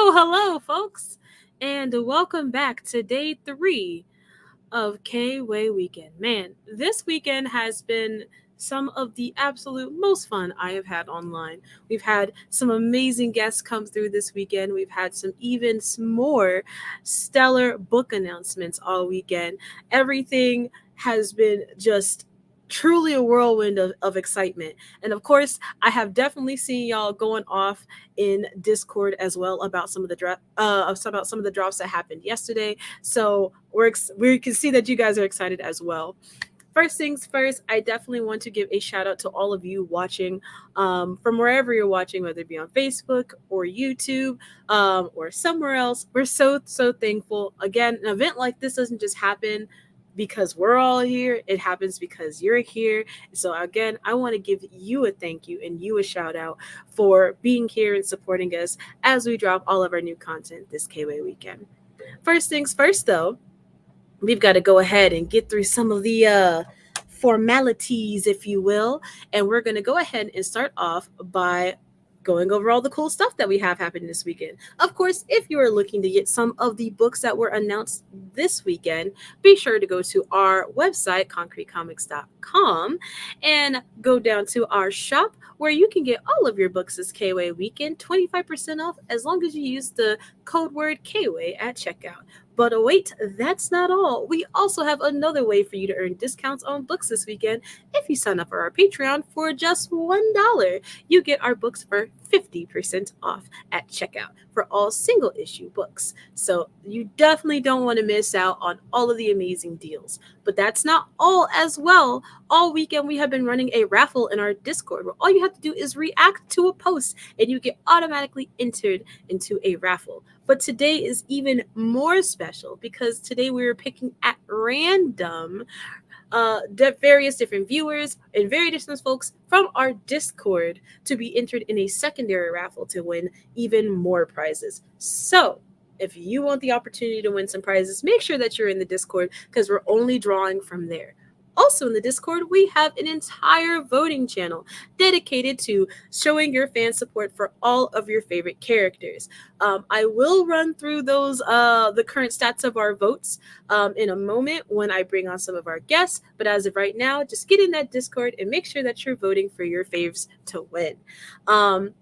Oh, hello, folks, and welcome back to day 3 of KWay weekend. Man, this weekend has been some of the absolute most fun I have had online. We've had some amazing guests come through this weekend. We've had some even more stellar book announcements all weekend. Everything has been just truly a whirlwind of excitement. And of course, I have definitely seen y'all going off in Discord as well about some of the about some of the drops that happened yesterday. So we can see that you guys are excited as well. First things first, I definitely want to give a shout out to all of you watching from wherever you're watching, whether it be on Facebook or YouTube or somewhere else. We're so thankful. Again, an event like this doesn't just happen because we're all here. It happens because you're here. So again, I want to give you a thank you and you a shout out for being here and supporting us as we drop all of our new content this KWay weekend. First things first, though, we've got to go ahead and get through some of the formalities, if you will. And we're going to go ahead and start off by going over all the cool stuff that we have happening this weekend. Of course, if you are looking to get some of the books that were announced this weekend, be sure to go to our website, concretecomics.com, and go down to our shop where you can get all of your books this KWay weekend 25% off as long as you use the code word KWay at checkout. But wait, that's not all. We also have another way for you to earn discounts on books this weekend. If you sign up for our Patreon for just $1, you get our books for 50% off at checkout for all single issue books. So you definitely don't want to miss out on all of the amazing deals. But that's not all as well. All weekend we have been running a raffle in our Discord where all you have to do is react to a post and you get automatically entered into a raffle. But today is even more special because today we were picking at random various different viewers and very different folks from our Discord to be entered in a secondary raffle to win even more prizes. So if you want the opportunity to win some prizes, make sure that you're in the Discord because we're only drawing from there. Also, in the Discord, we have an entire voting channel dedicated to showing your fan support for all of your favorite characters. I will run through the current stats of our votes in a moment when I bring on some of our guests. But as of right now, just get in that Discord and make sure that you're voting for your faves to win. Um,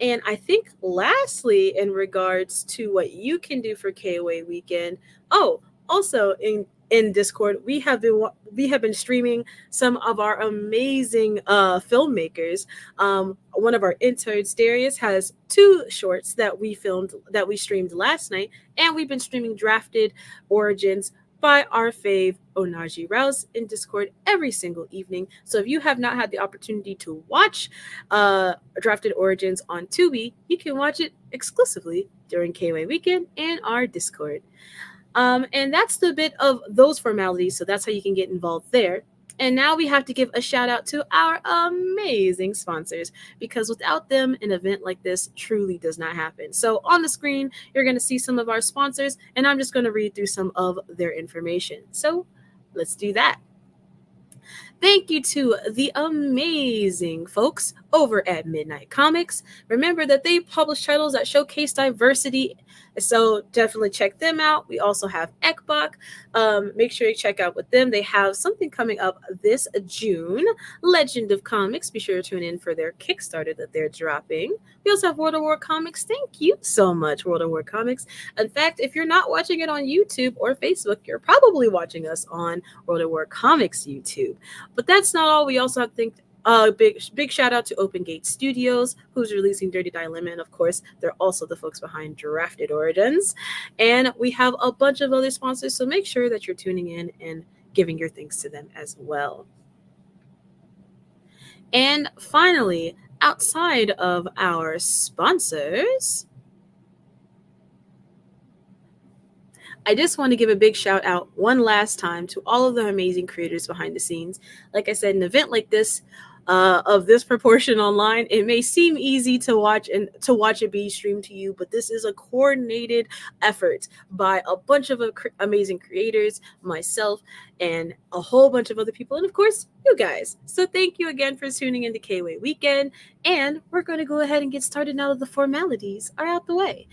and I think lastly, in regards to what you can do for KWay Weekend, oh, also in Discord, we have been streaming some of our amazing filmmakers. One of our interns, Darius, has two shorts that we streamed last night, and we've been streaming Drafted Origins by our fave Onaji Rouse in Discord every single evening. So if you have not had the opportunity to watch Drafted Origins on Tubi, you can watch it exclusively during KWay Weekend and our Discord. And that's the bit of those formalities. So that's how you can get involved there. And now we have to give a shout out to our amazing sponsors because without them, an event like this truly does not happen. So on the screen, you're going to see some of our sponsors, and I'm just going to read through some of their information. So let's do that. Thank you to the amazing folks over at Midnight Comics. Remember that they publish titles that showcase diversity, so definitely check them out. We also have Ekbach. Make sure you check out with them. They have something coming up this June, Legend of Comics. Be sure to tune in for their Kickstarter that they're dropping. We also have World of War Comics. Thank you so much, World of War Comics. In fact, if you're not watching it on YouTube or Facebook, you're probably watching us on World of War Comics YouTube. But that's not all. We also have to thank big shout out to Open Gate Studios, who's releasing Dirty Dilemma, and of course, they're also the folks behind Drafted Origins. And we have a bunch of other sponsors, so make sure that you're tuning in and giving your thanks to them as well. And finally, outside of our sponsors, I just want to give a big shout out one last time to all of the amazing creators behind the scenes. Like I said, an event like this, of this proportion online, it may seem easy to watch it be streamed to you, but this is a coordinated effort by a bunch of amazing creators, myself, and a whole bunch of other people, and of course, you guys. So thank you again for tuning into KWay Weekend, and we're going to go ahead and get started now that the formalities are out the way.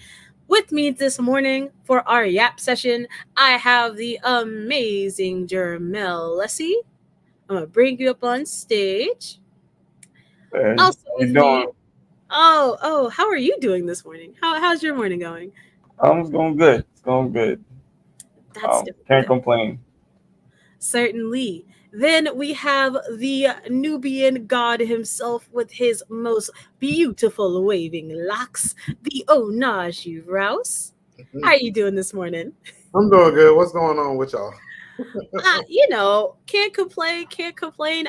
With me this morning for our Yap session, I have the amazing Jermel Lessie. I'm going to bring you up on stage. Also with me. Oh, how are you doing this morning? How's your morning going? It's going good. It's going good. Can't complain. Certainly. Then we have the Nubian god himself with his most beautiful waving locks, the Onaji Rouse. How are you doing this morning? I'm doing good. What's going on with y'all? Can't complain.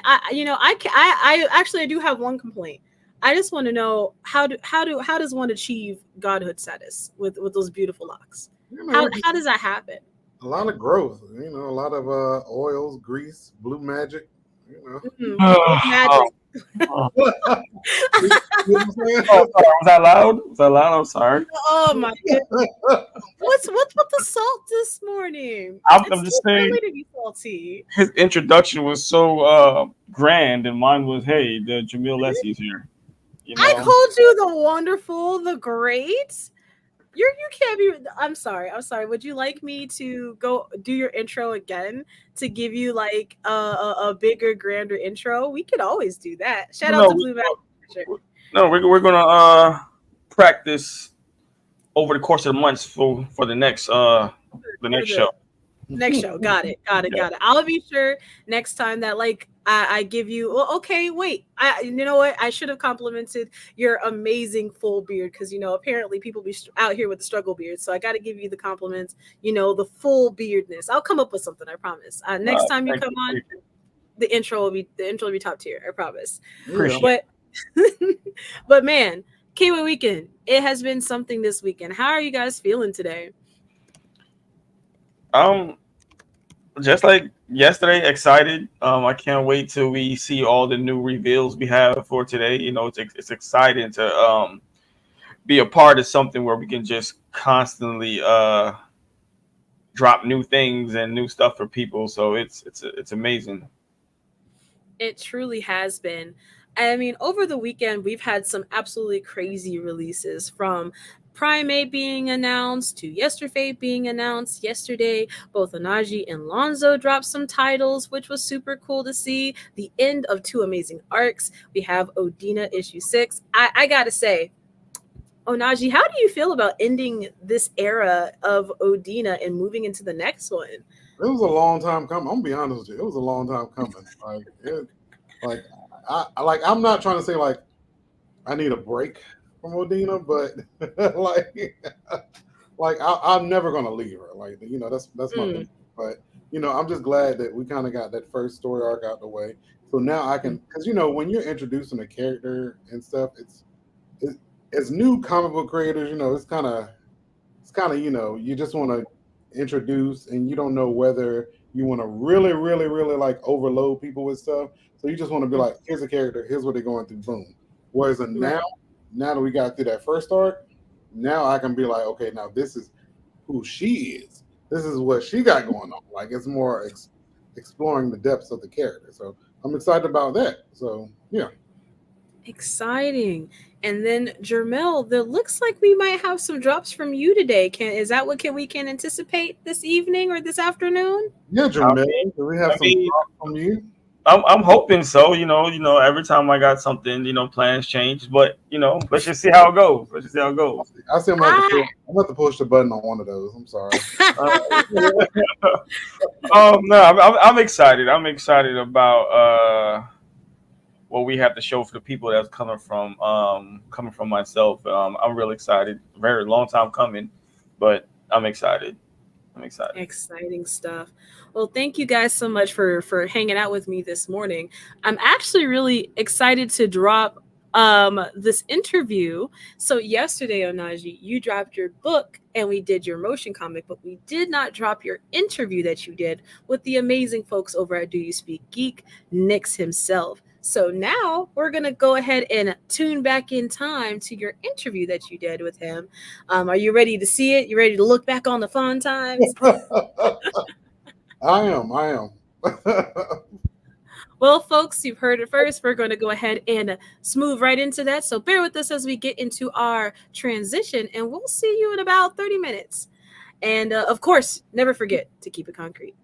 I actually do have one complaint. I just want to know how does one achieve godhood status with those beautiful locks? How does that happen? A lot of growth, a lot of oils, grease, blue magic, Magic. Was that loud? I'm sorry. Oh my goodness. What's with the salt this morning? I'm just saying. To be salty. His introduction was so grand, and mine was, "Hey, the Jamil Lessie's here." I called you the wonderful, the great. You can't be. I'm sorry. Would you like me to go do your intro again to give you like a bigger, grander intro? We could always do that. Shout out to Blue Magic. No, we're gonna practice over the course of the months for the next show. Next show. Got it. I'll be sure next time that I give you. Well, okay, wait. You know what? I should have complimented your amazing full beard because apparently people be out here with the struggle beard. So I got to give you the compliments. The full beardness. I'll come up with something. I promise. Next time you come on, the intro will be top tier. I promise. But man, KWay Weekend. It has been something this weekend. How are you guys feeling today? Just like yesterday, excited. I can't wait till we see all the new reveals we have for today. It's exciting to be a part of something where we can just constantly drop new things and new stuff for people. So it's amazing. It truly has been. I mean, over the weekend, we've had some absolutely crazy releases from Primate being announced to Yesterday being announced yesterday. Both Onaji and Lonzo dropped some titles, which was super cool to see. The end of two amazing arcs. We have Odina issue 6. I gotta say, Onaji, how do you feel about ending this era of Odina and moving into the next one? It was a long time coming. I'm gonna be honest with you. It was a long time coming. Like I'm not trying to say like I need a break from Odina, but I'm never gonna leave her. Like that's my thing. But I'm just glad that we kind of got that first story arc out the way. So now I can, because when you're introducing a character and stuff, it's as new comic book creators, it's kind of you just want to introduce, and you don't know whether you want to really, really, really like overload people with stuff. So you just want to be like, here's a character, here's what they're going through, boom. Whereas now that we got through that first arc, now I can be like, okay, now this is who she is. This is what she got going on. Like it's more exploring the depths of the character. So I'm excited about that. So yeah. Exciting. And then Jermel, there looks like we might have some drops from you today. Is that what we can anticipate this evening or this afternoon? Yeah, I Jermaine, mean, do we have I some mean, thoughts from you? I'm hoping so. Every time I got something, plans change. But let's just see how it goes. Let's just see how it goes. I see Ah. I'm going to push the button on one of those. I'm sorry. Uh, no, I'm excited. I'm excited about what we have to show for the people that's coming from myself. I'm really excited. Very long time coming, but I'm excited. I'm excited. Exciting stuff. Well, thank you guys so much for hanging out with me this morning. I'm actually really excited to drop this interview. So yesterday, Onaji, you dropped your book and we did your motion comic, but we did not drop your interview that you did with the amazing folks over at Do You Speak Geek, Nix himself. So now we're going to go ahead and tune back in time to your interview that you did with him. Are you ready to see it? You ready to look back on the fun times? I am. Well, folks, you've heard it first. We're going to go ahead and smooth right into that. So bear with us as we get into our transition, and we'll see you in about 30 minutes. And of course, never forget to keep it concrete.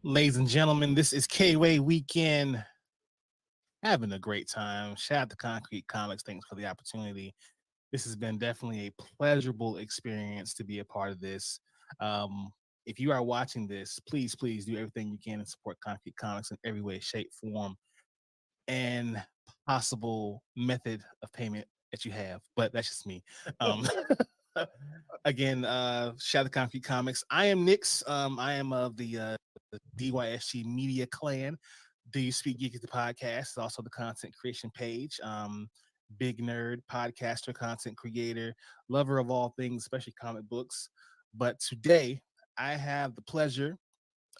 Ladies and gentlemen, this is KWay Weekend. Having a great time. Shout out to Concrete Comics. Thanks for the opportunity. This has been definitely a pleasurable experience to be a part of this. If you are watching this, please do everything you can to support Concrete Comics in every way, shape, form, and possible method of payment that you have. But that's just me. Again, shout out to Concrete Comics. I am Nix. I am of the DYSG Media Clan. Do You Speak Geek is the podcast. It's also the content creation page. Big nerd, podcaster, content creator, lover of all things, especially comic books. But today, I have the pleasure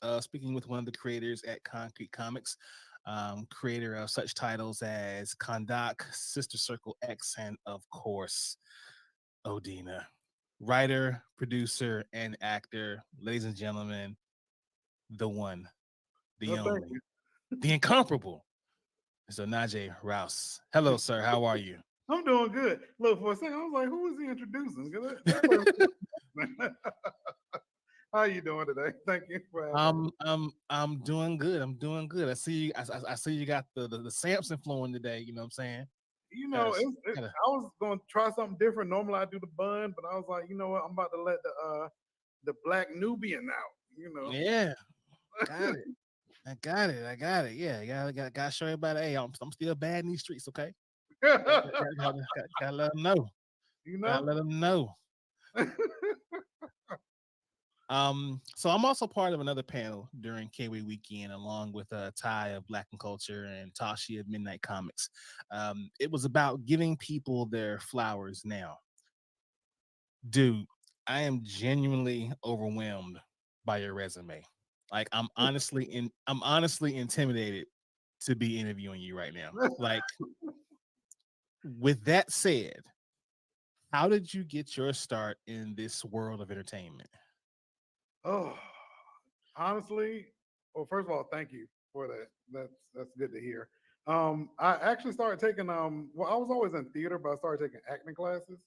of speaking with one of the creators at Concrete Comics, creator of such titles as Kondak, Sister Circle X, and of course, Odina. Writer, producer, and actor. Ladies and gentlemen, the one, the only, the incomparable, Mr. Najee Rouse. Hello, sir. How are you? I'm doing good. Look, for a second, I was like, who is he introducing? How you doing today? Thank you for having me. I'm doing good. I'm doing good. I see. I see you got the Samson flowing today. You know what I'm saying? You Gotta, know, gotta, I was going to try something different. Normally, I do the bun, but I was like, you know what? I'm about to let the black Nubian out. You know. yeah, got it. I got it. I got it. Yeah, gotta show everybody. Hey, I'm still bad in these streets. Okay, gotta let them know. You Gotta know. let them know. So I'm also part of another panel during KWay weekend, along with Ty of Black and Culture and Tashi of Midnight Comics. It was about giving people their flowers now. Dude, I am genuinely overwhelmed by your resume. Like I'm honestly intimidated to be interviewing you right now. Like, with that said, how did you get your start in this world of entertainment? Oh, honestly, well, first of all, thank you for that. That's good to hear. I actually started taking well, I was always in theater, but I started taking acting classes.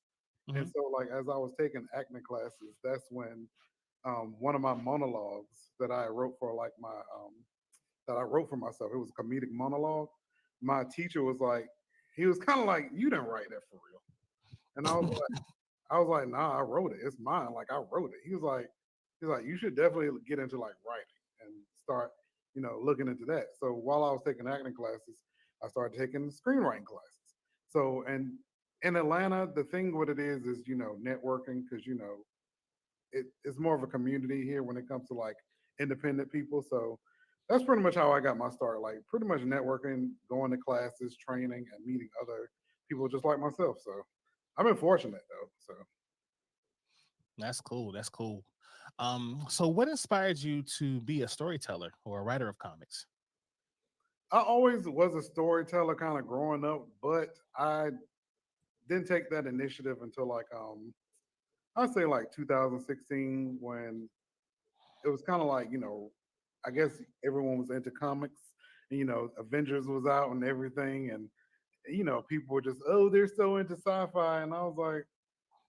And Mhm. so like as I was taking acting classes, that's when one of my monologues that I wrote for like my that I wrote for myself, it was a comedic monologue. My teacher was like, he was kind of like, you didn't write that for real. And I was like, nah, I wrote it. It's mine. Like I wrote it. He's like, you should definitely get into like writing and start, looking into that. So while I was taking acting classes, I started taking screenwriting classes. So and in Atlanta, the thing what it is networking because it's more of a community here when it comes to like independent people. So that's pretty much how I got my start. Like pretty much networking, going to classes, training, and meeting other people just like myself. So I've been fortunate though. So That's cool. That's cool. So what inspired you to be a storyteller or a writer of comics? I always was a storyteller kind of growing up, but I didn't take that initiative until like I'd say like 2016 when it was kind of like, I guess everyone was into comics and Avengers was out and everything and people were just, oh, they're so into sci-fi and I was like,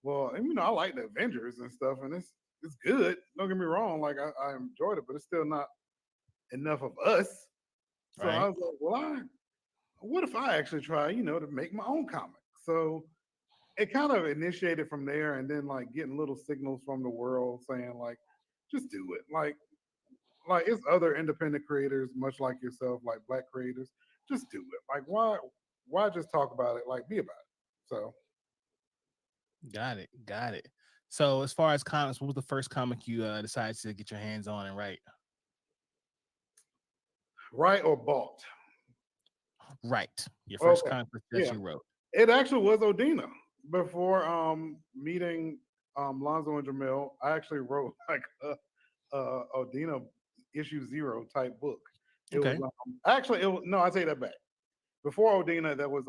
well, and, I like the Avengers and stuff and it's good. Don't get me wrong, like I enjoyed it, but it's still not enough of us. So I Right. was like, well, what if I actually try, to make my own comic? So it kind of initiated from there, and then like getting little signals from the world saying like, just do it. Like it's other independent creators, much like yourself, like black creators. Just do it. Like why just talk about it? Like be about it. So Got it. Got it. So as far as comics, what was the first comic you decided to get your hands on and write? write or bought. Right. Your first Okay. comic that Yeah. you wrote. It actually was Odina. Before meeting Lonzo and Jamil, I actually wrote like a Odina issue zero type book. It was Okay. actually it was no, I take that back. Before Odina, that was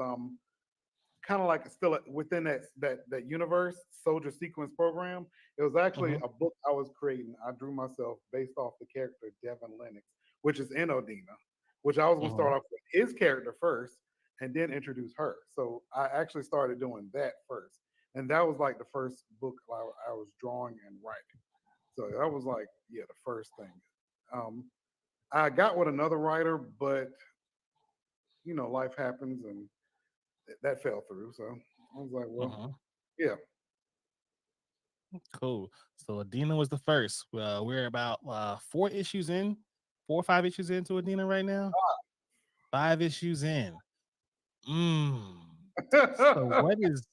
kind of like still within that universe soldier sequence program. It was actually Hmm. a book I was creating. I drew myself based off the character Devin Lennox, which is in Odina, which I was going to Hmm. start off with his character first and then introduce her. So I actually started doing that first, and that was like the first book I was drawing and writing. So that was like yeah the first thing. Um, I got with another writer, but life happens and that fell through. So I was like, well, Hmm. yeah. Cool. So Adina was the first. We're about 4 issues in, 4 or 5 issues into Adina right now. 5 issues in. Mm. So what is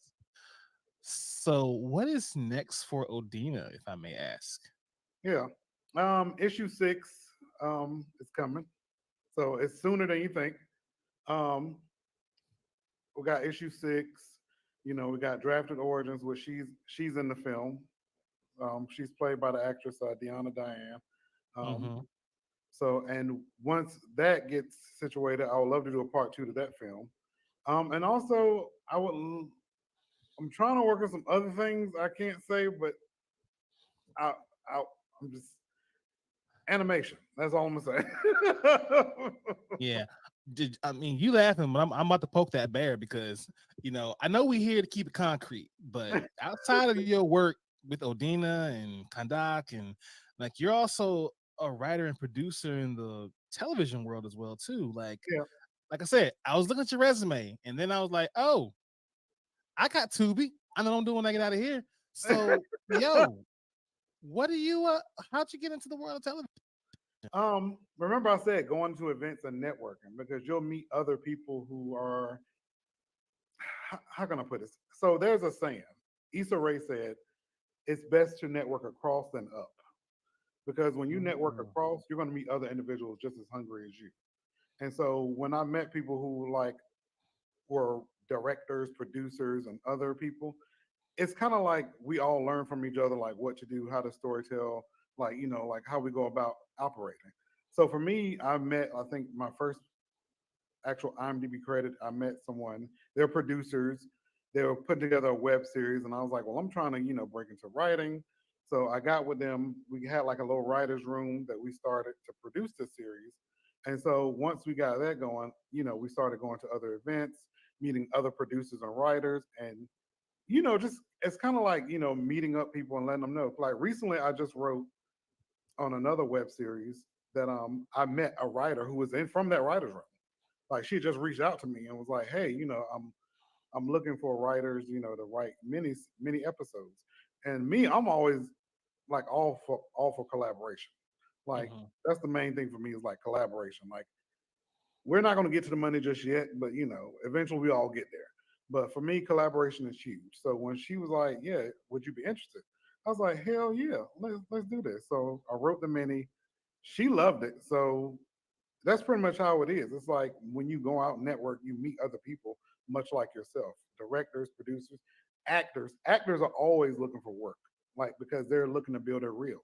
what is next for Odina, if I may ask? Yeah. Issue 6 is coming. So it's sooner than you think. Um, we got issue 6. We got Drafted Origins, which she's in the film. She's played by the actress Deanna Diane. Um, Hmm. so and once that gets situated, I would love to do a part 2 to that film. And also I'm trying to work on some other things I can't say, but I, I I'm just animation. That's all I'm gonna say. Yeah. I mean, you laughing, but I'm about to poke that bear because I know we're here to keep it concrete, but outside of your work with Odina and Kandak and like you're also a writer and producer in the television world as well too. Yeah. Like I said, I was looking at your resume, and then I was like, oh, I got Tubi. I know what I'm doing when I get out of here. So, yo, what do you? How'd you get into the world of television? Remember I said going to events and networking because you'll meet other people who are how can I put this? So there's a saying. Issa Rae said, "It's best to network across than up." Because when you network Mm, across, you're going to meet other individuals just as hungry as you. And so when I met people who like were directors, producers, and other people, it's kind of like we all learn from each other, like what to do, how to storytell, like like how we go about operating. So for me, I met, I think my first actual IMDb credit, I met someone. They're producers. They were putting together a web series, and I was like, well, I'm trying to break into writing. So I got with them. We had like a little writers' room that we started to produce this series. And so once we got that going, we started going to other events, meeting other producers and writers, and just it's kind of like meeting up people and letting them know. Like recently, I just wrote on another web series that I met a writer who was in from that writers' room. Like she just reached out to me and was like, "Hey, I'm looking for writers, to write many episodes." And me, I'm always like all for collaboration. Like mhm. that's the main thing for me is like collaboration. Like we're not going to get to the money just yet, but eventually we all get there. But for me, collaboration is huge. So when she was like, "Yeah, would you be interested?" I was like, "Hell yeah, let's do this." So I wrote the mini. She loved it. So that's pretty much how it is. It's like when you go out and network, you meet other people much like yourself. Directors, producers, actors. Actors are always looking for work, like because they're looking to build their reels.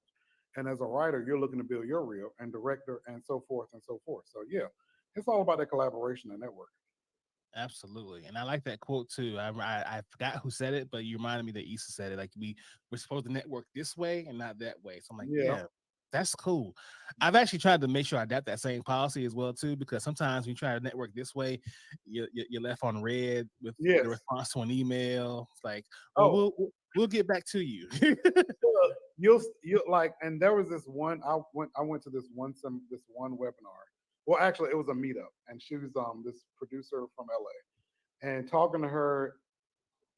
And as a writer, you're looking to build your reel, and director, and so forth and so forth. So yeah, it's all about that collaboration and network. Absolutely, and I like that quote too. I forgot who said it, but you reminded me that Issa said it. Like we're supposed to network this way and not that way. So I'm like, Yeah, yeah, that's cool. I've actually tried to make sure I adapt that same policy as well too, because sometimes when you try to network this way, you're left on red with the yes. response to an email. It's like, well, Oh, we'll get back to you. you'll like, and there was this one. I went to this one webinar. Well, actually, it was a meetup, and she was this producer from LA, and talking to her,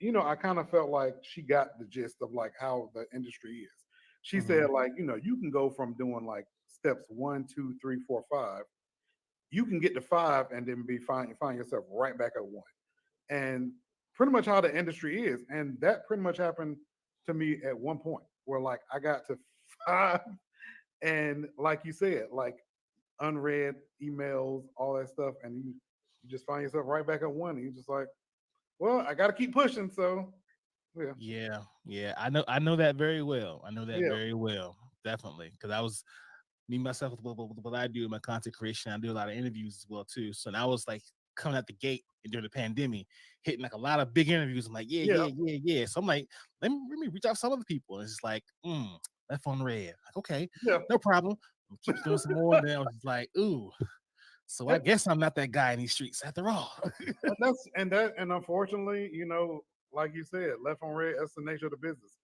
I kind of felt like she got the gist of like how the industry is. She Mhm. said like, you can go from doing like steps 1, 2, 3, 4, 5. You can get to 5 and then find yourself right back at 1. And pretty much how the industry is. And that pretty much happened to me at one point where like I got to 5 and like you said, like unread emails, all that stuff, and you just find yourself right back at 1 and you're just like, well, I gotta keep pushing. So yeah. Yeah, yeah, I know that very well. I know that Yeah. very well, definitely, because I was me myself with what I do in my content creation. I do a lot of interviews as well too. So now was like coming out the gate during the pandemic, hitting like a lot of big interviews. I'm like, yeah, Yeah. yeah, yeah, yeah. So I'm like, let me reach out to some other people. And it's just like, left on red. Like, okay, Yeah. no problem. Keep doing some more. And then I was just like, ooh. So I And, guess I'm not that guy in these streets after all. and unfortunately, like you said, left on red, that's the nature of the business.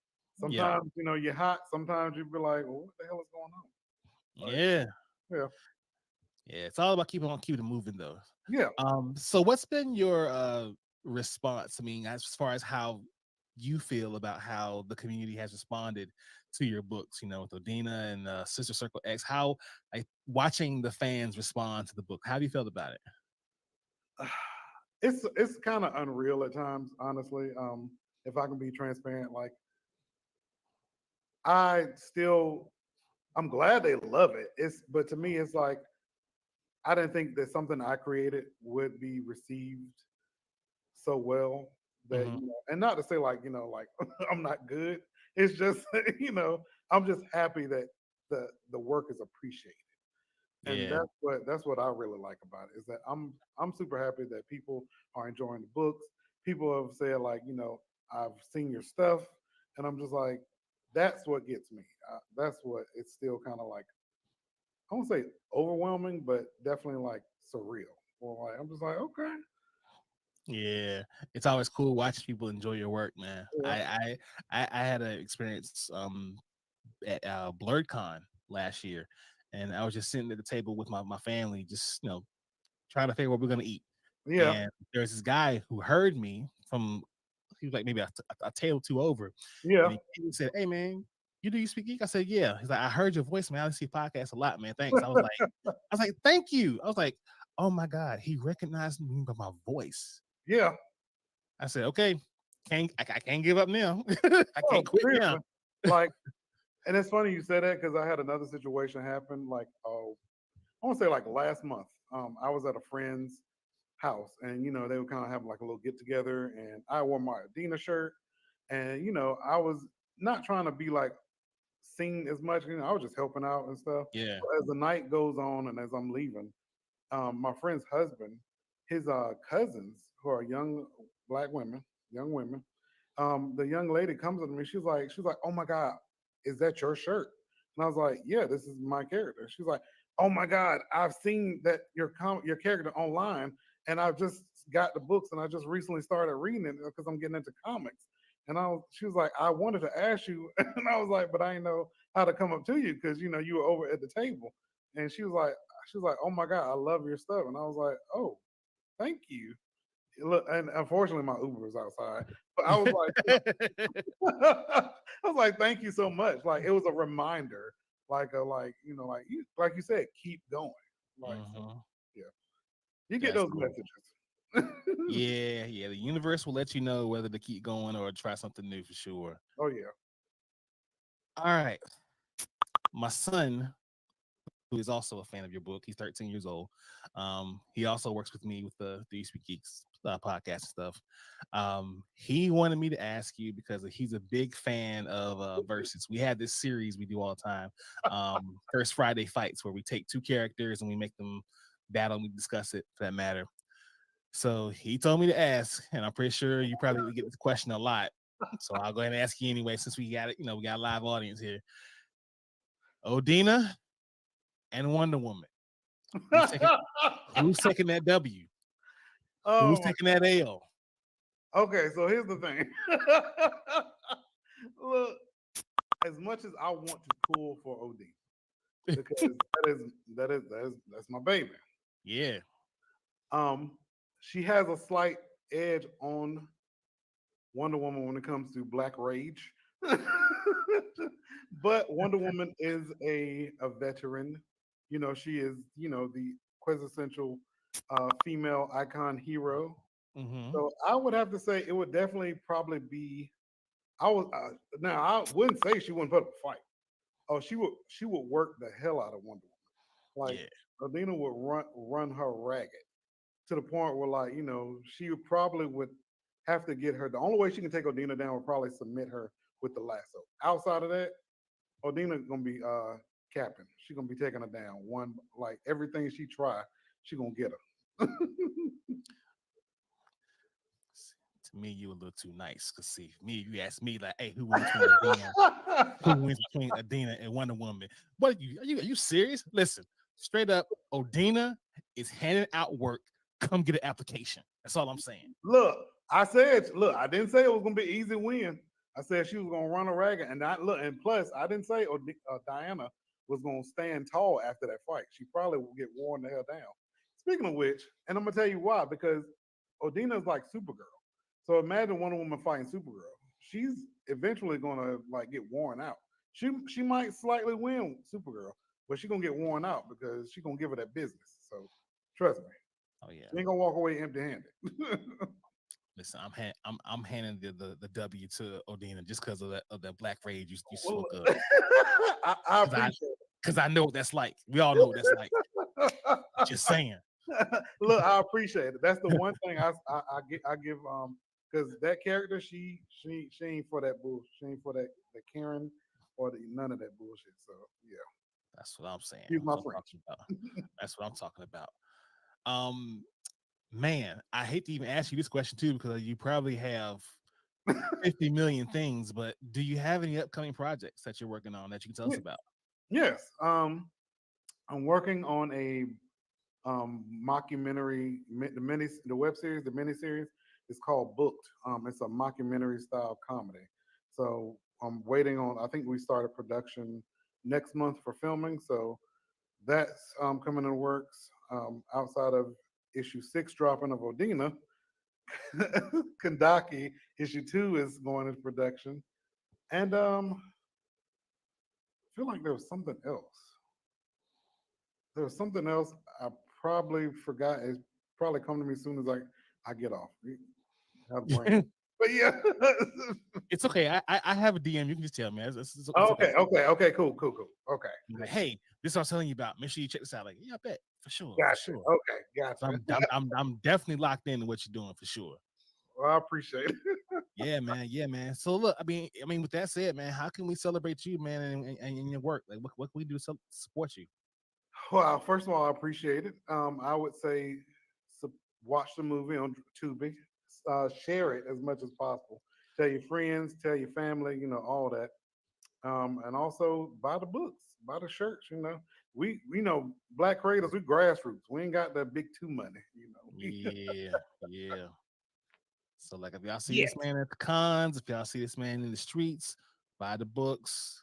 Yeah, Sometimes, you're hot, sometimes you be like, well, what the hell is going on? Like, yeah. yeah. Yeah, it's all about keeping it moving though. Yeah. So what's been your response? I mean, as far as how you feel about how the community has responded to your books, with Odina and Sister Circle X, how like watching the fans respond to the book, how do you feel about it? It's kind of unreal at times, honestly. If I can be transparent, like I still I'm glad they love it. But to me it's like I didn't think that something I created would be received so well that Hmm. and not to say like like I'm not good. It's just I'm just happy that the work is appreciated, and Yeah, that's what I really like about it is that I'm super happy that people are enjoying the books. People have said like I've seen your stuff, and I'm just like that's what gets me. That's what it's still kind of like I won't say overwhelming, but definitely like surreal. Or like I'm just like okay, yeah. It's always cool watching people enjoy your work, man. yeah, I had an experience at BlurredCon last year, and I was just sitting at the table with my family, just trying to figure what we're gonna eat. Yeah, And there's this guy who heard me from, he was like maybe a table two over, yeah. and he said, "Hey man, you speak geek?" I said, "Yeah." He's like, "I heard your voice, man. I see podcasts a lot, man. Thanks." I was like, "Thank you." I was like, "Oh my god, he recognized me by my voice." Yeah. I said, "Okay, I can't give up now. I Oh, can't quit now." seriously. Like, and it's funny you said that because I had another situation happen. Like, oh, I want to say like last month. I was at a friend's house, and they were kind of having like a little get together, and I wore my Adina shirt, and I was not trying to be like seen as much. I was just helping out and stuff. Yeah. But as the night goes on, and as I'm leaving, my friend's husband, his cousins who are black women, young women. The young lady comes up to me. She's like, "Oh my god, is that your shirt?" And I was like, "Yeah, this is my character." She's like, "Oh my god, I've seen that your character online, and I've just got the books, and I just recently started reading it because I'm getting into comics." And she was like, "I wanted to ask you," and I was like, "But I didn't know how to come up to you because you were over at the table." And she was like, "Oh my god, I love your stuff." And I was like, "Oh, thank you." Look, and unfortunately, my Uber was outside, but I was like, I was like, "Thank you so much." Like it was a reminder, like you said, keep going. Like so, Mhm. yeah, you get That's those cool. messages. Yeah, yeah. The universe will let you know whether to keep going or try something new for sure. Oh yeah. All right. My son, who is also a fan of your book, he's 13 years old. He also works with me with the You Speak Geeks podcast and stuff. He wanted me to ask you because he's a big fan of Versus. We have this series we do all the time, First Friday Fights, where we take two characters and we make them battle and we discuss it for that matter. So he told me to ask, and I'm pretty sure you probably get this question a lot. So I'll go ahead and ask you anyway, since we got it. We got a live audience here. Odina and Wonder Woman. Who's taking Who's taking that W? Who's Oh, taking that L? okay. So here's the thing. Look, as much as I want to pull for OD, because that's my baby. Yeah. Um, she has a slight edge on Wonder Woman when it comes to Black Rage. But Wonder Woman is a veteran. She is, the quintessential female icon hero. Mm-hmm. So I would have to say it would definitely probably be. I was now I wouldn't say she wouldn't put up a fight. Oh, she would work the hell out of Wonder Woman. Like Yeah. Adina would run her ragged to the point where she probably would have to get her. The only way she can take Odina down would probably submit her with the lasso. Outside of that, Odina gonna be capping. She gonna be taking her down. One like everything she try, she gonna get her. To me, you a little too nice. Cause see, me, you ask me like, "Hey, who wins between Adina? Who wins between Adina and Wonder Woman?" What are you serious? Listen, straight up, Odina is handing out work. Come get an application. That's all I'm saying. Look, look, I didn't say it was gonna be easy win. I said she was gonna run a ragged, and and plus, I didn't say Diana was gonna stand tall after that fight. She probably will get worn the hell down. Speaking of which, and I'm gonna tell you why, because Odina is like Supergirl. So imagine Wonder Woman fighting Supergirl. She's eventually gonna like get worn out. She might slightly win Supergirl, but she's gonna get worn out because she's gonna give her that business. So trust me, Oh yeah. she ain't gonna walk away empty handed. Listen, I'm handing the W to Odina just because of that Black Rage you Well, spoke of. I Because appreciate I know what that's like. We all know what that's like. it. Just saying. Look, I appreciate it. That's the one thing I give because that character she ain't for that bullshit. She ain't for that the Karen or none of that bullshit. So yeah, That's what I'm saying. she's That's my what I'm friend. talking about. That's what I'm talking about. Um, man, I hate to even ask you this question too because you probably have 50 million things, but do you have any upcoming projects that you're working on that you can tell us about? Yes, I'm working on a mockumentary, the web series, the mini series is called Booked. It's a mockumentary style comedy. So I'm waiting on. I think we started production next month for filming. So that's coming in the works. Outside of issue 6 dropping of Odina, Kandaki issue 2 is going into production, and I feel like there was something else. There was something else I probably forgot. It's probably come to me as soon as I get off. I have brain. But yeah. It's okay. I have a DM. You can just tell me. It's okay. Okay. Cool. Okay. Like, hey, this is what I'm telling you about. Make sure you check this out. Like, yeah, I bet for for Gotcha. sure. Okay. So Gotcha. I'm definitely locked into what you're doing for sure. Well, I appreciate it. Yeah, man. Yeah, man. So look, I mean, with that said, man, how can we celebrate you, man, and your work? Like, what can we do to support you? Well, first of all, I appreciate it. I would say watch the movie on Tubi. Share it as much as possible. Tell your friends, tell your family, all that. And also buy the books, buy the shirts. We know Black creators, we grassroots. We ain't got the big two money. Yeah, yeah. So like, if y'all see Yeah. this man at the cons, if y'all see this man in the streets, buy the books,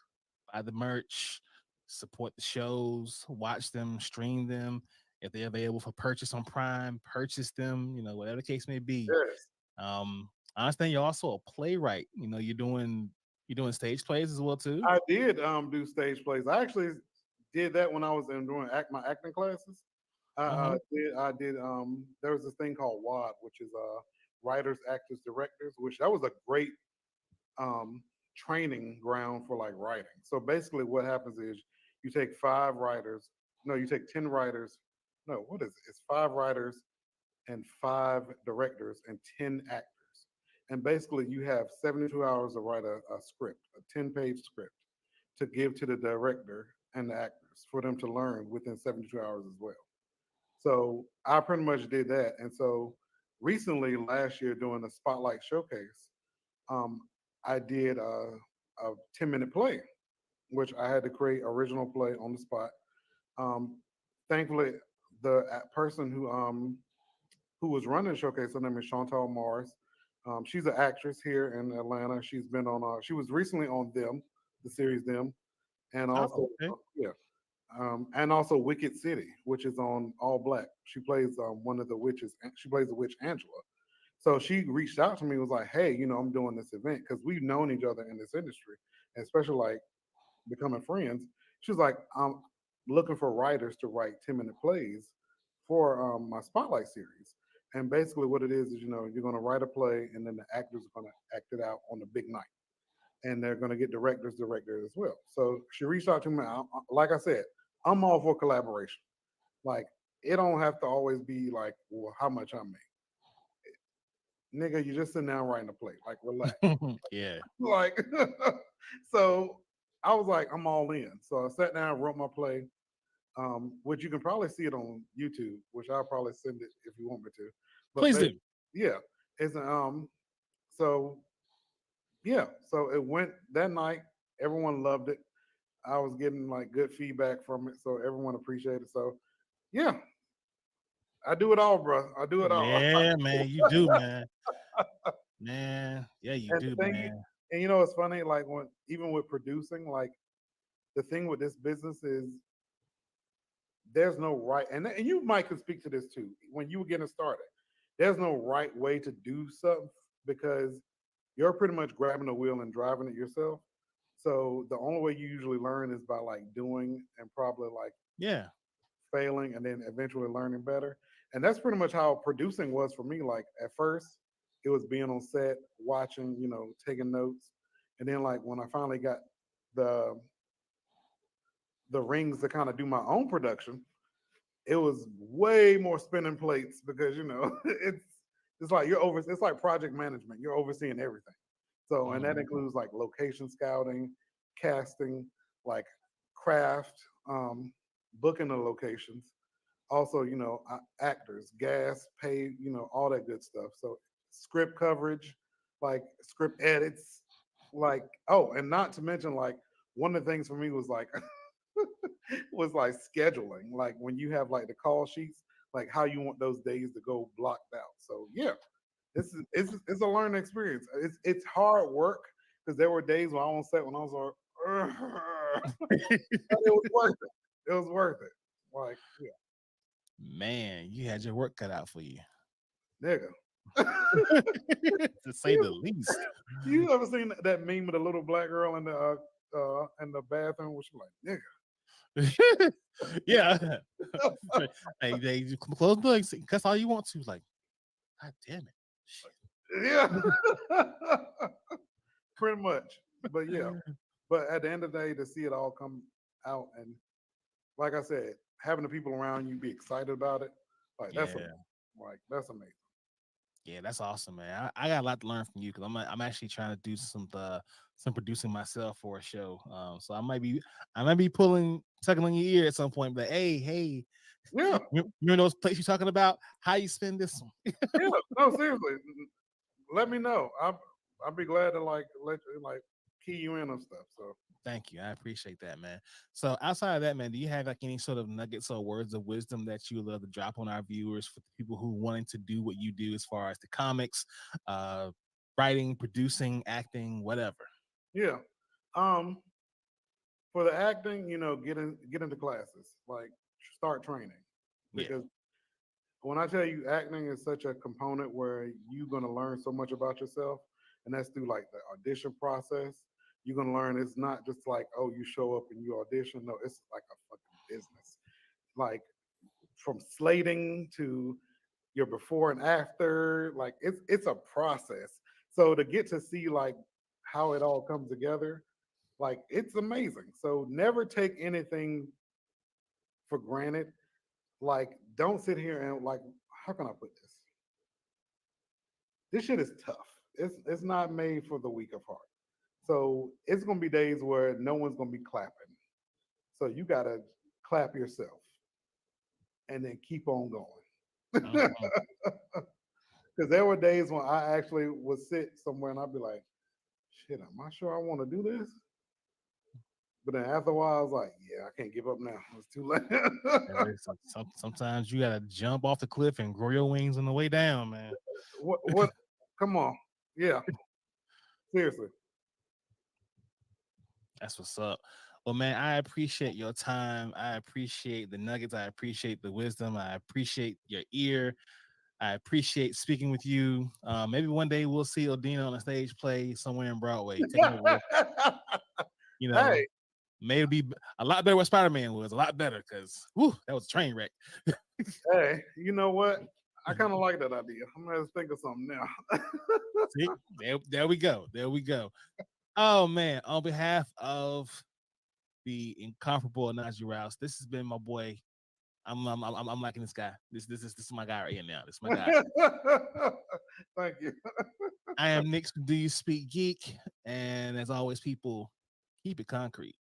buy the merch, support the shows, watch them, stream them. If they're available for purchase on Prime, purchase them. Whatever the case may be. Yes. I understand you're also a playwright. You're doing stage plays as well too. I did do stage plays. I actually did that when I was in doing my acting classes. I did. There was this thing called WAD, which is writers, actors, directors, which that was a great training ground for like writing. So basically, what happens is you take 5 writers. No, you take 10 writers. No, what is it? It's 5 writers and 5 directors and 10 actors. And basically, you have 72 hours to write a script, a 10-page script, to give to the director and the actors for them to learn within 72 hours as well. So I pretty much did that. And so recently, last year, doing a spotlight showcase, um, I did a 10-minute play, which I had to create original play on the spot. Um, Thankfully, the person who was running the showcase, her name is Chantal Morris. She's an actress here in Atlanta. She's been on. She was recently on Them, the series Them, and also Oh, okay. yeah, and also Wicked City, which is on All Black. She plays one of the witches. She plays the witch Angela. So she reached out to me, was like, "Hey, I'm doing this event because we've known each other in this industry, and especially like becoming friends." She was like, "I'm looking for writers to write 10-minute plays for my Spotlight series." And basically, what it is you're going to write a play, and then the actors are going to act it out on the big night, and they're going to get directors directed as well. So she reached out to me. Like I said, I'm all for collaboration. Like it don't have to always be like, well, how much I make, nigga. You just sitting down writing a play. Like relax. Yeah. Like so, I was like, I'm all in. So I sat down, wrote my play, which you can probably see it on YouTube, which I'll probably send it if you want me to. But Please do. yeah, it's so yeah, so it went that night. Everyone loved it. I was getting like good feedback from it, so everyone appreciated it. So yeah, I do it all, bro. I do it all. Yeah, man. You do, man. Man. Yeah, you And the do, thing, man. and it's funny, like when even with producing, like the thing with this business is there's no right, and you might can speak to this too. When you were getting started, there's no right way to do something because you're pretty much grabbing the wheel and driving it yourself. So the only way you usually learn is by like doing and probably like Yeah. failing and then eventually learning better. And that's pretty much how producing was for me. Like at first, it was being on set, watching, taking notes, and then like when I finally got the the rings to kind of do my own production, it was way more spinning plates because it's like it's like project management. You're overseeing everything. So and that Mhm. includes like location scouting, casting, like craft, booking the locations. Also, actors, gas, pay, all that good stuff. So script coverage, like script edits, like and not to mention like one of the things for me was like was like scheduling, like when you have like the call sheets, like how you want those days to go blocked out. So yeah, it's a learning experience. It's hard work because there were days when I on set when I was like, but it was worth it. It was worth it. Like, yeah, Man, you had your work cut out for you, nigga. to say the least. You ever seen that meme with the little black girl in the bathroom where she like, Yeah. nigga? They close the legs, cuss all you want to. Like, God damn it. Shit. Yeah. Pretty much. But yeah. But at the end of the day, to see it all come out and like I said, having the people around you be excited about it, like that's Yeah. that's amazing. Yeah, that's awesome, man. I got a lot to learn from you because I'm actually trying to do some producing myself for a show. So I might be tugging on your ear at some point, but hey, Yeah. you know those places you're talking about? How you spend this one? Yeah. No, seriously. Let me know. I'll be glad to let you key you in on stuff. So Thank you. I appreciate that, man. So outside of that, man, do you have like any sort of nuggets or words of wisdom that you would love to drop on our viewers for the people who wanting to do what you do as far as the comics, uh, writing, producing, acting, whatever? yeah. Um for the acting, get into classes. Like start training. Yeah. Because when I tell you acting is such a component where you're gonna learn so much about yourself, and that's through like the audition process. You're gonna learn it's not just like, oh, you show up and you audition. No, it's like a fucking business. Like from slating to your before and after, like it's a process. So to get to see like how it all comes together, like it's amazing. So never take anything for granted. Like don't sit here and like, how can I put this? This shit is tough. It's not made for the weak of heart. So it's gonna be days where no one's gonna be clapping. So you gotta clap yourself and then keep on going. Mhm. Because there were days when I actually would sit somewhere and I'd be like, shit, am I sure I want to do this? But then after a while, I was like, yeah, I can't give up now. It's too late. Sometimes you gotta jump off the cliff and grow your wings on the way down, man. what? Come on. Yeah, seriously. That's what's up. Well, man, I appreciate your time. I appreciate the nuggets. I appreciate the wisdom. I appreciate your ear. I appreciate speaking with you. Maybe one day we'll see Odina on a stage play somewhere in Broadway, taking over. You know, Hey, maybe a lot better what Spider Man was. A lot better because that was a train wreck. hey, you know what? I kind of like that idea. I'm gonna have to think of something now. See, there we go. There we go. Oh man, on behalf of the incomparable Najee Rouse, this has been my boy. I'm liking this guy. This is my guy right here now. This is my guy. Thank you. I am Nick from Do You Speak Geek, and as always, people keep it concrete.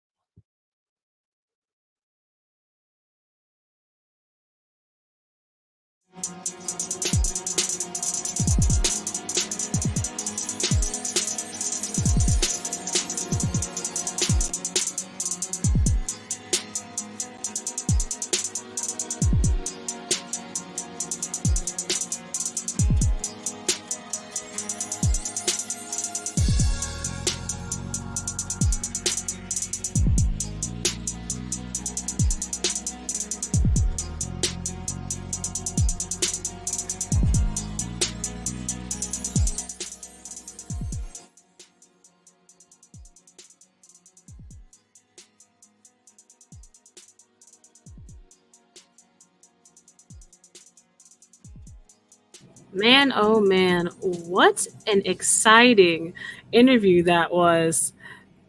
Man, oh man, what an exciting interview that was.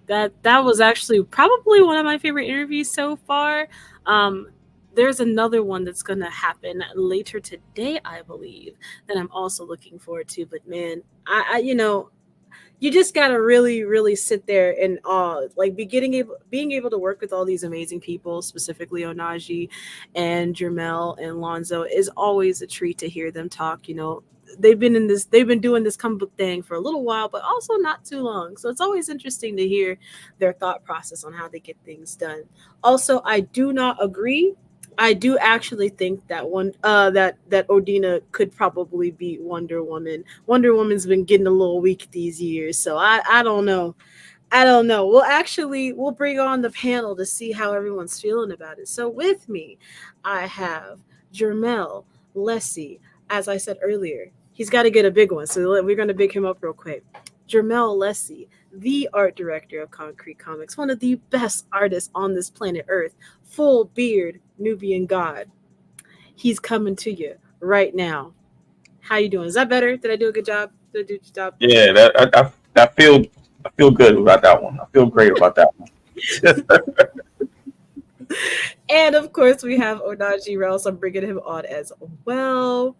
That was actually probably one of my favorite interviews so far. Um, there's another one that's gonna happen later today, I believe, that I'm also looking forward to. But man, you just gotta really sit there in awe, like being able to work with all these amazing people, specifically Onaji and Jermel and Lonzo, is always a treat to hear them talk. They've been doing this comic book thing for a little while, but also not too long. So it's always interesting to hear their thought process on how they get things done. Also, I do not agree I do actually think that that Odina could probably beat Wonder Woman. Wonder Woman's been getting a little weak these years, so I don't know. I don't know. We'll bring on the panel to see how everyone's feeling about it. So with me, I have Jermel Lessie. As I said earlier, he's got to get a big one, so we're going to big him up real quick. Jermel Lessie, the art director of Concrete Comics, one of the best artists on this planet Earth, full beard, Nubian god. He's coming to you right now. How you doing? Is that better? Did I do a good job? Did I do a good job? Yeah, I feel good about that one. I feel great about that one. And of course, we have Onaji Rouse. I'm bringing him on as well.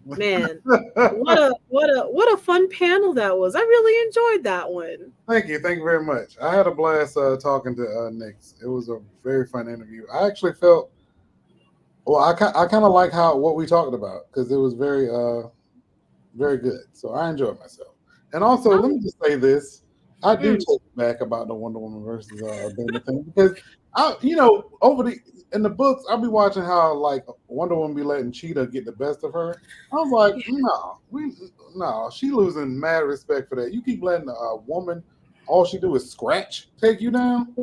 Man, what a fun panel that was. I really enjoyed that one. Thank you very much. I had a blast talking to Nix. It was a very fun interview. I actually felt well. I kind of like how what we talked about because it was very good. So I enjoyed myself. And also, let me just say this: I do take back about the Wonder Woman versus Dana thing because over in the books, I'll be watching how like Wonder Woman be letting Cheetah get the best of her. I was like, no, she losing mad respect for that. You keep letting a woman, all she do is scratch, take you down.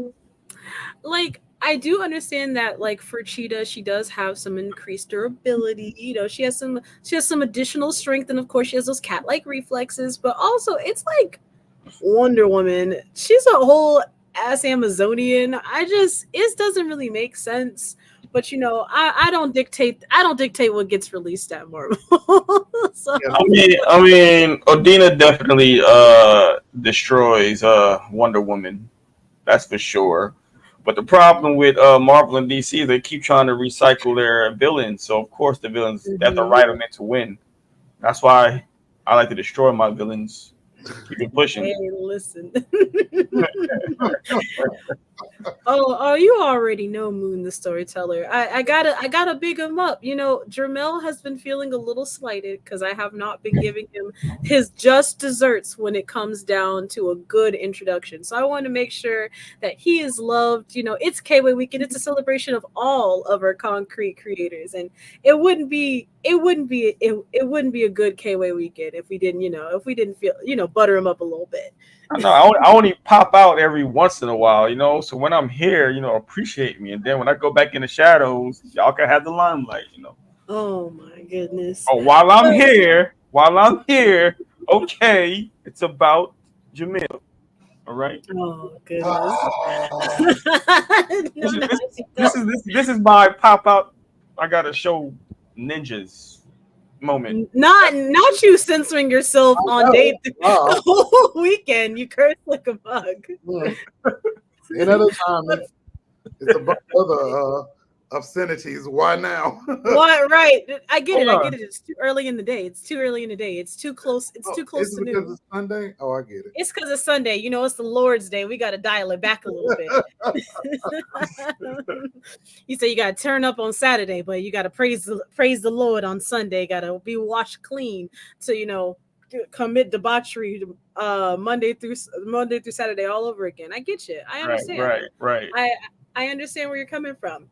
Like, I do understand that, like, for Cheetah, she does have some increased durability. She has some additional strength, and of course she has those cat-like reflexes, but also it's like Wonder Woman, she's a whole ass Amazonian. It doesn't really make sense. But I don't dictate what gets released at Marvel. So Yeah, I mean, Odina definitely destroys Wonder Woman. That's for sure. But the problem with Marvel and DC is they keep trying to recycle their villains. So of course the villains that the mhm. right are meant to win. That's why I like to destroy my villains. Keep it pushing. Hey, listen. Oh, you already know Moon the storyteller. I gotta big him up. Jermel has been feeling a little slighted because I have not been giving him his just desserts when it comes down to a good introduction. So I want to make sure that he is loved. It's KWay weekend. It's a celebration of all of our concrete creators, and it wouldn't be a good KWay weekend if we didn't feel butter him up a little bit. I know I only pop out every once in a while. So when I'm here, appreciate me. And then when I go back in the shadows, y'all can have the limelight. Oh my goodness. Oh, while I'm here, okay, it's about Jamil. All right. Oh goodness. No, This is no, this she this don't. is this, this is my pop out. I gotta show ninjas moment. Not you censoring yourself I on know. date the Wow. whole weekend. You curse like a bug. Mm. Another time, it's a bunch of other obscenities. Why now? What? Right? I get it. Hold I get on. it. It's too early in the day. It's too early in the day. It's too close. It's Oh, too is close it to because noon. it's Sunday? Oh, I get It's because it's Sunday. It's the Lord's Day. We got to dial it back a little bit. it. You say you got to turn up on Saturday, but you got to praise the Lord on Sunday. Got to be washed clean to commit debauchery Monday through Saturday all over again. I get you. I Right, understand. right, right. I I understand where you're coming from.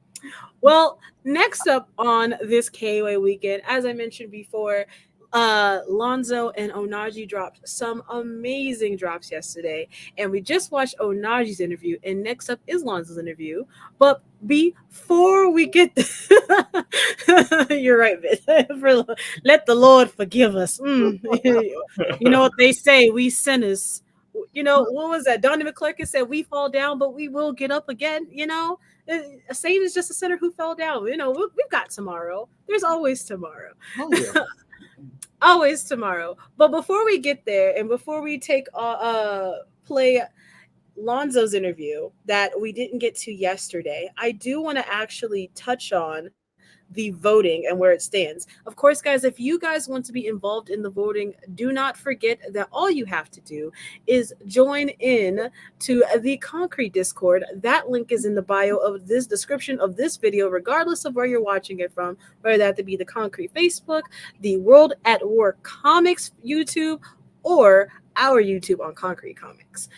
Well, next up on this KWay weekend, as I mentioned before, Lonzo and Onaji dropped some amazing drops yesterday, and we just watched Onaji's interview, and next up is Lonzo's interview. But before we get, you're right, man. Let the Lord forgive us. You know what they say, we sinners. What was that? Donnie McClurkin said, "We fall down, but we will get up again." A saint is just a sinner who fell down. We've got tomorrow. There's always tomorrow. Oh yeah. Always tomorrow. But before we get there, and before we take play Lonzo's interview that we didn't get to yesterday, I do want to actually touch on the voting and where it stands. Of course, guys, if you guys want to be involved in the voting, do not forget that all you have to do is join in to the Concrete Discord. That link is in the bio of this description of this video, regardless of where you're watching it from, whether that to be the Concrete Facebook, the World at War Comics YouTube, or our YouTube on Concrete Comics.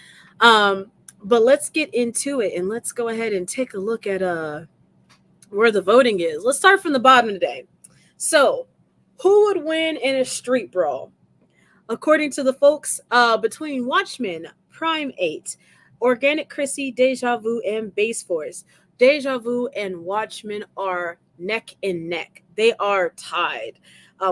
But let's get into it, and let's go ahead and take a look at where the voting is. Let's start from the bottom today. So, who would win in a street brawl? According to the folks, between Watchmen, Prime 8, Organic Chrissy, Deja Vu, and Base Force, Deja Vu and Watchmen are neck and neck. They are tied.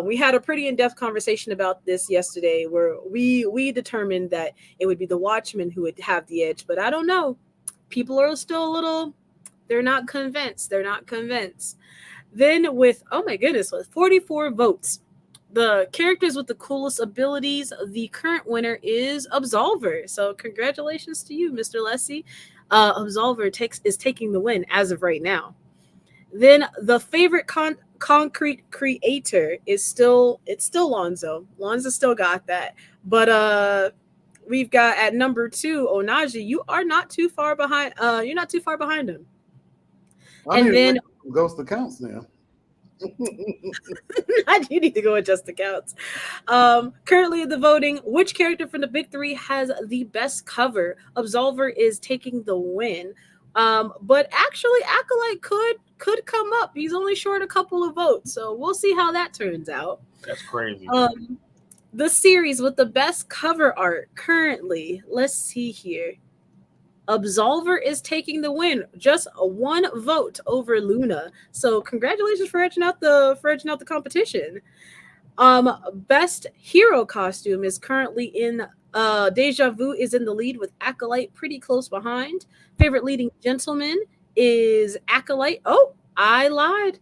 We had a pretty in-depth conversation about this yesterday, where we determined that it would be the Watchmen who would have the edge, but I don't know. People are still a little. They're not convinced. They're not convinced. Then with, oh my goodness, with 44 votes, the characters with the coolest abilities, the current winner is Absolver. So congratulations to you, Mr. Lessie. Absolver is taking the win as of right now. Then the favorite concrete creator is still Lonzo. Lonzo still got that. But we've got at number 2 Onaji. You are not too far behind. You're not too far behind him. And then Ghost accounts now. You need to go adjust the counts. Currently in the voting, which character from the big three has the best cover? Absolver is taking the win. But actually, Acolyte could come up. He's only short a couple of votes, so we'll see how that turns out. That's crazy. The series with the best cover art currently. Let's see here. Absolver is taking the win, just a 1 vote over Luna. So congratulations for edging out the competition. Best hero costume is currently in Deja Vu is in the lead with Acolyte pretty close behind. Favorite leading gentleman is Acolyte. Oh, I lied.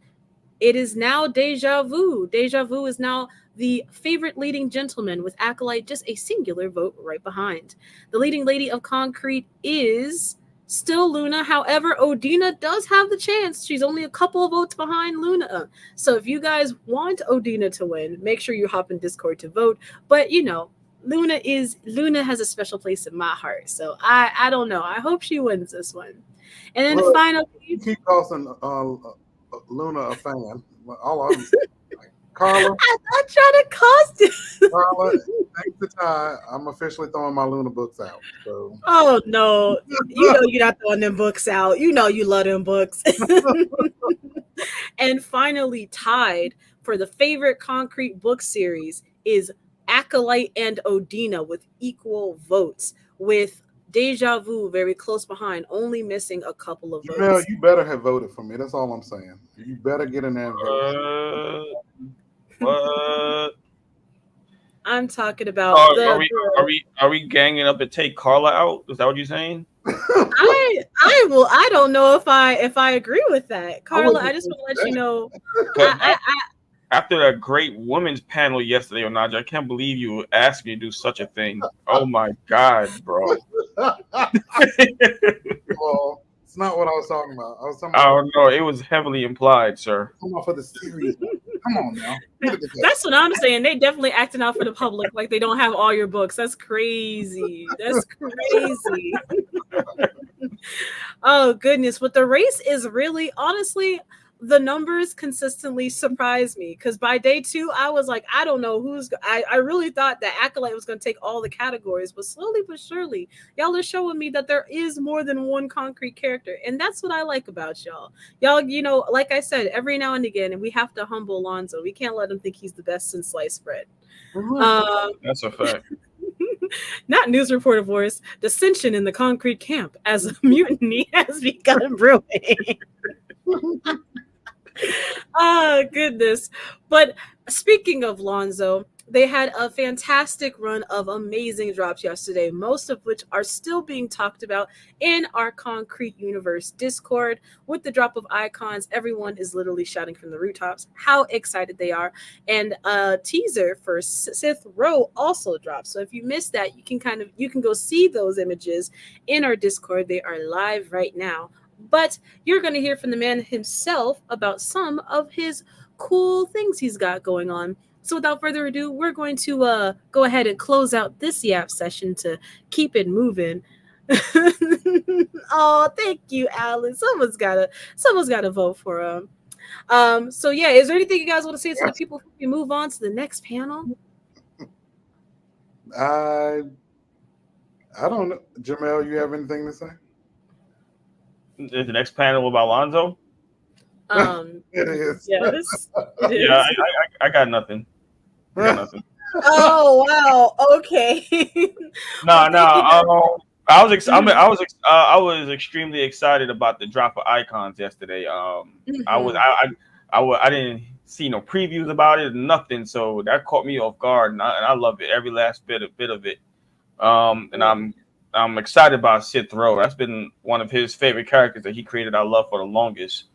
It is now Deja Vu. Deja Vu is now the favorite leading gentleman with Acolyte just a singular vote right behind. The leading lady of Concrete is still Luna. However, Odina does have the chance. She's only a couple of votes behind Luna. So if you guys want Odina to win, make sure you hop in Discord to vote. But you know, Luna has a special place in my heart. So I don't know. I hope she wins this one. And then finally, you keep calling Luna a fan. All of them. Carla, I try to cost it. Carla, thanks to Ty, I'm officially throwing my Luna books out. So. Oh no, you know you're not throwing them books out. You know you love them books. And finally, tied for the favorite Concrete book series is Acolyte and Odina with equal votes, with Deja Vu very close behind, only missing a couple of votes. You better have voted for me. That's all I'm saying. You better get in there and vote. What? I'm talking about. Are we ganging up to take Carla out? Is that what you're saying? I don't know if I agree with that, Carla. I just want to let you know. After that great women's panel yesterday, Onaja, I can't believe you asked me to do such a thing. Oh my God, bro. Well, it's not what I was talking about. I was talking about. Oh no, it was heavily implied, sir. Come on for the series. Come on now. That's what I'm saying. They definitely acting out for the public like they don't have all your books. That's crazy. That's crazy. Oh goodness. But the race is really, honestly, the numbers consistently surprise me, because by day 2 I was like, I don't know I really thought that Acolyte was going to take all the categories, but slowly but surely y'all are showing me that there is more than one Concrete character, and that's what I like about y'all. You know, like I said, every now and again, and we have to humble Lonzo. We can't let him think he's the best since sliced bread. That's a fact. Not news reporter voice. Dissension in the Concrete camp as a mutiny has begun brewing. Oh goodness. But speaking of Lonzo, they had a fantastic run of amazing drops yesterday, most of which are still being talked about in our Concrete Universe Discord. With the drop of icons, everyone is literally shouting from the rooftops how excited they are. And a teaser for Sith Row also dropped. So if you missed that, you can go see those images in our Discord. They are live right now. But you're going to hear from the man himself about some of his cool things he's got going on. So without further ado, we're going to go ahead and close out this Yap session to keep it moving. Oh, thank you, Alan. Someone's gotta vote for him. So yeah, is there anything you guys want to say to the people before we move on to the next panel? I don't know. Jamel, you have anything to say? Is the next panel about Lonzo? It is. Yes, it Yeah, is. I got nothing. I got nothing. Oh wow. Okay. Well, No, no. thank you very I was I was extremely excited about the drop of icons yesterday. I was much. I didn't see no previews about it, nothing. So that caught me off guard, and I love it, every last bit of it. And I'm excited about Sith Row. That's been one of his favorite characters that he created. I love for the longest,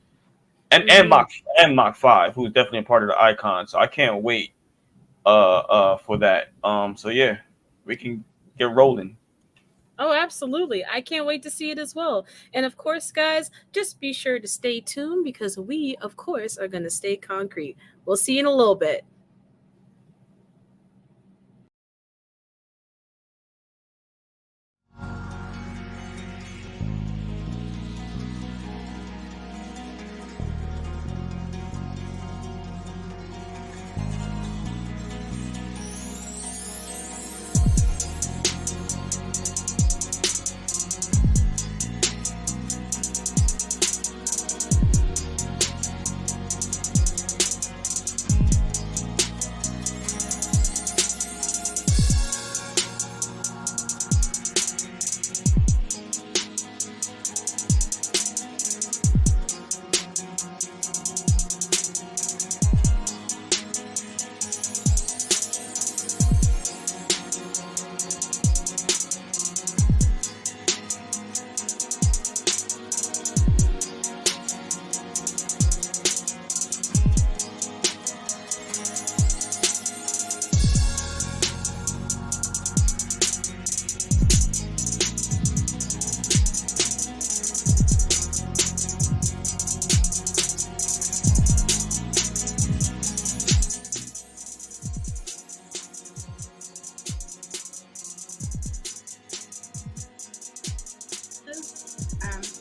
Mm-hmm. And Mach 5, who's definitely a part of the icon. So I can't wait for that. So yeah, we can get rolling. Oh, absolutely. I can't wait to see it as well. And of course, guys, just be sure to stay tuned because we, of course, are going to stay concrete. We'll see you in a little bit.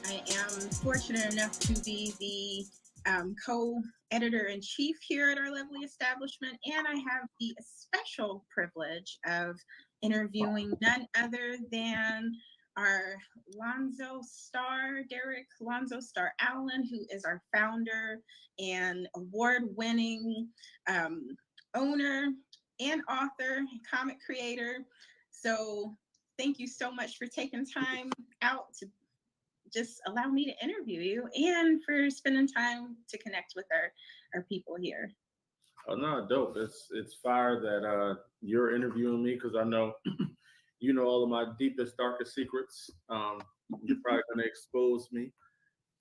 I am fortunate enough to be the co-editor in chief here at our lovely establishment, and I have the special privilege of interviewing none other than our Derek Lonzo Star Allen, who is our founder and award-winning owner and author, comic creator. So thank you so much for taking time out to just allow me to interview you and for spending time to connect with our people here. Oh no, dope. It's fire that you're interviewing me because I know you know all of my deepest, darkest secrets. You're probably gonna expose me,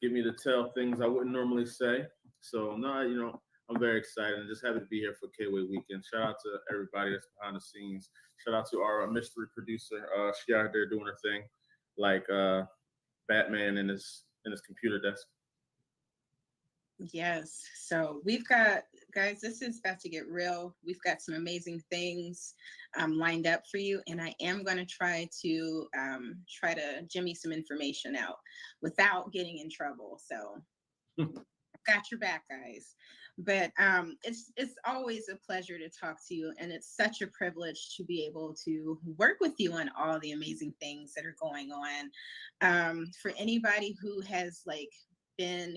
get me to tell things I wouldn't normally say. So no, I'm very excited and just happy to be here for KWay Weekend. Shout out to everybody that's behind the scenes. Shout out to our mystery producer. She out there doing her thing, like Batman in his computer desk. Yes. So we've got, guys, this is about to get real. We've got some amazing things lined up for you. And I am going to try to jimmy some information out without getting in trouble. So I've got your back, guys. But it's always a pleasure to talk to you. And it's such a privilege to be able to work with you on all the amazing things that are going on. For anybody who has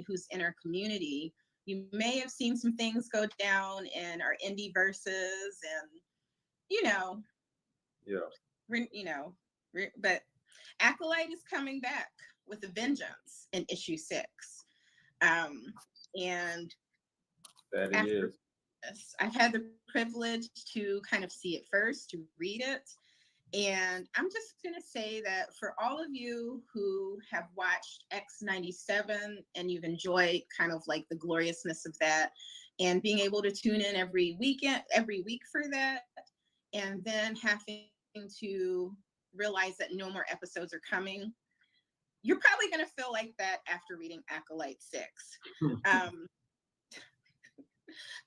who's in our community, you may have seen some things go down in our indie verses, and Yeah. But Acolyte is coming back with a vengeance in issue 6, and That it after is. this, I've had the privilege to kind of see it first, to read it. And I'm just going to say that for all of you who have watched X97 and you've enjoyed kind of like the gloriousness of that and being able to tune in every week for that, and then having to realize that no more episodes are coming, you're probably going to feel like that after reading Acolyte 6.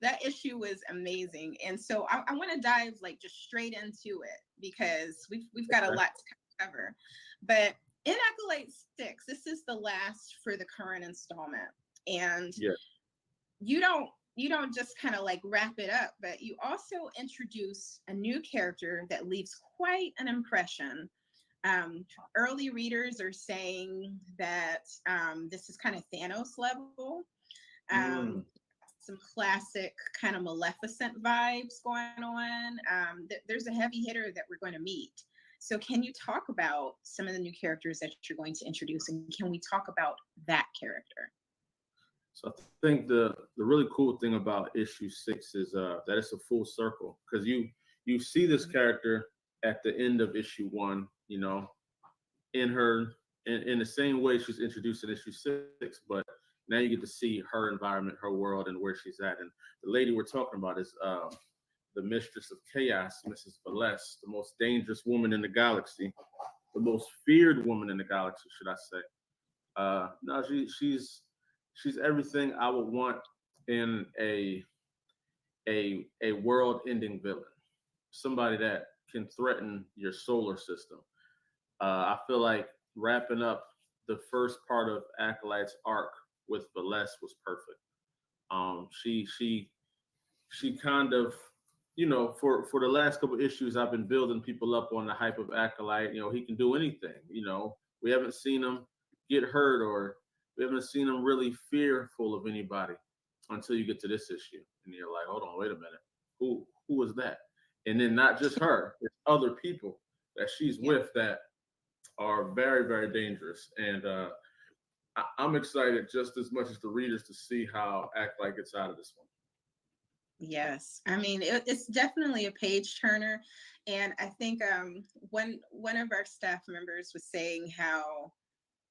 That issue was amazing, and so I want to dive just straight into it because we've got a lot to cover. But in Acolyte 6, this is the last for the current installment, and you don't just kind of wrap it up, but you also introduce a new character that leaves quite an impression. Early readers are saying that this is kind of Thanos level. Um, some classic kind of Maleficent vibes going on. There's a heavy hitter that we're going to meet. So can you talk about some of the new characters that you're going to introduce, and can we talk about that character? So I think the really cool thing about issue 6 is that it's a full circle, because you see this character at the end of issue 1, you know, in her in the same way she's introduced in issue 6, but now you get to see her environment, her world, and where she's at. And the lady we're talking about is the mistress of chaos, Mrs. Velez, the most dangerous woman in the galaxy, the most feared woman in the galaxy, should I say? No, she's everything I would want in a world-ending villain, somebody that can threaten your solar system. I feel like wrapping up the first part of Acolyte's arc with Velez was perfect. She kind of, you know, for the last couple issues, I've been building people up on the hype of Acolyte. You know, he can do anything. You know, we haven't seen him get hurt, or we haven't seen him really fearful of anybody until you get to this issue, and you're like, hold on, wait a minute, who was that? And then not just her, it's other people that she's with that are very, very dangerous. And I'm excited just as much as the readers to see how Acolyte gets out of this one. Yes, I mean it's definitely a page turner, and I think one of our staff members was saying how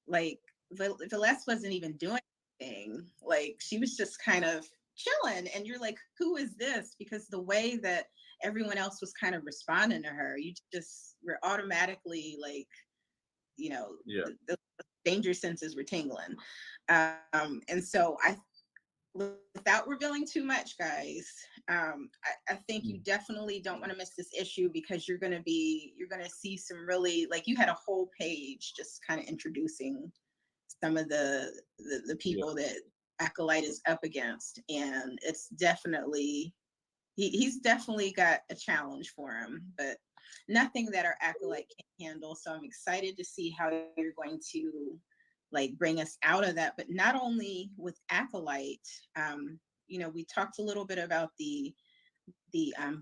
like Velez wasn't even doing anything, like she was just kind of chilling, and you're like, who is this? Because the way that everyone else was kind of responding to her, you just were automatically like, you know, the danger senses were tingling, and so without revealing too much, guys, I think you definitely don't want to miss this issue, because you're going to see some really, like, you had a whole page just kind of introducing some of the people that Acolyte is up against, and it's definitely he's definitely got a challenge for him, but nothing that our Acolyte can handle. So I'm excited to see how you're going to like bring us out of that. But not only with Acolyte, you know, we talked a little bit about the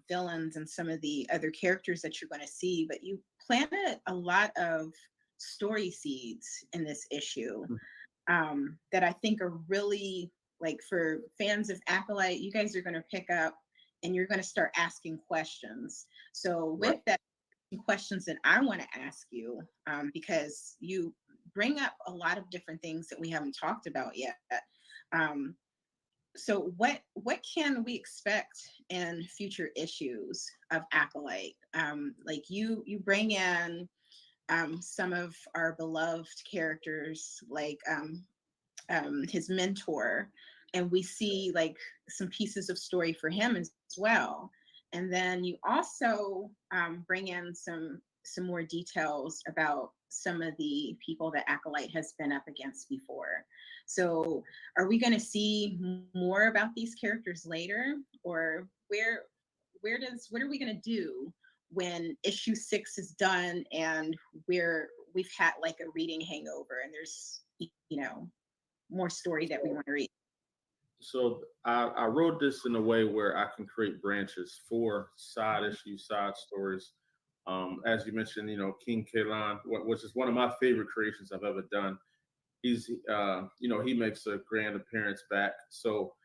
villains and some of the other characters that you're going to see, but you planted a lot of story seeds in this issue that I think are really, like, for fans of Acolyte, you guys are going to pick up and you're going to start asking questions. So with that, questions that I want to ask you, because you bring up a lot of different things that we haven't talked about yet. So what can we expect in future issues of Acolyte? Like you bring in some of our beloved characters, like his mentor, and we see like some pieces of story for him as well. And then you also bring in some more details about some of the people that Acolyte has been up against before. So are we going to see more about these characters later, or what are we going to do when issue 6 is done and we've had like a reading hangover and there's, you know, more story that we want to read? So I wrote this in a way where I can create branches for side issues, side stories. As you mentioned, you know, King Kalan, which is one of my favorite creations I've ever done. He's, you know, he makes a grand appearance back. So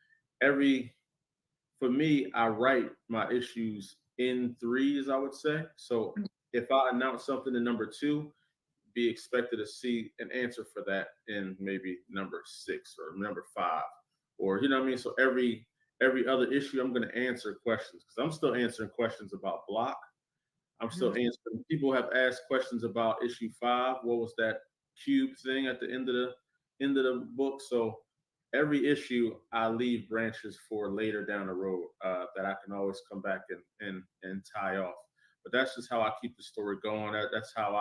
for me, I write my issues in threes, I would say. So if I announce something in number 2, be expected to see an answer for that in maybe number 6 or number 5. Or, you know what I mean? So every other issue, I'm going to answer questions, because I'm still answering questions about Block. I'm still answering. People have asked questions about issue 5. What was that cube thing at the end of the book? So every issue, I leave branches for later down the road that I can always come back and tie off. But that's just how I keep the story going. That's how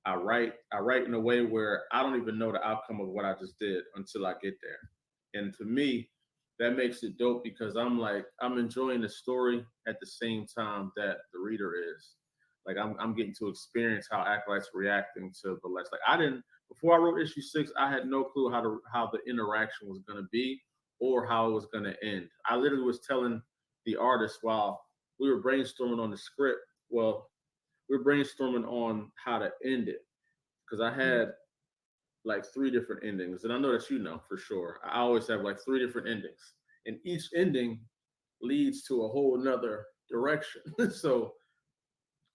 I write. I write in a way where I don't even know the outcome of what I just did until I get there. And to me, that makes it dope, because I'm enjoying the story at the same time that the reader is. Like I'm getting to experience how Acolyte's reacting to Velez. Like before I wrote issue 6, I had no clue how the interaction was going to be, or how it was going to end. I literally was telling the artist while we were brainstorming on the script. Well, we were brainstorming on how to end it because I had like 3 different endings, and I know that you know for sure. I always have like 3 different endings, and each ending leads to a whole nother direction. So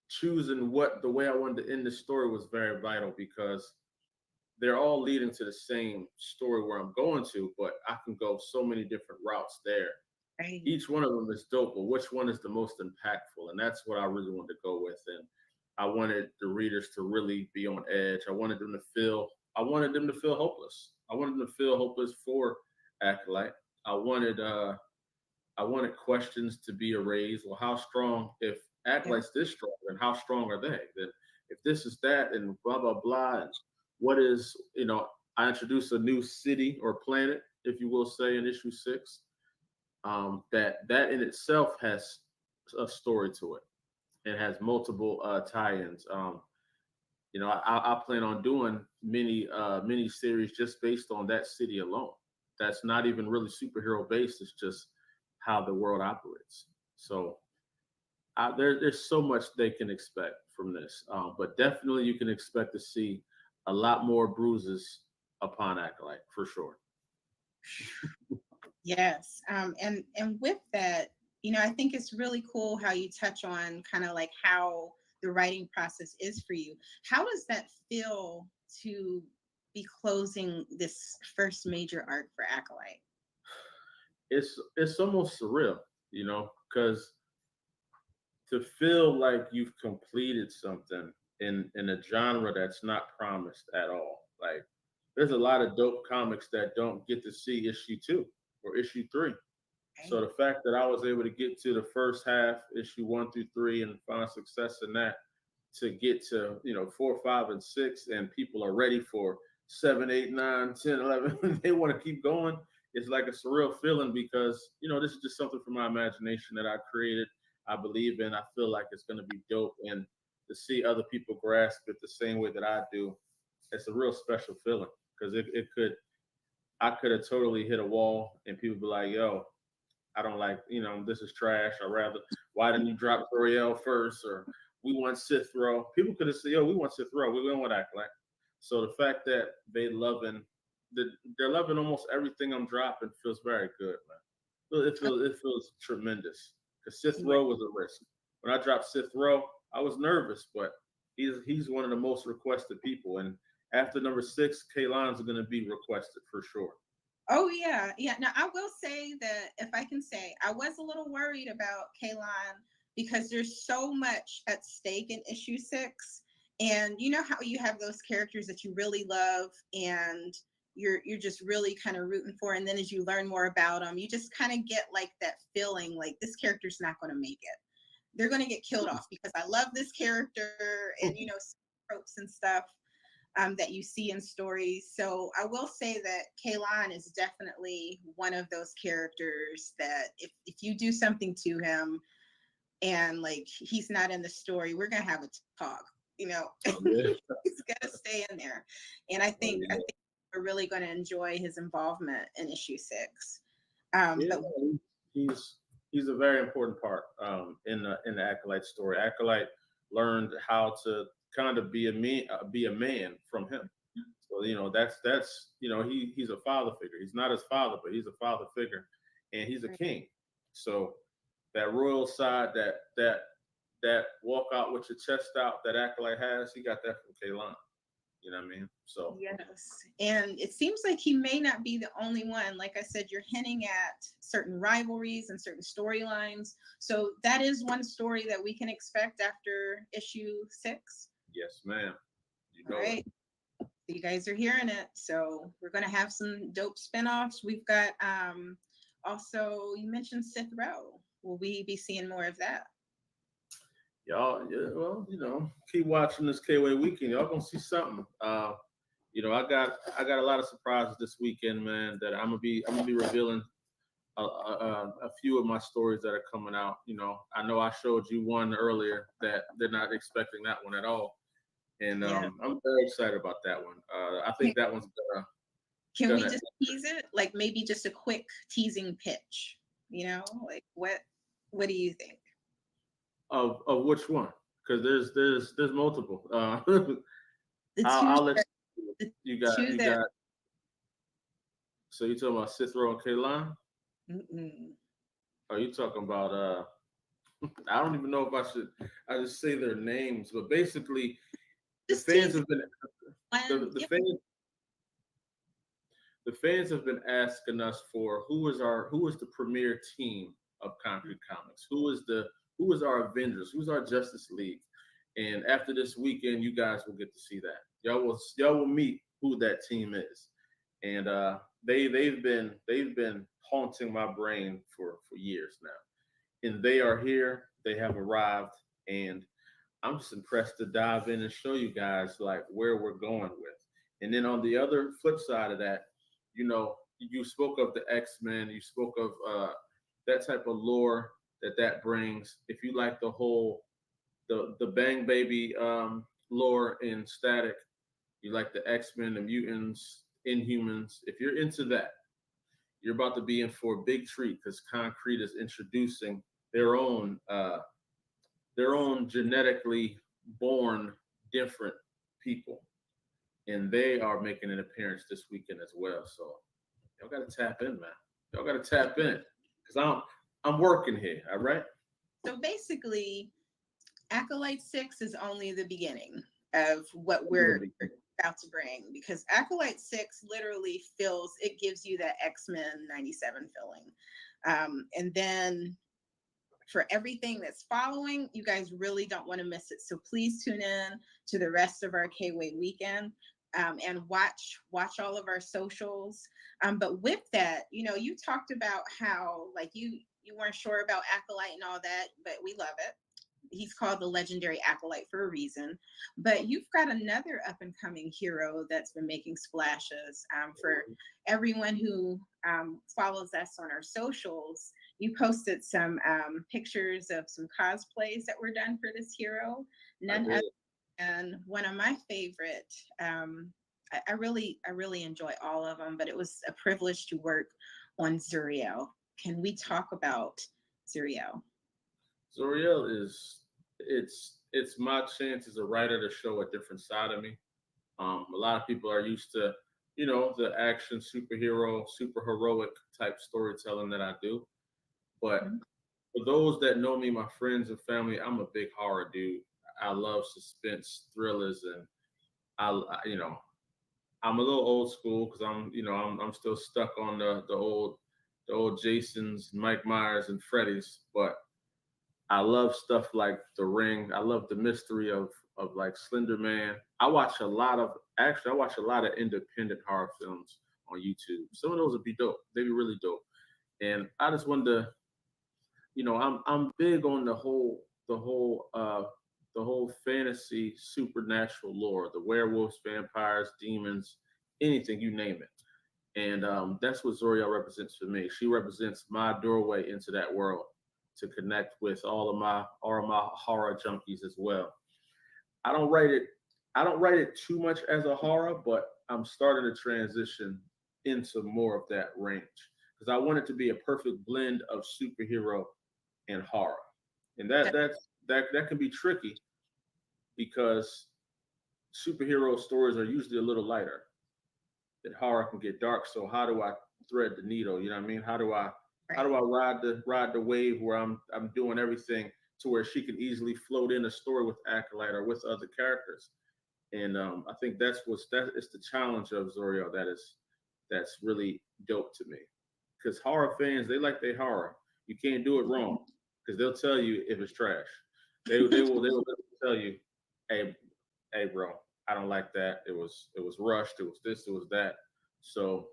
choosing what the way I wanted to end the story was very vital because they're all leading to the same story where I'm going to, but I can go so many different routes there. Right. Each one of them is dope, but which one is the most impactful? And that's what I really wanted to go with. And I wanted the readers to really be on edge. I wanted them to feel hopeless. I wanted them to feel hopeless for Acolyte. I wanted questions to be raised. Well, how strong, if Acolyte's this strong, then how strong are they? Then if this is that and blah blah blah, and what is, I introduced a new city or planet, if you will say, in issue 6. That in itself has a story to it and has multiple tie-ins. I plan on doing mini series just based on that city alone. That's not even really superhero based. It's just how the world operates. So there's so much they can expect from this, but definitely you can expect to see a lot more bruises upon Acolyte for sure. Yes. And with that, I think it's really cool how you touch on kind of like how the writing process is for you. How does that feel to be closing this first major arc for Acolyte? It's almost surreal, because to feel like you've completed something in a genre that's not promised at all. Like there's a lot of dope comics that don't get to see issue 2 or issue 3. So the fact that I was able to get to the first half, issue 1 through 3, and find success in that, to get to 4, 5, and 6, and people are ready for 7, 8, 9, 10, 11. They want to keep going. It's like a surreal feeling because this is just something from my imagination that I created. I believe in. I feel like it's going to be dope, and to see other people grasp it the same way that I do, it's a real special feeling because I could have totally hit a wall and people be like, yo, I don't like, this is trash. Or rather, why didn't you drop Zoriel first? Or we want Sith Row. People could have said, yo, we want Sith Row. We don't want Acolyte. So the fact that they're loving almost everything I'm dropping feels very good, man. It feels tremendous. Because Sith Row was a risk. When I dropped Sith Row, I was nervous, but he's one of the most requested people. And after number 6, Kaylon's going to be requested for sure. Oh yeah. Now I will say that, if I can say, I was a little worried about Kaylon because there's so much at stake in issue 6, and you know how you have those characters that you really love and you're just really kind of rooting for, and then as you learn more about them, you just kind of get like that feeling like this character's not going to make it. They're going to get killed off because I love this character, and tropes and stuff that you see in stories. So I will say that Kaylon is definitely one of those characters that if you do something to him and like he's not in the story, we're gonna have a talk. He's gonna stay in there, and I think we're really going to enjoy his involvement in issue 6. But he's a very important part in the Acolyte story. Acolyte learned how to kind of be a man from him. So that's he's a father figure. He's not his father, but he's a father figure, and he's a king. So that royal side, that walk out with your chest out that Acolyte has, he got that from Kaylon. You know what I mean? So yes, and it seems like he may not be the only one. Like I said, you're hinting at certain rivalries and certain storylines. So that is one story that we can expect after issue 6. Yes, ma'am. All right. So you guys are hearing it. So we're going to have some dope spinoffs. We've got also, you mentioned Sith Row. Will we be seeing more of that? Y'all, keep watching this KWay weekend. Y'all gonna see something. I got a lot of surprises this weekend, man. That I'm gonna be revealing a few of my stories that are coming out. I know I showed you one earlier that they're not expecting that one at all, and I'm very excited about that one. I think that one's gonna Can Go we ahead. just tease it? Like maybe just a quick teasing pitch, like what do you think? Of which one? Because there's multiple. The I'll two let that, the you got two you that got. So you talking about Cithro and Kaylon? mm-mm. Are you talking about I don't even know if I just say their names, but basically the Just fans tease it. have been And the fans have been asking us for who is the premier team of Concrete Comics? Who is our Avengers? Who's our Justice League? And after this weekend, you guys will get to see that. Y'all will meet who that team is. And they've been haunting my brain for years now. And they are here. They have arrived, and I'm just impressed to dive in and show you guys like where we're going with. And then on the other flip side of that, you spoke of the X-Men, you spoke of that type of lore that brings. If you like the Bang Baby lore in Static, you like the X-Men, the mutants, Inhumans. If you're into that, you're about to be in for a big treat because Concrete is introducing their own genetically born different people, and they are making an appearance this weekend as well. So y'all got to tap in, man. Y'all got to tap in because I'm working here. All right. so basically, Acolyte 6 is only the beginning of what we're about to bring, because Acolyte 6 literally gives you that X-Men 97 feeling. And then for everything that's following, you guys really don't want to miss it. So please tune in to the rest of our KWay weekend, and watch all of our socials. But with that, you talked about how like you weren't sure about Acolyte and all that, but we love it. He's called the legendary Acolyte for a reason. But you've got another up and coming hero that's been making splashes. For everyone who follows us on our socials, you posted some pictures of some cosplays that were done for this hero. None other than one of my favorite. I really enjoy all of them, but it was a privilege to work on Zuriel. Can we talk about Zuriel? Zoriel it's my chance as a writer to show a different side of me. A lot of people are used to, the action superhero, super heroic type storytelling that I do. But for those that know me, my friends and family, I'm a big horror dude. I love suspense thrillers, and I'm a little old school because I'm still stuck on the old Jasons, Mike Myers, and Freddy's, but I love stuff like The Ring. I love the mystery of like Slender Man. I watch a lot of independent horror films on YouTube. Some of those would be dope. They'd be really dope. And I just wanted to, I'm big on the whole fantasy supernatural lore, the werewolves, vampires, demons, anything, you name it. And that's what Zoriel represents for me. She represents my doorway into that world to connect with all of my horror junkies as well. I don't write it too much as a horror, but I'm starting to transition into more of that range because I want it to be a perfect blend of superhero and horror. And that can be tricky because superhero stories are usually a little lighter. That horror can get dark. So how do I thread the needle? You know what I mean? How do I ride the wave where I'm doing everything to where she can easily float in a story with Acolyte or with other characters? And I think it's the challenge of Zoriel that's really dope to me. Because horror fans, they like their horror. You can't do it wrong because they'll tell you if it's trash. They will tell you, hey bro, I don't like that. It was rushed. It was this. It was that. So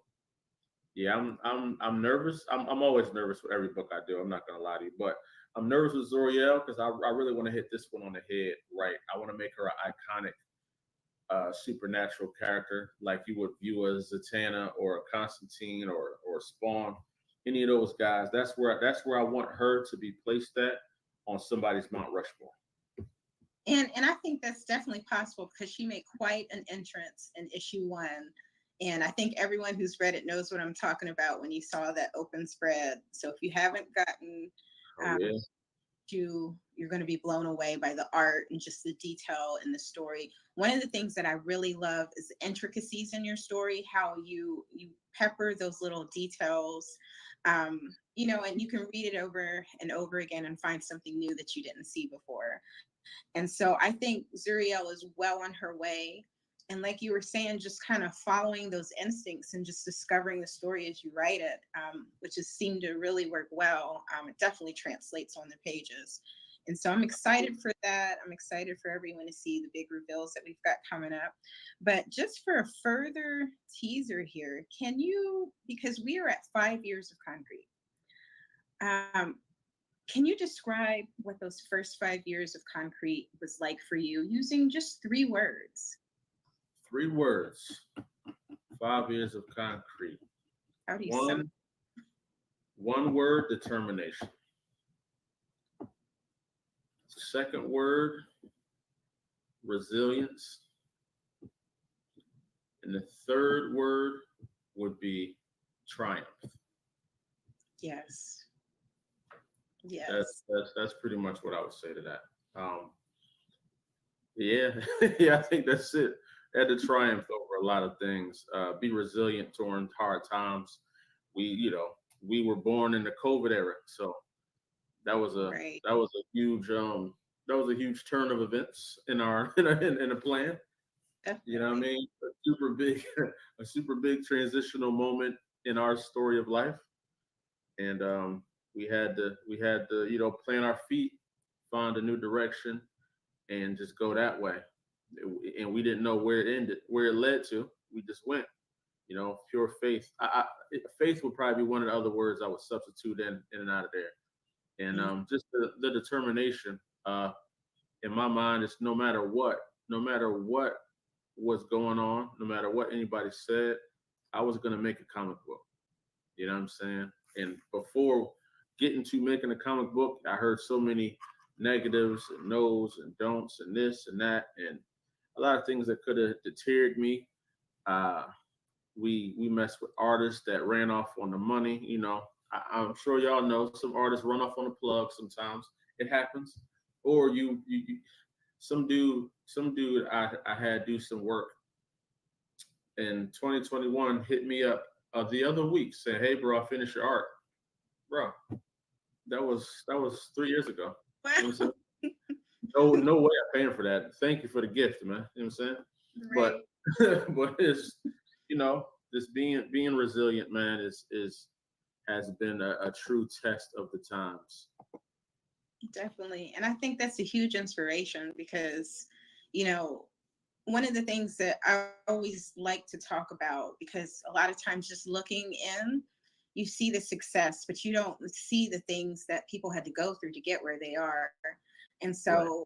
yeah, I'm nervous. I'm always nervous for every book I do. I'm not gonna lie to you, but I'm nervous with Zoriel because I really want to hit this one on the head right. I want to make her an iconic supernatural character like you would view as Zatanna or Constantine or Spawn, any of those guys. That's where I want her to be placed at on somebody's Mount Rushmore. And I think that's definitely possible because she made quite an entrance in issue 1 And I think everyone who's read it knows what I'm talking about when you saw that open spread. So if you haven't gotten Oh yeah. you're going to be blown away by the art and just the detail in the story. One of the things that I really love is the intricacies in your story, how you pepper those little details, you know, and you can read it over and over again and find something new that you didn't see before. And so I think Zuriel is well on her way. And like you were saying, just kind of following those instincts and just discovering the story as you write it, which has seemed to really work well. It definitely translates on the pages. And so I'm excited for that. I'm excited for everyone to see the big reveals that we've got coming up. But just for a further teaser here, can you, because we are at 5 years of Concrete, can you describe what those first 5 years of Concrete was like for you using just 3 words? 3 words. 5 years of Concrete. How do you sum? One word: determination. Second word: resilience. And the third word would be triumph. Yes. Yes. That's pretty much what I would say to that. Yeah, yeah, I think that's it. Had to triumph over a lot of things. Be resilient during hard times. We were born in the COVID era, so that was a Right. that was a huge turn of events in our in a plan. You know what I Definitely. mean? A super big transitional moment in our story of life, and we had to plant our feet, find a new direction, and just go that way. And we didn't know where it ended, where it led to. We just went. Pure faith. Faith would probably be one of the other words I would substitute in and out of there. And just the determination in my mind is no matter what was going on, no matter what anybody said, I was going to make a comic book. You know what I'm saying? And before getting to making a comic book, I heard so many negatives and no's and don'ts and this and that, and a lot of things that could have deterred me. We messed with artists that ran off on the money. I'm sure y'all know some artists run off on the plug sometimes. It happens. Or you some dude I had do some work in 2021 hit me up the other week saying, "Hey bro, I finished your art." Bro, that was 3 years ago. Wow. You know what I'm saying? No way I'm paying for that. Thank you for the gift, man. You know what I'm saying? Right. But it's just being resilient, man, has been a true test of the times. Definitely. And I think that's a huge inspiration because, one of the things that I always like to talk about, because a lot of times just looking in, you see the success, but you don't see the things that people had to go through to get where they are. And so,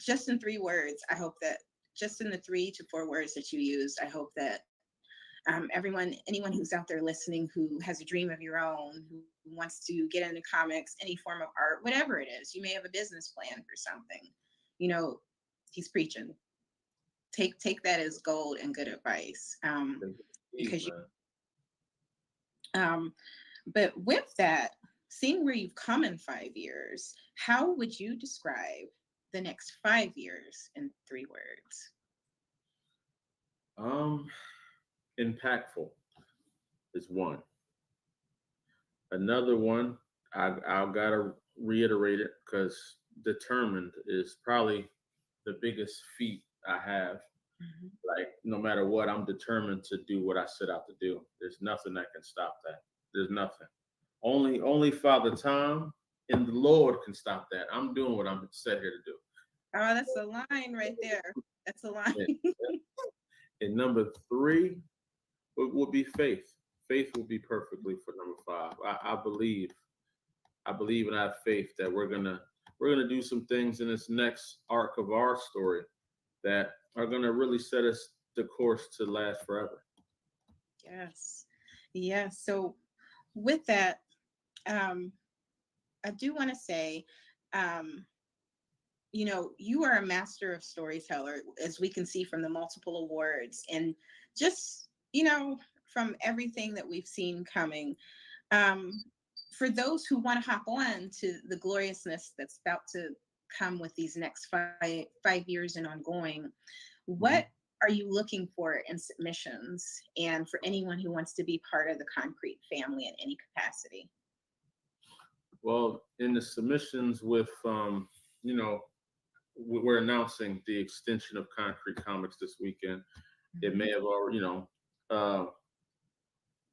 just in 3 words, I hope that just in the 3 to 4 words that you used, I hope that anyone who's out there listening, who has a dream of your own, who wants to get into comics, any form of art, whatever it is, you may have a business plan for something, he's preaching. Take that as gold and good advice. Because but with that, seeing where you've come in 5 years, how would you describe the next 5 years in 3 words? Impactful is one. Another one, I've got to reiterate it because determined is probably the biggest feat I have. Mm-hmm. Like, no matter what, I'm determined to do what I set out to do. There's nothing that can stop that. There's nothing. Only Father Time and the Lord can stop that. I'm doing what I'm set here to do. Oh, that's a line right there. That's a line. And number 3 would be faith. Faith will be perfectly for number 5. I believe and I have faith that we're gonna do some things in this next arc of our story that are gonna really set us the course to last forever. Yes. So with that, I do want to say, you are a master of storyteller, as we can see from the multiple awards, and just, from everything that we've seen coming. Um, for those who want to hop on to the gloriousness that's about to come with these next 5 years and ongoing, what are you looking for in submissions, and for anyone who wants to be part of the Concrete family in any capacity? Well, in the submissions with, we're announcing the extension of Concrete Comics this weekend. It may have already, uh,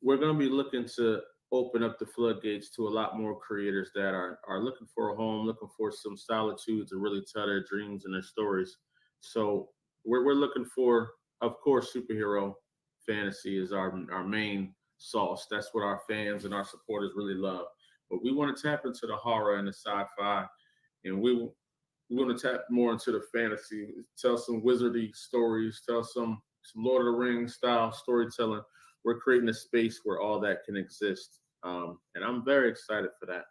we're going to be looking to open up the floodgates to a lot more creators that are looking for a home, looking for some solitude to really tell their dreams and their stories. So we're looking for, of course, superhero fantasy is our main sauce. That's what our fans and our supporters really love. But we want to tap into the horror and the sci-fi, and we want to tap more into the fantasy, tell some wizardy stories, tell some Lord of the Rings style storytelling. We're creating a space where all that can exist. And I'm very excited for that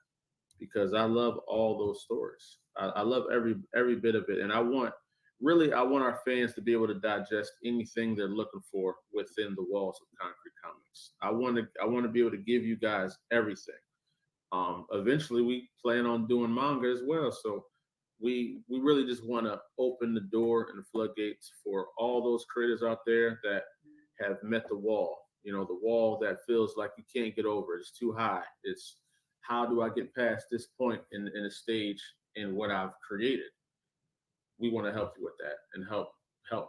because I love all those stories. I love every bit of it. And I want our fans to be able to digest anything they're looking for within the walls of Concrete Comics. I want to be able to give you guys everything. Eventually we plan on doing manga as well. So we really just want to open the door and the floodgates for all those creators out there that have met the wall. The wall that feels like you can't get over. It's too high. It's how do I get past this point in a stage in what I've created? We want to help you with that and help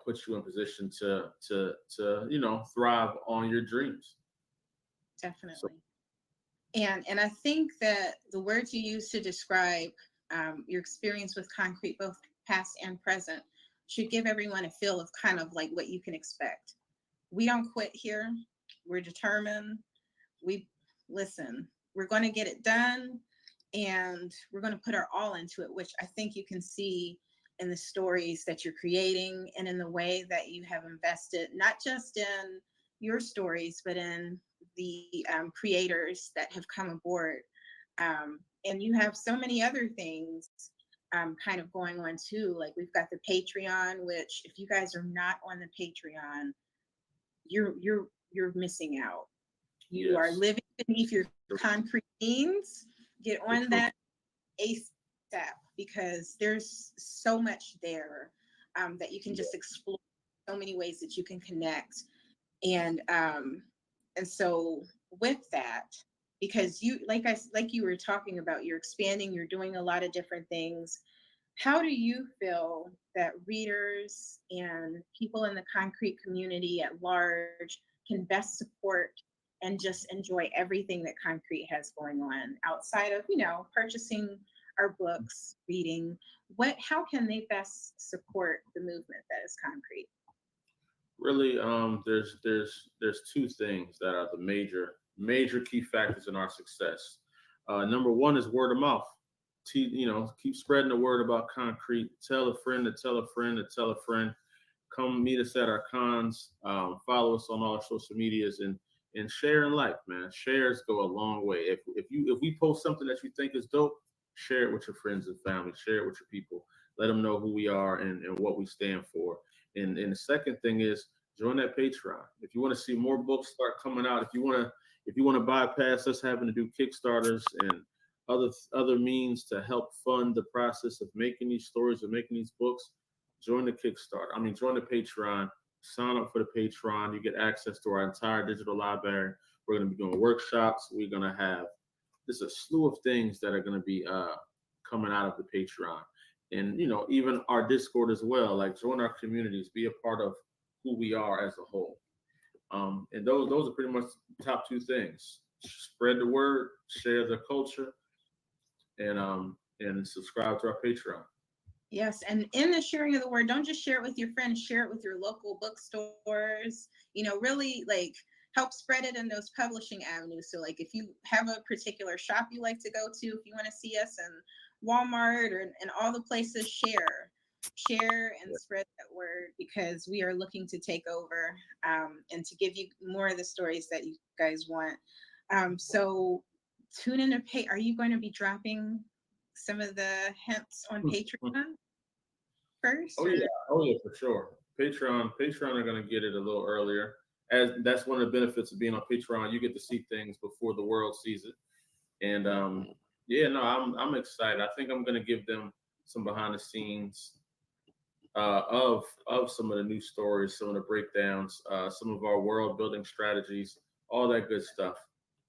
put you in position to thrive on your dreams. Definitely. So, and I think that the words you use to describe your experience with Concrete, both past and present, should give everyone a feel of kind of like what you can expect. We don't quit here. We're determined. We're going to get it done, and we're going to put our all into it, which I think you can see in the stories that you're creating and in the way that you have invested, not just in your stories, but in the creators that have come aboard. And you have so many other things kind of going on too. Like we've got the Patreon, which if you guys are not on the Patreon, you're missing out. You are living beneath your concrete means. Get on that ASAP, because there's so much there that you can just explore, so many ways that you can connect. And so with that, because you like you were talking about, you're expanding, you're doing a lot of different things. How do you feel that readers and people in the Concrete community at large can best support and just enjoy everything that Concrete has going on outside of, purchasing our books, reading? How can they best support the movement that is Concrete? Really, there's two things that are the major key factors in our success. Number one is word of mouth. Keep spreading the word about Concrete. Tell a friend to tell a friend to tell a friend. Come meet us at our cons. Follow us on all our social medias and share and like, man. Shares go a long way. If we post something that you think is dope, share it with your friends and family. Share it with your people. Let them know who we are and what we stand for. And the second thing is join that Patreon. If you want to see more books start coming out, if you want to bypass us having to do Kickstarters and other means to help fund the process of making these stories and making these books, join the Kickstarter. Join the Patreon. Sign up for the Patreon. You get access to our entire digital library. We're going to be doing workshops. We're going to have just a slew of things that are going to be coming out of the Patreon. And, even our Discord as well. Like, join our communities, be a part of who we are as a whole. And those are pretty much the top two things. Spread the word, share the culture, and subscribe to our Patreon. Yes, and in the sharing of the word, don't just share it with your friends, share it with your local bookstores. Really help spread it in those publishing avenues. So if you have a particular shop you like to go to, if you want to see us in Walmart or in all the places, share and spread that word, because we are looking to take over and to give you more of the stories that you guys want. So tune in to are you going to be dropping some of the hints on Patreon? first? Oh yeah, for sure. Patreon are gonna get it a little earlier. As that's one of the benefits of being on Patreon. You get to see things before the world sees it. And yeah, no, I'm excited. I think I'm gonna give them some behind the scenes of some of the new stories, some of the breakdowns, some of our world building strategies, all that good stuff.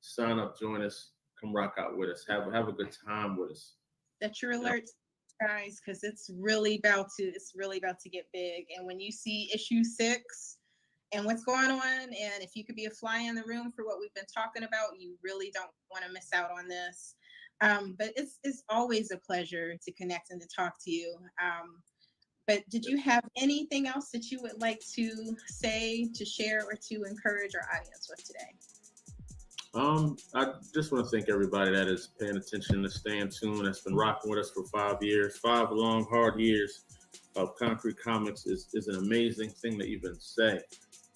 Sign up, join us, come rock out with us, have a good time with us. Set your alerts, guys, because it's really about to get big. And when you see issue 6 and what's going on, and if you could be a fly in the room for what we've been talking about, you really don't want to miss out on this. But it's always a pleasure to connect and to talk to you. But did you have anything else that you would like to say, to share, or to encourage our audience with today? I just want to thank everybody that is paying attention, to staying tuned, that's been rocking with us for 5 years, 5 long, hard years of Concrete Comics is an amazing thing to even say.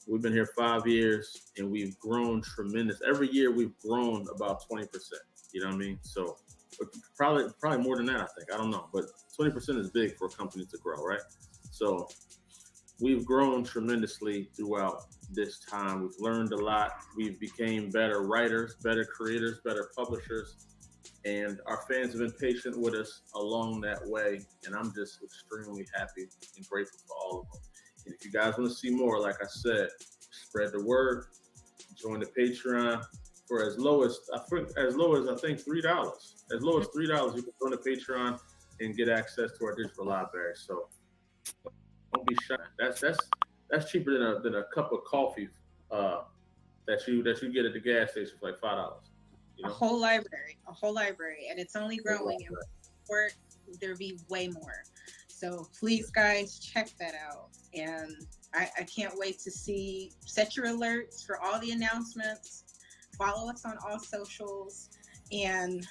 We've been here 5 years and we've grown tremendous. Every year we've grown about 20%. You know what I mean? So probably more than that, I think. I don't know, but 20% is big for a company to grow, right? So we've grown tremendously throughout this time. We've learned a lot. We've became better writers, better creators, better publishers, and our fans have been patient with us along that way. And I'm just extremely happy and grateful for all of them. And if you guys want to see more, like I said, spread the word, join the Patreon for as low as I think $3. As low as $3, you can join the Patreon and get access to our digital library. So don't be shy. That's cheaper than a cup of coffee that you get at the gas station for like $5. You know? A whole library, and it's only growing. And for there'll be way more. So please, guys, check that out. And I can't wait to see. Set your alerts for all the announcements. Follow us on all socials, and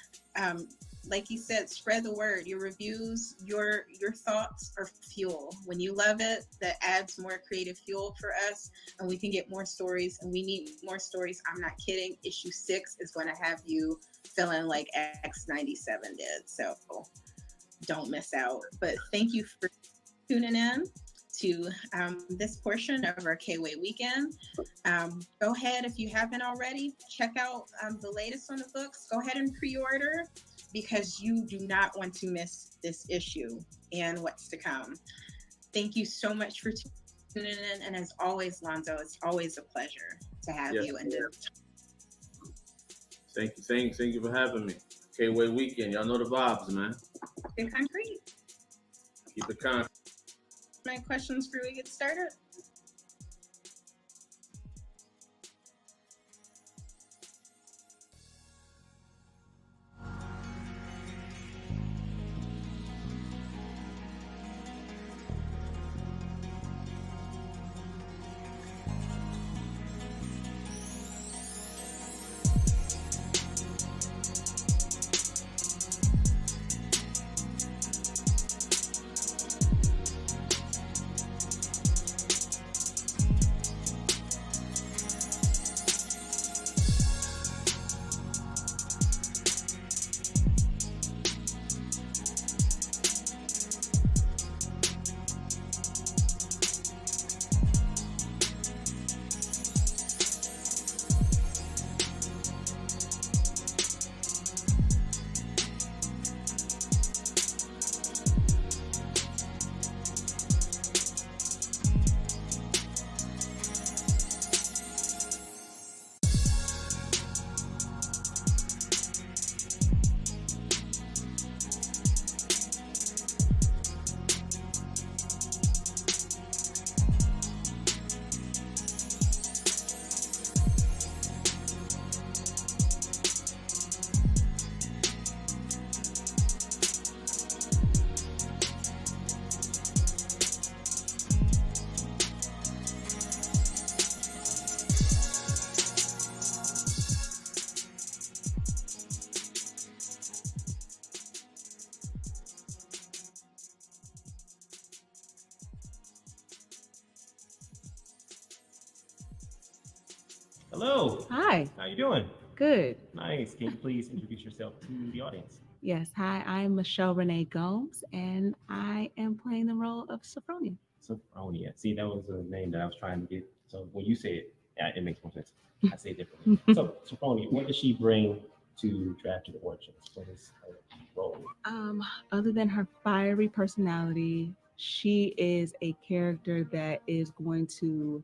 like you said, spread the word. Your reviews, your thoughts are fuel. When you love it, that adds more creative fuel for us, and we can get more stories, and we need more stories. I'm not kidding. Issue 6 is going to have you feeling like X97 did. So don't miss out. But thank you for tuning in to this portion of our KWay weekend. Go ahead, if you haven't already, check out the latest on the books. Go ahead and pre-order, because you do not want to miss this issue and what's to come. Thank you so much for tuning in. And as always, Lonzo, it's always a pleasure to have you. And thank you for having me. KWay weekend, y'all know the vibes, man. Keep it concrete. Keep it concrete. My questions before we get started? Hello. Hi. How you doing? Good. Nice. Can you please introduce yourself to the audience? Yes, hi, I'm Michelle Renee Gomes, and I am playing the role of Sophronia. Sophronia. See, that was a name that I was trying to get. So when you say it, yeah, it makes more sense. I say it differently. So Sophronia, what does she bring to Drafted Origins? What is her role? Um, Other than her fiery personality, she is a character that is going to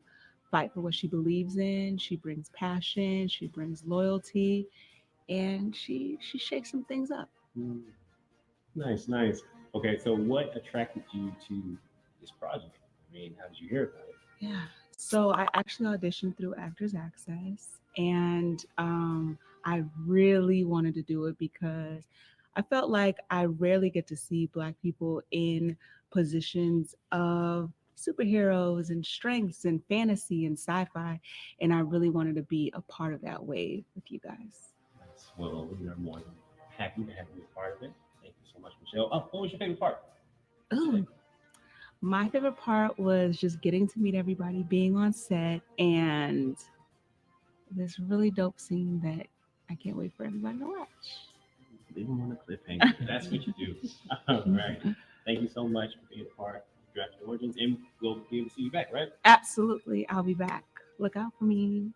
fight for what she believes in. She brings passion, she brings loyalty, and she shakes some things up. Mm, nice, nice. Okay, so what attracted you to this project? I mean, how did you hear about it? Yeah. So I actually auditioned through Actors Access, and I really wanted to do it because I felt like I rarely get to see Black people in positions of superheroes and strengths and fantasy and sci-fi, and I really wanted to be a part of that wave with you guys. Nice. Well, we are more than happy to have you a part of it. Thank you so much, Michelle. Oh, what was your favorite part? Ooh, my favorite part was just getting to meet everybody, being on set, and this really dope scene that I can't wait for everybody to watch. Leave them on a cliffhanger. That's what you do. All right. Thank you so much for being a part of Drafted Origins, and we'll be able to see you back, right? Absolutely, I'll be back. Look out for me.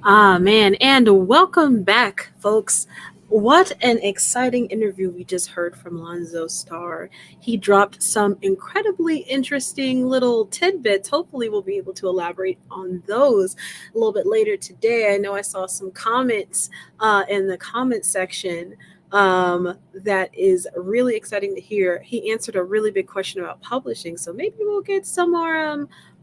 Ah, man. And welcome back, folks. What an exciting interview we just heard from Lonzo Starr. He dropped some incredibly interesting little tidbits. Hopefully, we'll be able to elaborate on those a little bit later today. I know I saw some comments in the comment section that is really exciting to hear. He answered a really big question about publishing, so maybe we'll get some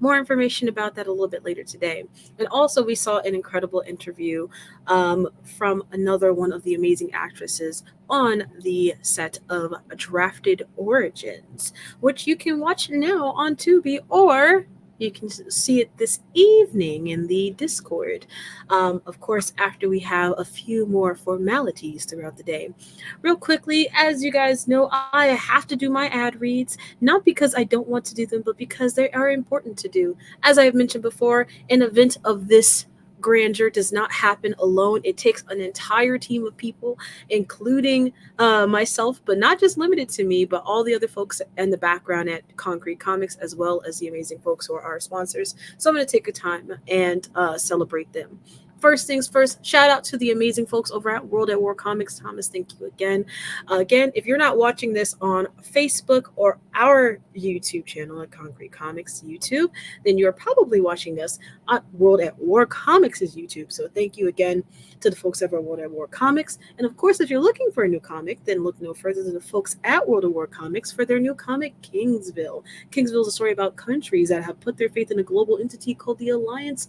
more information about that a little bit later today. And also, we saw an incredible interview from another one of the amazing actresses on the set of Drafted Origins, which you can watch now on Tubi, or you can see it this evening in the Discord. Of course, after we have a few more formalities throughout the day. Real quickly, as you guys know, I have to do my ad reads, not because I don't want to do them, but because they are important to do. As I have mentioned before, an event of this grandeur does not happen alone. It takes an entire team of people, including myself, but not just limited to me, but all the other folks in the background at Concrete Comics, as well as the amazing folks who are our sponsors. So I'm going to take a time and celebrate them. First things first, shout out to the amazing folks over at World at War Comics. Thomas, thank you again. Again, if you're not watching this on Facebook or our YouTube channel at Concrete Comics YouTube, then you're probably watching us on World at War Comics' YouTube. So thank you again to the folks over at World at War Comics. And of course, if you're looking for a new comic, then look no further than the folks at World of War Comics for their new comic, Kingsville. Kingsville is a story about countries that have put their faith in a global entity called the Alliance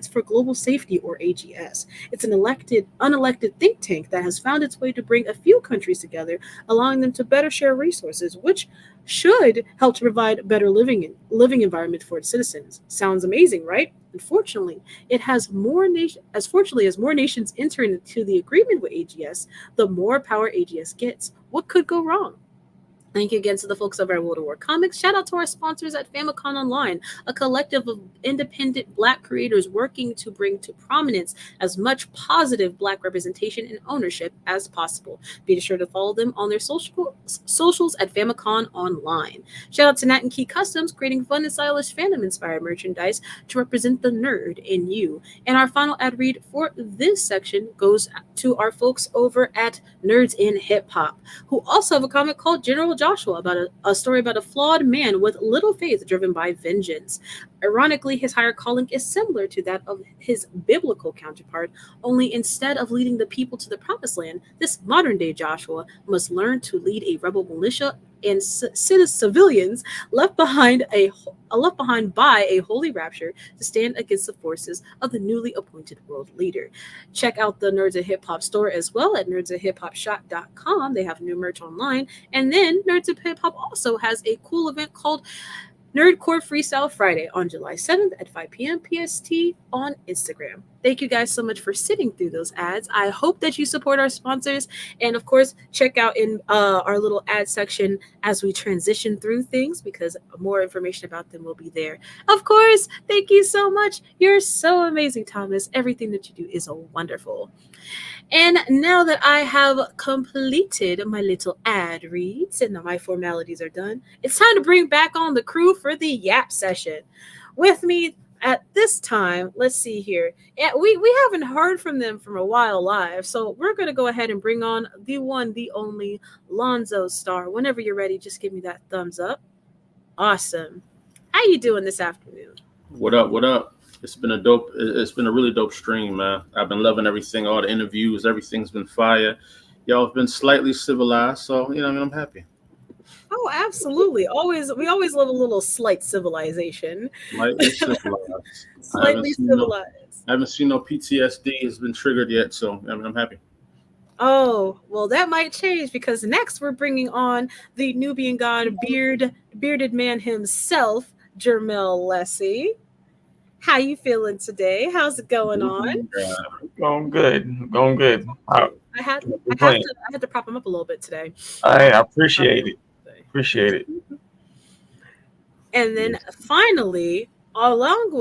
for Global Safety, or AGS. It's an unelected think tank that has found its way to bring a few countries together, allowing them to better share resources, which should help to provide a better living environment for its citizens. Sounds amazing, right? Unfortunately, it has more as more nations enter into the agreement with AGS, the more power AGS gets. What could go wrong? Thank you again to the folks over at World of War Comics. Shout out to our sponsors at Famicom Online, a collective of independent Black creators working to bring to prominence as much positive Black representation and ownership as possible. Be sure to follow them on their socials at Famicom Online. Shout out to Nat and Key Customs, creating fun and stylish fandom-inspired merchandise to represent the nerd in you. And our final ad read for this section goes to our folks over at Nerds in Hip Hop, who also have a comic called General Joshua about a story about a flawed man with little faith driven by vengeance. Ironically, his higher calling is similar to that of his biblical counterpart, only instead of leading the people to the promised land, this modern day Joshua must learn to lead a rebel militia and civilians left behind by a holy rapture to stand against the forces of the newly appointed world leader. Check out the Nerds of Hip Hop store as well at nerdsofhiphopshop.com. They have new merch online. And then Nerds of Hip Hop also has a cool event called Nerdcore Freestyle Friday on July 7th at 5 p.m. PST on Instagram. Thank you guys so much for sitting through those ads. I hope that you support our sponsors. And of course, check out in our little ad section as we transition through things, because more information about them will be there. Of course, thank you so much. You're so amazing, Thomas. Everything that you do is wonderful. And now that I have completed my little ad reads and my formalities are done, it's time to bring back on the crew for the Yap session. With me at this time, let's see here. We haven't heard from them for a while live, so we're going to go ahead and bring on the one, the only Lonzo Star. Whenever you're ready, just give me that thumbs up. Awesome. How you doing this afternoon? What up? What up? It's been a really dope stream, man. I've been loving everything, all the interviews, everything's been fire. Y'all have been slightly civilized, so I'm happy. Oh, absolutely. We always love a little slight civilization. Slightly civilized. Slightly civilized. I haven't seen no PTSD has been triggered yet, so I'm happy. Oh, well, that might change, because next we're bringing on the Nubian god bearded man himself, Jermel Lessie. How you feeling today? How's it going on? Going good. I had to prop him up a little bit today. I appreciate it. And then finally, along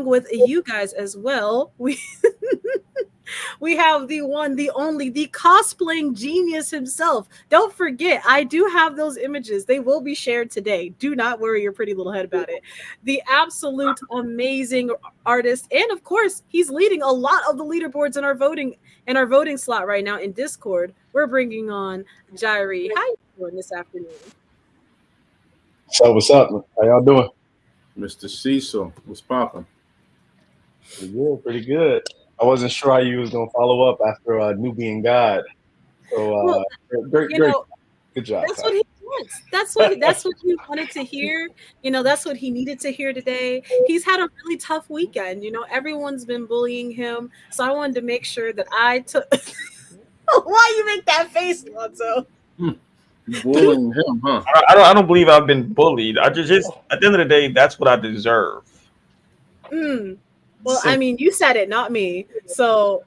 with you guys as well, we have the one, the only, the cosplaying genius himself. Don't forget, I do have those images. They will be shared today. Do not worry your pretty little head about it. The absolute amazing artist. And of course, he's leading a lot of the leaderboards in our voting slot right now in Discord. We're bringing on Jairi. How you doing this afternoon? So what's up? How y'all doing? Mr. Cecil, what's popping? Pretty good. I wasn't sure how you was gonna follow up after Nubian God. So great. Good job. That's what he wants. That's what he wanted to hear. That's what he needed to hear today. He's had a really tough weekend. Everyone's been bullying him. So I wanted to make sure that I took Why you make that face, Lonzo? Bullying him, huh? I don't believe I've been bullied. I just at the end of the day, that's what I deserve. Well, I mean, you said it, not me. So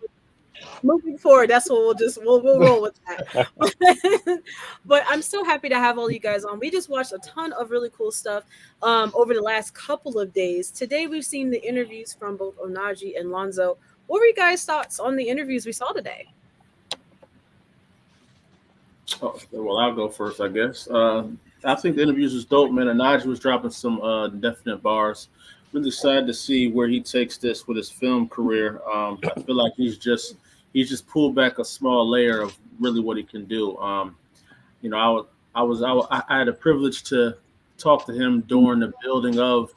moving forward, that's what we'll roll with that. But I'm so happy to have all you guys on. We just watched a ton of really cool stuff over the last couple of days. Today, we've seen the interviews from both Onaji and Lonzo. What were you guys' thoughts on the interviews we saw today? Oh, well, I'll go first, I guess. I think the interviews was dope, man. Onaji was dropping some definite bars. Really excited to see where he takes this with his film career. I feel like he's just pulled back a small layer of really what he can do. I had a privilege to talk to him during the building of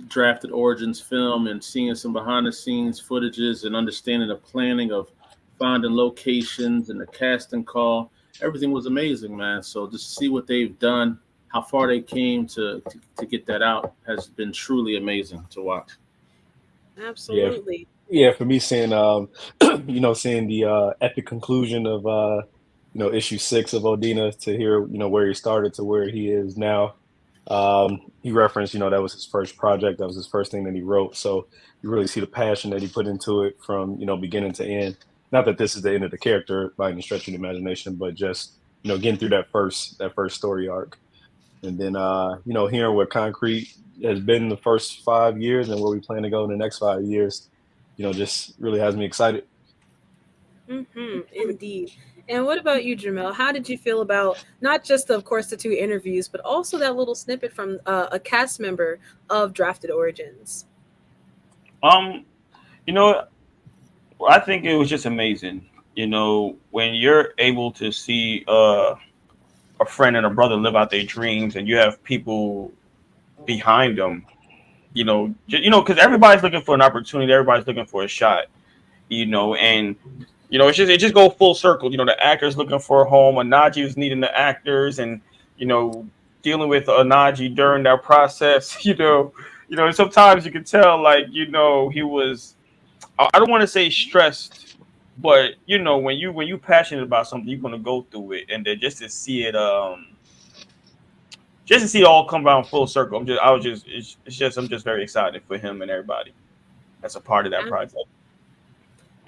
Drafted Origins film and seeing some behind the scenes footages and understanding the planning of finding locations and the casting call. Everything was amazing, man. So just to see what they've done, how far they came to get that out has been truly amazing to watch. Absolutely. Yeah, for me, seeing seeing the epic conclusion of issue 6 of Odina, to hear where he started to where he is now. He referenced that was his first project, that was his first thing that he wrote. So you really see the passion that he put into it from beginning to end. Not that this is the end of the character by any stretch of the imagination, but just getting through that first story arc, and then hearing what Concrete has been the first 5 years and where we plan to go in the next 5 years, just really has me excited. Indeed. And what about you, Jamel? How did you feel about not just, of course, the two interviews, but also that little snippet from a cast member of Drafted Origins? Um, you know, I think it was just amazing. When you're able to see a friend and a brother live out their dreams, and you have people behind them. Because everybody's looking for an opportunity, everybody's looking for a shot. And it just go full circle. The actors looking for a home. Anaji was needing the actors, and dealing with Anaji during that process. And sometimes you can tell, like he was. I don't want to say stressed, but when you passionate about something, you're gonna go through it, and then just to see it all come around full circle. I'm just very excited for him and everybody that's a part of that project.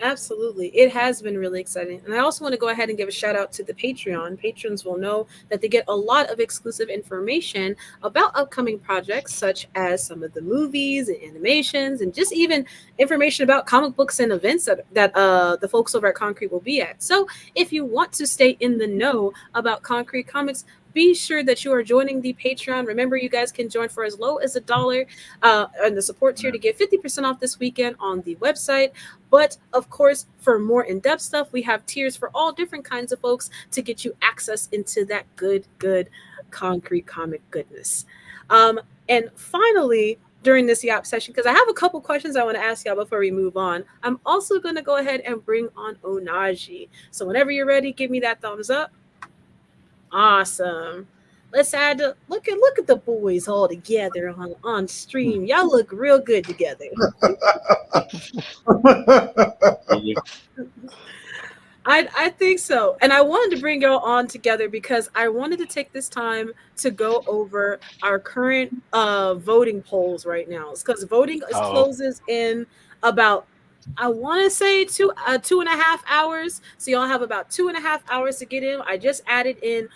Absolutely. It has been really exciting. And I also want to go ahead and give a shout out to the Patreon. Patrons will know that they get a lot of exclusive information about upcoming projects, such as some of the movies and animations, and just even information about comic books and events that the folks over at Concrete will be at. So if you want to stay in the know about Concrete Comics, be sure that you are joining the Patreon. Remember, you guys can join for as low as $1 on the support tier to get 50% off this weekend on the website. But of course, for more in-depth stuff, we have tiers for all different kinds of folks to get you access into that good Concrete comic goodness. And finally, during this YAP session, because I have a couple questions I want to ask y'all before we move on, I'm also going to go ahead and bring on Onaji. So whenever you're ready, give me that thumbs up. Awesome. Let's add look at the boys all together on stream. Y'all look real good together. I think so. And I wanted to bring y'all on together because I wanted to take this time to go over our current voting polls right now. It's because voting closes in about, I want to say 2.5 hours. So y'all have about 2.5 hours to get in. I just added in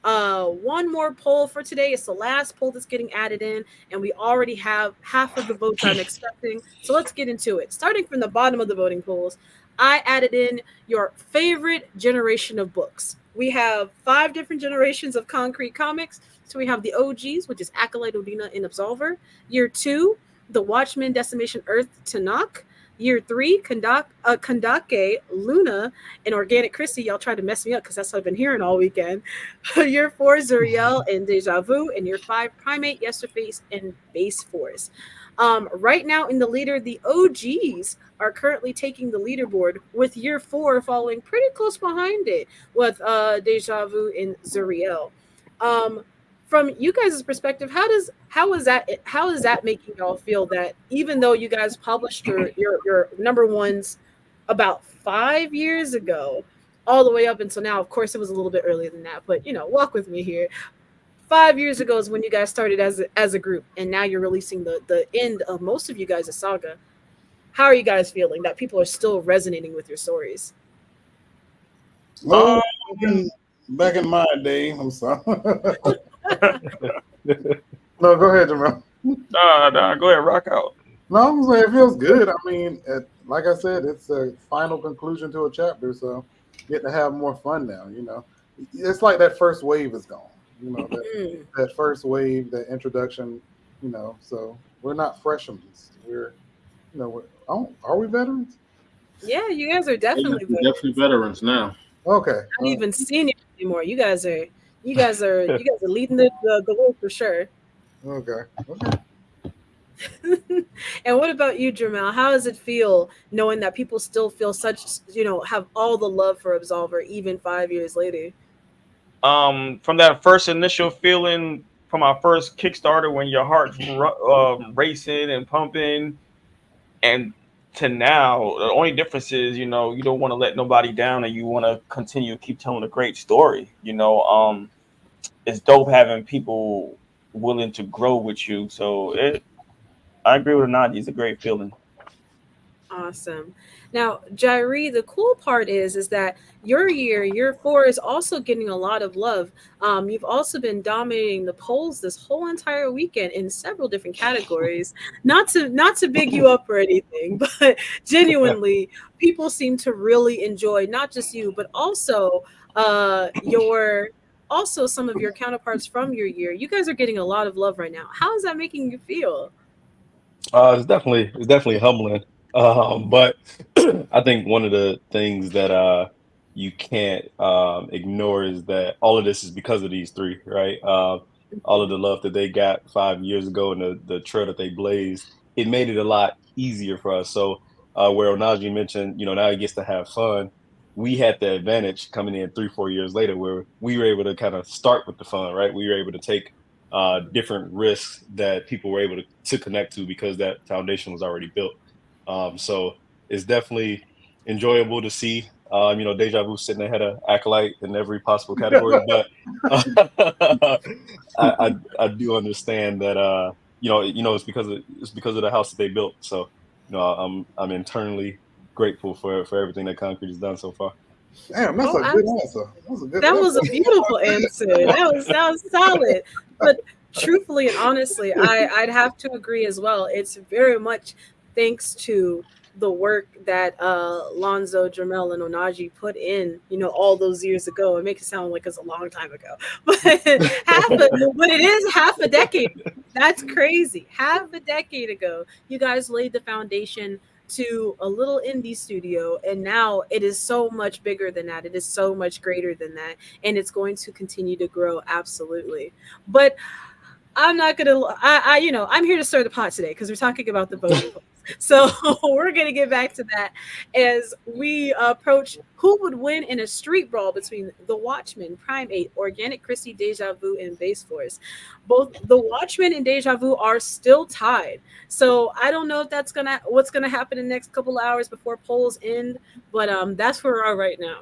one more poll for today. It's the last poll that's getting added in, and we already have half of the votes I'm expecting. So let's get into it. Starting from the bottom of the voting polls, I added in your favorite generation of books. We have 5 different generations of Concrete Comics. So we have the OGs, which is Acolyte, Odina, and Absolver. Year 2, The Watchmen, Decimation Earth, Tanakh. Year 3, Kandake, Luna, and Organic Christie. Y'all tried to mess me up because that's what I've been hearing all weekend. Year 4, Zuriel and Deja Vu. And year 5, Primate, Yesterface, and Base Force. Right now in the leader, the OGs are currently taking the leaderboard, with year 4 following pretty close behind it with Deja Vu and Zuriel. From you guys' perspective, how is that making y'all feel that even though you guys published your number ones about 5 years ago, all the way up until now? Of course, it was a little bit earlier than that, but walk with me here. 5 years ago is when you guys started as a group, and now you're releasing the end of most of you guys' saga. How are you guys feeling that people are still resonating with your stories? Well, back in my day, I'm sorry. No, go ahead, Jamal. No, go ahead, rock out. No, I'm saying it feels good. I mean, like I said, it's a final conclusion to a chapter, so you get to have more fun now. It's like that first wave is gone. That first wave, that introduction. So we're not freshmen. Are we veterans? Yeah, you guys are definitely veterans now. Okay, not even seniors anymore. You guys are leading the way for sure. Okay. And what about you, Jamal? How does it feel knowing that people still feel have all the love for Absolver even 5 years later? From that first initial feeling, from our first Kickstarter, when your heart's racing and pumping, and to now, the only difference is, you don't want to let nobody down, and you want to continue to keep telling a great story. It's dope having people willing to grow with you. So I agree with Nadi. It's a great feeling. Awesome. Now, Jairi, the cool part is that your year 4, is also getting a lot of love. You've also been dominating the polls this whole entire weekend in several different categories. Not to big you up or anything, but genuinely, people seem to really enjoy not just you, but also your also some of your counterparts from your year. You guys are getting a lot of love right now. How is that making you feel? It's definitely humbling. But I think one of the things that you can't ignore is that all of this is because of these three, right? All of the love that they got 5 years ago and the trail that they blazed, it made it a lot easier for us. So where Onaji mentioned, now he gets to have fun. We had the advantage coming in 3, 4 years later, where we were able to kind of start with the fun, right? We were able to take different risks that people were able to connect to because that foundation was already built. So it's definitely enjoyable to see. Deja Vu sitting ahead of Acolyte in every possible category, but I do understand that it's because of the house that they built. So I'm internally grateful for everything that Concrete has done so far. Damn, that's Oh, a good answer. That's a good. that That's was a beautiful answer. That was solid. But truthfully and honestly, I'd have to agree as well. It's very much thanks to the work that Lonzo, Jamel, and Onaji put in, all those years ago. It makes it sound like it's a long time ago, but but it is half a decade. That's crazy. Half a decade ago, you guys laid the foundation to a little indie studio, and now it is so much bigger than that. It is so much greater than that, and it's going to continue to grow, absolutely. But I'm not gonna. I'm here to stir the pot today because we're talking about the voting polls. So we're gonna get back to that as we approach who would win in a street brawl between the Watchmen, Primate, Organic Christie, Deja Vu, and Base Force. Both the Watchmen and Deja Vu are still tied. So I don't know if what's gonna happen in the next couple hours before polls end, but that's where we are right now.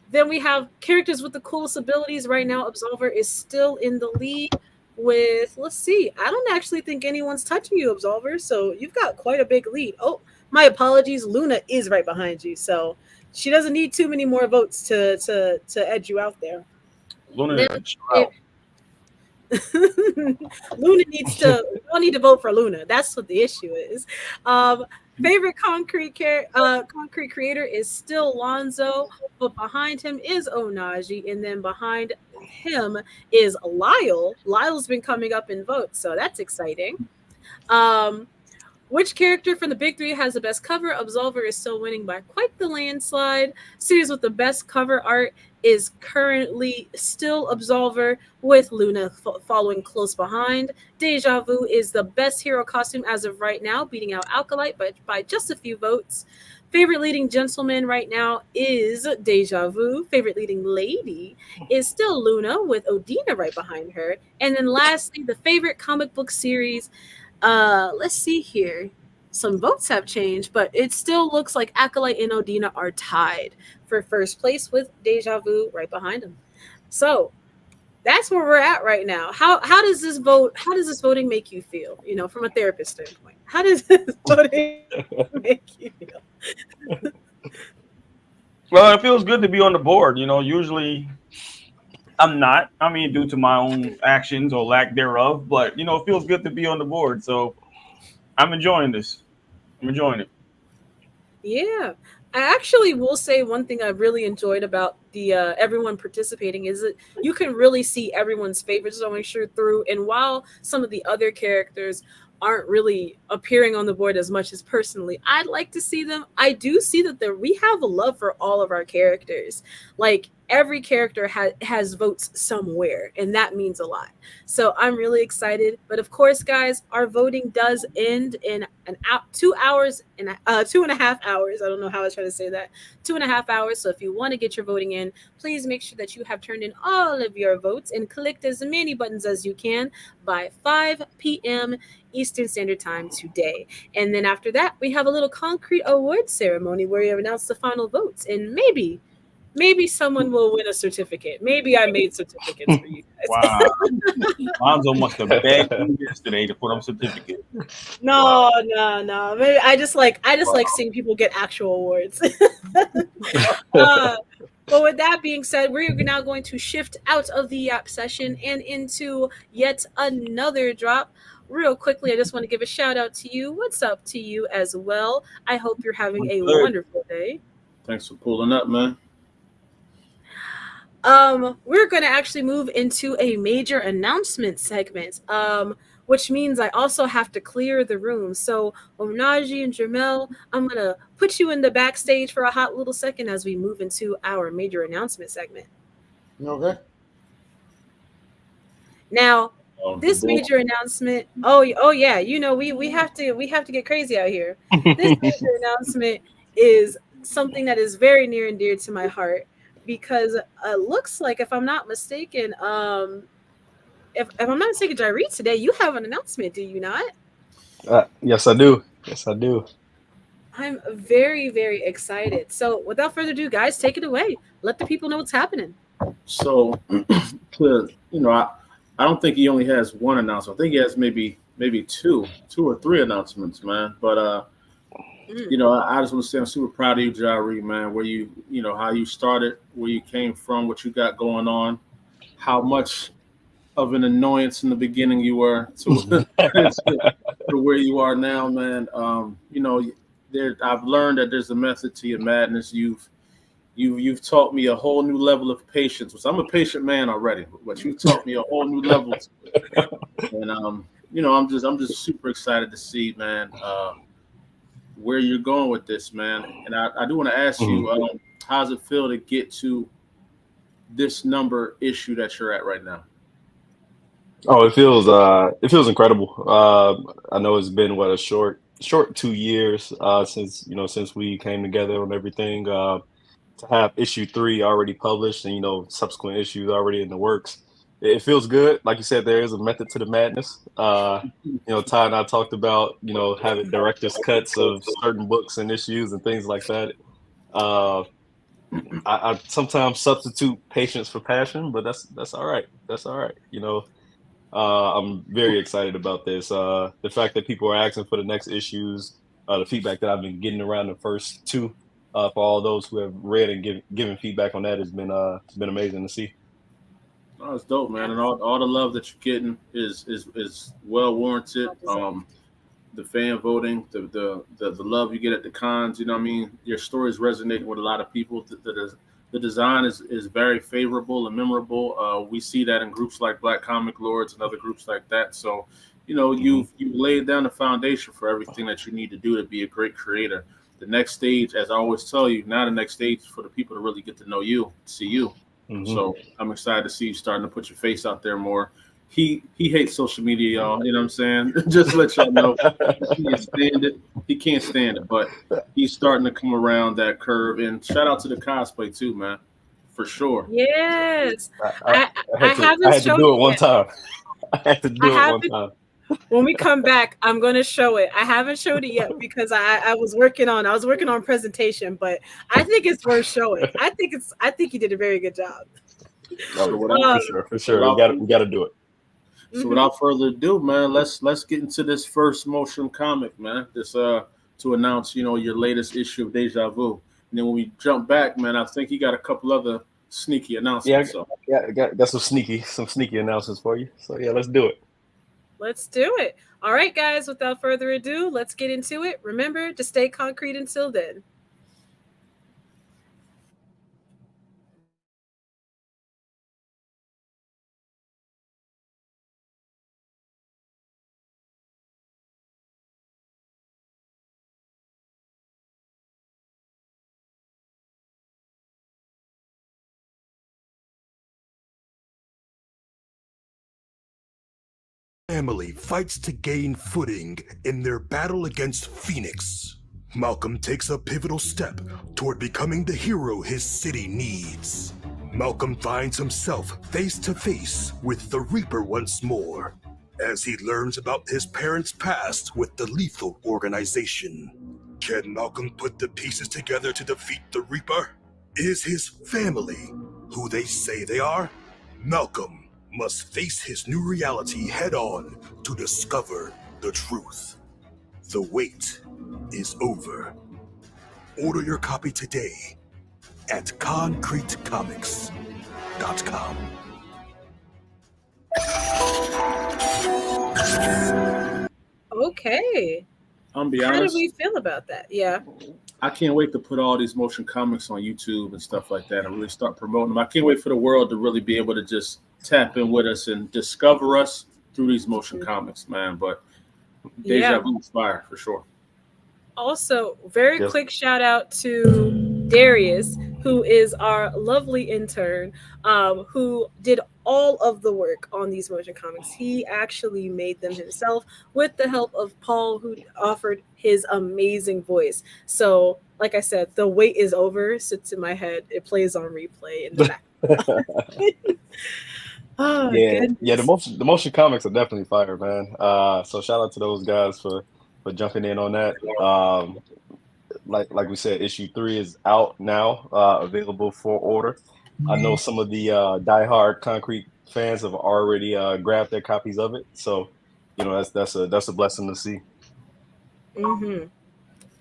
Then we have characters with the coolest abilities right now. Absolver is still in the lead with, let's see, I don't actually think anyone's touching you, Absolver. So you've got quite a big lead. Oh, my apologies. Luna is right behind you. So she doesn't need too many more votes to edge you out there. Luna Then need to chill out. Luna needs to. We don't need to vote for Luna. That's what the issue is. Um, favorite concrete creator is still Lonzo, but behind him is Onaji, and then behind him is Lyle. Lyle's been coming up in votes, so that's exciting. Um, which character from the big three has the best cover? Absolver is still winning by quite the landslide. Series with the best cover art is currently still Absolver, with Luna following close behind. Deja Vu is the best hero costume as of right now, beating out Alkalite by just a few votes. Favorite leading gentleman right now is Deja Vu. Favorite leading lady is still Luna, with Odina right behind her. And then lastly, the favorite comic book series, let's see here. Some votes have changed, but it still looks like Acolyte and Odina are tied for first place, with Deja Vu right behind them. So that's where we're at right now. How does this voting make you feel? From a therapist standpoint, how does this voting make you feel? Well, it feels good to be on the board. Usually I'm not. I mean, due to my own actions or lack thereof, but it feels good to be on the board. So I'm enjoying this. I'm enjoying it. Yeah. I actually will say one thing I really enjoyed about the everyone participating is that you can really see everyone's favorites showing sure through. And while some of the other characters aren't really appearing on the board as much as personally I'd like to see them, I do see that we have a love for all of our characters. Like every character has votes somewhere, and that means a lot. So I'm really excited. But of course, guys, our voting does end in 2 hours and 2.5 hours. I don't know how I was trying to say that. 2.5 hours. So if you want to get your voting in, please make sure that you have turned in all of your votes and clicked as many buttons as you can by 5 p.m. Eastern Standard Time today. And then after that, we have a little concrete award ceremony where we announce the final votes. And maybe someone will win a certificate. Maybe I made certificates for you guys. Wow. Lonzo must have begged you yesterday to put on certificate. No, no. Maybe I just like seeing people get actual awards. But with that being said, we're now going to shift out of the Yap session and into yet another drop. Real quickly, I just want to give a shout out to you. What's up to you as well? I hope you're having a Good. wonderful day. Thanks for pulling up, man. We're going to actually move into a major announcement segment, which means I also have to clear the room. So, Onaji and Jamel, I'm going to put you in the backstage for a hot little second as we move into our major announcement segment. Okay. Now, Oh, this the boy. major announcement, oh yeah, we have to get crazy out here. This major announcement is something that is very near and dear to my heart because it looks like, if I'm not mistaken, if I'm not mistaken, Jyree, today you have an announcement, do you not? Yes, I do. Yes, I do. I'm very, very excited. So, without further ado, guys, take it away. Let the people know what's happening. So, I don't think he only has one announcement. I think he has maybe two or three announcements, man. But I just want to say I'm super proud of you, Jyree, man. Where how you started, where you came from, what you got going on, how much of an annoyance in the beginning you were to where you are now, man. I've learned that there's a method to your madness. You've taught me a whole new level of patience. Which I'm a patient man already, but you taught me a whole new level. And I'm just super excited to see, man, where you're going with this, man. And I do want to ask you, how does it feel to get to this number issue that you're at right now? Oh, it feels incredible. I know it's been a short 2 years since we came together on everything. To have issue 3 already published and subsequent issues already in the works, it feels good. Like you said, there is a method to the madness. Ty and I talked about having director's cuts of certain books and issues and things like that. I sometimes substitute patience for passion, but that's all right. That's all right. I'm very excited about this. The fact that people are asking for the next issues, the feedback that I've been getting around the first 2, for all those who have read and given feedback on that has been amazing to see. Oh, it's dope, man, and all the love that you're getting is well warranted. The fan voting, the love you get at the cons, what I mean? Your story is resonating with a lot of people. The design is very favorable and memorable. We see that in groups like Black Comic Lords and other groups like that. So, you've laid down the foundation for everything that you need to do to be a great creator. The next stage, as I always tell you, now the next stage is for the people to really get to know you, see you. So I'm excited to see you starting to put your face out there more. He hates social media, y'all. You know what I'm saying? Just to let y'all know, he can't stand it. He can't stand it, but he's starting to come around that curve. And shout out to the cosplay too, man, for sure. Yes, I had to do it one time. I had to do it one time. When we come back, I'm going to show it. I haven't showed it yet because I was working on presentation, but I think it's worth showing. I think you did a very good job. For sure. We got to do it. So without further ado, man, let's get into this first motion comic, man. This to announce, your latest issue of Deja Vu. And then when we jump back, man, I think you got a couple other sneaky announcements. Got some sneaky announcements for you. So yeah, let's do it. Let's do it. All right, guys, without further ado, let's get into it. Remember to stay concrete until then. Family fights to gain footing in their battle against Phoenix. Malcolm takes a pivotal step toward becoming the hero his city needs. Malcolm finds himself face to face with the Reaper once more, as he learns about his parents' past with the Lethal Organization. Can Malcolm put the pieces together to defeat the Reaper? Is his family who they say they are? Malcolm must face his new reality head on to discover the truth. The wait is over. Order your copy today at concretecomics.com. Okay. I'm be How do honest. we feel about that? Yeah. I can't wait to put all these motion comics on YouTube and stuff like that and really start promoting them. I can't wait for the world to really be able to just tap in with us and discover us through these motion comics, man. But Deja Vu is fire for sure. Also, very quick shout out to Darius, who is our lovely intern, who did all of the work on these motion comics. He actually made them himself with the help of Paul, who offered his amazing voice. So, like I said, the wait is over. Sits in my head. It plays on replay in the back. Oh, yeah, goodness. yeah. The motion comics are definitely fire, man. So shout out to those guys for jumping in on that. Like we said, issue 3 is out now, available for order. I know some of the diehard Concrete fans have already grabbed their copies of it, so you know that's a blessing to see. Mm-hmm.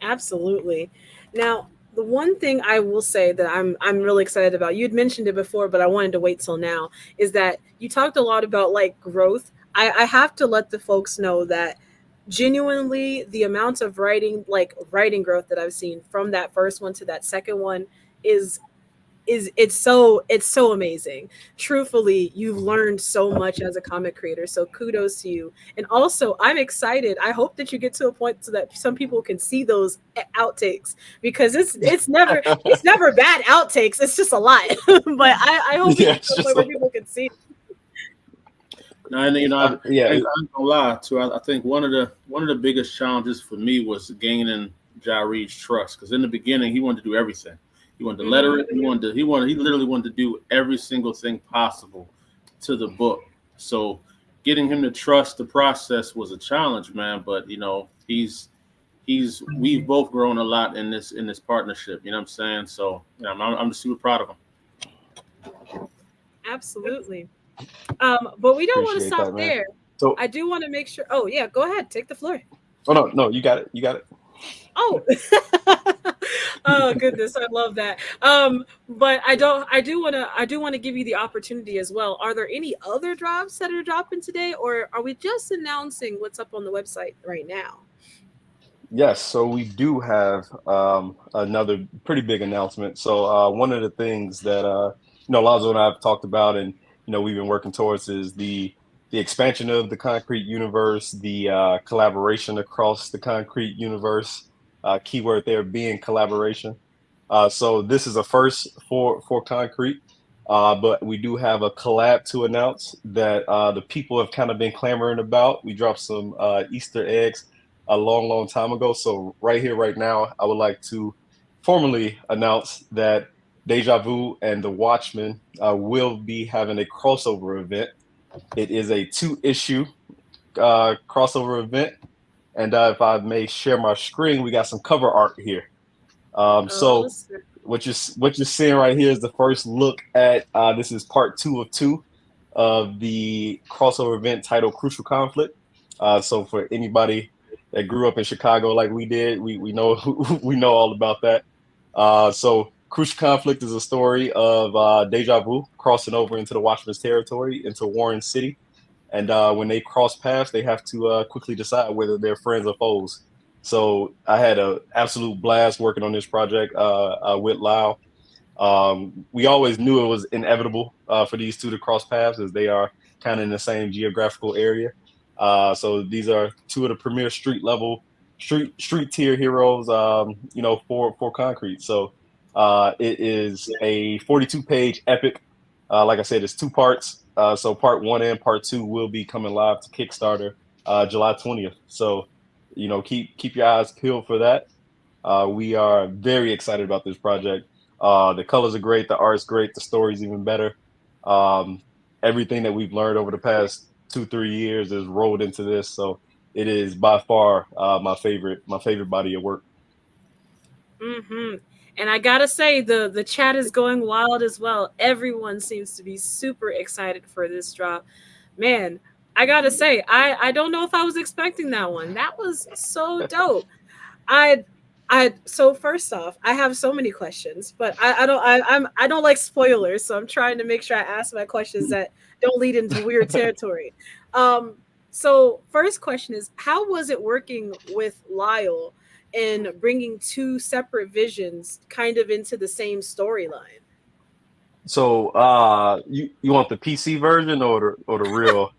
Absolutely. Now, the one thing I will say that I'm really excited about, you'd mentioned it before, but I wanted to wait till now, is that you talked a lot about like growth. I have to let the folks know that genuinely the amount of writing growth that I've seen from that first one to that second one is it's so amazing. Truthfully, you've learned so much as a comic creator, so kudos to you. And also, I'm excited. I hope that you get to a point so that some people can see those outtakes, because it's never bad outtakes. It's just a lot. But I hope we get to a point where people can see. And I ain't gonna lie too. I think one of the biggest challenges for me was gaining Jareed's trust, because in the beginning he wanted to do everything. He wanted to letter it. He literally wanted to do every single thing possible to the book. So getting him to trust the process was a challenge, man. But we've both grown a lot in this partnership. You know what I'm saying? So I'm just super proud of him. Absolutely. But we don't want to Appreciate stop that, man. there. So I do want to make sure. Oh yeah, go ahead, take the floor. Oh no, you got it. Oh, oh goodness, I love that. But I do want to give you the opportunity as well. Are there any other drops that are dropping today, or are we just announcing what's up on the website right now? Yes, so we do have another pretty big announcement. So one of the things that Lazo and I have talked about, and we've been working towards, is the expansion of the Concrete universe, the collaboration across the Concrete universe. Keyword there being collaboration. So this is a first for Concrete, but we do have a collab to announce that the people have kind of been clamoring about. We dropped some Easter eggs a long time ago. So right here, right now, I would like to formally announce that Deja Vu and the Watchmen will be having a crossover event. It is a 2-issue crossover event. And if I may share my screen, we got some cover art here. So what you're seeing right here is the first look at this is part 2 of 2 of the crossover event titled Crucial Conflict. So for anybody that grew up in Chicago like we did, we know we know all about that. So Crucial Conflict is a story of Deja Vu crossing over into the Watchmen's territory, into Warren City. And when they cross paths, they have to quickly decide whether they're friends or foes. So I had an absolute blast working on this project with Lau. We always knew it was inevitable for these two to cross paths, as they are kind of in the same geographical area. So these are two of the premier street tier heroes, for Concrete. So it is a 42-page epic. Like I said, it's 2 parts. So part 1 and part 2 will be coming live to Kickstarter July 20th. So, keep your eyes peeled for that. We are very excited about this project. The colors are great, the art's great, the story's even better. Everything that we've learned over the past 2-3 years is rolled into this. So it is by far my favorite body of work. Mm-hmm. And I gotta say, the chat is going wild as well. Everyone seems to be super excited for this drop. Man, I gotta say, I don't know if I was expecting that one. That was so dope. I so first off, I have so many questions, but I don't like spoilers, so I'm trying to make sure I ask my questions that don't lead into weird territory. Um, so first question is, how was it working with Lyle in bringing two separate visions kind of into the same storyline? So, you want the PC version or the real?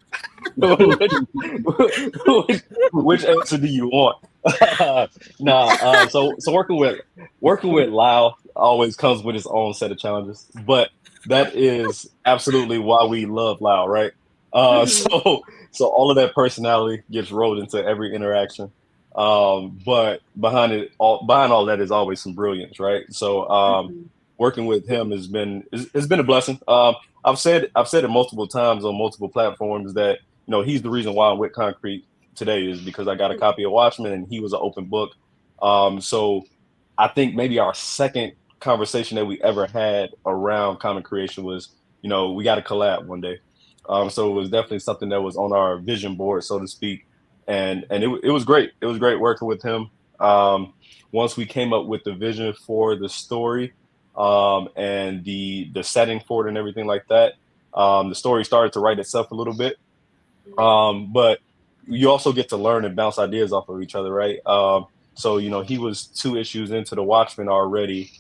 which answer do you want? Nah. So working with Lao always comes with its own set of challenges, but that is absolutely why we love Lao, right? Mhm. So all of that personality gets rolled into every interaction. But behind all that is always some brilliance, right? So Mhm. working with him has been a blessing. I've said it multiple times on multiple platforms that he's the reason why I'm with Concrete today is because I got a copy of Watchmen and he was an open book. So I think maybe our second conversation that we ever had around comic creation was, we got to collab one day. So it was definitely something that was on our vision board, so to speak. And it was great. It was great working with him. Once we came up with the vision for the story, and the setting for it and everything like that, the story started to write itself a little bit. But you also get to learn and bounce ideas off of each other, right? So he was 2 issues into the Watchmen already,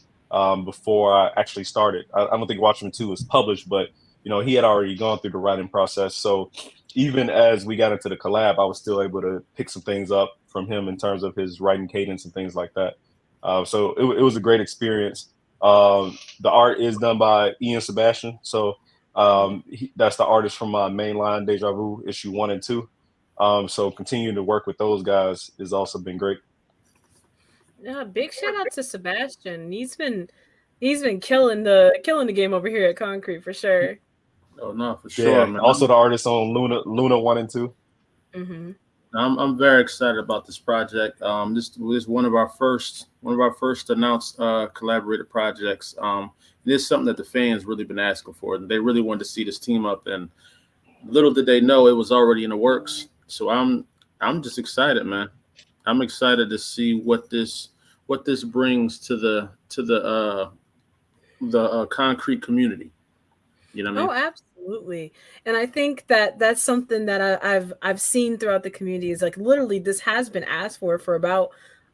before I actually started. I don't think Watchmen 2 was published, but he had already gone through the writing process. So even as we got into the collab, I was still able to pick some things up from him in terms of his writing cadence and things like that. So it was a great experience. The art is done by Ian Sebastian, so that's the artist from my mainline Deja Vu issue 1 and 2. So continuing to work with those guys has also been great. Yeah, big shout out to Sebastian. He's been killing the game over here at Concrete for sure. Oh no, for sure, Yeah, man. also the artist on Luna 1 and 2. Hmm. I'm very excited about this project. This was one of our first announced collaborated projects. This is something that the fans really been asking for. They really wanted to see this team up, and little did they know it was already in the works. So I'm just excited, man. I'm excited to see what this brings to the concrete community. You know what I Oh, mean? absolutely. And I think that that's something that I've seen throughout the community is like literally this has been asked for about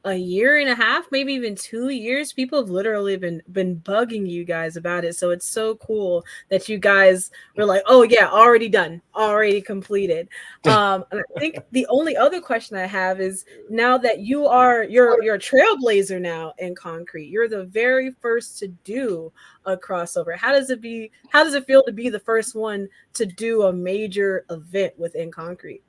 a year and a half, maybe even 2 years. People have literally been bugging you guys about it. So it's so cool that you guys were like, oh yeah, already done, already completed. And I think the only other question I have is now that you're a trailblazer now in concrete, you're the very first to do a crossover. How does it feel to be the first one to do a major event within concrete?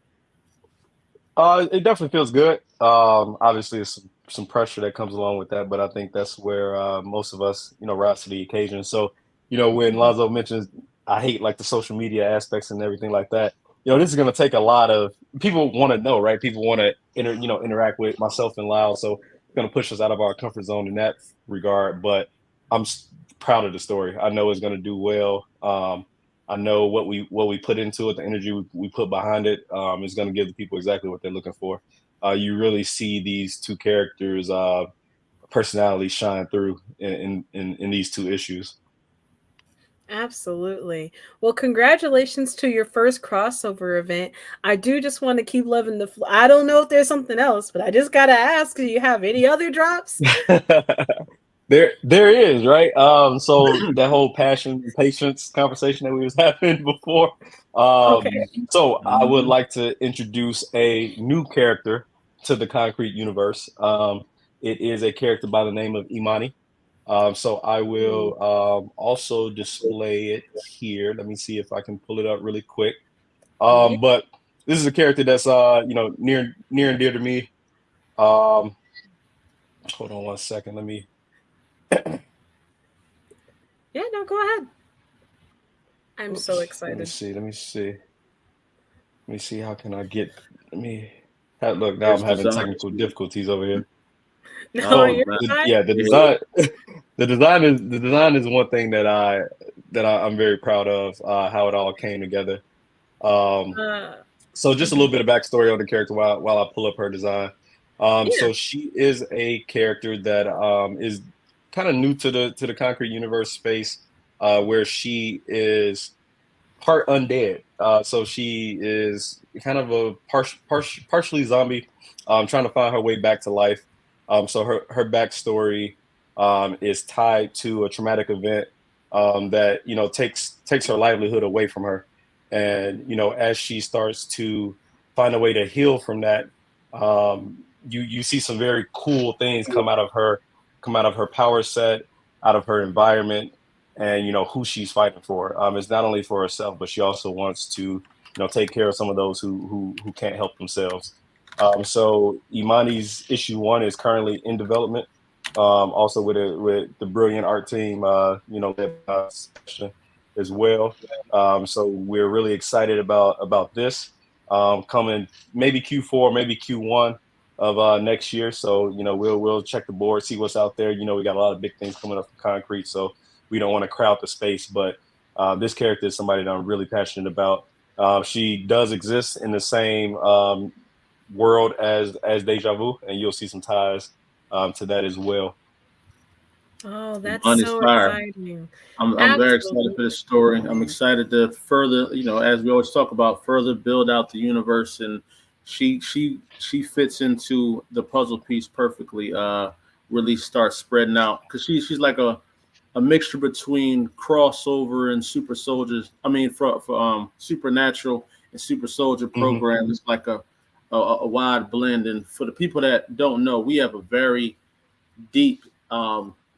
It definitely feels good. Obviously, it's some pressure that comes along with that, but I think that's where most of us, rise to the occasion. So, when Mhm. Lonzo mentions, I hate like the social media aspects and everything like that. This is going to take a lot of people want to know, right? People want to interact with myself and Lyle, so it's going to push us out of our comfort zone in that regard. But I'm proud of the story. I know it's going to do well. I know what we put into it, the energy we put behind it, is going to give the people exactly what they're looking for. You really see these two characters' personality shine through in these 2 issues. Absolutely. Well, congratulations to your first crossover event. I do just want to keep loving I don't know if there's something else, but I just gotta ask, do you have any other drops? There is, right. So that whole passion and patience conversation that we was having before. Okay. So I would Mhm. like to introduce a new character to the Concrete universe. It is a character by the name of Imani. So I Mm. will also display it here. Let me see if I can pull it up really quick. Yeah. But this is a character that's near and dear to me. Um, hold on one second. Yeah, no, go ahead. I'm so Oops. Let me excited. see. Let me see. Let me see. How can I get? Let me. Look, now I'm There's having design technical too. difficulties over here. No, Oh So you're man, fine. yeah, the yeah, design the design is one thing I'm very proud of, how it all came together. Um, Uh, so just a little bit of backstory on the character while I pull up her design. yeah. So she is a character that is kind of new to the Concrete Universe space, where she is part undead. So she is kind of a partially zombie, trying to find her way back to life. So her backstory is tied to a traumatic event that takes her livelihood away from her, and as she starts to find a way to heal from that, you see some very cool things come out of her power set, out of her environment, and who she's fighting for. It's not only for herself, but she also wants to take care of some of those who can't help themselves. So Imani's issue 1 is currently in development. Also with the brilliant art team, led by Sebastian as well. So we're really excited about this coming maybe Q4, maybe Q1 of next year. So we'll check the board, see what's out there. We got a lot of big things coming up from Concrete, so we don't want to crowd the space. But this character is somebody that I'm really passionate about. She does exist in the same world as Deja Vu, and you'll see some ties to that as well. Oh, that's On is so fire. exciting. I'm very excited for Absolutely. this story. I'm excited to further, as we always talk about, further build out the universe, and she fits into the puzzle piece perfectly. Really start spreading out because she's like a mixture between crossover and super soldiers. I mean, for supernatural and super soldier program, it's like a wide blend. And for the people that don't know, we have a very deep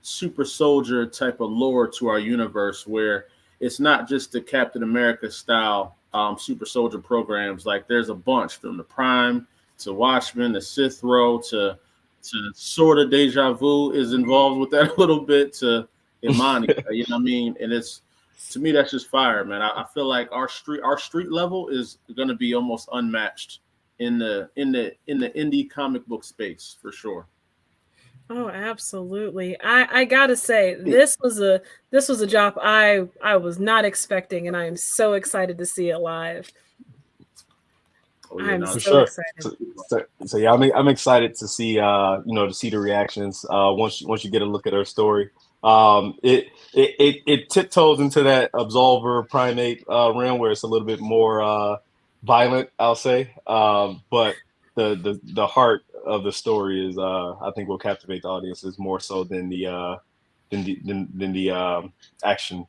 super soldier type of lore to our universe where it's not just the Captain America style super soldier programs. Like there's a bunch from the Prime to Watchmen to Sith Row to sort of Deja Vu is involved with that a little bit to Imani. You know what I mean? And it's to me that's just fire, man. I feel like our street level is going to be almost unmatched in the indie comic book space for sure. Oh, absolutely. I gotta say, this was a drop I was not expecting, and I am so excited to see it live. Oh yeah, I'm no, For so sure. excited. So yeah, I'm excited to see to see the reactions once you get a look at her story. It tiptoes into that absolver primate realm where it's a little bit more violent, I'll say. But the heart of the story is I think will captivate the audiences more so than the action.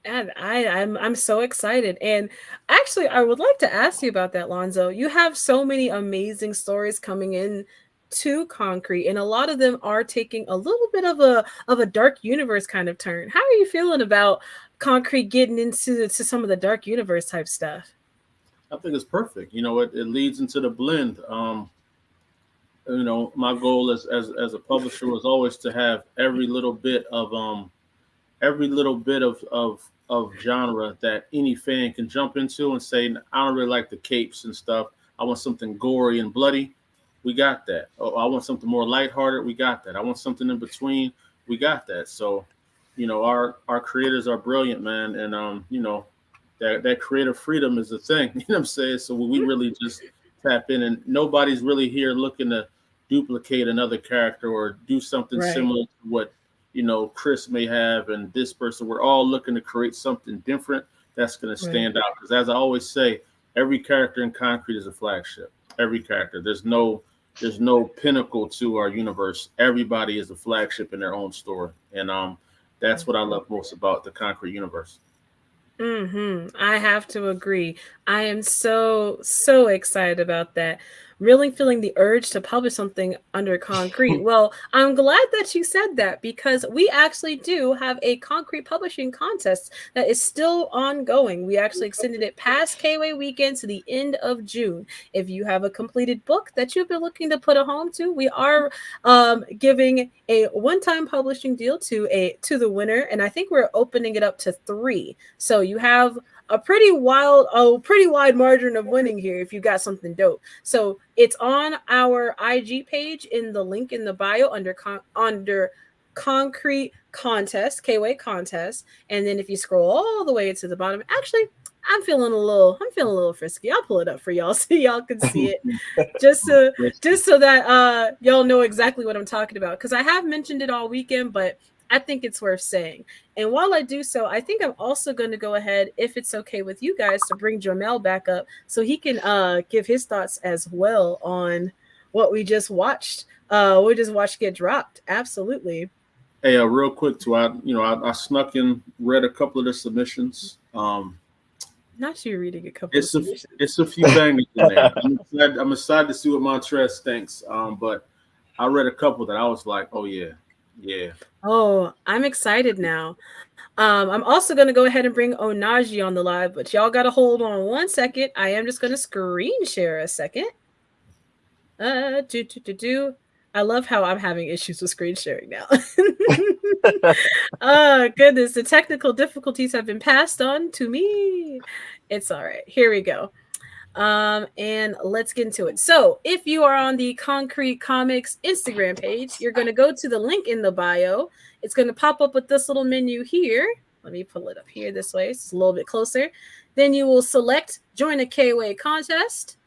And I'm so excited. And actually, I would like to ask you about that, Lonzo. You have so many amazing stories coming in to Concrete, and a lot of them are taking a little bit of a dark universe kind of turn. How are you feeling about Concrete getting into to some of the dark universe type stuff? I think it's perfect. It leads into the blend. My goal as a publisher was always to have every little bit of genre that any fan can jump into and say, I don't really like the capes and stuff. I want something gory and bloody. We got that. Oh, I want something more lighthearted. We got that. I want something in between. We got that. So, our creators are brilliant, man, and that creative freedom is the thing. You know what I'm saying? So we really just tap in, and nobody's really here looking to duplicate another character or do something Right. similar to what Chris may have and this person. We're all looking to create something different that's going to Right. stand out. Because as I always say, every character in Concrete is a flagship. Every character. There's no pinnacle to our universe. Everybody is a flagship in their own story, and that's what I love most about the Concrete universe. I have to agree. I am so excited about that. Really feeling the urge to publish something under Concrete. Well, I'm glad that you said that because we actually do have a Concrete publishing contest that is still ongoing. We actually extended it past KWay weekend to the end of June. If you have a completed book that you've been looking to put a home to, we are giving a one-time publishing deal to the winner, and I think we're opening it up to 3. So you have a pretty wide margin of winning here if you got something dope. So it's on our IG page in the link in the bio under Concrete Contest, KWay Contest. And then if you scroll all the way to the bottom, actually, I'm feeling a little frisky. I'll pull it up for y'all so y'all can see it. just so that y'all know exactly what I'm talking about. Because I have mentioned it all weekend, but I think it's worth saying. And while I do so, I think I'm also going to go ahead, if it's okay with you guys, to bring Jamel back up so he can give his thoughts as well on what we just watched. We just watched get dropped. Absolutely. Hey, real quick too. I snuck in, read a couple of the submissions. Not you reading a couple. It's a few bangers in there. I'm excited to see what Montrez thinks. But I read a couple that I was like, oh yeah. Oh, I'm excited now. I'm also going to go ahead and bring Onaji on the live, but y'all got to hold on 1 second. I am just going to screen share a second. I love how I'm having issues with screen sharing now. Oh, goodness. The technical difficulties have been passed on to me. It's all right. Here we go. And let's get into it. So if you are on the Concrete Comics Instagram page, you're going to go to the link in the bio. It's going to pop up with this little menu here. Let me pull it up here this way. It's a little bit closer. Then you will select join a KWay contest.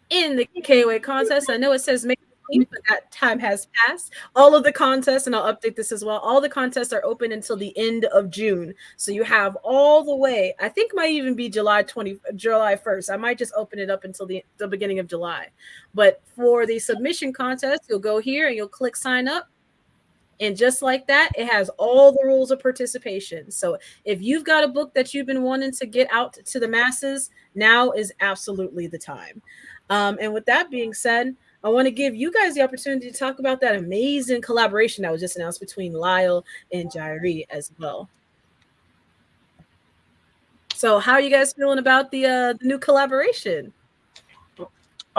In the KWay contest, I know it says make a team, but that time has passed. All of the contests, and I'll update this as well, all the contests are open until the end of June. So you have all the way, I think might even be July 1st. I might just open it up until the beginning of July. But for the submission contest, you'll go here and you'll click sign up. And just like that, it has all the rules of participation. So if you've got a book that you've been wanting to get out to the masses, now is absolutely the time. And with that being said, I want to give you guys the opportunity to talk about that amazing collaboration that was just announced between Lyle and Jairi as well. So how are you guys feeling about the new collaboration?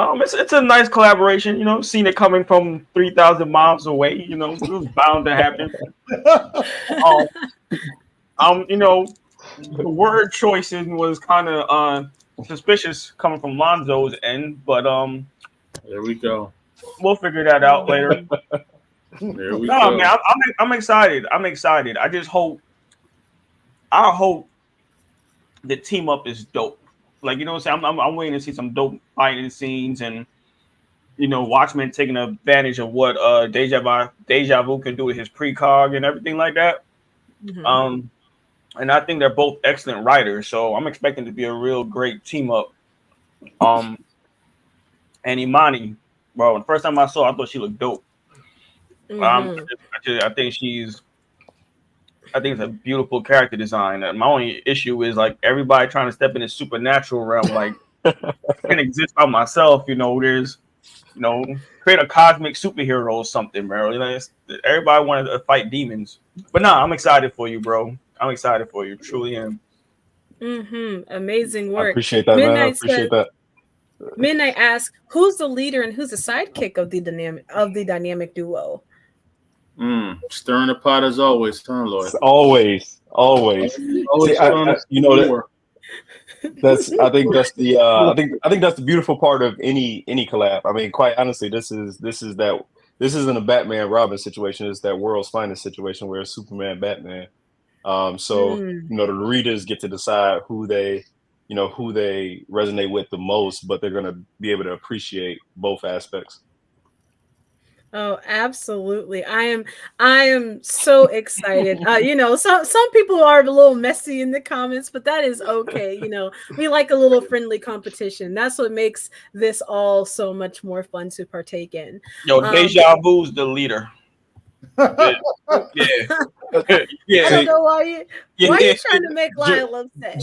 It's a nice collaboration, seeing it coming from 3,000 miles away, it was bound to happen. The word choicing was kind of suspicious coming from Lonzo's end, but there we go. We'll figure that out later. There we go. Man, I'm excited. I hope the team up is dope. Like, what I'm saying? I'm waiting to see some dope fighting scenes and, Watchmen taking advantage of what Deja Vu can do with his precog and everything like that. Mm-hmm. And I think they're both excellent writers, so I'm expecting to be a real great team up. And Imani, bro, the first time I saw her, I thought she looked dope. Mm-hmm. I think it's a beautiful character design. My only issue is like everybody trying to step in the supernatural realm. Like, I can't exist by myself. There's, create a cosmic superhero or something, bro. Everybody wanted to fight demons. But nah, I'm excited for you, bro. I'm excited for you. Truly am. Mm-hmm. Amazing work. I appreciate that, man. I appreciate that. Midnight asks, "Who's the leader and who's the sidekick of the dynamic duo?" Stirring the pot as always, huh, Lloyd? Always. See, I think that's the beautiful part of any collab. I mean, quite honestly, this isn't a Batman Robin situation. It's that world's finest situation where it's Superman Batman. The readers get to decide who they resonate with the most, but they're gonna be able to appreciate both aspects. Oh, absolutely. I am so excited. Some people are a little messy in the comments, but that is okay. We like a little friendly competition. That's what makes this all so much more fun to partake in. Deja Vu's the leader. Yeah. I don't know why you trying to make Lyle upset.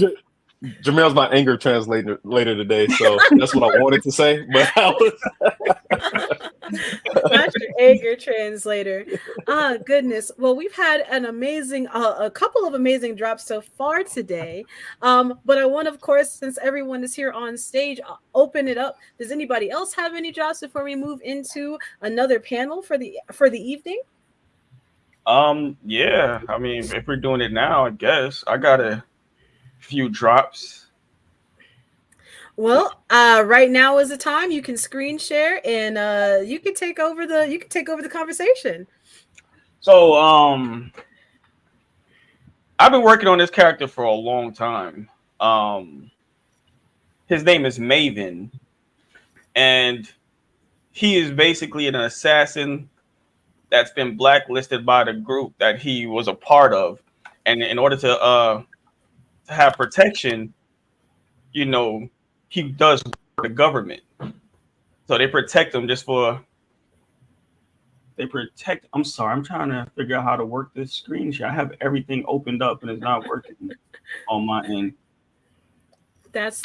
Jamel's my anger translator later today, so that's what I wanted to say. But not your anger translator. Goodness. Well, we've had an amazing, a couple of amazing drops so far today. But I want, of course, since everyone is here on stage, open it up. Does anybody else have any drops before we move into another panel for the evening? Yeah. I mean, if we're doing it now, I guess I got a few drops. Well, right now is the time. You can screen share and you can take over the conversation. So I've been working on this character for a long time. His name is Maven, and he is basically an assassin that's been blacklisted by the group that he was a part of, and in order to have protection, you know, he does work for the government, so they protect him just for they protect. I'm sorry, I'm trying to figure out how to work this screen share. I have everything opened up and it's not working on my end. That's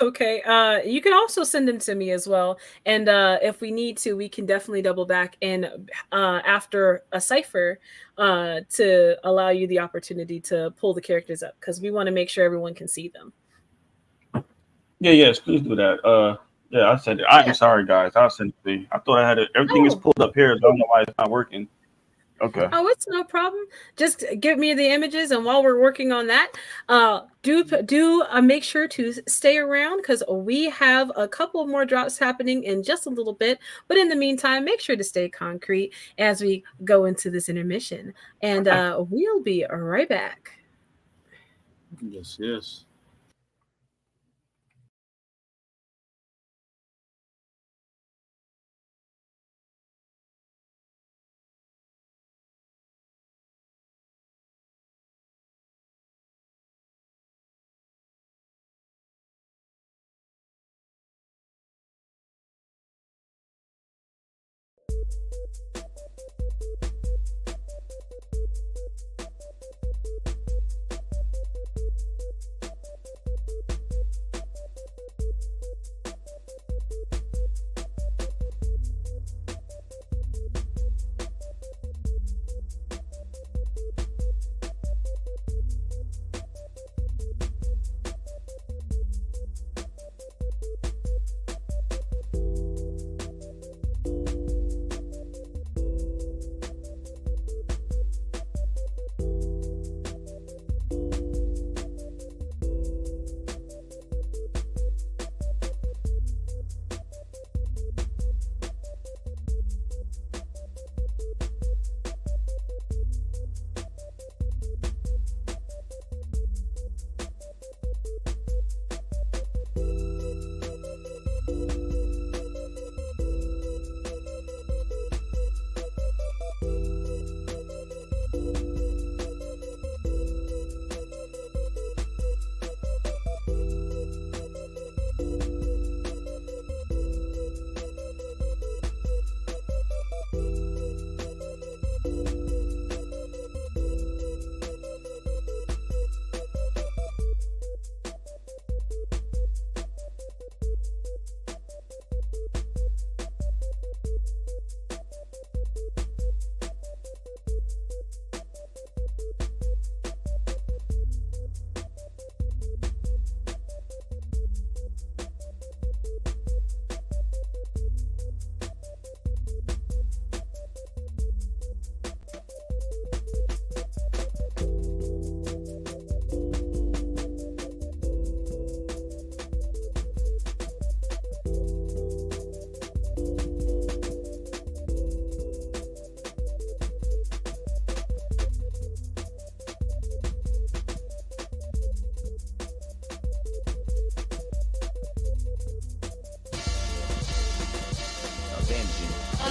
okay. You can also send them to me as well, and if we need to, we can definitely double back and after a cipher to allow you the opportunity to pull the characters up because we want to make sure everyone can see them. Yeah, yes, please do that. Yeah, I said it. I am sorry, guys. I'll send it to you. I thought I had it. Everything is pulled up here. So I don't know why it's not working. Okay. Oh, it's no problem. Just give me the images, and while we're working on that, do make sure to stay around because we have a couple more drops happening in just a little bit. But in the meantime, make sure to stay concrete as we go into this intermission, and we'll be right back. Yes, yes.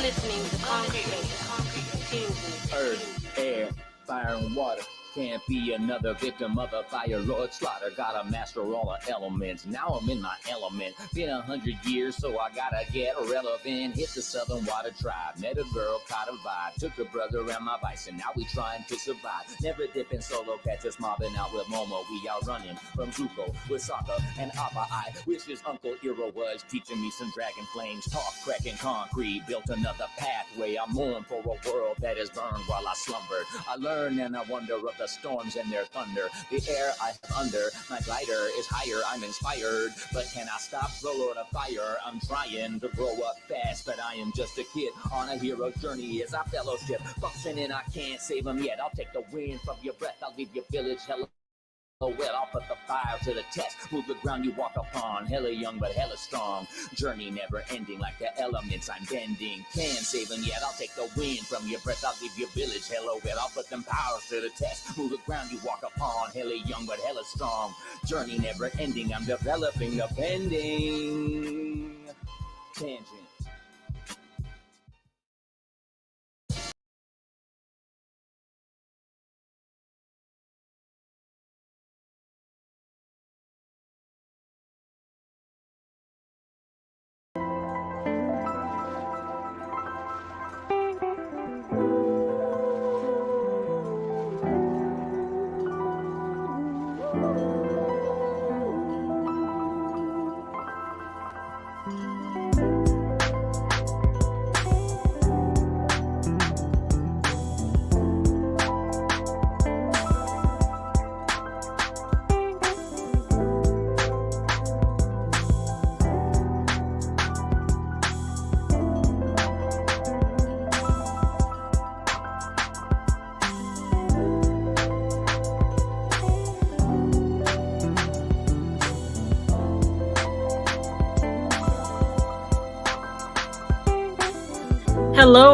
Listening to concrete earth, air, fire, and water. Can't be another victim of a fire lord slaughter. Got a master all the elements. Now I'm in my element. Been 100 years, so I gotta get relevant. Hit the Southern Water Tribe. Met a girl, caught a vibe. Took a brother and my bison. Now we trying to survive. Never dipping solo, catch us mobbing out with Momo. We out running from Zuko with Sokka and Appa. I wish his Uncle Iro was teaching me some dragon flames. Talk, cracking concrete. Built another pathway. I mourn for a world that is burned while I slumbered. I learn and I wonder of the storms and their thunder. The air I have under my glider is higher. I'm inspired, but can I stop the Lord of Fire? I'm trying to grow up fast, but I am just a kid on a hero journey as I fellowship. Functioning, I can't save them yet. I'll take the wind from your breath. I'll leave your village hell Oh, well, I'll put the fire to the test. Move the ground you walk upon. Hella young, but hella strong. Journey never ending like the elements I'm bending. Can't save them yet. I'll take the wind from your breath. I'll give your village hello, well, I'll put them powers to the test. Move the ground you walk upon. Hella young, but hella strong. Journey never ending. I'm developing the bending. Tangent.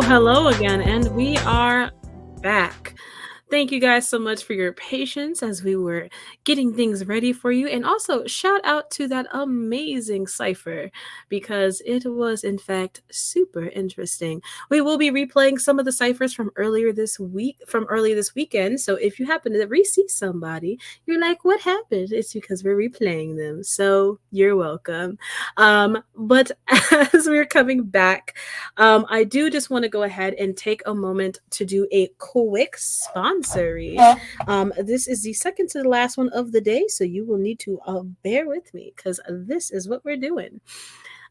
Hello again, and we are back. Thank you guys so much for your patience as we were getting things ready for you. And also, shout out to that amazing cipher because it was, in fact, super interesting. We will be replaying some of the ciphers from earlier this weekend. So if you happen to re-see somebody, you're like, what happened? It's because we're replaying them. So you're welcome. But as we're coming back, I do just want to go ahead and take a moment to do a quick sponsor read. This is the second to the last one of the day, so you will need to bear with me because this is what we're doing.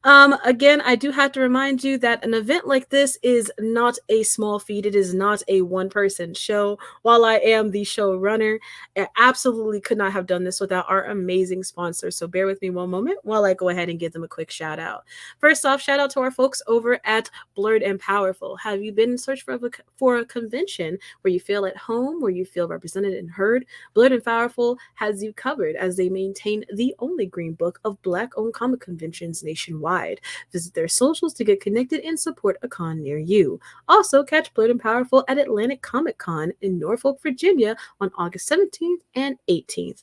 Again, I do have to remind you that an event like this is not a small feat. It is not a one-person show. While I am the showrunner, I absolutely could not have done this without our amazing sponsors. So bear with me one moment while I go ahead and give them a quick shout out. First off, shout out to our folks over at Blurred and Powerful. Have you been in search for a convention where you feel at home, where you feel represented and heard? Blurred and Powerful has you covered as they maintain the only green book of Black-owned comic conventions nationwide. Visit their socials to get connected and support a con near you. Also, catch Blurred and Powerful at Atlantic Comic Con in Norfolk, Virginia on August 17th and 18th.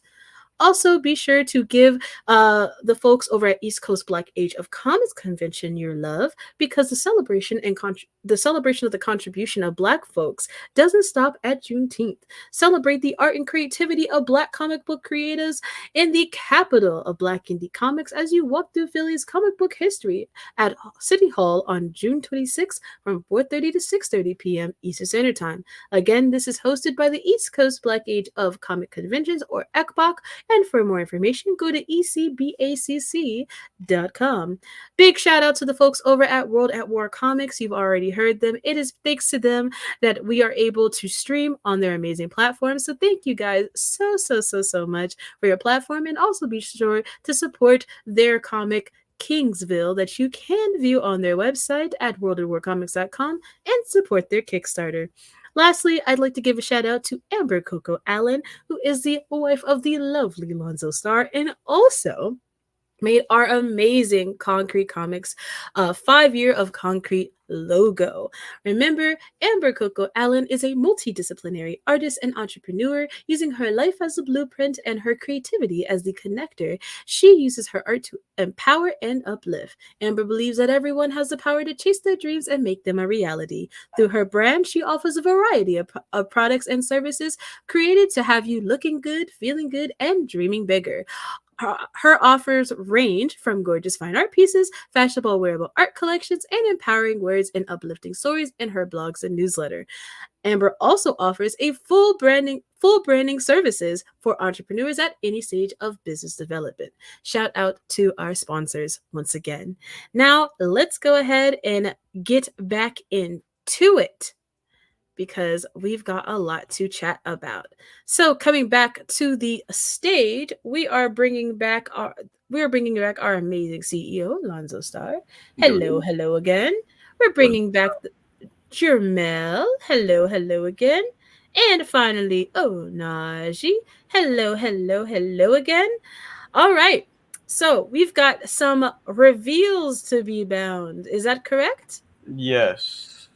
Also, be sure to give the folks over at East Coast Black Age of Comics Convention your love because the celebration of the contribution of Black folks doesn't stop at Juneteenth. Celebrate the art and creativity of Black comic book creators in the capital of Black indie comics as you walk through Philly's comic book history at City Hall on June 26th from 4:30 to 6:30 p.m. Eastern Standard Time. Again, this is hosted by the East Coast Black Age of Comic Conventions, or ECBOC, and for more information, go to ecbacc.com. Big shout out to the folks over at World at War Comics. You've already heard them. It is thanks to them that we are able to stream on their amazing platform. So thank you guys so much for your platform. And also be sure to support their comic Kingsville that you can view on their website at worldatwarcomics.com and support their Kickstarter. Lastly, I'd like to give a shout out to Amber Coco Allen, who is the wife of the lovely Lonzo Starr and also made our amazing Concrete Comics 5-year of Concrete logo. Remember, Amber Coco Allen is a multidisciplinary artist and entrepreneur using her life as a blueprint and her creativity as the connector. She uses her art to empower and uplift. Amber believes that everyone has the power to chase their dreams and make them a reality. Through her brand, she offers a variety of products and services created to have you looking good, feeling good, and dreaming bigger. Her offers range from gorgeous fine art pieces, fashionable wearable art collections, and empowering words and uplifting stories in her blogs and newsletter. Amber also offers a full branding services for entrepreneurs at any stage of business development. Shout out to our sponsors once again. Now, let's go ahead and get back into it, because we've got a lot to chat about. So, coming back to the stage, we are bringing back our amazing CEO, Lonzo Starr. Hello again. We're bringing back Jermel. Hello again. And finally, Onaji. Hello, hello, hello again. All right. So we've got some reveals to be bound. Is that correct? Yes.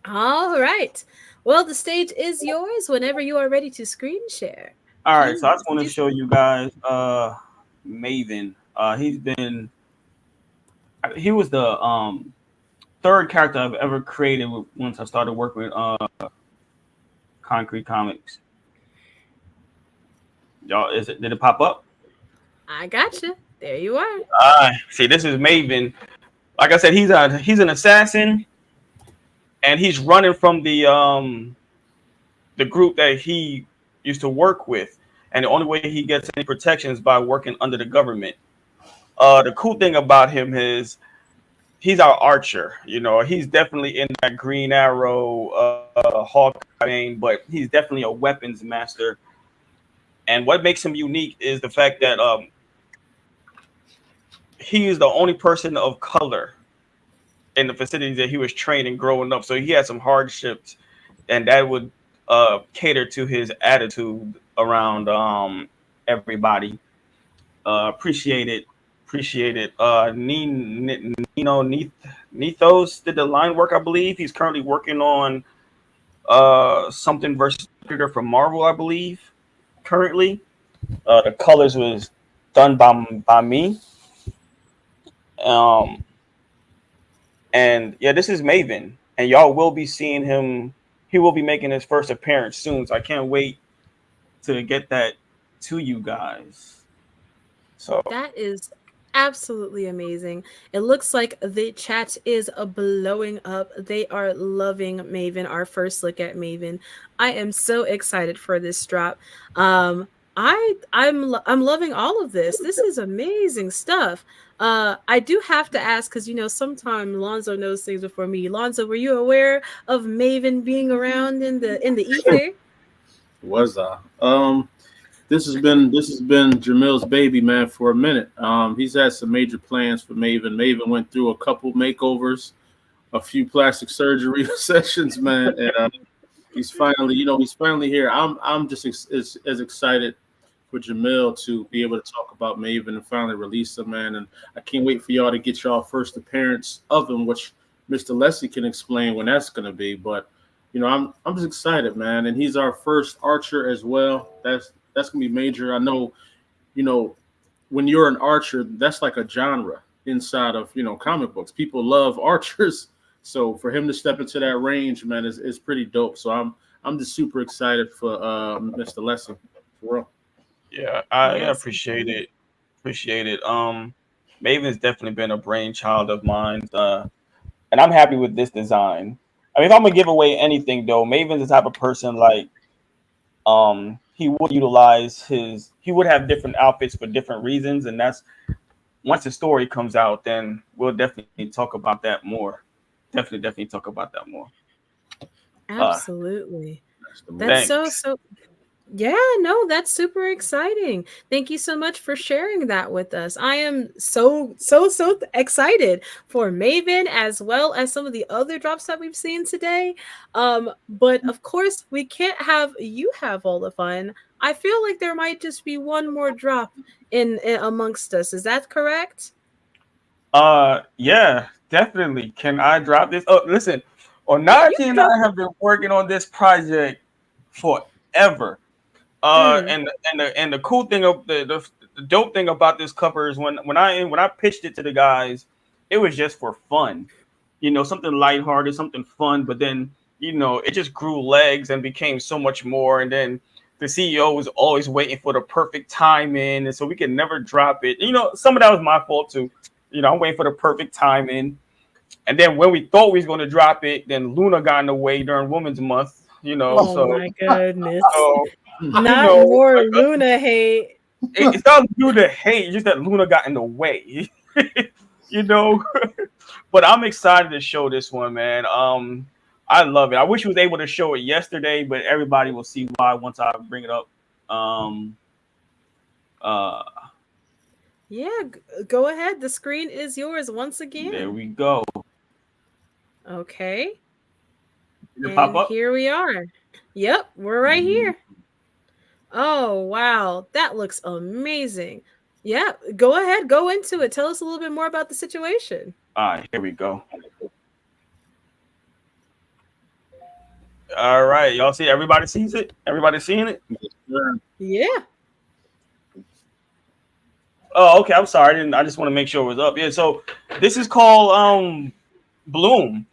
All right. Well, the stage is yours whenever you are ready to screen share. All right, so I just want to Please. show you guys Maven. He was the third character I've ever created once I started working with Concrete Comics. Y'all, did it pop up? I gotcha. There you are. See, this is Maven. Like I said, he's an assassin, and he's running from the group that he used to work with, and the only way he gets any protection is by working under the government. The cool thing about him is he's our archer. You know, he's definitely in that Green Arrow, Hawkeye vein, but he's definitely a weapons master. And what makes him unique is the fact that he is the only person of color in the facilities that he was training growing up. So he had some hardships, and that would cater to his attitude around everybody. Appreciate it. Appreciate it. Nethos did the line work, I believe. He's currently working on something versus Predator from Marvel, I believe. Currently, the colors was done by me. Um, and yeah, this is Maven, and y'all will be seeing him. He will be making his first appearance soon, so I can't wait to get that to you guys. So That is absolutely amazing. It looks like the chat is blowing up. They are loving Maven, our first look at Maven. I am so excited for this drop. I'm loving all of this. This is amazing stuff. I do have to ask because sometimes Lonzo knows things before me. Lonzo, were you aware of Maven being around in the ether? Was I? This has been Jamil's baby, man, for a minute. He's had some major plans for Maven. Maven went through a couple makeovers, a few plastic surgery sessions, man, and he's finally here. I'm just as excited for Jamil to be able to talk about Maven and finally release him, man. And I can't wait for y'all to get y'all first appearance of him, which Mr. Leslie can explain when that's gonna be. But I'm just excited, man. And he's our first archer as well. That's gonna be major. I know, you know, when you're an archer, that's like a genre inside of comic books. People love archers. So for him to step into that range, man, is pretty dope. So I'm just super excited for Mr. Leslie. For real. yeah, I Yes. appreciate it. Appreciate it. Maven's definitely been a brainchild of mine, and I'm happy with this design. I mean, if I'm gonna give away anything though, Maven's the type of person like he would utilize he would have different outfits for different reasons, and that's once the story comes out, then we'll definitely talk about that more. Definitely talk about that more. Uh, Absolutely. That's the move. That's Thanks. yeah, no, that's super exciting. Thank you so much for sharing that with us. I am so excited for Maven as well as some of the other drops that we've seen today. But of course, we can't have you have all the fun. I feel like there might just be one more drop in amongst us. Is that correct? Yeah, definitely. Can I drop this? Oh, listen, Yeah, you Onaji can and I drop. have been working on this project forever. Mm, And the cool thing of the dope thing about this cover is when I pitched it to the guys, it was just for fun, something lighthearted, something fun. But then it just grew legs and became so much more. And then the CEO was always waiting for the perfect timing, and so we could never drop it. Some of that was my fault too. I'm waiting for the perfect timing, and then when we thought we was going to drop it, then Luna got in the way during Women's Month. oh So my goodness. so you Not know. more Luna hate. It's not Luna hate, it's just that Luna got in the way. you know. But I'm excited to show this one, man. I love it. I wish we was able to show it yesterday, but everybody will see why once I bring it up. Um, uh, Yeah, go ahead. The screen is yours once there again. we go. Okay. Did it pop And up? here we are. Yep, we're right here. Oh, wow. That looks amazing. Yeah, go ahead, go into it. Tell us a little bit more about the situation. All right, here we go. All right, y'all see? Everybody sees it. Everybody seeing it? Yeah. Oh, okay. I'm sorry. I just want to make sure it was up. Yeah. So this is called Bloom.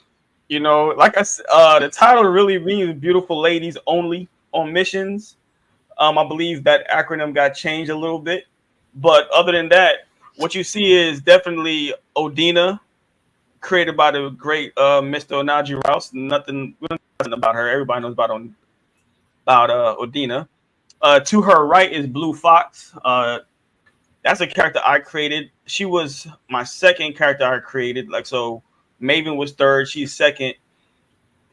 You know, like the title really means "beautiful ladies only on missions." I believe that acronym got changed a little bit, but other than that, what you see is definitely Odina, created by the great Mr. Onaji Rouse. Nothing, we don't know nothing about her. Everybody knows about Odina. To her right is Blue Fox. That's a character I created. She was my second character I created. Like so, Maven was third. She's second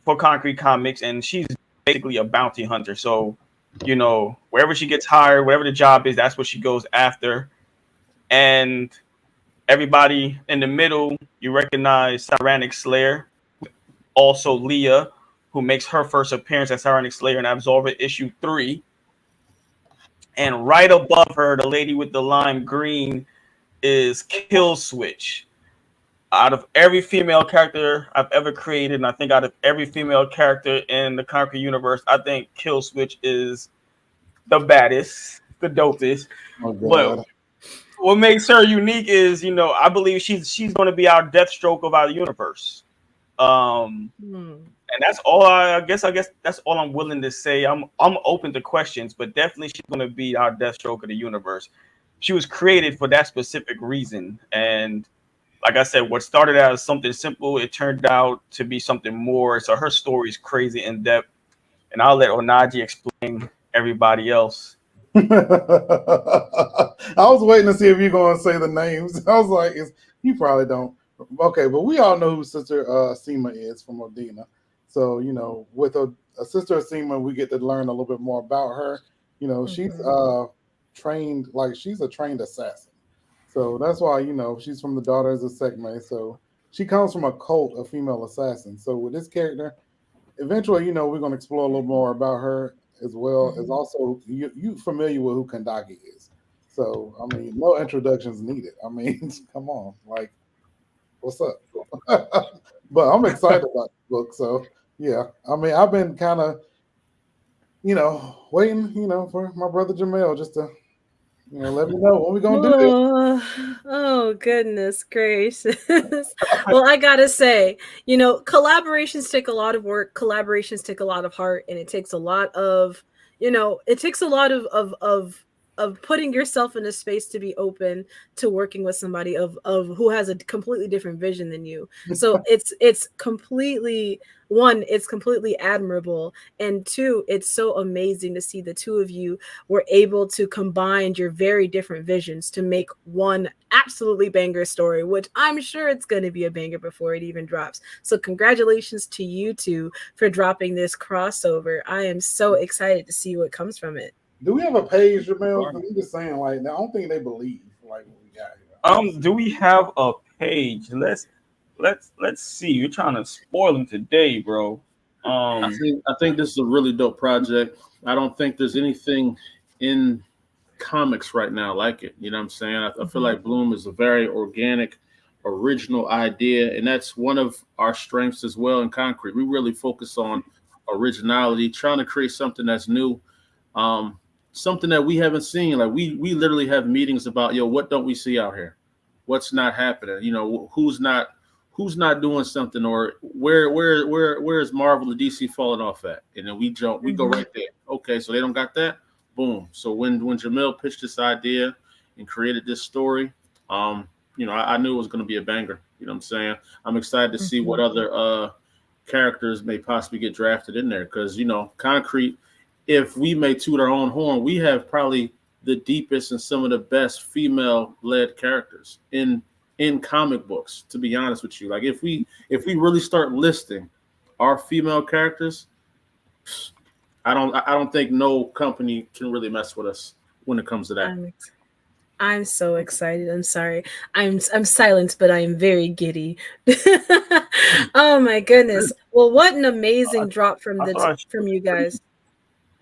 for Concrete Comics, and she's basically a bounty hunter. So, you know, wherever she gets hired, whatever the job is, that's what she goes after. And everybody in the middle, you recognize Tyrannic Slayer, also Leah, who makes her first appearance as Tyrannic Slayer in Absolver issue 3. And right above her, the lady with the lime green is Kill Switch. Out of every female character I've ever created, and I think out of every female character in the Concrete universe, I think Kill Switch is the baddest, the dopest. Oh But God. what makes her unique is, you know, I believe she's going to be our Deathstroke of our universe. And that's all I guess that's all I'm willing to say. I'm open to questions, but definitely she's going to be our Deathstroke of the universe. She was created for that specific reason, and like I said, what started out as something simple, it turned out to be something more. So her story is crazy in depth, and I'll let Onaji explain everybody else. I was waiting to see if you're going to say the names. I was like, you probably don't. Okay, but we all know who Sister Seema is from Odina. So, you know, with a Sister Seema, we get to learn a little bit more about her. You know, she's trained, like she's a trained assassin. So that's why, you know, she's from the Daughters of Sekhmet. So she comes from a cult of female assassins. So with this character, eventually, you know, we're going to explore a little more about her as well as also you familiar with who Kandaki is. So, I mean, no introductions needed. I mean, come on, like, what's up? But I'm excited about the book. So, yeah, I mean, I've been kind of, you know, waiting, you know, for my brother Jamel just to, you know, let me know when we're going to do this. Oh, goodness gracious. Well, I gotta say, you know, collaborations take a lot of work, collaborations take a lot of heart, and it takes a lot of, you know, it takes a lot of putting yourself in a space to be open to working with somebody of who has a completely different vision than you. So it's completely, one, it's completely admirable, and two, it's so amazing to see the two of you were able to combine your very different visions to make one absolutely banger story, which I'm sure it's going to be a banger before it even drops. So congratulations to you two for dropping this crossover. I am so excited to see what comes from it. Do we have a page, Jamel? Because I'm just saying, like, I don't think they believe like what we got here. Do we have a page? Let's see. You're trying to spoil them today, bro. I think this is a really dope project. I don't think there's anything in comics right now like it. You know what I'm saying? I feel like Bloom is a very organic, original idea, and that's one of our strengths as well in Concrete. We really focus on originality, trying to create something that's new, something that we haven't seen. Like we literally have meetings about, yo, what don't we see out here? What's not happening? You know, who's not doing something, or where is Marvel or DC falling off at? And then we go right there. Okay, so they don't got that. Boom. So when Jamil pitched this idea and created this story, you know, I knew it was going to be a banger. You know what I'm saying? I'm excited to see what other characters may possibly get drafted in there, because, you know, Concrete, if we may toot our own horn, we have probably the deepest and some of the best female-led characters in comic books, to be honest with you. Like if we really start listing our female characters, I don't think no company can really mess with us when it comes to that. I'm so excited. I'm sorry. I'm silent, but I am very giddy. Oh my goodness. Well, what an amazing drop from you guys.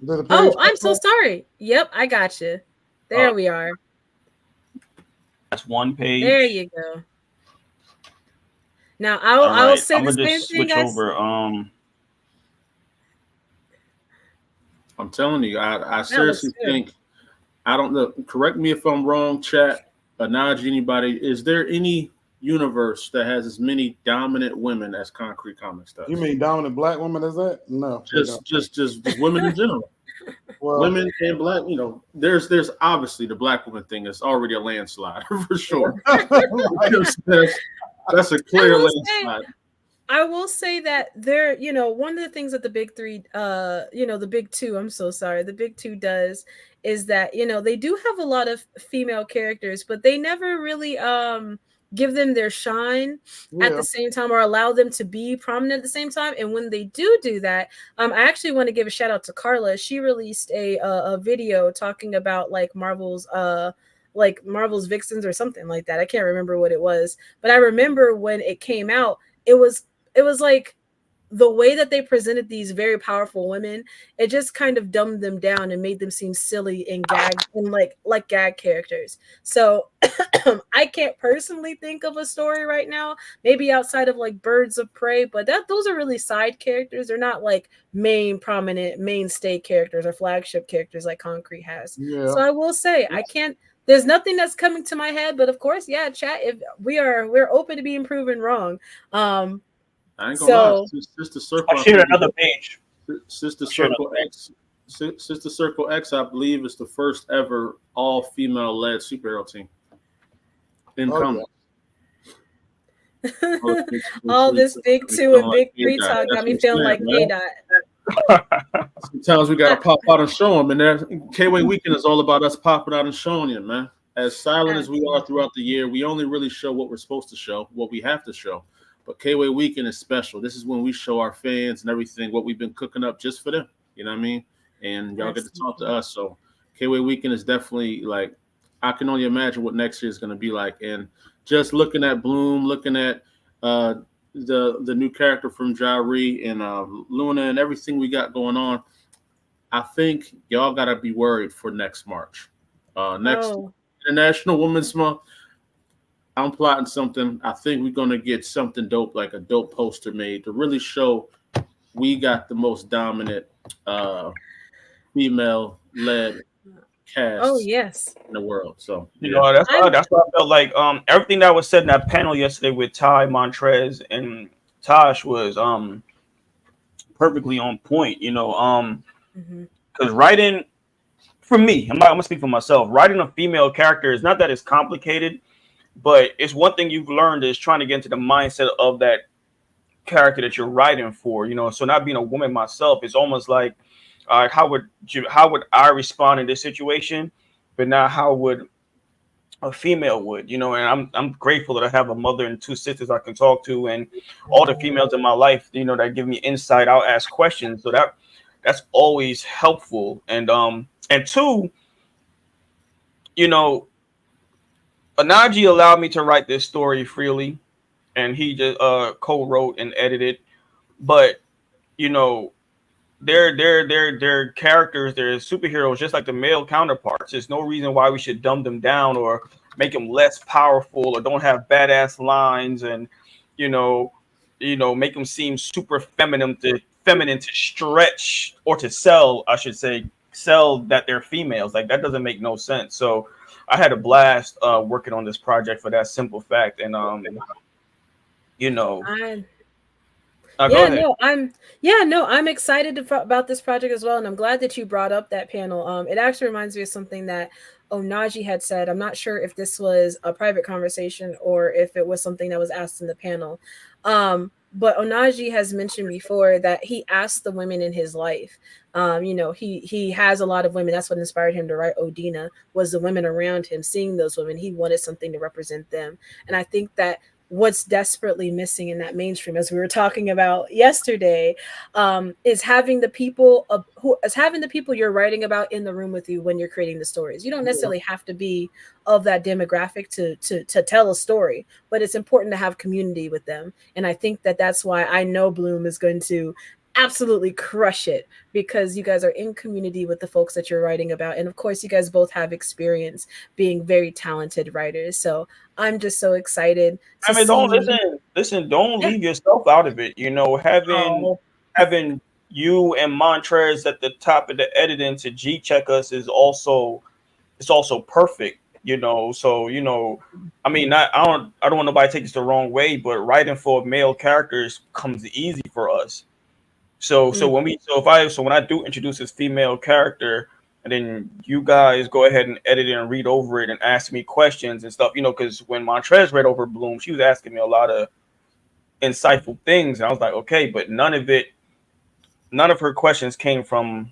Did the Oh, page I'm so pop up? sorry. Yep, I got you. There we are. That's one There page. you go. Now All I'll right, say I'm the gonna same just thing switch as over. I'm telling you, I that looks seriously good. think I don't know. Correct me if I'm wrong, chat. Anaj, anybody? Is there any universe that has as many dominant women as Concrete Comics You does? mean dominant black woman? Is that no? They don't. Just women in general. Well, Women and black, there's obviously the black woman thing is already a landslide for sure. like, That's a I clear will say landslide. I will say that there, one of the things that the big three, the big two, I'm so sorry, the big two does is that, they do have a lot of female characters, but they never really give them their shine at yeah, the same time or allow them to be prominent at the same time. And when they do that, I actually want to give a shout out to Carla. She released a video talking about like Marvel's Vixens or something like that. I can't remember what it was, but I remember when it came out, it was like the way that they presented these very powerful women, it just kind of dumbed them down and made them seem silly and gag and like gag characters. So I can't personally think of a story right now, maybe outside of like Birds of Prey, but those are really side characters. They're not like main prominent mainstay characters or flagship characters like Concrete has. yeah. So I will say I can't there's nothing that's coming to my head, but of course, yeah, chat, if we're open to being proven wrong. I ain't gonna lie, So Sister I Circle, I shared believe another page. Sister I shared Circle another page. X, Sister Circle X, I believe is the first ever all female led superhero team in Oh yeah. comics. all this big two and big three That's talk got what me I'm feeling saying, like man. K Dot. Sometimes we gotta pop out and show them, and KWay Weekend is all about us popping out and showing you, man. As silent as we are throughout the year, we only really show what we're supposed to show, what we have to show. But KWay Weekend is special. This is when we show our fans and everything what we've been cooking up just for them. You know what I mean? And y'all get to talk to us. So KWay Weekend is definitely like I can only imagine what next year is going to be like. And just looking at Bloom, looking at uh, the new character from Jari and Luna and everything we got going on, I think y'all gotta be worried for next March. Next Oh, International Women's Month, I'm plotting something. I think we're gonna get something dope, like a dope poster made to really show we got the most dominant female-led oh cast yes. in the world. So You yeah, know, I'm that's what I felt like. Everything that was said in that panel yesterday with Ty Montrez and Tosh was perfectly on point. mhm. Because writing for me, I'm gonna speak for myself. Writing a female character is not that it's complicated, but it's one thing you've learned is trying to get into the mindset of that character that you're writing for. So not being a woman myself, it's almost like, how would I respond in this situation, but now how would a female would, and I'm grateful that I have a mother and two sisters I can talk to, and all the females in my life, that give me insight. I'll ask questions, so that's always helpful. And two, you know, Anaji allowed me to write this story freely, and he just co-wrote and edited. But you know, they're characters, they're superheroes, just like the male counterparts. There's no reason why we should dumb them down or make them less powerful or don't have badass lines, and you know, make them seem super feminine to stretch or to sell, I should say, sell that they're females. Like that doesn't make no sense. So I had a blast working on this project for that simple fact. And you know, I go Yeah, ahead. no, I'm excited about this project as well, and I'm glad that you brought up that panel. It actually reminds me of something that Onaji had said. I'm not sure if this was a private conversation or if it was something that was asked in the panel. But Onaji has mentioned before that he asked the women in his life. He has a lot of women. That's what inspired him to write Odina, was the women around him. Seeing those women, he wanted something to represent them, and I think that what's desperately missing in that mainstream, as we were talking about yesterday, is having the people you're writing about in the room with you when you're creating the stories. You don't Yeah. necessarily have to be of that demographic to tell a story, but it's important to have community with them. And I think that that's why I know Bloom is going to absolutely crush it because you guys are in community with the folks that you're writing about. And of course, you guys both have experience being very talented writers. So I'm just so excited I to mean, don't see. listen. Don't Yeah. leave yourself out of it. You know, Oh, having you and Montrez at the top of the editing to G check us is also it's also perfect. You know, so you know, I mean, I don't want nobody to take this the wrong way, but writing for male characters comes easy for us. So mm, when we so when I do introduce this female character, and then you guys go ahead and edit it and read over it and ask me questions and stuff, you know, because when Montrez read over Bloom, she was asking me a lot of insightful things, and I was like, okay, but none of her questions came from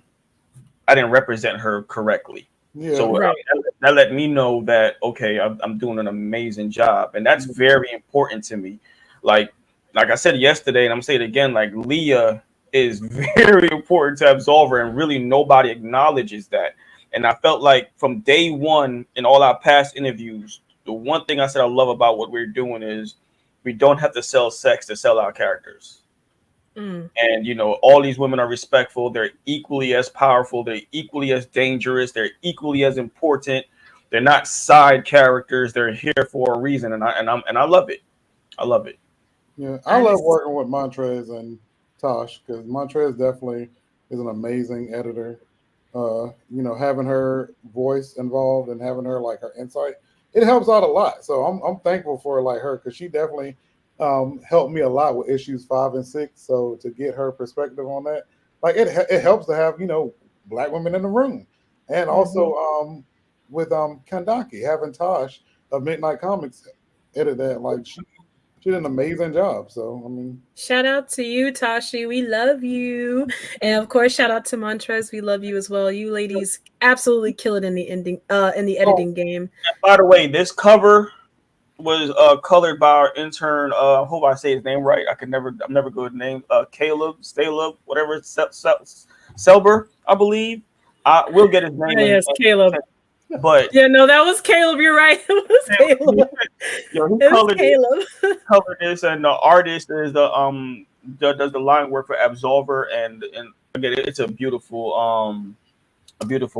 I didn't represent her correctly. Yeah. So right. that let me know that okay, I'm doing an amazing job, and that's very important to me. Like like I said yesterday, and I'm saying it again, like Leah is very important to Absolver, and really nobody acknowledges that. And I felt like from day one in all our past interviews, the one thing I said I love about what we're doing is we don't have to sell sex to sell our characters. Mm. And you know, all these women are respectful. They're equally as powerful. They're equally as dangerous. They're equally as important. They're not side characters. They're here for a reason, and I love it. I love it. Yeah, I I'm love working with Montrez and Tosh because Montrez definitely is an amazing editor. You know, having her voice involved and having her like her insight, it helps out a lot. So I'm thankful for like her because she definitely helped me a lot with issues 5 and 6. So to get her perspective on that, like it helps to have black women in the room, and Mhm. also with Kandaki having Tosh of Midnight Comics edit that like she did an amazing job. So I mean, Shout out to you, Tashi. We love you. And of course, shout out to Montrez. We love you as well. You ladies absolutely kill it in the ending in the Oh, editing game. by the way, this cover was colored by our intern. I hope I say his name right. I'm never good at name. Caleb, whatever. Selber, I believe. We'll get his name Yes, Caleb. but Yeah, no, that was Caleb. You're right. It was Caleb. yo, he It was Caleb. colored this, and the artist is does the line work for Absolver, and again, it's a beautiful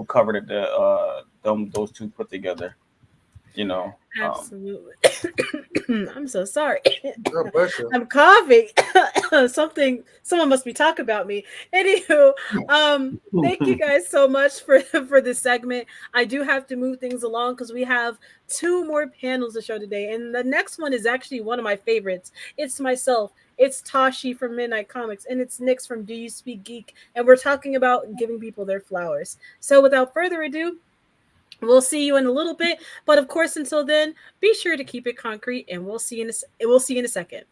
cover that those two put together. You know, Absolutely. I'm so sorry. God bless you. I'm coughing. Someone must be talking about me. Anywho, thank you guys so much for this segment. I do have to move things along because we have two more panels to show today. And the next one is actually one of my favorites. It's myself, it's Tashi from Midnight Comics, and it's Nyx from Do You Speak Geek. And we're talking about giving people their flowers. So without further ado, we'll see you in a little bit, but of course, until then, be sure to keep it concrete, and we'll see you in a second.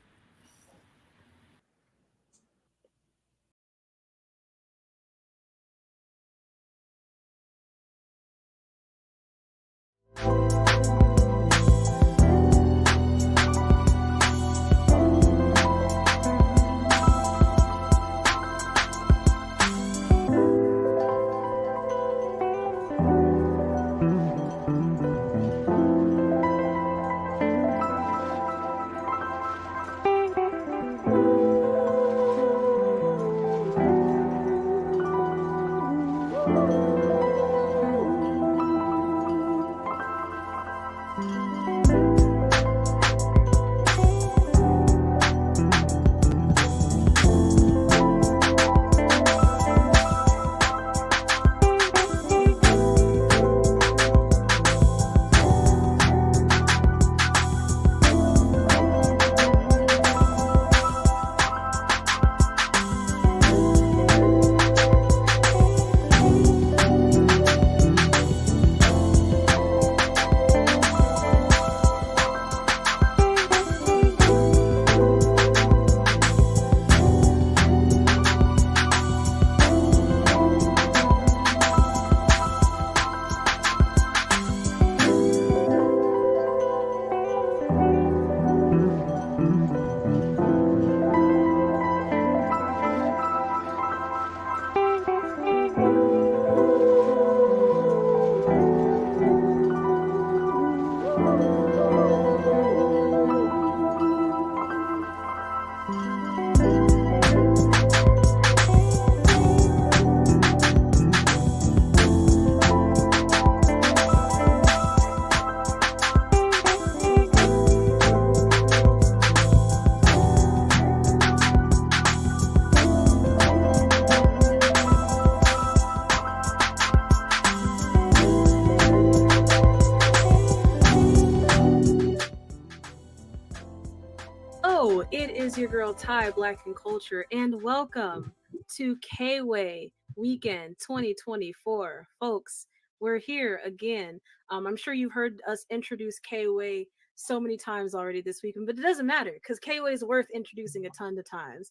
your girl Ty, Black and Culture, and welcome to KWay Weekend 2024. Folks, we're here again. I'm sure you've heard us introduce KWay so many times already this weekend, but it doesn't matter because KWay is worth introducing a ton of times.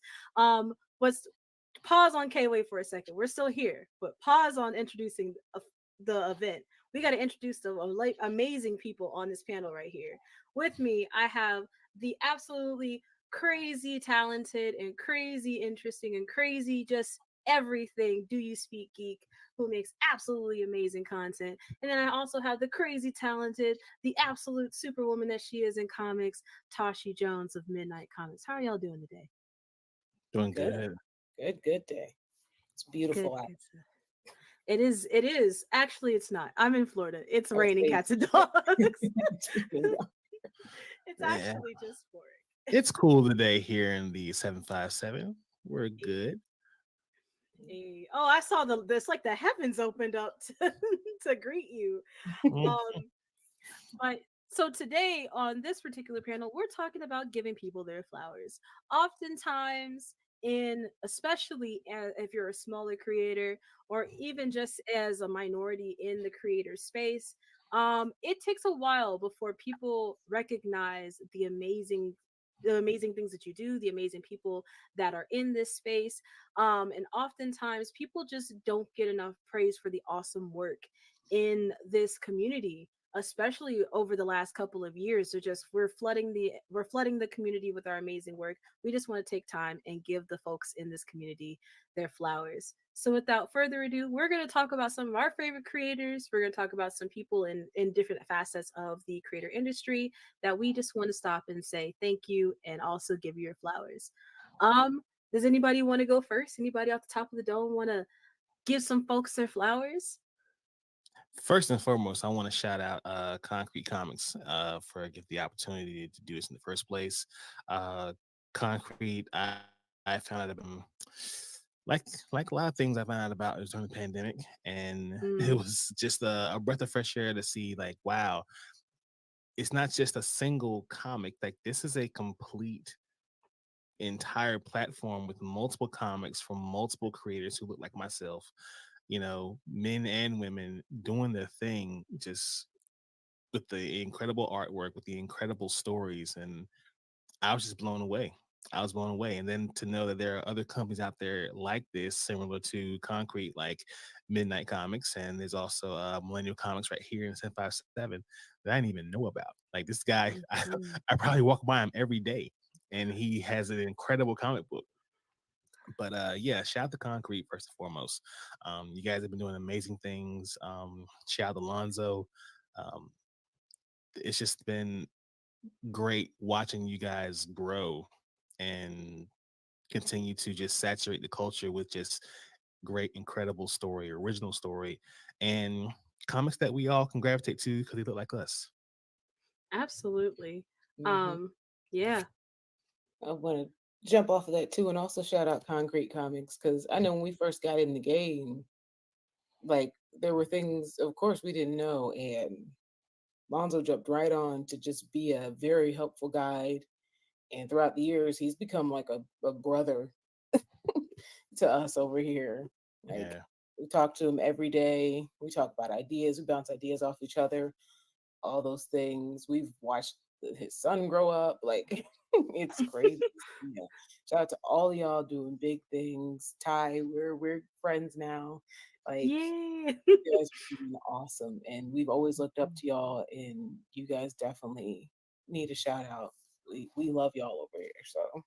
Let's pause on KWay for a second. We're still here, but pause on introducing the event. We got to introduce the amazing people on this panel right here. With me, I have the absolutely crazy talented and crazy interesting and crazy just everything Do You Speak Geek, who makes absolutely amazing content. And then I also have the crazy talented, the absolute superwoman that she is in comics, Tashi Jones of Midnight Comics. How are y'all doing today? Doing good. Good day. It's beautiful out. It is. It is. Actually, it's not. I'm in Florida. It's raining Okay. cats and dogs. It's Yeah. actually just boring. It's cool today here in the 757. We're good. Hey. Oh, I saw this like the heavens opened up to greet you. But so today on this particular panel, we're talking about giving people their flowers. Oftentimes, especially if you're a smaller creator or even just as a minority in the creator space, it takes a while before people recognize the amazing things that you do, the amazing people that are in this space. And oftentimes people just don't get enough praise for the awesome work in this community, especially over the last couple of years. So just we're flooding the community with our amazing work. We just want to take time and give the folks in this community their flowers. So without further ado, we're going to talk about some of our favorite creators. We're going to talk about some people in different facets of the creator industry that we just want to stop and say thank you and also give you your flowers. Does anybody want to go first? Anybody off the top of the dome want to give some folks their flowers? First and foremost, I want to shout out Concrete Comics for giving the opportunity to do this in the first place. Concrete, I found out about like a lot of things I found out about during the pandemic, and it was just a breath of fresh air to see like, wow, it's not just a single comic. Like this is a complete entire platform with multiple comics from multiple creators who look like myself, men and women doing their thing, just with the incredible artwork, with the incredible stories. And I was just blown away. And then to know that there are other companies out there like this, similar to Concrete, like Midnight Comics, and there's also Millennial Comics right here in 757 that I didn't even know about. Like this guy, I probably walk by him every day, and he has an incredible comic book. But yeah, shout out to Concrete first and foremost. You guys have been doing amazing things. Shout out to Lonzo. It's just been great watching you guys grow and continue to just saturate the culture with just great, incredible story, original story, and comics that we all can gravitate to because they look like us. Absolutely. Yeah. I want to jump off of that too, and also shout out Concrete Comics because I know when we first got in the game, like there were things, of course, we didn't know, and Lonzo jumped right on to just be a very helpful guide. And throughout the years, he's become like a brother to us over here. Like we talk to him every day. We talk about ideas. We bounce ideas off each other. All those things. We've watched his son grow up. Like it's crazy. Yeah. Shout out to all of y'all doing big things. Ty, we're friends now. Like yeah. You guys are doing awesome, and we've always looked up to y'all, and you guys definitely need a shout out. We love y'all over here. So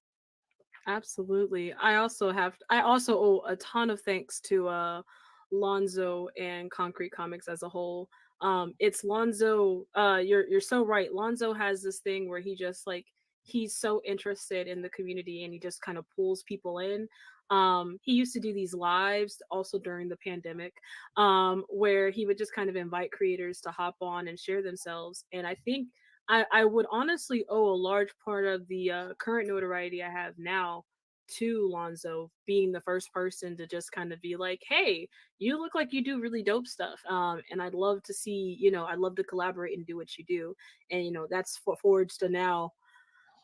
absolutely. I also owe a ton of thanks to Lonzo and Concrete Comics as a whole. It's Lonzo, you're so right. Lonzo has this thing where he's so interested in the community and he just kind of pulls people in. He used to do these lives also during the pandemic, where he would just kind of invite creators to hop on and share themselves. And I think I would honestly owe a large part of the current notoriety I have now to Lonzo being the first person to just kind of be like, hey, you look like you do really dope stuff. And I'd love to see, I'd love to collaborate and do what you do. And, that's forged to now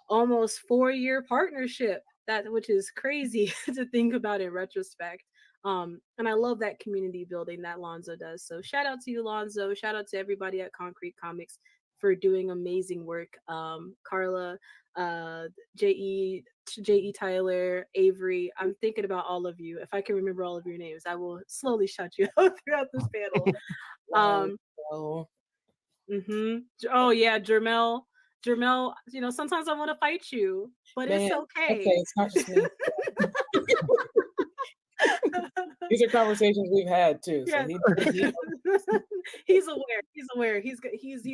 almost 4-year partnership, that which is crazy to think about in retrospect. And I love that community building that Lonzo does. So shout out to you, Lonzo. Shout out to everybody at Concrete Comics for doing amazing work. Carla, uh, Je, Je Tyler, Avery. I'm thinking about all of you. If I can remember all of your names, I will slowly shout you out throughout this panel. Um, Wow. Oh yeah, Jermel. Jermel, sometimes I want to fight you, but it's Man, okay, okay. it's not just me. These are conversations we've had too. So Yes. he He's aware. He's aware. He's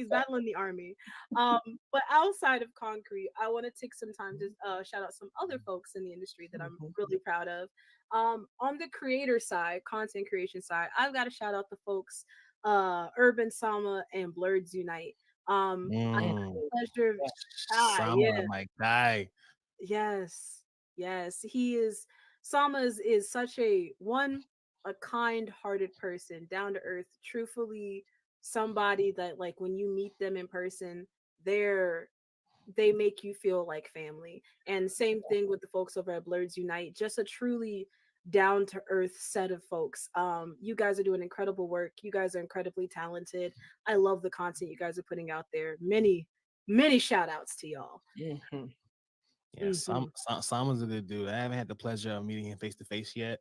battling the army. But outside of Concrete, I want to take some time to shout out some other folks in the industry that I'm really proud of. On the creator side, content creation side, I've got to shout out the folks, Urban Sama and Blurds Unite. I had the pleasure of Sama, yeah. my guy. Yes, yes, he is. Sama is such a kind-hearted person, down to earth, truthfully somebody that like when you meet them in person, they're they make you feel like family. And same thing with the folks over at Blurds Unite, just a truly down to earth set of folks. You guys are doing incredible work. You guys are incredibly talented. I love the content you guys are putting out there. Many shout outs to y'all. Yeah, Sama's a good dude. I haven't had the pleasure of meeting him face to face yet,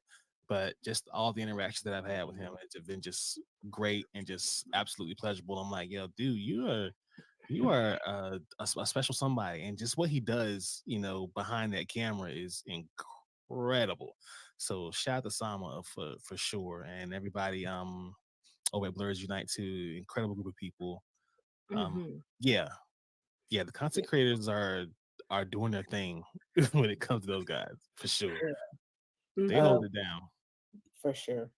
but just all the interactions that I've had with him, it's been just great and just absolutely pleasurable. I'm like, yo, dude, you are a special somebody, and just what he does, behind that camera is incredible. So shout out to Sama for sure, and everybody over at Blurs Unite too. Incredible group of people. Yeah, yeah, the content creators are doing their thing when it comes to those guys for sure. They hold it down for sure.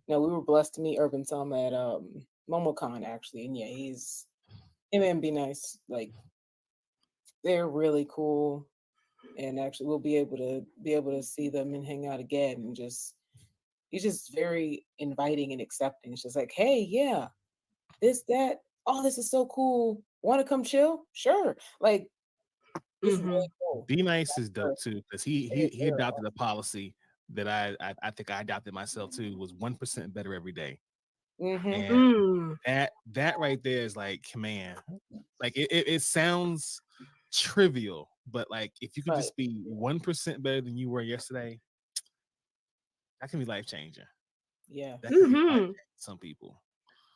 No, we were blessed to meet Urban Sama at MomoCon actually, and yeah, him and Be Nice, like they're really cool, and actually we'll be able to see them and hang out again, and he's just very inviting and accepting. It's just like, hey, yeah, that, oh, this is so cool. Want to come chill? Sure. Like, this is really cool. Be Nice is dope too, because he adopted a policy that I think I adopted myself too, was 1% better every day. And that right there is like, man, like it sounds trivial, but like if you could just be 1% better than you were yesterday, that can be life changing. Yeah, that can be life changing some people.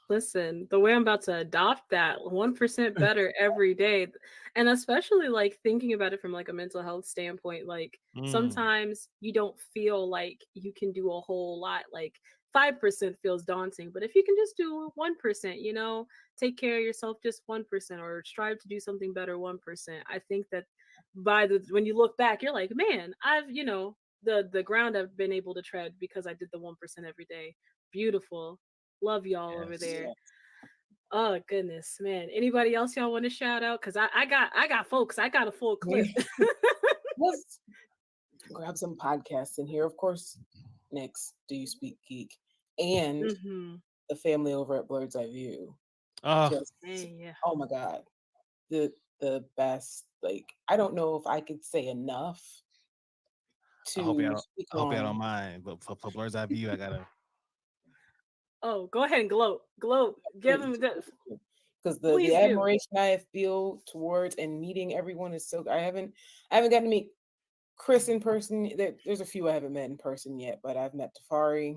Listen, the way I'm about to adopt that 1% better every day, and especially like thinking about it from like a mental health standpoint, like sometimes you don't feel like you can do a whole lot. Like 5% feels daunting, but if you can just do 1%, take care of yourself just 1%, or strive to do something better 1%. I think that when you look back, you're like, man, I've the ground I've been able to tread because I did the 1% every day. Beautiful. Love y'all over there. Oh goodness, man. Anybody else y'all want to shout out? Because I got folks. I got a full clip. Let's grab some podcasts in here. Of course, next, Do You Speak Geek? And the family over at Bird's Eye View. Oh my God. The best. Like, I don't know if I could say enough to I hope y'all don't mind, but for Bird's Eye View, I gotta. Oh, go ahead and gloat. Give them the because the admiration I feel towards and meeting everyone is so. I haven't gotten to meet Chris in person. There's a few I haven't met in person yet, but I've met Tafari.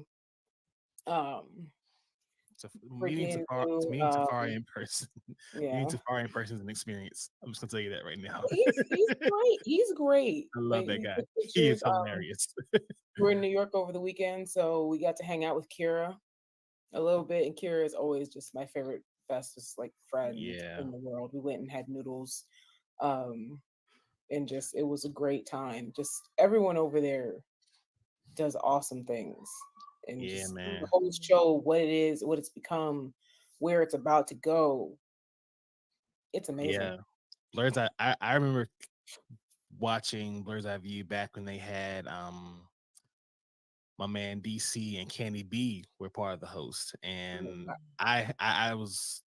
Meeting Tafari in person. Meeting Tafari in person is an experience. I'm just gonna tell you that right now. He's great. He's great. I love that guy. He is hilarious. We're in New York over the weekend, so we got to hang out with Kira a little bit, and Kira is always just my favorite, bestest like friend in the world. We went and had noodles, and just it was a great time. Just everyone over there does awesome things, and man, the whole show, what it is, what it's become, where it's about to go. It's amazing. Yeah, Blur's Eye. I remember watching Blur's Eye View back when they had my man DC and Candy B were part of the host, and I was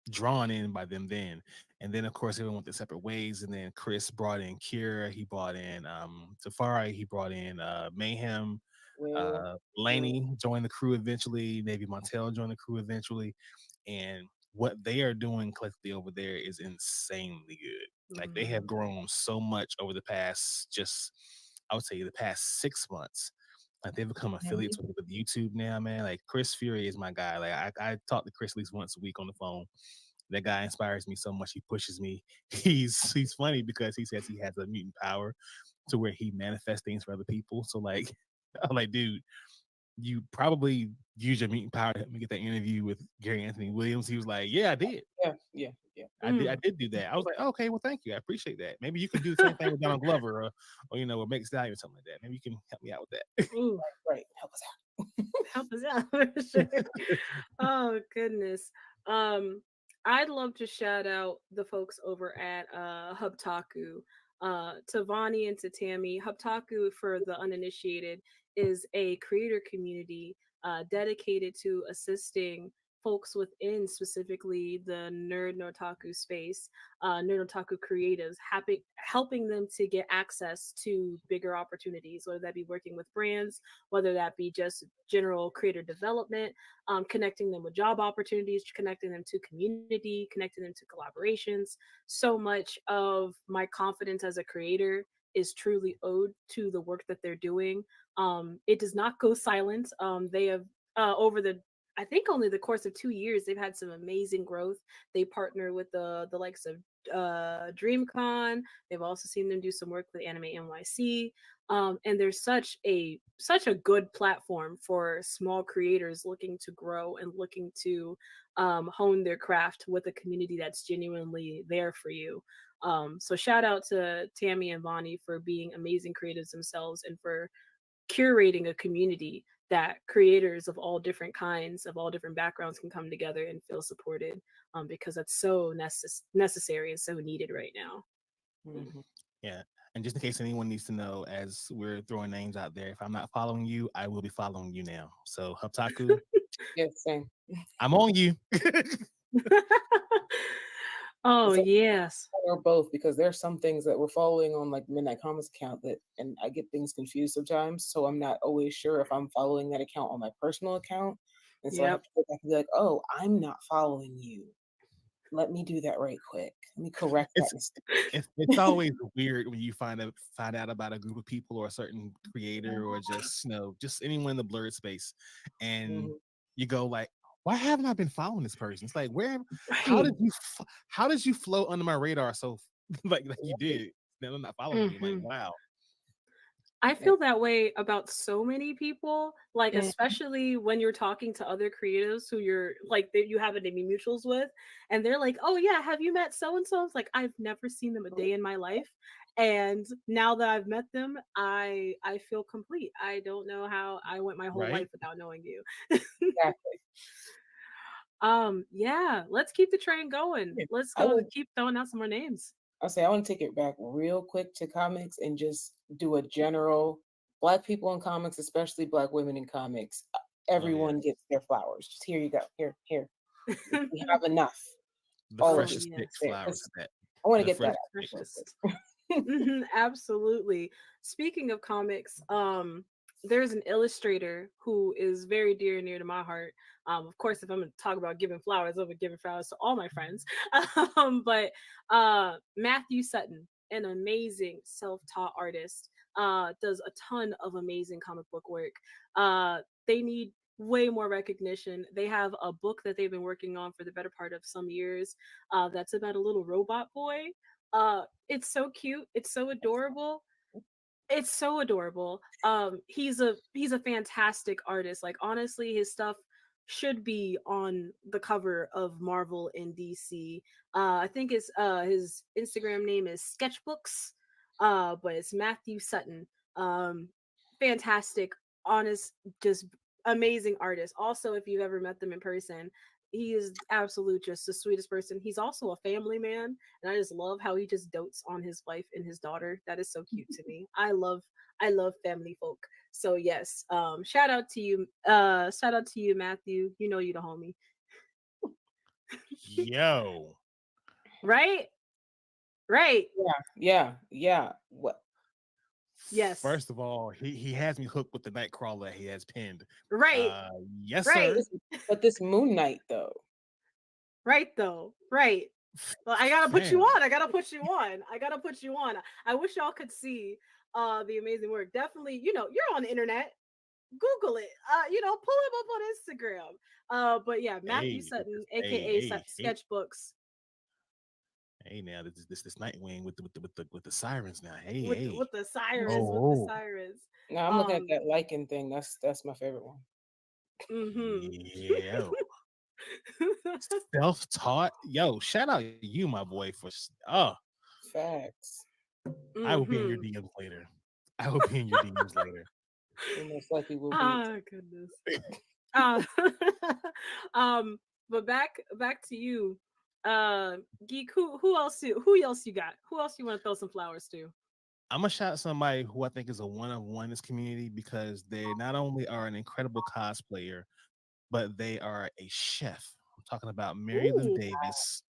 drawn in by them then. And then of course everyone went their separate ways. And then Chris brought in Kira, he brought in Safari, he brought in Mayhem, Laney joined the crew eventually, Navy Montel joined the crew eventually. And what they are doing collectively over there is insanely good. Like they have grown so much over the past I would say the past 6 months. Like they've become affiliates with YouTube now, man. Like Chris Fury is my guy. Like I talk to Chris at least once a week on the phone. That guy inspires me so much. He pushes me. He's funny because he says he has a mutant power to where he manifests things for other people. So like, I'm like, dude, you probably use your mutant power to help me get that interview with Gary Anthony Williams. He was like, yeah, I did. Yeah. I did do that. I was like, oh, okay, well, thank you. I appreciate that. Maybe you can do the same thing with Donald Glover or or Meg Stallion or something like that. Maybe you can help me out with that. Ooh, right. Help us out. Help us out for sure. Oh goodness. I'd love to shout out the folks over at Hubtaku. To Vonnie and to Tammy. Hubtaku, for the uninitiated, is a creator community dedicated to assisting folks within specifically the nerd notaku space, nerd otaku creatives, helping them to get access to bigger opportunities, whether that be working with brands, whether that be just general creator development, connecting them with job opportunities, connecting them to community, connecting them to collaborations. So much of my confidence as a creator is truly owed to the work that they're doing. It does not go silent. They have over the I think only the course of 2 years, they've had some amazing growth. They partner with the likes of DreamCon. They've also seen them do some work with Anime NYC. And there's such a good platform for small creators looking to grow and looking to hone their craft with a community that's genuinely there for you. So shout out to Tammy and Vonnie for being amazing creatives themselves and for curating a community that creators of all different kinds, of all different backgrounds can come together and feel supported, because that's so necessary and so needed right now. Yeah. And just in case anyone needs to know, as we're throwing names out there, if I'm not following you, I will be following you now. So Hubtaku, Yes, same. I'm on you. Oh yes. Or both, because there's some things that we're following on like Midnight Comics account that, and I get things confused sometimes. So I'm not always sure if I'm following that account on my personal account. And so I have to go back and be like, oh, I'm not following you. Let me do that right quick. Let me correct that mistake. It's always weird when you find out about a group of people or a certain creator or just anyone in the blurred space, and you go like, why haven't I been following this person? It's like, how did you float under my radar so like you did? Then I'm not following you. Like, wow. I feel that way about so many people, like especially when you're talking to other creatives who you're like that you have any mutuals with, and they're like, "Oh yeah, have you met so and so?" It's like I've never seen them a day in my life, and now that I've met them, I feel complete. I don't know how I went my whole life without knowing you. Exactly. Yeah, let's keep the train going. Let's go keep throwing out some more names. I'll say I want to take it back real quick to comics and just do a general Black people in comics, especially Black women in comics. Everyone gets their flowers. Just here you go. Here. We have enough. The freshest flowers. I want to get that. Freshest. Absolutely. Speaking of comics, there's an illustrator who is very dear and near to my heart. Of course, if I'm going to talk about giving flowers, I'll be giving flowers to all my friends. But Matthew Sutton, an amazing self-taught artist, does a ton of amazing comic book work. They need way more recognition. They have a book that they've been working on for the better part of some years, that's about a little robot boy. It's so cute. It's so adorable. It's so adorable. He's a fantastic artist. Like honestly, his stuff should be on the cover of Marvel and DC. I think his Instagram name is Sketchbooks, but it's Matthew Sutton. Fantastic, honest, just amazing artist. Also, if you've ever met them in person, he is absolute just the sweetest person. He's also a family man, and I just love how he just dotes on his wife and his daughter. That is so cute to me. I love family folk. So yes, shout out to you, Matthew. You know you the homie. Yo. Right? Right. Yeah. What? Yes. First of all, he has me hooked with the Nightcrawler he has pinned. Right. Yes, Right. sir. But this Moon Knight though. Right though. Right. Well, I gotta put you Fam. on. I gotta put you on. I gotta put you on. I wish y'all could see the amazing work. Definitely, you're on the internet. Google it. Pull him up on Instagram. But yeah, Matthew Hey, Sutton, hey, aka hey, hey, Sketchbooks, hey! Now this Nightwing with the sirens. Now, hey, with hey. with the sirens, with the Oh, sirens. No, I'm looking at Um, that Lycan thing. That's my favorite one. mm-hmm. yeah. Self-taught. Yo, shout out you, my boy, for Facts. I will be in your mm-hmm. DMs later. I will be in your DMs later. We most likely will be. Ah, goodness. Uh, but back to you, Geek. Who else you got? Who else you want to throw some flowers to? I'm gonna shout out somebody who I think is a one of one in this community because they not only are an incredible cosplayer, but they are a chef. I'm talking about Mary Liv Ooh, Davis,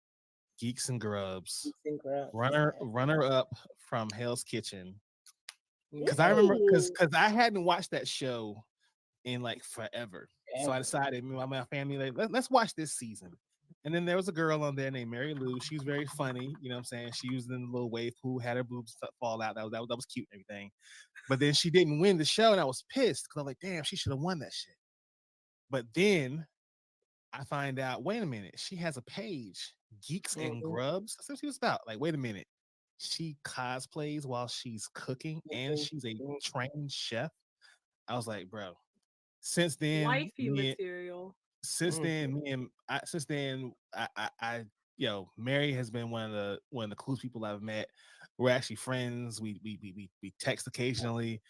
Geeks and Grubs, Geeks and Grubs. runner up from Hell's Kitchen. Because I remember because ooh, I hadn't watched that show in like forever. So I Ever. decided, me and my family, like, let's watch this season. And then there was a girl on there named Mary Lou. She was very funny, you know what I'm saying? She was in the little wave pool, had her boobs fall out. That was cute and everything. But then she didn't win the show, and I was pissed because I'm like, damn, she should have won that shit. But then I find out, wait a minute, she has a page, Geeks and Mm-hmm. Grubs. That's what she was about. Like, wait a minute. She cosplays while she's cooking and she's a trained chef. I was like, bro. Since then, wifey material. since then, Mary has been one of the coolest people I've met. We're actually friends. We text occasionally.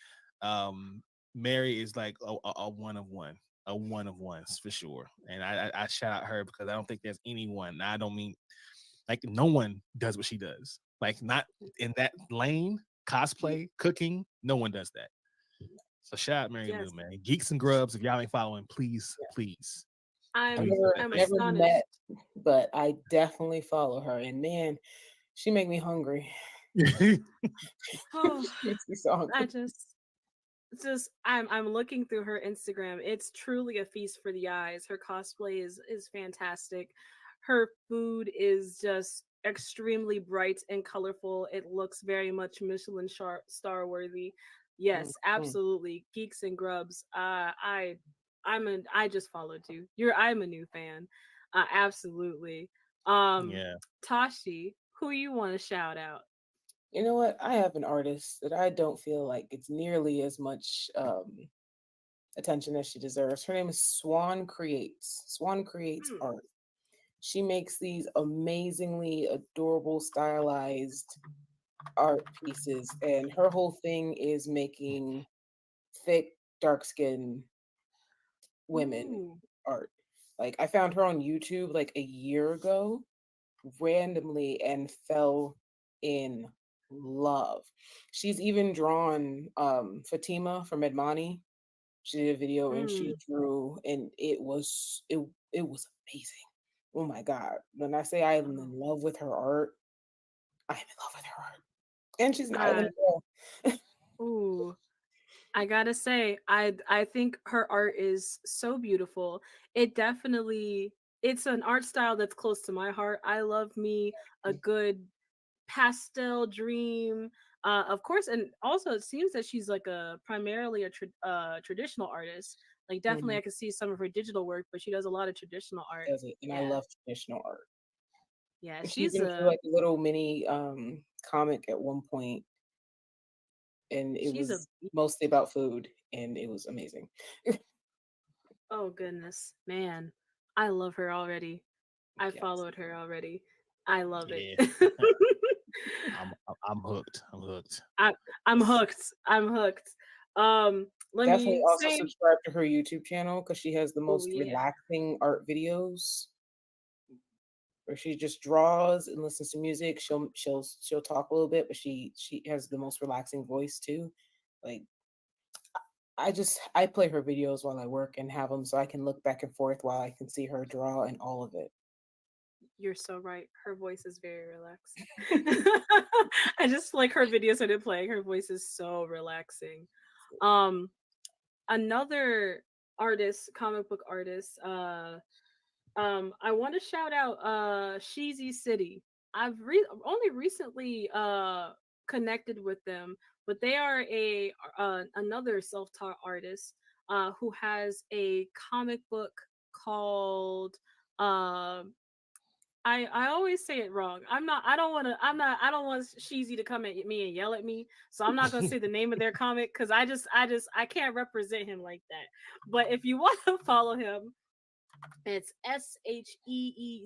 Um, Mary is like a one of one, a one of ones for sure. And I shout out her because I don't think there's anyone. I don't mean like no one does what she does. Like not in that lane, cosplay, cooking. No one does that. So shout out Mary Yes, Lou, man. Geeks and Grubs, if y'all ain't following, please, please I I'm do never that I'm thing. never astonished. met, but I definitely follow her. And man, she make me hungry. Oh, She makes me so I hungry. just I'm looking through her Instagram. It's truly a feast for the eyes. Her cosplay is fantastic. Her food is just extremely bright and colorful. It looks very much Michelin star worthy. Yes, Mm. absolutely. Geeks and Grubs. I just followed you. I'm a new fan. Absolutely. Um Yeah. Tashi, who you want to shout out? You know what? I have an artist that I don't feel like it's nearly as much attention as she deserves. Her name is Swan Creates. Swan Creates Hmm. art. She makes these amazingly adorable, stylized art pieces, and her whole thing is making thick, dark skin women Ooh. art. Like I found her on YouTube like a year ago randomly and fell in love. She's even drawn Fatima from Edmani. She did a video and she Mm. drew and it was amazing. Oh my god. When I say I am in love with her art, I am in love with her art. And she's an island God. girl. Ooh. I gotta say, I think her art is so beautiful. It's an art style that's close to my heart. I love me a good pastel dream. Of course, and also it seems that she's like a primarily traditional artist. Like definitely, Mhm. I can see some of her digital work, but she does a lot of traditional art. Does it. And I Yeah, love traditional art. yeah, And she she's even drew a like a little mini comic at one point, and it she's a was mostly about food, and it was amazing. oh goodness, man, I love her already. I Yes. followed her already. I love it. Yeah. I'm hooked. I'm hooked. I, I'm hooked. I'm hooked. Let Definitely me also say, subscribe to her YouTube channel because she has the oh most yeah, relaxing art videos where she just draws and listens to music. She'll talk a little bit, but she has the most relaxing voice too. Like I play her videos while I work and have them so I can look back and forth while I can see her draw and all of it. You're so right. Her voice is very relaxing. I just like her videos started playing. Her voice is so relaxing. Um, Another artist, comic book artist, I want to shout out Sheezy City. Only recently connected with them, but they are a another self-taught artist who has a comic book called I always say it wrong. I don't want Sheezy to come at me and yell at me. So I'm not gonna say the name of their comic because I can't represent him like that. But if you want to follow him, it's SheezyCitie,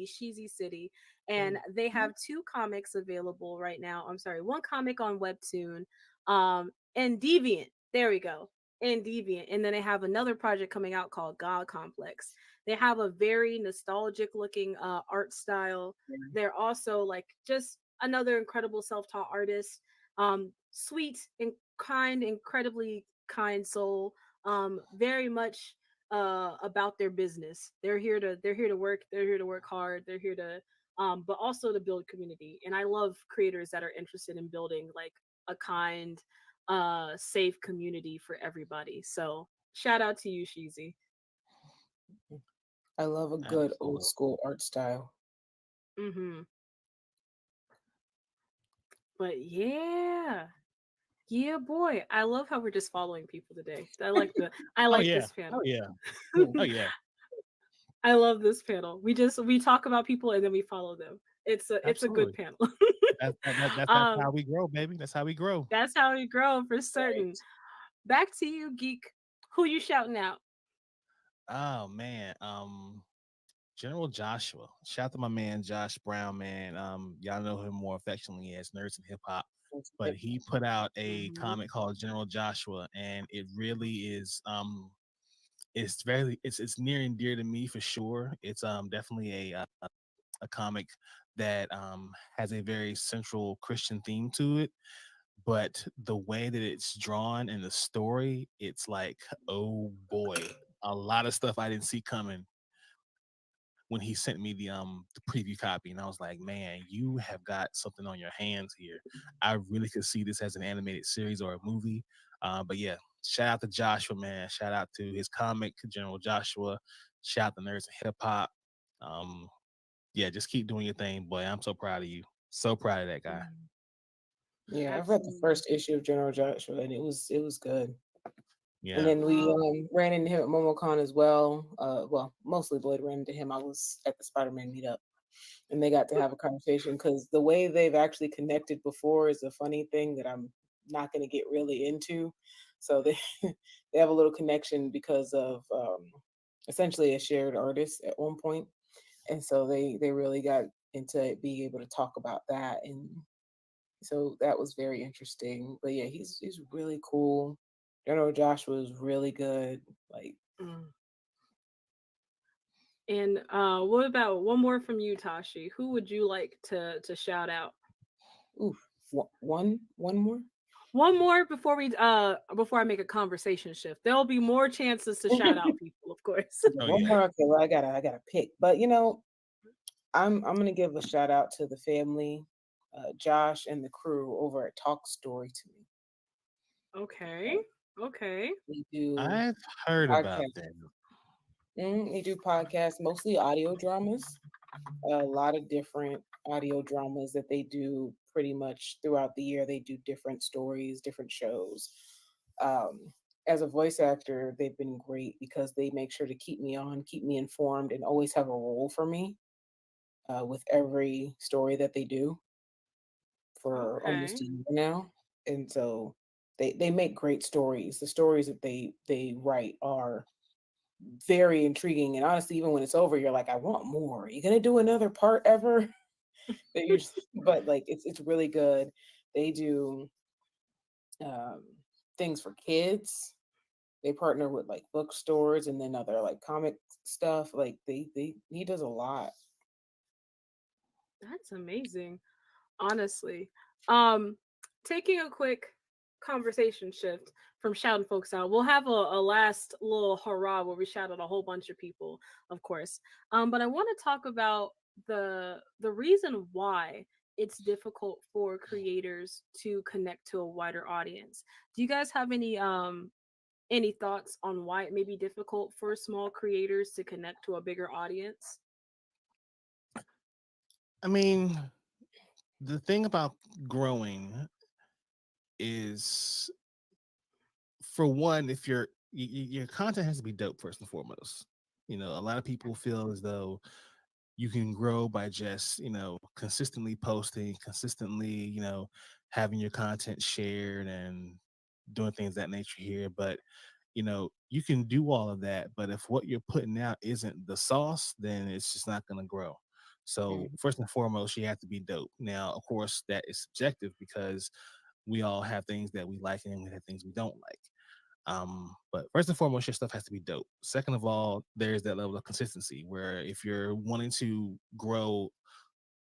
Sheezy City, and they have two comics available right now. I'm sorry, one comic on Webtoon, and Deviant. There we go, and Deviant, and then they have another project coming out called God Complex. They have a very nostalgic looking art style. They're also like just another incredible self-taught artist. Sweet and kind, incredibly kind soul, very much about their business. They're here to work, they're here to work hard, they're here to but also to build community. And I love creators that are interested in building like a kind safe community for everybody. So shout out to you, Sheezy. I love a good old school art style. Mm-hmm. But yeah, boy, I love how we're just following people today. I Oh like yeah. this panel. Oh yeah. Oh yeah. I love this panel. We talk about people and then we follow them. It's a good Absolutely. panel. That's um, how we grow, baby. That's how we grow. that's how we grow for certain. Back to you, geek. Who you shouting out? Oh man. General Joshua. Shout out to my man Josh Brown, man. Y'all know him more affectionately as Nerds and Hip Hop. But he put out a comic called General Joshua, and it really is it's near and dear to me for sure. It's definitely a comic that has a very central Christian theme to it, but the way that it's drawn in the story, it's like, oh boy, a lot of stuff I didn't see coming when he sent me the preview copy, and I was like, man, you have got something on your hands here. I really could see this as an animated series or a movie. But yeah, shout out to Joshua, man. Shout out to his comic, General Joshua. Shout out to Nerds and Hip Hop. Um, yeah, just keep doing your thing, boy. I'm so proud of you. So proud of that guy. Yeah, I've read the first issue of General Joshua, and it was good. Yeah. And then we ran into him at MomoCon as well. Well, mostly Lloyd ran into him. I was at the Spider-Man meetup, and they got to have a conversation because the way they've actually connected before is a funny thing that I'm not going to get really into. So they they have a little connection because of essentially a shared artist at one point, and so they really got into being able to talk about that, and so that was very interesting. But yeah, he's really cool. General Joshua is really good. Like, And what about one more from you, Tashi? Who would you like to shout out? oof, one more. One more before I make a conversation shift. There'll be more chances to shout out people, of course. One more. Okay, well, I gotta pick. But I'm gonna give a shout out to the family, Josh and the crew over at Talk Story to me. Okay. Okay. We do I've heard about podcasts. that. They do podcasts, mostly audio dramas. A lot of different audio dramas that they do pretty much throughout the year. They do different stories, different shows. Um, as a voice actor, they've been great because they make sure to keep me on, keep me informed, and always have a role for me with every story that they do for almost Okay. a year now. And so they make great stories. The stories that they write are very intriguing. And honestly, even when it's over, you're like, I want more. Are you gonna do another part ever? But like it's really good. They do um, things for kids. They partner with like bookstores and then other like comic stuff. Like they he does a lot. That's amazing. Honestly. Um Taking a quick conversation shift from shouting folks out. We'll have a last little hurrah where we shout out a whole bunch of people, of course. But I want to talk about the reason why it's difficult for creators to connect to a wider audience. Do you guys have any thoughts on why it may be difficult for small creators to connect to a bigger audience? I mean, the thing about growing is, for one, if your content has to be dope first and foremost. A lot of people feel as though you can grow by just consistently posting, consistently having your content shared and doing things that nature here. But you can do all of that, but if what you're putting out isn't the sauce, then it's just not going to grow. So first and foremost, you have to be dope. Now, of course, that is subjective because we all have things that we like and we have things we don't like. But first and foremost, your stuff has to be dope. Second of all, there's that level of consistency where if you're wanting to grow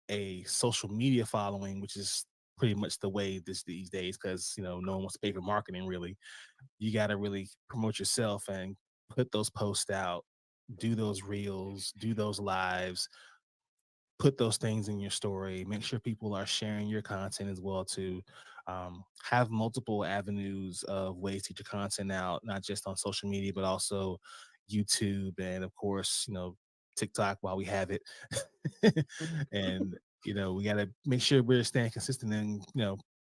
a social media following, which is pretty much the way these days, because no one wants to pay for marketing really, you got to really promote yourself and put those posts out, do those reels, do those lives, put those things in your story, make sure people are sharing your content as well too. Have multiple avenues of ways to get your content out, not just on social media but also YouTube, and of course TikTok while we have it. And we got to make sure we're staying consistent and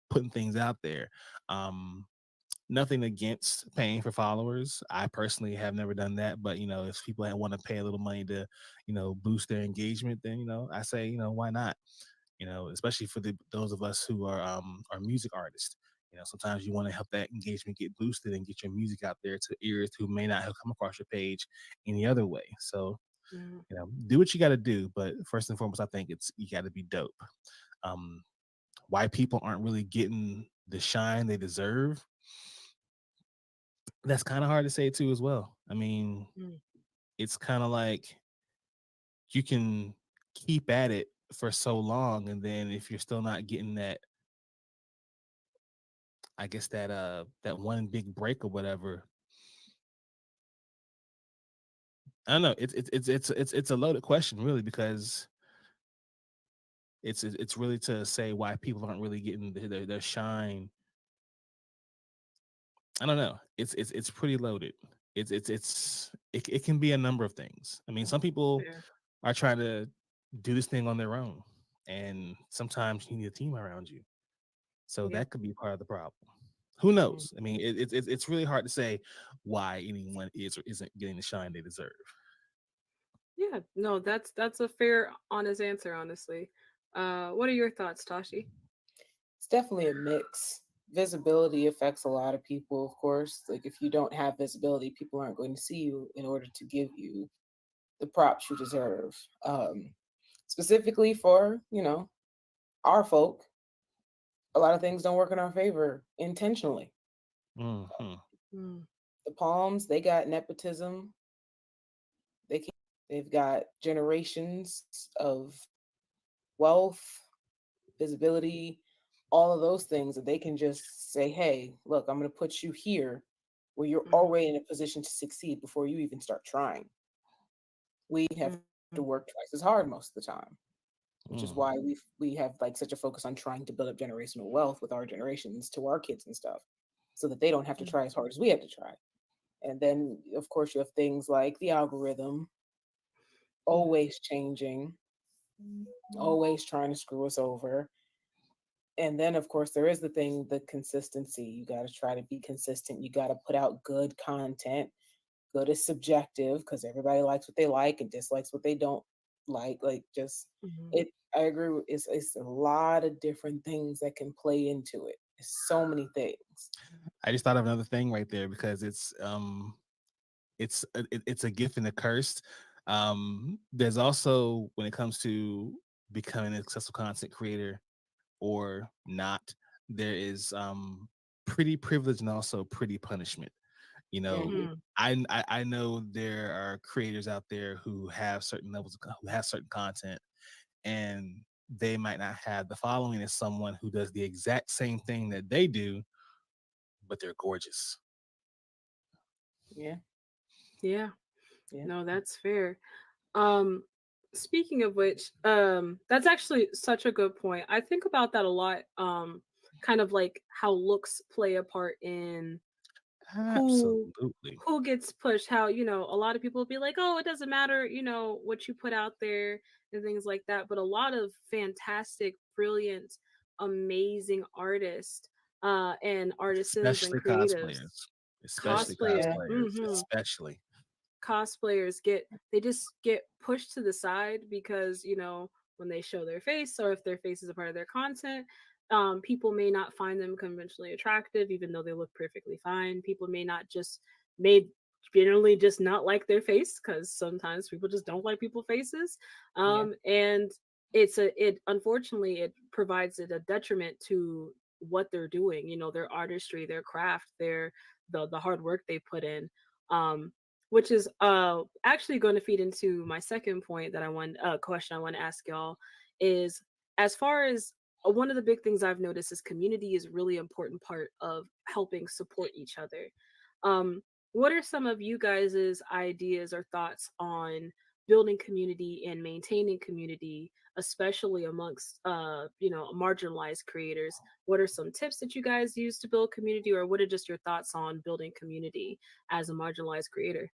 putting things out there. Nothing against paying for followers. I personally have never done that, but if people want to pay a little money to boost their engagement, then I say why not. Especially for those of us who are music artists. Sometimes you want to help that engagement get boosted and get your music out there to ears who may not have come across your page any other way. So do what you got to do, but first and foremost, I think you got to be dope. Why people aren't really getting the shine they deserve, that's kind of hard to say too as well. I mean, it's kind of like you can keep at it for so long, and then if you're still not getting that, I guess that one big break or whatever, I don't know. It's a loaded question really, because it's really to say why people aren't really getting their shine. I don't know. It's pretty loaded. It can be a number of things. I mean, some people Yeah. are trying to do this thing on their own, and sometimes you need a team around you. So Yeah. that could be part of the problem. Who knows? I mean, it's really hard to say why anyone is or isn't getting the shine they deserve. Yeah, no, that's a fair, honest answer, honestly. What are your thoughts, Tashi? It's definitely a mix. Visibility affects a lot of people, of course. Like if you don't have visibility, people aren't going to see you in order to give you the props you deserve. Specifically for, our folk, a lot of things don't work in our favor intentionally. Mm-hmm. The Palms, they got nepotism. They've got generations of wealth, visibility, all of those things that they can just say, hey, look, I'm going to put you here where you're already in a position to succeed before you even start trying. We have to work twice as hard most of the time, which is why we have like such a focus on trying to build up generational wealth with our generations to our kids and stuff, so that they don't have to try as hard as we have to try. And then of course you have things like the algorithm always changing, always trying to screw us over. And then of course there is the consistency. You got to try to be consistent. You got to put out good content. Good is subjective because everybody likes what they like and dislikes what they don't like just it. I agree with, it's a lot of different things that can play into it. It's so many things. I just thought of another thing right there, because it's a gift and a curse. There's also, when it comes to becoming a successful content creator or not, there is pretty privilege and also pretty punishment. I know there are creators out there who have certain levels who have certain content, and they might not have the following as someone who does the exact same thing that they do, but they're gorgeous. Yeah. Yeah. Yeah. No, that's fair. Um, Speaking of which, that's actually such a good point. I think about that a lot. Kind of like how looks play a part in who Absolutely. who gets pushed. How, a lot of people will be like, oh, it doesn't matter, what you put out there and things like that. But a lot of fantastic, brilliant, amazing artists, and artisans and Especially creatives, cosplayers. Especially cosplayers. Yeah. cosplayers. Mhm, Especially. cosplayers they just get pushed to the side because when they show their face, or if their face is a part of their content, people may not find them conventionally attractive even though they look perfectly fine. People may generally just not like their face, because sometimes people just don't like people's faces. Yeah. And it unfortunately it provides it a detriment to what they're doing, their artistry, their craft, the hard work they put in. um which is actually going to feed into my second point that I want question I want to ask y'all is, as far as one of the big things I've noticed is community is a really important part of helping support each other. What are some of you guys' ideas or thoughts on building community and maintaining community, especially amongst marginalized creators? What are some tips that you guys use to build community, or what are just your thoughts on building community as a marginalized creator?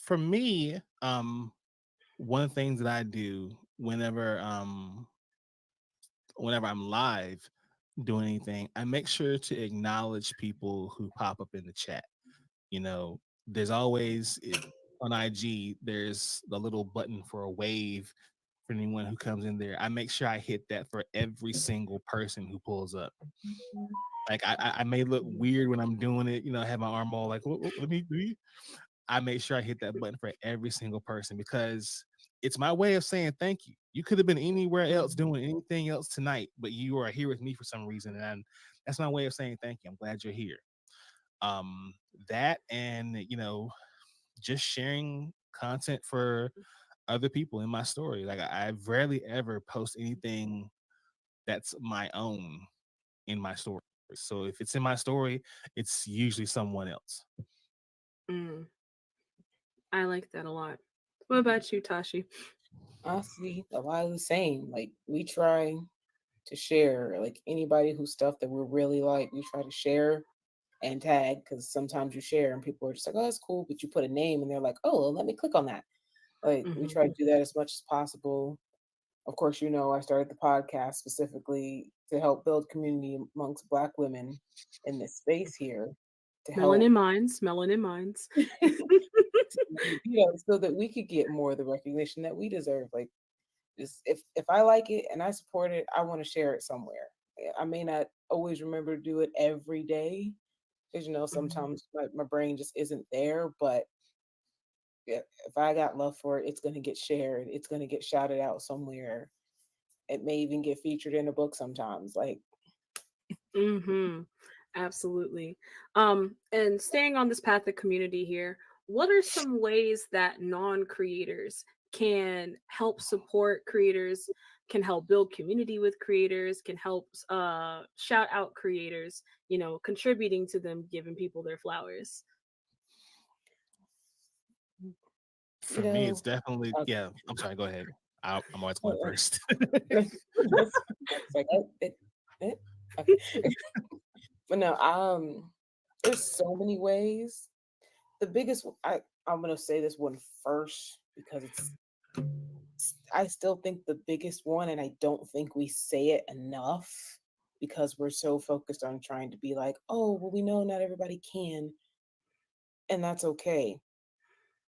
For me, one of the things that I do whenever I'm live doing anything, I make sure to acknowledge people who pop up in the chat. You know, there's always on IG, there's the little button for a wave for anyone who comes in there. I make sure I hit that for every single person who pulls up. Like I may look weird when I'm doing it, I have my arm all like, let me. I make sure I hit that button for every single person because it's my way of saying thank you. You could have been anywhere else doing anything else tonight, but you are here with me for some reason, and that's my way of saying thank you. I'm glad you're here. Um, that and just sharing content for other people in my story. Like I rarely ever post anything that's my own in my story. So if it's in my story, it's usually someone else. Mm, I like that a lot. What about you, Tashi? Honestly, a lot of the same. Like we try to share, like anybody whose stuff that we're really like, we try to share and tag, because sometimes you share and people are just like, oh, that's cool, but you put a name and they're like, oh, well, let me click on that. Like we Mhm. try to do that as much as possible. Of course, I started the podcast specifically to help build community amongst Black women in this space here to help, Melanin minds. so that we could get more of the recognition that we deserve. Like, just if I like it and I support it, I want to share it somewhere. I may not always remember to do it every day because Mhm. sometimes my brain just isn't there. But if I got love for it, it's gonna get shared. It's gonna get shouted out somewhere. It may even get featured in a book sometimes. Like, Mhm. Absolutely. And staying on this path of community here, what are some ways that non-creators can help support creators, can help build community with creators, can help shout out creators, contributing to them, giving people their flowers? For you me, it's know, definitely uh, yeah. I'm sorry. Go ahead. I'm always going uh, first. it's like, okay. But no, there's so many ways. The biggest, I'm gonna say this one first because I still think the biggest one, and I don't think we say it enough because we're so focused on trying to be like, oh, well, we know not everybody can, and that's okay.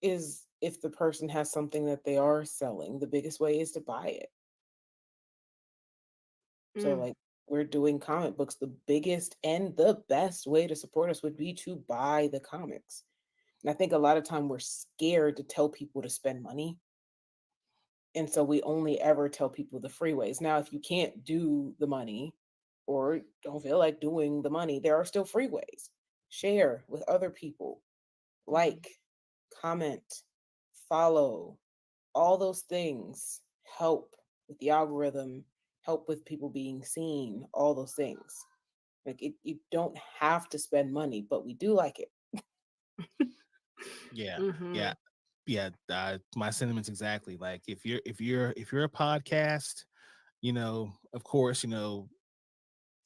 Is if the person has something that they are selling, the biggest way is to buy it. So, Mm, like, we're doing comic books. The biggest and the best way to support us would be to buy the comics. And I think a lot of time we're scared to tell people to spend money. And so we only ever tell people the free ways. Now, if you can't do the money or don't feel like doing the money, there are still free ways. Share with other people, like, comment, follow, all those things help with the algorithm, help with people being seen, all those things. Like you don't have to spend money, but we do like it. Yeah, Mhm. yeah. My sentiments exactly. Like if you're a podcast, of course,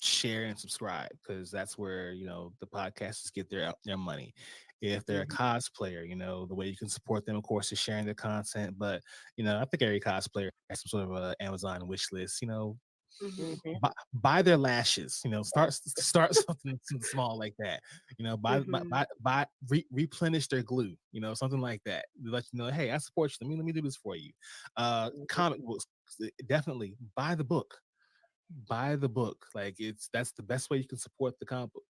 share and subscribe because that's where the podcasters get their money. If they're a cosplayer, the way you can support them, of course, is sharing their content. But I think every cosplayer has some sort of a Amazon wish list. Mhm. Buy their lashes. Start something small like that. Replenish their glue. Something like that. Let you know, hey, I support you. Let me do this for you. Comic books, definitely buy the book. Like that's the best way you can support the comic book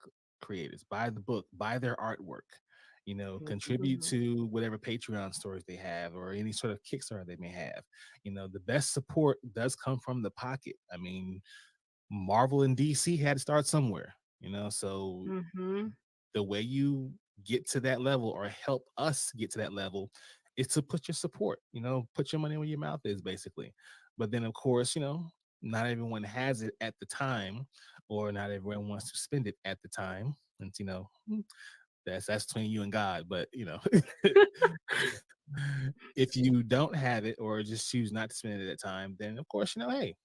creators. Buy the book, buy their artwork, contribute to whatever Patreon stories they have or any sort of Kickstarter they may have. The best support does come from the pocket. I mean, Marvel and DC had to start somewhere, so Mhm. the way you get to that level or help us get to that level is to put your support, put your money where your mouth is, basically. But then, of course, not everyone has it at the time, or not everyone wants to spend it at the time. And that's between you and God. But if you don't have it or just choose not to spend it at that time, then of course, hey,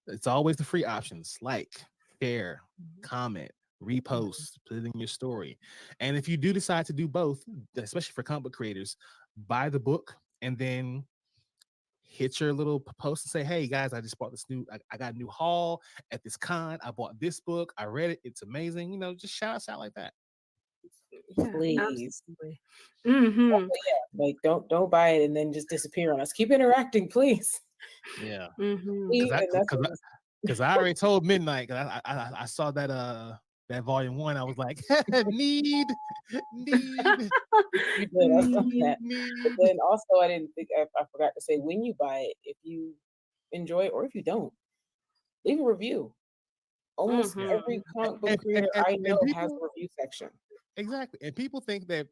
it's always the free options: like, share, comment, repost, put it in your story. And if you do decide to do both, especially for comic book creators, buy the book and then hit your little post and say, hey guys, I just bought this I got a new haul at this con. I bought this book. I read it. It's amazing. Just shout us out like that. Yeah, Please. absolutely. Mhm. Like don't buy it and then just disappear on us. Keep interacting, please. Yeah. Mhm. Because I already told Midnight. I saw that that volume 1. I was like, need. You did. I saw that. But then also, I didn't think I forgot to say, when you buy it, if you enjoy it or if you don't, leave a review. Almost every comic book creator I know has a review section. Exactly. And people think that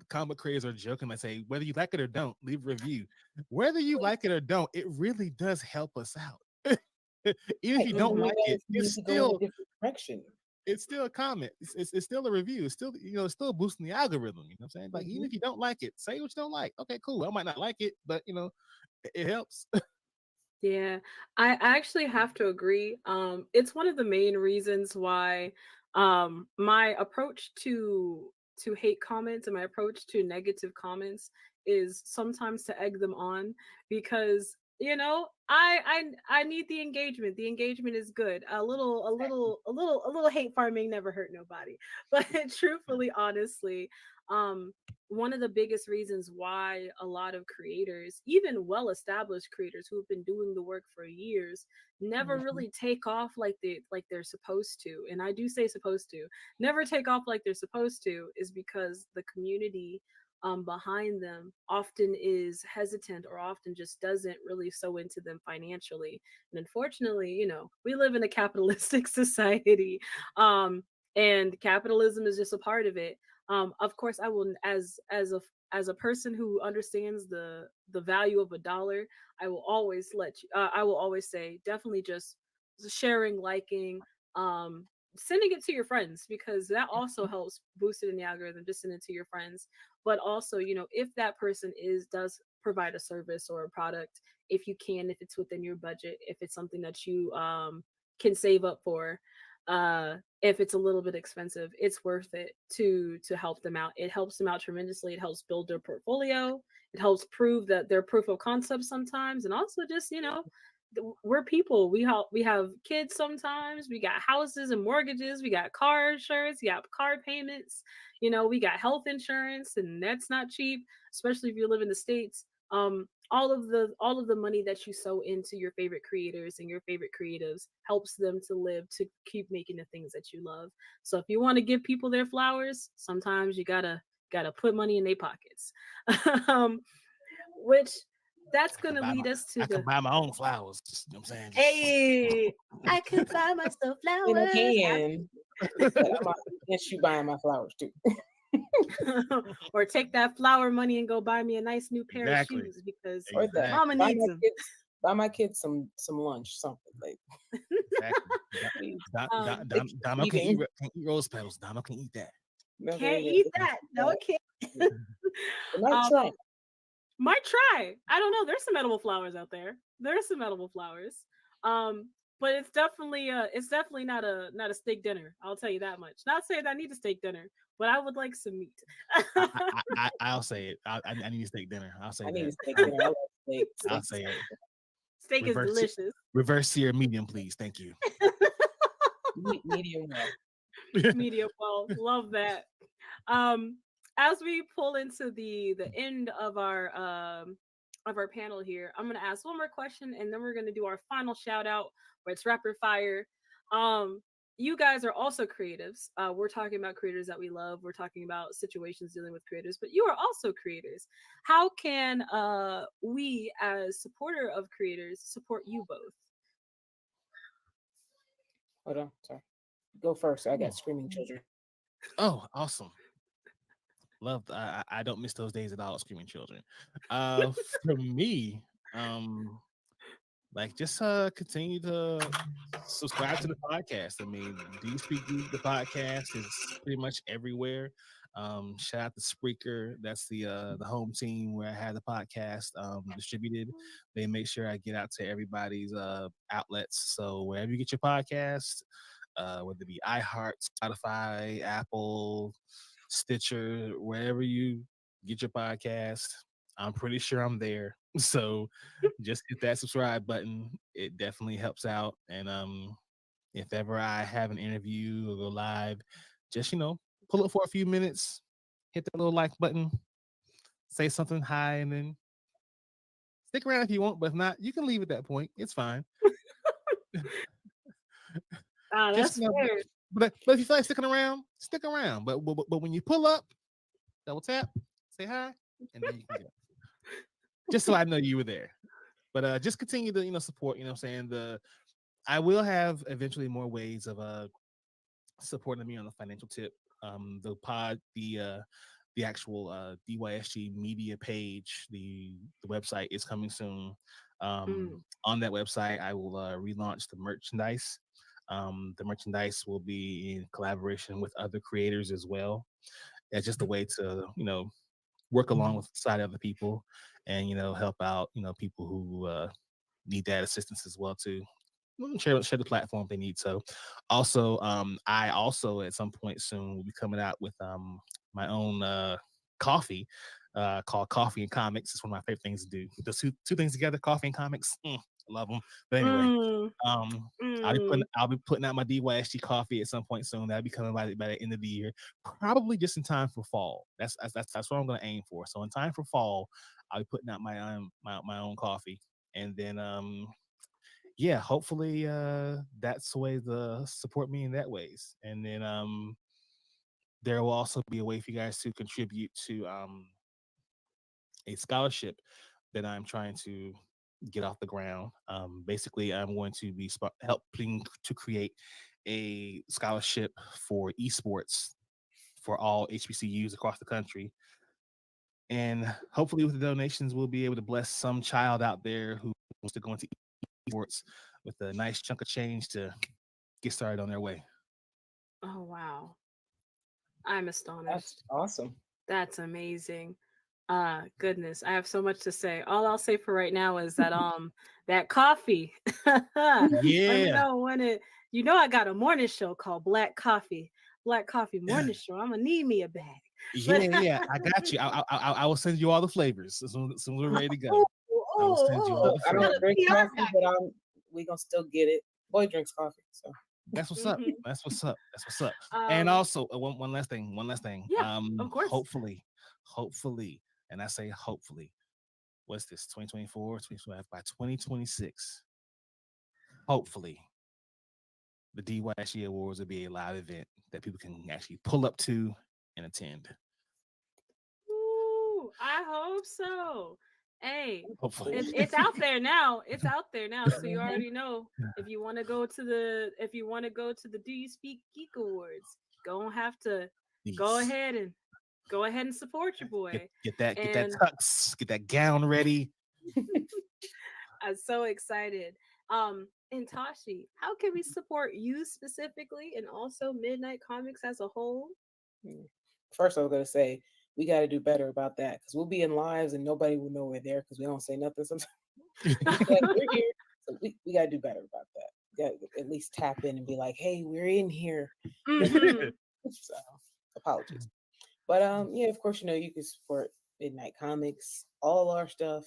comic creators are joking. I say, whether you like it or don't, leave a review. Whether you like it or don't, it really does help us out. Even if you don't like it, it's still a different direction. It's still a comment. It's still a review. It's still, it's still boosting the algorithm. You know what I'm saying? Like, even if you don't like it, say what you don't like. Okay, cool. I might not like it, but it helps. Yeah, I actually have to agree. It's one of the main reasons why my approach to hate comments and my approach to negative comments is sometimes to egg them on, because I need the engagement. The engagement is good. A little hate farming never hurt nobody. But truthfully, honestly, one of the biggest reasons why a lot of creators, even well-established creators who've been doing the work for years, never really take off like they're supposed to. And I do say supposed to. Never take off like they're supposed to is because the community behind them often is hesitant or often just doesn't really sew into them financially. And unfortunately, we live in a capitalistic society, and capitalism is just a part of it. Of course, I will, as a person who understands the value of a dollar, I will always I will always say, definitely just sharing, liking, sending it to your friends, because that also helps boost it in the algorithm. Just send it to your friends. But also, if that person does provide a service or a product, if you can, if it's within your budget, if it's something that you can save up for, if it's a little bit expensive, it's worth it to help them out. It helps them out tremendously. It helps build their portfolio. It helps prove that they're proof of concept sometimes, and also just we're people. We have kids sometimes. We got houses and mortgages. We got car insurance. We got car payments. We got health insurance, and that's not cheap, especially if you live in the States. All of the money that you sow into your favorite creators and your favorite creatives helps them to live, to keep making the things that you love. So if you want to give people their flowers, sometimes you gotta put money in their pockets. Which that's gonna lead us to I can buy my own flowers. You know what I'm saying? Hey, I could buy myself flowers. And I can. But I'm not against you buying my flowers too. Or take that flower money and go buy me a nice new pair of shoes, because Or that. mama needs them. Buy my kids some lunch, something like. Exactly. Donald can't eat rose petals. Donald can eat that. No, Can't eat that. No, can't. Might try. Might try. I don't know. There's some edible flowers out there. There's some edible flowers. But it's definitely not a steak dinner. I'll tell you that much. Not saying I need a steak dinner, but I would like some meat. I'll say it. I need a steak dinner. I'll say I need a that. steak dinner. I love steak. I'll say it. Steak is delicious. Reverse sear medium, please. Thank you. Medium well. Medium well. Love that. As we pull into the end of our panel here, I'm gonna ask one more question and then we're gonna do our final shout out where it's rapid fire. You guys are also creatives. We're talking about creators that we love. We're talking about situations dealing with creators, but you are also creators. How can we as supporter of creators support you both? Hold on, sorry. Go first. I got screaming children. Oh, awesome. Love. I don't miss those days at all. Screaming children. For me, like just continue to subscribe to the podcast. I mean, Do You Speak Geek? The podcast is pretty much everywhere. Shout out to Spreaker. That's the home team where I had the podcast distributed. They make sure I get out to everybody's outlets. So wherever you get your podcast, whether it be iHeart, Spotify, Apple, Stitcher, wherever you get your podcast, I'm pretty sure I'm there. So just hit that subscribe button. It definitely helps out. And if ever I have an interview or go live, just pull up for a few minutes, hit the little like button, say something hi, and then stick around if you want. But if not, you can leave at that point. It's fine. That's fair. But if you feel like sticking around, stick around. But when you pull up, double tap, say hi, and then you can go. Just so I know you were there. But just continue to support. You know what I'm saying? I will have eventually more ways of supporting me on the financial tip. The actual DYSG media page, the website is coming soon. On that website, I will relaunch the merchandise. The merchandise will be in collaboration with other creators as well. It's just a way to work along with side other people and help out people who need that assistance as well too. Share the platform they need. So also I also at some point soon will be coming out with my own coffee called Coffee and Comics. It's one of my favorite things to do. The two things together, coffee and comics. I love them. But anyway, I'll be putting out my DYSG coffee at some point soon. That'll be coming by the end of the year, probably just in time for fall. That's what I'm going to aim for. So in time for fall, I'll be putting out my own coffee, and then yeah, hopefully that's the way to support me in that ways. And then there will also be a way for you guys to contribute to a scholarship that I'm trying to get off the ground. Basically, I'm going to be helping to create a scholarship for esports for all HBCUs across the country. And hopefully with the donations, we'll be able to bless some child out there who wants to go into esports with a nice chunk of change to get started on their way. Oh, wow. I'm astonished. That's awesome. That's amazing. Goodness, I have so much to say. All I'll say for right now is that that coffee. Let me know when it. I got a morning show called Black Coffee Morning Show. I'm gonna need me a bag. Yeah, I got you. I will send you all the flavors as soon as we're ready to go. I will send you all the I flavors. don't drink coffee, but we gonna still get it. Boy drinks coffee, so that's what's up. That's what's up. That's what's up. And also one last thing. Yeah, of course. Hopefully, and I say hopefully, what's this? 2024, 2025 by 2026. Hopefully, the DYSG Awards will be a live event that people can actually pull up to and attend. Ooh, I hope so. Hey, hopefully it's out there now. It's out there now. So you already know if you want to go to the Do You Speak Geek Awards, gonna have to go ahead and support your boy. Get that tux, get that gown ready. I'm so excited. And Tashi, how can we support you specifically and also Midnight Comics as a whole? First, I was gonna say we got to do better about that because we'll be in lives and nobody will know we're there because we don't say nothing sometimes. Like, we're here, so we got to do better about that. We got to at least tap in and be like, "Hey, we're in here." So, apologies, but yeah, of course, you can support Midnight Comics. All our stuff,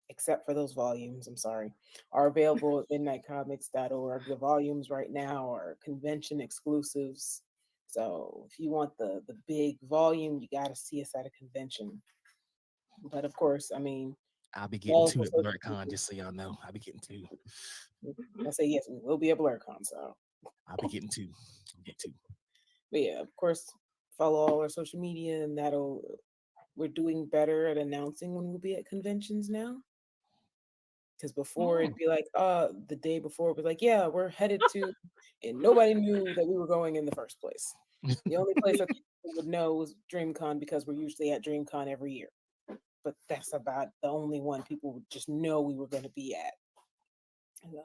except for those volumes, I'm sorry, are available at midnightcomics.org. The volumes right now are convention exclusives. So if you want the big volume, you got to see us at a convention. But of course, I mean, I'll be getting two at BlurCon, just so y'all know. I'll be getting two. I say yes, we will be at BlurCon, so I'll be getting two. But yeah, of course, follow all our social media, and we're doing better at announcing when we'll be at conventions now. Because before it'd be like, the day before it was like, yeah, we're headed to, and nobody knew that we were going in the first place. The only place that people would know was DreamCon because we're usually at DreamCon every year. But that's about the only one people would just know we were going to be at. And,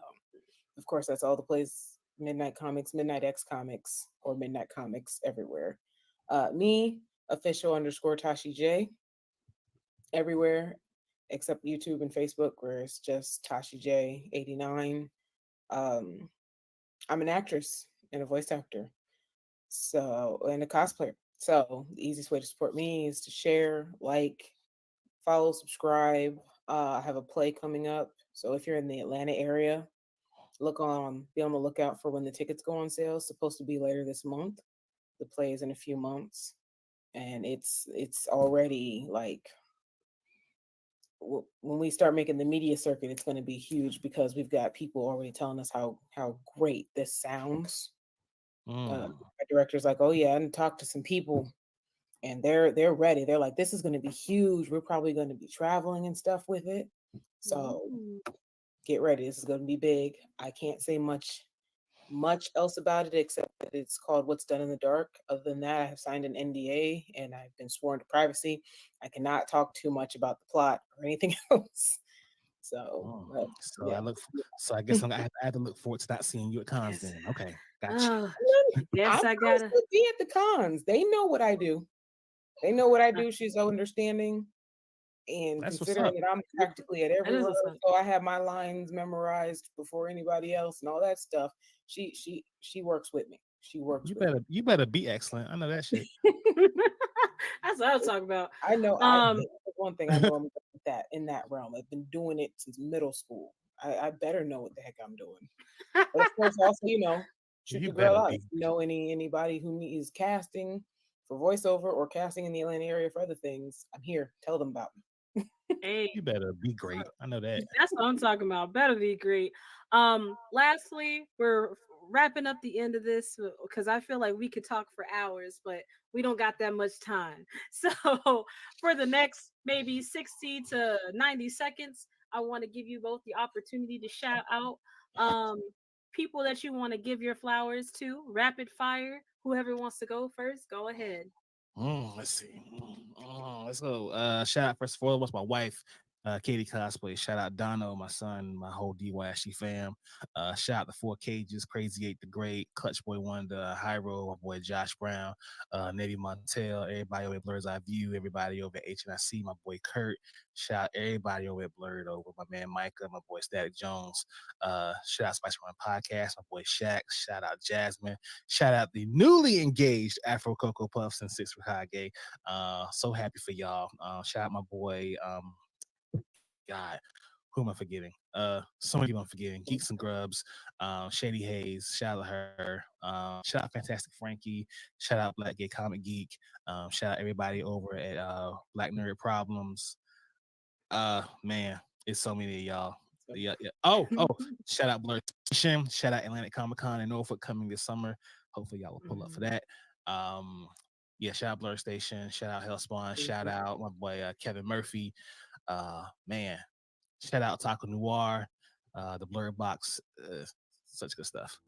of course, that's all the place: Midnight Comics, Midnight X Comics, or Midnight Comics everywhere. Me, official _ Tashi J, everywhere except YouTube and Facebook, where it's just Tashi J 89. I'm an actress and a voice actor, and a cosplayer. So the easiest way to support me is to share, like, follow, subscribe. I have a play coming up, so if you're in the Atlanta area, be on the lookout for when the tickets go on sale. It's supposed to be later this month. The play is in a few months, and it's already like, when we start making the media circuit, it's going to be huge because we've got people already telling us how great this sounds. My director's like, oh yeah, and talked to some people, and they're ready. They're like, this is going to be huge. We're probably going to be traveling and stuff with it. So get ready. This is going to be big. I can't say much else about it except that it's called What's Done in the Dark. Other than that, I have signed an NDA and I've been sworn to privacy. I cannot talk too much about the plot or anything else. So, yeah. I guess I have to look forward to not seeing you at cons then. Okay, gotcha. Yes, I gotta be at the cons. They know what I do. She's so understanding. And that's considering that I'm practically at every rehearsal, so I have my lines memorized before anybody else and all that stuff. She works with me. She works. You better be excellent. I know that shit. That's what I was talking about. I know. One thing I know, I'm good at that in that realm. I've been doing it since middle school. I better know what the heck I'm doing. But of course, also, shoot the girl out. If you know anybody who is casting for voiceover or casting in the Atlanta area for other things, I'm here. Tell them about me. Hey, you better be great. I know that. That's what I'm talking about. Better be great. Lastly, we're wrapping up the end of this because I feel like we could talk for hours, but we don't got that much time. So for the next maybe 60 to 90 seconds, I want to give you both the opportunity to shout out people that you want to give your flowers to. Rapid fire. Whoever wants to go first, go ahead. Let's see. Let's go. Shout out first and foremost my wife, Katie Cosplay. Shout out Dono, my son, my whole DYSG fam. Shout out the 4 Cages, Crazy 8 the Great, Clutch Boy Wonder, Hyro, my boy Josh Brown, Navy Montel, everybody over at Blur's Eye View, everybody over at HNIC, my boy Kurt. Shout out everybody over at Blurred Over, my man Micah, my boy Static Jones. Shout out Spice Run Podcast, my boy Shaq. Shout out Jasmine. Shout out the newly engaged Afro Cocoa Puffs and Six Hage. So happy for y'all. Shout out my boy, God, who am I forgetting? So many people I'm forgetting. Geeks and Grubs, Shady Hayes, shout out her, shout out Fantastic Frankie, shout out Black Gay Comic Geek, shout out everybody over at Black Nerd Problems. Man, it's so many of y'all. Yeah. Oh, shout out Blur Station, shout out Atlantic Comic Con in Norfolk coming this summer. Hopefully y'all will pull up for that. Yeah, shout out Blur Station, shout out Hellspawn, shout out my boy Kevin Murphy. Man, shout out Taco Noir, the Blur Box, such good stuff.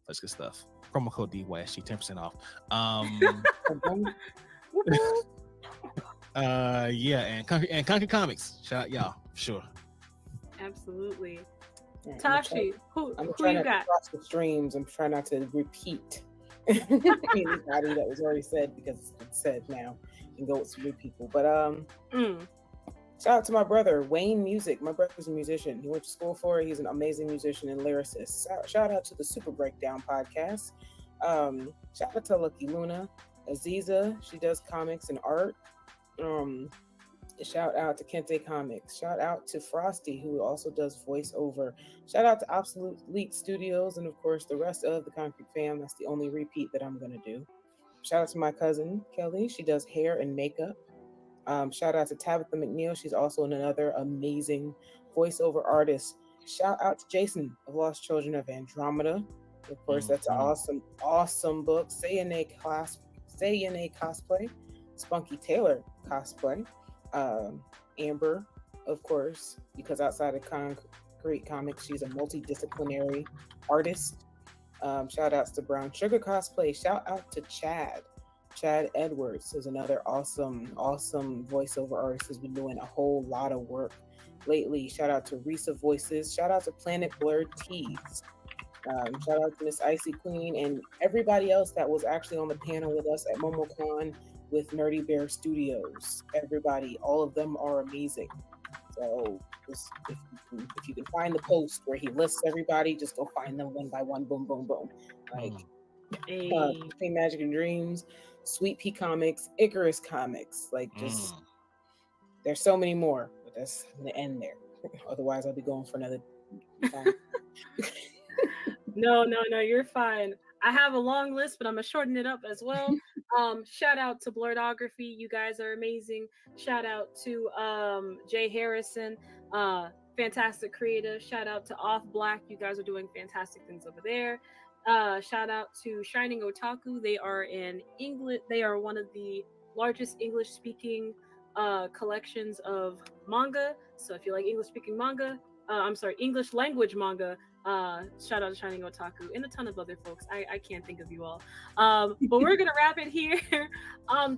Promo code DYSG, 10% off. Yeah, and Country Comics. Shout out y'all, for sure. Absolutely. Right, Tashi, I'm who trying you not to got? cross the streams. I'm trying not to repeat anybody that was already said because it's said now, and go with some new people. But shout out to my brother, Wayne Music. My brother's a musician. He went to school for it. He's an amazing musician and lyricist. Shout out to the Super Breakdown podcast. Shout out to Lucky Luna. Aziza, she does comics and art. Shout out to Kente Comics. Shout out to Frosty, who also does voiceover. Shout out to Absolute Elite Studios, and of course the rest of the Concrete fam. That's the only repeat that I'm gonna do. Shout out to my cousin Kelly. She does hair and makeup. Shout out to Tabitha McNeil. She's also another amazing voiceover artist. Shout out to Jason of Lost Children of Andromeda. Of course, that's an awesome book. Sayane cosplay. Spunky Taylor cosplay. Amber, of course, because outside of Concrete Comics, she's a multidisciplinary artist. Shout outs to Brown Sugar Cosplay. Shout out to Chad. Chad Edwards is another awesome voiceover artist who's been doing a whole lot of work lately. Shout out to Risa Voices. Shout out to Planet Blurred Tees. Shout out to Miss Icy Queen and everybody else that was actually on the panel with us at MomoCon with Nerdy Bear Studios. Everybody, all of them are amazing. So just, if you can find the post where he lists everybody, just go find them one by one. Boom, boom, boom. Like Between Magic and Dreams, Sweet Pea Comics, Icarus Comics. Like just there's so many more, but that's the end there. Otherwise, I'll be going for another time. No, you're fine. I have a long list, but I'm gonna shorten it up as well. Shout out to Blurredography, you guys are amazing. Shout out to Jay Harrison, fantastic creative. Shout out to Off Black, you guys are doing fantastic things over there. Shout out to Shining Otaku, they are in English. They are one of the largest English speaking collections of manga. So if you like English speaking manga, English language manga. Shout out to Shining Otaku and a ton of other folks. I can't think of you all. But we're gonna wrap it here.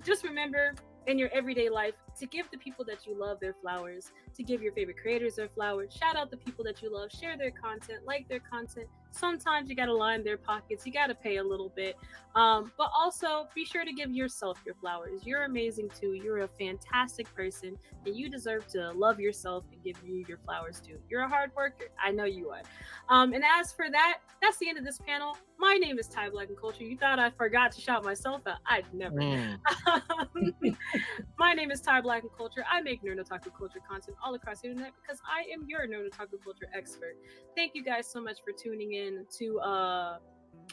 Just remember in your everyday life to give the people that you love their flowers, to give your favorite creators their flowers. Shout out the people that you love, share their content, like their content. Sometimes you gotta line their pockets, you gotta pay a little bit. But also be sure to give yourself your flowers. You're amazing too. You're a fantastic person and you deserve to love yourself and give you your flowers too. You're a hard worker. I know you are. And as for that, that's the end of this panel. My name is Ty Black and Culture. You thought I forgot to shout myself out? I'd never. My name is Ty Black and Culture. I make Nerd Otaku culture content all across the internet because I am your Nerd Otaku culture expert. Thank you guys so much for tuning in to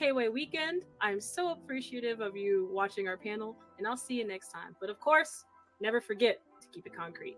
KWay Weekend. I'm so appreciative of you watching our panel, and I'll see you next time. But of course, never forget to keep it concrete.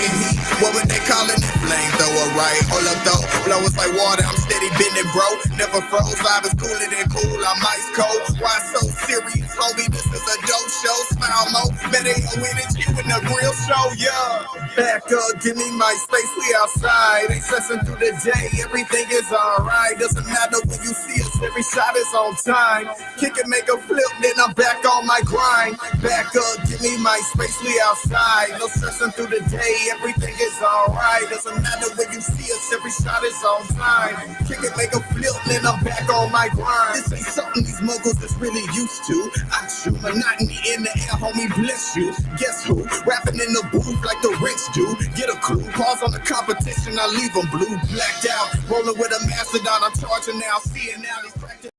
bringing heat. What would they call it? Flamethrower, right? Hold up though, blow us like water. I'm steady bending, bro. Never froze. Vibe is cooler than cool. I'm ice cold. Why so serious, homie? This is a dope show. Smile mo, better your energy with the real show, yeah. Back up, give me my space. We outside, ain't stressing through the day. Everything is alright. Doesn't matter when you see us. Every shot is on time. Kick it, make a flip, then I'm back on my grind. Back up, give me my space. We outside, no stressing through the day. Everything is alright. Doesn't matter when you see us. Every shot is on time. Kick it, make a flip, then I'm back on my grind. This ain't something these moguls is really used to. I shoot monotony in the air, homie, bless you. Guess who? Rapping in the booth like the rich do. Get a clue, pause on the competition, I leave them blue, blacked out. Rolling with a mastodon, I'm charging now, seeing now these practice.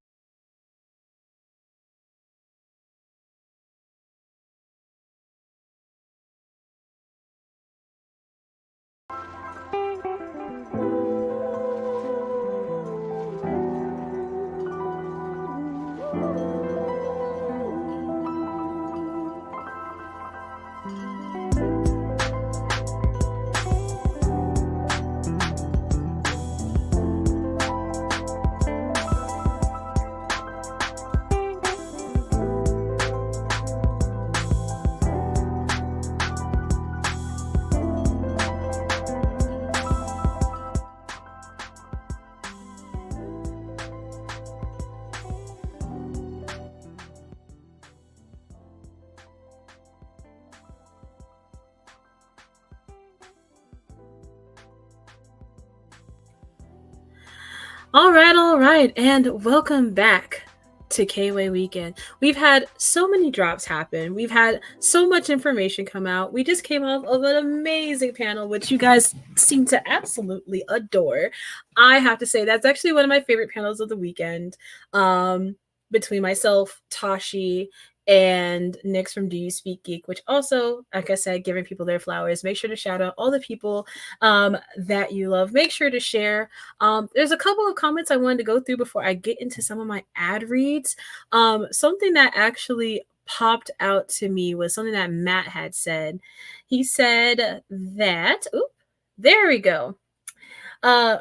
All right, and welcome back to KWay Weekend. We've had so many drops happen. We've had so much information come out. We just came off of an amazing panel, which you guys seem to absolutely adore. I have to say, that's actually one of my favorite panels of the weekend. Between myself, Tashi, and Nyx from Do You Speak Geek, which also, like I said, giving people their flowers. Make sure to shout out all the people that you love. Make sure to share. There's a couple of comments I wanted to go through before I get into some of my ad reads. Something that actually popped out to me was something that Matt had said. He said that, there we go.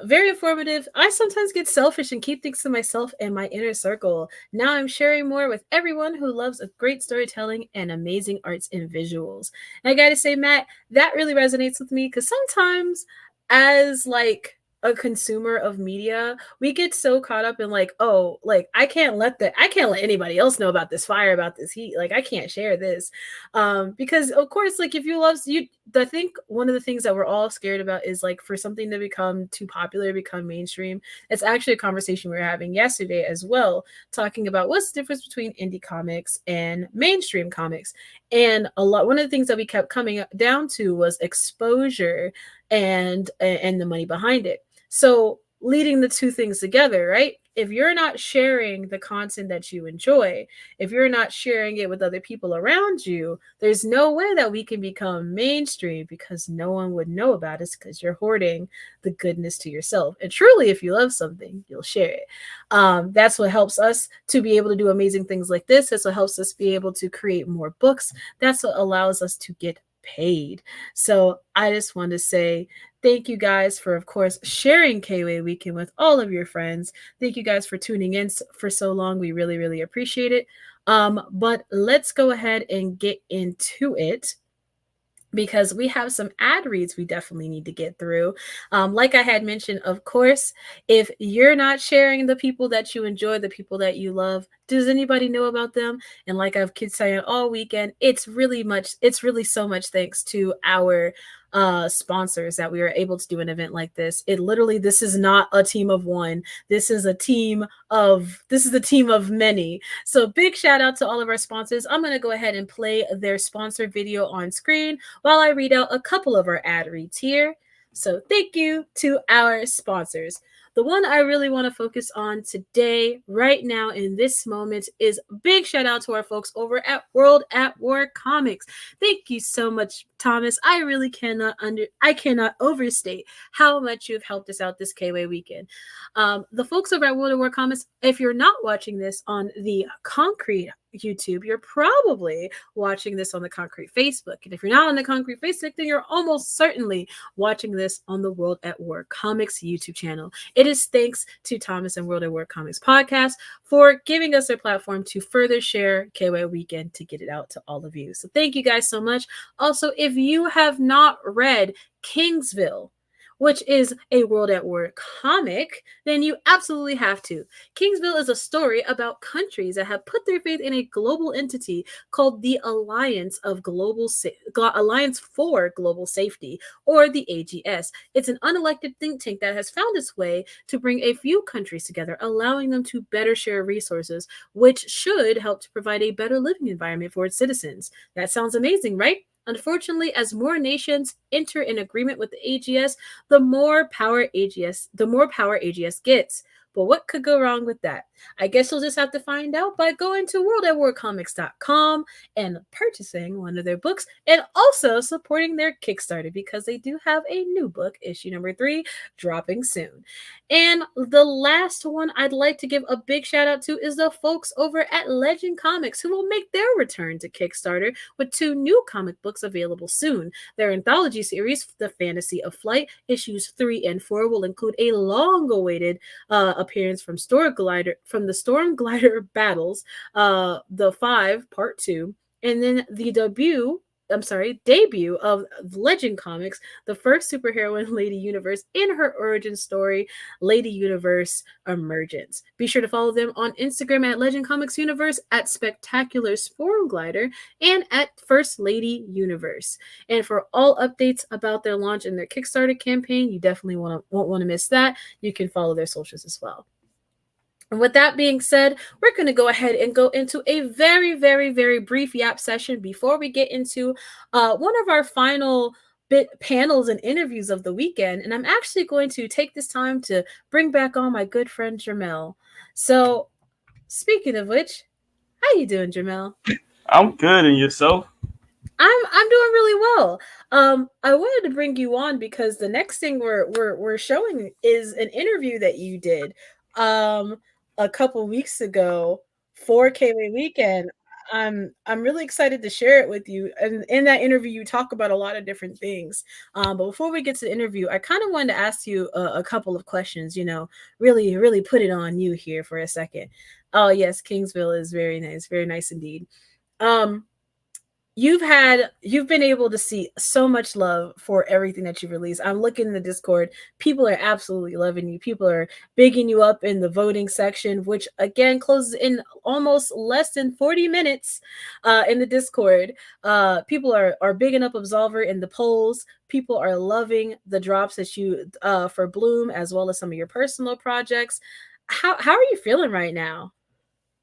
Very informative. I sometimes get selfish and keep things to myself and my inner circle. Now I'm sharing more with everyone who loves a great storytelling and amazing arts and visuals. And I gotta say, Matt, that really resonates with me because sometimes as like a consumer of media, we get so caught up in like, oh, like I can't let anybody else know about this fire, about this heat. Like I can't share this. Because of course, like if you love you, I think one of the things that we're all scared about is like for something to become too popular, become mainstream. It's actually a conversation we were having yesterday as well, talking about what's the difference between indie comics and mainstream comics. And one of the things that we kept coming down to was exposure and the money behind it. So leading the two things together, right? If you're not sharing the content that you enjoy, if you're not sharing it with other people around you, there's no way that we can become mainstream because no one would know about us because you're hoarding the goodness to yourself. And truly, if you love something, you'll share it. That's what helps us to be able to do amazing things like this. That's what helps us be able to create more books. That's what allows us to get paid. So I just want to say thank you guys for, of course, sharing KWay Weekend with all of your friends. Thank you guys for tuning in for so long. We really, really appreciate it. But let's go ahead and get into it, because we have some ad reads we definitely need to get through. Like I had mentioned, of course, if you're not sharing the people that you enjoy, the people that you love, does anybody know about them? And like I've kept saying all weekend, it's really so much thanks to our sponsors that we were able to do an event like this. This is not a team of one. This is a team of many. So big shout out to all of our sponsors. I'm going to go ahead and play their sponsor video on screen while I read out a couple of our ad reads here. So thank you to our sponsors. the one I really want to focus on today, right now, in this moment, is big shout out to our folks over at World at War Comics. Thank you so much, Thomas. I really cannot overstate how much you've helped us out this KWay weekend. The folks over at World at War Comics, if you're not watching this on the Concrete YouTube, you're probably watching this on the Concrete Facebook. And if you're not on the Concrete Facebook, then you're almost certainly watching this on the World at War Comics YouTube channel. It is thanks to Thomas and World at War Comics podcast for giving us their platform to further share KWay Weekend to get it out to all of you. So thank you guys so much. Also, if you have not read Kingsville, which is a World at War comic, then you absolutely have to. Kingsville is a story about countries that have put their faith in a global entity called the Alliance for Global Safety, or the AGS. It's an unelected think tank that has found its way to bring a few countries together, allowing them to better share resources, which should help to provide a better living environment for its citizens. That sounds amazing, right? Unfortunately, as more nations enter in agreement with the AGS, the more power AGS gets. But what could go wrong with that? I guess you'll just have to find out by going to worldatwarcomics.com and purchasing one of their books, and also supporting their Kickstarter, because they do have a new book, issue number 3, dropping soon. And the last one I'd like to give a big shout out to is the folks over at Legend Comics, who will make their return to Kickstarter with 2 new comic books available soon. Their anthology series, The Fantasy of Flight, issues 3 and 4, will include a long-awaited appearance from the Storm Glider battles, the 5 part 2, and then the debut of Legend Comics, the first superheroine Lady Universe, in her origin story, Lady Universe Emergence. Be sure to follow them on Instagram at Legend Comics Universe, at Spectacular Storm Glider, and at First Lady Universe. And for all updates about their launch and their Kickstarter campaign, you definitely won't want to miss that. You can follow their socials as well. And with that being said, we're going to go ahead and go into a very, very, very brief yap session before we get into one of our final panels and interviews of the weekend. And I'm actually going to take this time to bring back on my good friend Jamel. So, speaking of which, how you doing, Jamel? I'm good, and yourself? I'm doing really well. I wanted to bring you on because the next thing we're showing is an interview that you did a couple weeks ago for KWay Weekend. I'm really excited to share it with you. And in that interview, you talk about a lot of different things. But before we get to the interview, I kind of wanted to ask you a couple of questions. You know, really put it on you here for a second. Oh yes, Kingsville is very nice indeed. You've been able to see so much love for everything that you've released. I'm looking in the Discord. People are absolutely loving you. People are bigging you up in the voting section, which again closes in almost less than 40 minutes in the Discord. People are bigging up Absolver in the polls. People are loving the drops that you for Bloom, as well as some of your personal projects. How are you feeling right now?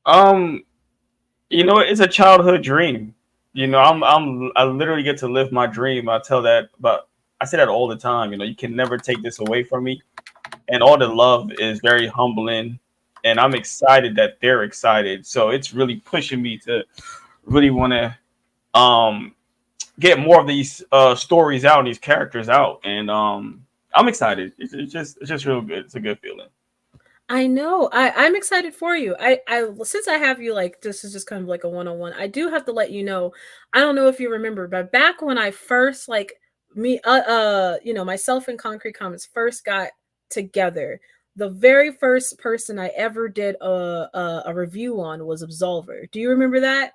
You know, it's a childhood dream. You know, I literally get to live my dream. I say that all the time. You know, you can never take this away from me, and all the love is very humbling, and I'm excited that they're excited. So it's really pushing me to really want to get more of these stories out and these characters out, and I'm excited. It's just real good. It's a good feeling. I know. I'm excited for you. I since I have you, like, this is just kind of like a one-on-one. I do have to let you know. I don't know if you remember, but back when I first myself and Concrete Comics first got together, the very first person I ever did a review on was Absolver. Do you remember that?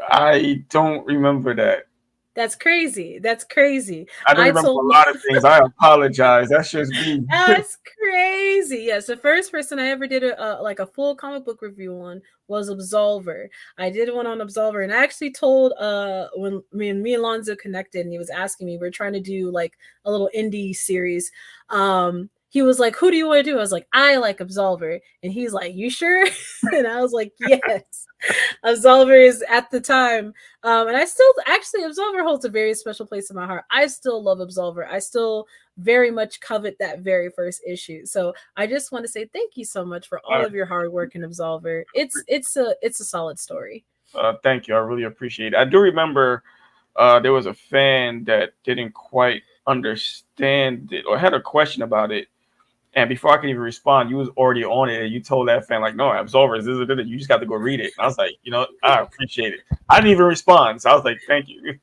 I don't remember that. That's crazy. I don't remember a lot of things. I apologize. That's just me. That's crazy. Yes, the first person I ever did a full comic book review on was Absolver. I did one on Absolver, and I actually told when me and Lonzo connected, and he was asking me, we we're trying to do like a little indie series. he was like, "Who do you want to do?" I was like, "I like Absolver," and he's like, "You sure?" And I was like, "Yes." Absolver is at the time, and I still actually Absolver holds a very special place in my heart. I still love Absolver. I still very much covet that very first issue. So I just want to say thank you so much for all of your hard work in Absolver. It's a solid story. Thank you. I really appreciate it. I do remember there was a fan that didn't quite understand it or had a question about it. And before I could even respond, you was already on it, and you told that fan like, "No, Absolver is this. You just got to go read it." And I was like, I appreciate it. I didn't even respond, so I was like, "Thank you."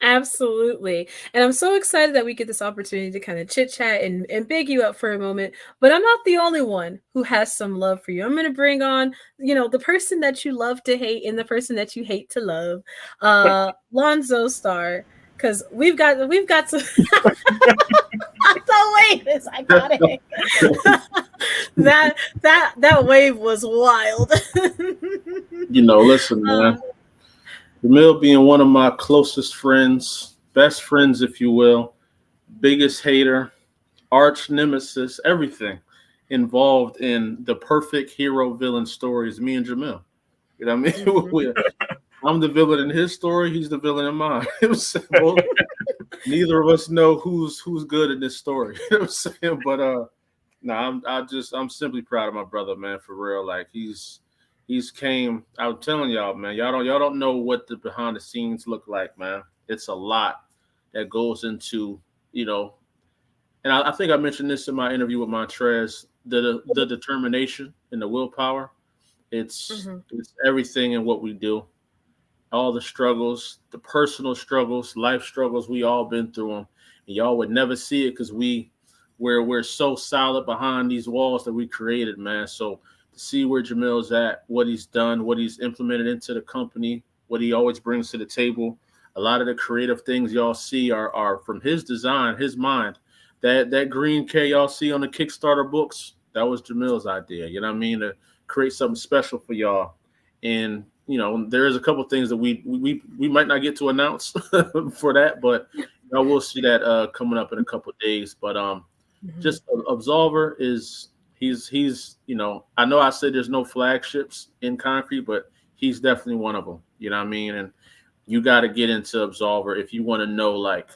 Absolutely. And I'm so excited that we get this opportunity to kind of chit chat and big you up for a moment. But I'm not the only one who has some love for you. I'm going to bring on, the person that you love to hate and the person that you hate to love, Lonzo Star. Because we've got some. The wave is iconic. that wave was wild. Listen, man. Jamil being one of my closest friends, best friends, if you will, biggest hater, arch nemesis, everything involved in the perfect hero villain stories, me and Jamil. You know what I mean? Mm-hmm. I'm the villain in his story, he's the villain in mine. Neither of us know who's good in this story. You know what I'm saying? But I'm simply proud of my brother, man, for real. Like he's came. I'm telling y'all, man, y'all don't know what the behind the scenes look like, man. It's a lot that goes into, and I think I mentioned this in my interview with Montrez, the determination and the willpower. It's everything in what we do. All the struggles, the personal struggles, life struggles, we all been through them. And y'all would never see it because we're so solid behind these walls that we created, man. So to see where Jamil's at, what he's done, what he's implemented into the company, what he always brings to the table. A lot of the creative things y'all see are from his design, his mind. That green K y'all see on the Kickstarter books, that was Jamil's idea. You know what I mean? To create something special for y'all. And there's a couple of things that we might not get to announce for that, but y'all will see that coming up in a couple of days. But just Absolver is he's I know I said there's no flagships in concrete, but he's definitely one of them. You know what I mean? And you got to get into Absolver if you want to know like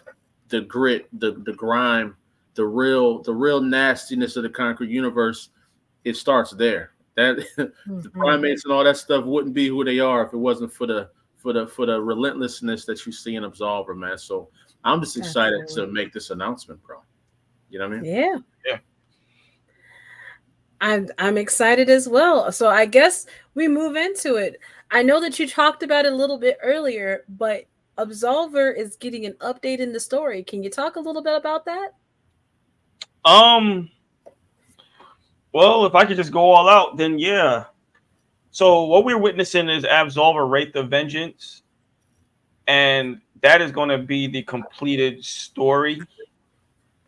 the grit, the grime, the real nastiness of the concrete universe. It starts there. That the primates and all that stuff wouldn't be who they are if it wasn't for the relentlessness that you see in Absolver, man. So I'm just excited to make this announcement, bro. You know what I mean? Yeah. Yeah. I'm excited as well. So I guess we move into it. I know that you talked about it a little bit earlier, but Absolver is getting an update in the story. Can you talk a little bit about that? Well, if I could just go all out, then yeah. So what we're witnessing is Absolver Wraith of Vengeance, and that is going to be the completed story.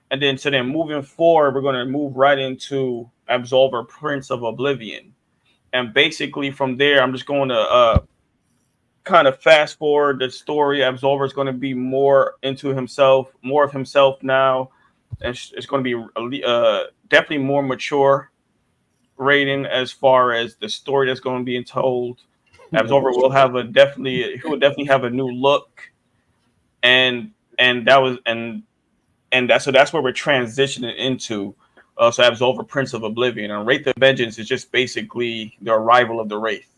And then moving forward, we're going to move right into Absolver Prince of Oblivion. And basically from there, I'm just going to kind of fast forward the story. Absolver is going to be more into himself, more of himself now. And it's going to be definitely more mature rating as far as the story that's going to be told. Absolver will definitely have a new look, and that's where we're transitioning into. So Absolver Prince of Oblivion, and Wraith of Vengeance is just basically the arrival of the Wraith.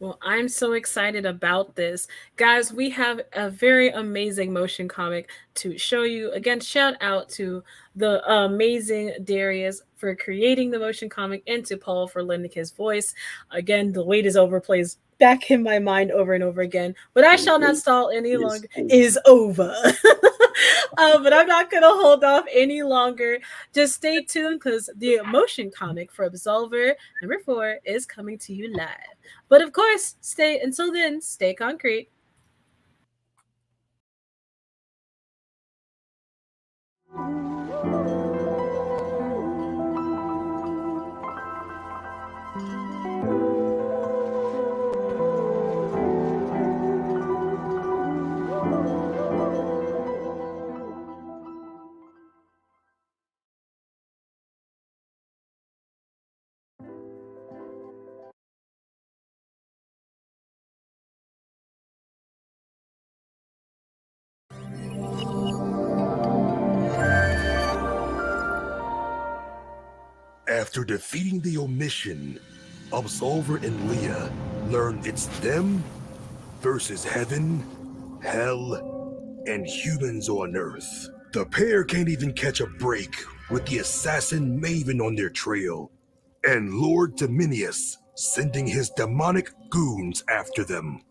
Well, I'm so excited about this. Guys, we have a very amazing motion comic to show you. Again, shout out to the amazing Darius for creating the motion comic and to Paul for lending his voice. Again, The Wait Is Over plays back in my mind over and over again. But I shall not stall any longer. Is over. But I'm not going to hold off any longer. Just stay tuned because the motion comic for Absolver number 4 is coming to you live. But of course, stay concrete. After defeating the Omission, Absolver and Leah learn it's them versus heaven, hell, and humans on Earth. The pair can't even catch a break with the assassin Maven on their trail, and Lord Dominius sending his demonic goons after them.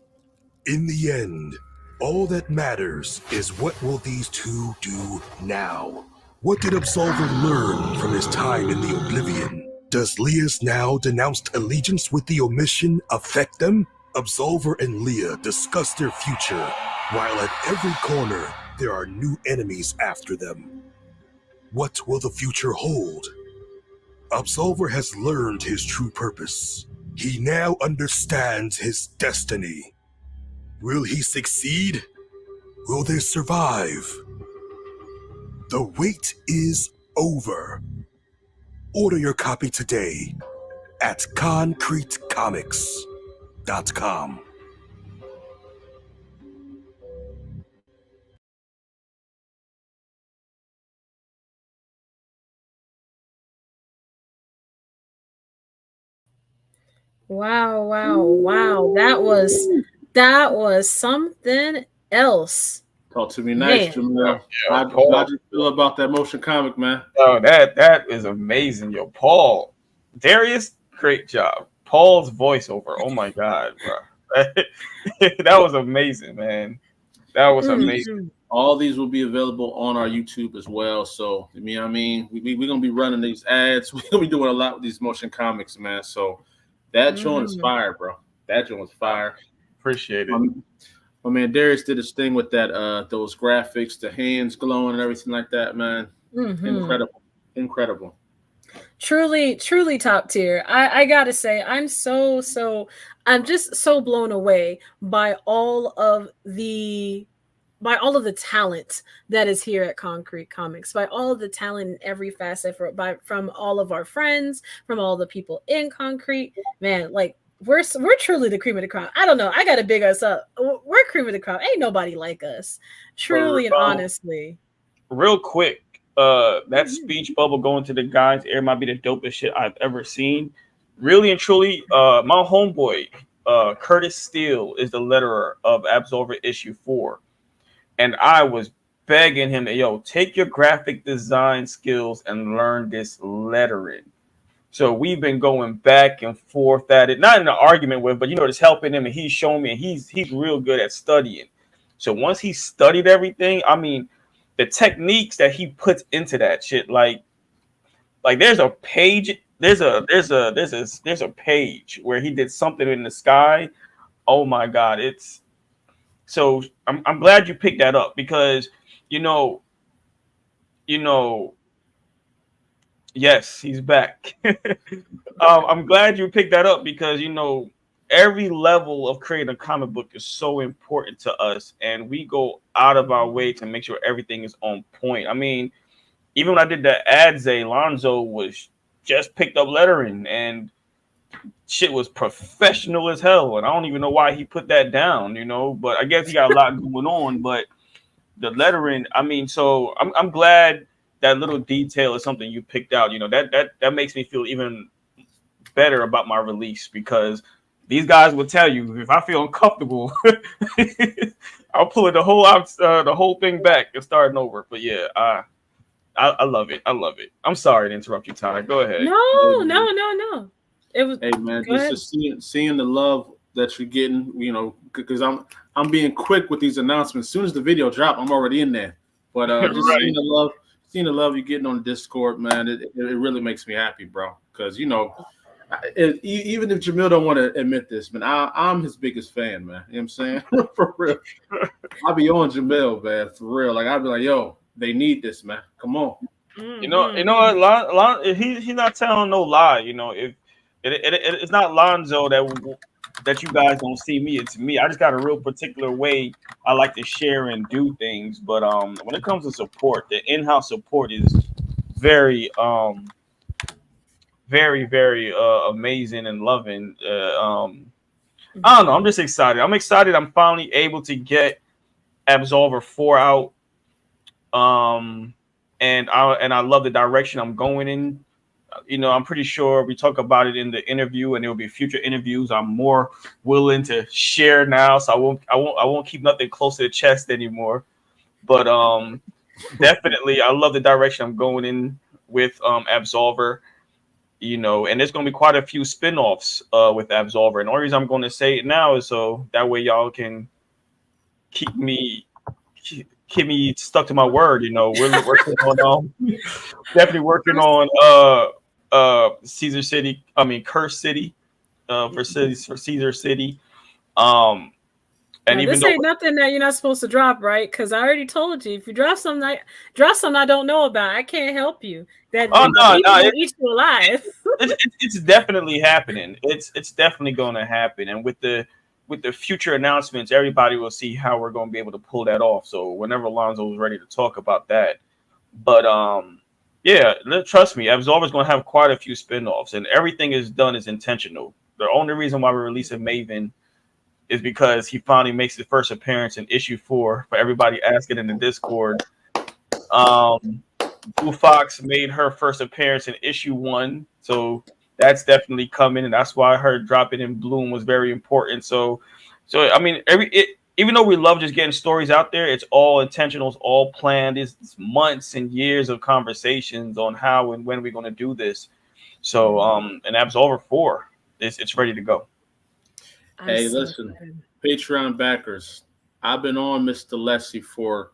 In the end, all that matters is what will these two do now? What did Absolver learn from his time in the Oblivion? Does Leah's now denounced allegiance with the Omission affect them? Absolver and Leah discuss their future, while at every corner there are new enemies after them. What will the future hold? Absolver has learned his true purpose. He now understands his destiny. Will he succeed? Will they survive? The wait is over. Order your copy today at concretecomics.com. Wow, wow. That was something else. Talk to me nice, Jamil. How'd you feel about that motion comic, man? Oh, that is amazing, yo. Paul, Darius, great job. Paul's voiceover, oh my god, bro. That was amazing, man. That was amazing. All these will be available on our YouTube as well. So, we're going to be running these ads. We're going to be doing a lot with these motion comics, man. So, that joint is fire, bro. That joint was fire. Appreciate it. My man Darius did his thing with that, those graphics, the hands glowing and everything like that, man. Incredible. Truly top tier. I gotta say, I'm just so blown away by all of the talent that is here at Concrete Comics, by all of the talent in every facet, from all of our friends, from all the people in Concrete. Man, like we're truly the cream of the crop. I don't know. I gotta big us up. We're cream of the crop. Ain't nobody like us. Truly and honestly. Real quick, that speech bubble going to the guys air might be the dopest shit I've ever seen. Really and truly, my homeboy, Curtis Steele, is the letterer of Absolver issue 4. And I was begging him, yo, take your graphic design skills and learn this lettering. So we've been going back and forth at it, not in an argument with, but just helping him, and he's showing me, and he's real good at studying. So once he studied everything, the techniques that he puts into that shit, like there's a page, there's a page where he did something in the sky. Oh my god, it's so I'm glad you picked that up because yes, he's back. I'm glad you picked that up because every level of creating a comic book is so important to us, and we go out of our way to make sure everything is on point. Even when I did the ads, Lonzo was just picked up lettering and shit was professional as hell, and I don't even know why he put that down, but I guess he got a lot going on. But the lettering, so I'm glad that little detail is something you picked out. That makes me feel even better about my release because these guys will tell you if I feel uncomfortable, I'll pull it the whole thing back and starting over. But yeah, I love it. I love it. I'm sorry to interrupt you, Ty. Go ahead. No. It was. Hey man, just seeing the love that you're getting, because I'm being quick with these announcements. As soon as the video drop, I'm already in there. But just seeing the love you're getting on Discord, man, it really makes me happy, bro. Because even if Jamil don't want to admit this, man, I'm his biggest fan, man. You know what I'm saying? For real. I'll be on Jamil, man, for real. Like I'll be like, yo, they need this, man. Come on. You know what? He's not telling no lie. If it's not Lonzo that you guys don't see me, it's me. I just got a real particular way I like to share and do things. But when it comes to support, the in-house support is very very, very amazing and loving. I don't know. I'm just excited. I'm excited. I'm finally able to get Absolver 4 out. And I love the direction I'm going in. I'm pretty sure we talk about it in the interview, and there will be future interviews. I'm more willing to share now, so I won't keep nothing close to the chest anymore. But definitely, I love the direction I'm going in with Absolver. And there's going to be quite a few spin-offs with Absolver. And the only reason I'm going to say it now is so that way y'all can keep me keep me stuck to my word. We're working on definitely working on Caesar City. I mean Curse City for Caesar City. Um, and Now even this though ain't nothing that you're not supposed to drop, right? Because I already told you if you drop something I don't know about, I can't help you. That oh the no people no will eat you alive. it's definitely happening. It's definitely going to happen, and with the future announcements, everybody will see how we're going to be able to pull that off. So whenever Alonzo is ready to talk about that, but yeah, trust me, Absolver's going to have quite a few spin-offs, and everything is done is intentional. The only reason why we're releasing Maven is because he finally makes his first appearance in issue 4. For everybody asking in the Discord, um, Blue Fox made her first appearance in issue 1, so that's definitely coming, and that's why her dropping in Bloom was very important. So I mean, even though we love just getting stories out there, it's all intentional, it's all planned. It's months and years of conversations on how and when we're going to do this. So and Absolver 4, it's ready to go. Hey, listen, Patreon backers, I've been on Mr. Lessie for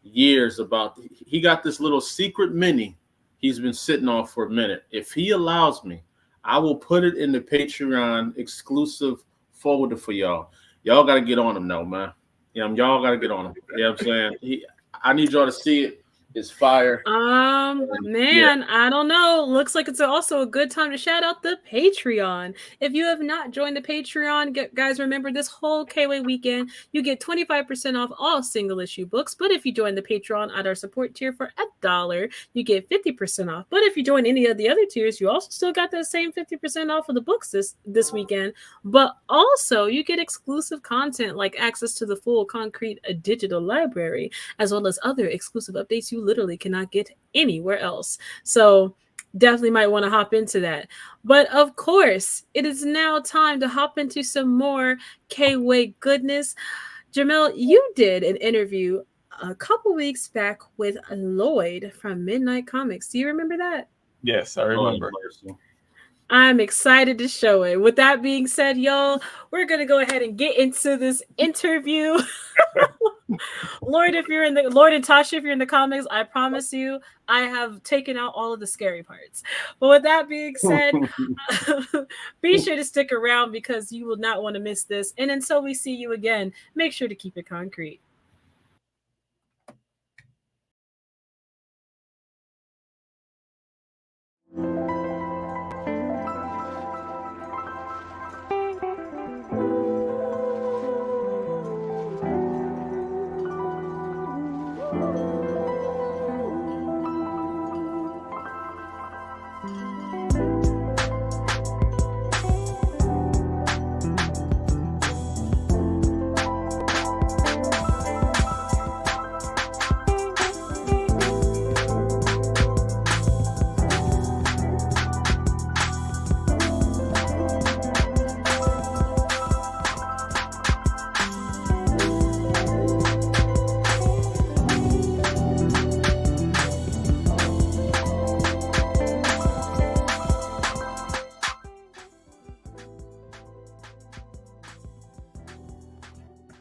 years about he got this little secret mini he's been sitting on for a minute. If he allows me, I will put it in the Patreon exclusive folder for y'all. Y'all got to get on him though, man. Y'all got to get on him. You know what I'm saying? I need y'all to see it. It's fire. Man, I don't know. Looks like it's also a good time to shout out the Patreon. If you have not joined the Patreon, guys, remember this whole KWay weekend, you get 25% off all single issue books. But if you join the Patreon at our support tier for $1, you get 50% off. But if you join any of the other tiers, you also still got that same 50% off of the books this weekend. But also, you get exclusive content like access to the full Concrete digital library, as well as other exclusive updates you literally cannot get anywhere else. So definitely might want to hop into that. But of course, it is now time to hop into some more KWay goodness. Jamel, you did an interview a couple weeks back with Lloyd from Midnight Comics. Do you remember that? Yes, I remember. I'm excited to show it. With that being said, y'all, we're going to go ahead and get into this interview. Lord and Tasha, if you're in the comics, I promise you, I have taken out all of the scary parts. But with that being said, be sure to stick around because you will not want to miss this. And until we see you again, make sure to keep it concrete.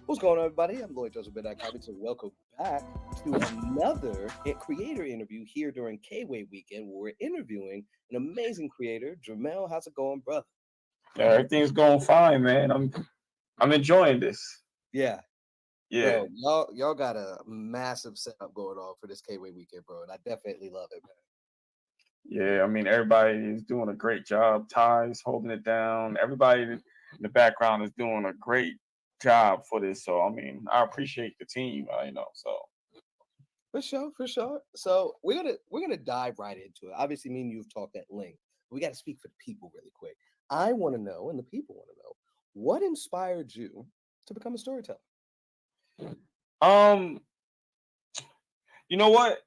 What's going on, everybody? I'm Lloyd Joseph Midnight Comics, and welcome back to another creator interview here during KWay weekend, where we're interviewing an amazing creator, Jamel. How's it going, brother? Yeah, everything's going fine, man. I'm enjoying this. Yeah. Yeah. Bro, y'all got a massive setup going on for this KWay weekend, bro, and I definitely love it, man. Yeah, I mean, everybody is doing a great job. Ty's holding it down. Everybody in the background is doing a great job for this. So, I mean, I appreciate the team, so. For sure. So we're gonna dive right into it. Obviously, me and you've talked at length. We got to speak for the people really quick. I want to know, and the people want to know, what inspired you to become a storyteller? You know what?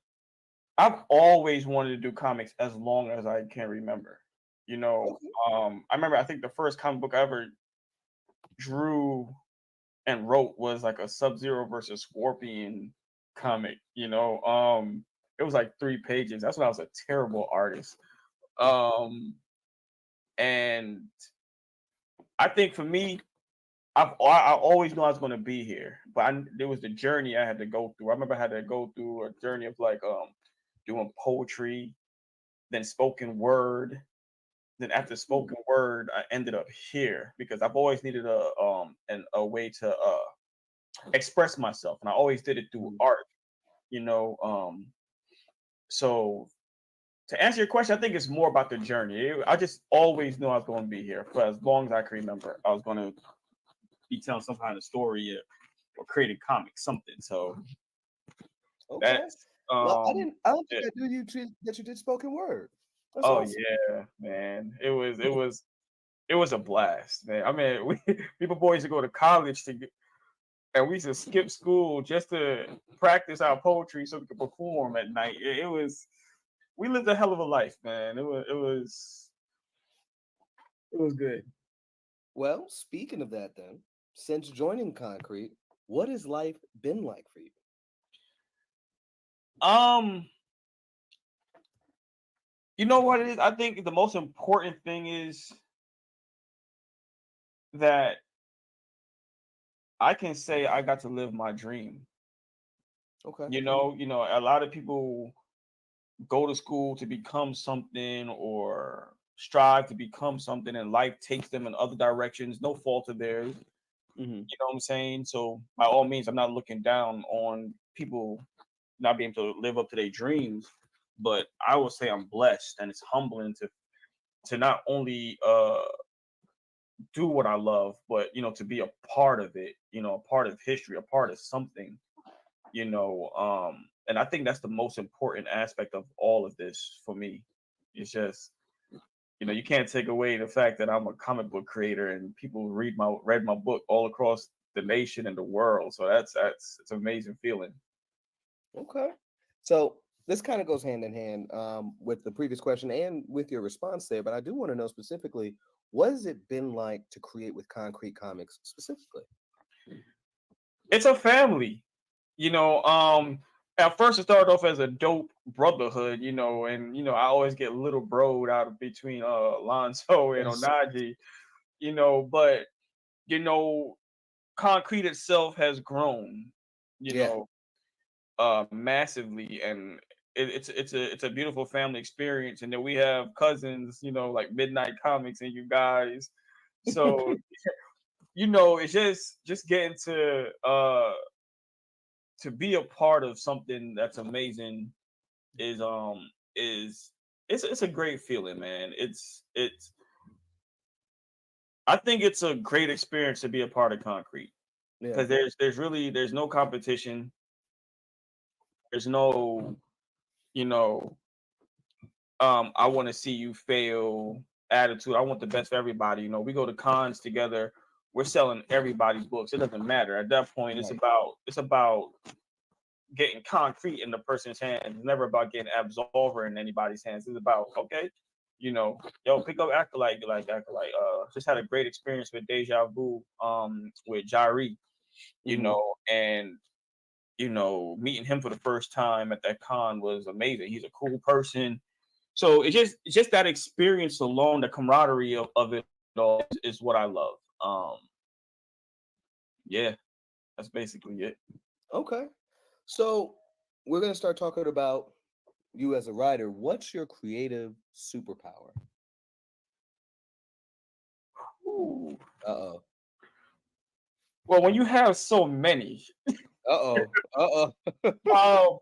I've always wanted to do comics as long as I can remember. You know, I remember I think the first comic book I ever drew and wrote was like a Sub-Zero versus Scorpion comic. It was like 3 pages. That's when I was a terrible artist. And I think for me, I always knew I was going to be here, but there was the journey I had to go through. I remember I had to go through a journey of like doing poetry, then spoken word. Then after spoken word, I ended up here because I've always needed a way to express myself, and I always did it through art. You know, so to answer your question, I think it's more about the journey. I just always knew I was going to be here for as long as I can remember. I was going to be telling some kind of story or creating comics, something. So Okay. that's Well, I don't think yeah. I knew that you did spoken word. That's Oh awesome. yeah, man. It was a blast, man. I mean, people boys used to go to college and we used to skip school just to practice our poetry so we could perform at night. We lived a hell of a life, man. It was good. Well, speaking of that, then, since joining Concrete, what has life been like for you? Um, you know what it is? I think the most important thing is that I can say I got to live my dream. Okay. A lot of people go to school to become something or strive to become something, and life takes them in other directions, no fault of theirs. Mm-hmm. You know what I'm saying? So by all means, I'm not looking down on people not being able to live up to their dreams, but I would say I'm blessed, and it's humbling to not only do what I love, but to be a part of it, a part of history, a part of something, and I think that's the most important aspect of all of this for me. It's just, you can't take away the fact that I'm a comic book creator and people read my book all across the nation and the world. So that's it's an amazing feeling. Okay. So this kind of goes hand in hand with the previous question and with your response there, but I do want to know specifically, what has it been like to create with Concrete Comics specifically? It's a family, you know. At first it started off as a dope brotherhood, and I always get little broed out of between Lonzo and Yes. Onaji, but you know, Concrete itself has grown, you Yeah. know, massively, and it's a beautiful family experience. And then we have cousins, like Midnight Comics and you guys. So it's just getting to be a part of something that's amazing is it's a great feeling, man. It's I think it's a great experience to be a part of Concrete Yeah. because there's no competition. There's no, you know, I want to see you fail attitude. I want the best for everybody. We go to cons together. We're selling everybody's books. It doesn't matter. At that point, it's Right. about getting concrete in the person's hands. It's never about getting absolver in anybody's hands. It's about, okay, yo, pick up Acolyte. Just had a great experience with Deja Vu, with Jari, Mhm. and meeting him for the first time at that con was amazing. He's a cool person. So it's just that experience alone, the camaraderie of it all is what I love. Yeah, that's basically it. Okay. So we're gonna start talking about you as a writer. What's your creative superpower? Ooh. Uh-oh. Well, when you have so many, Uh-oh. Uh-oh. um,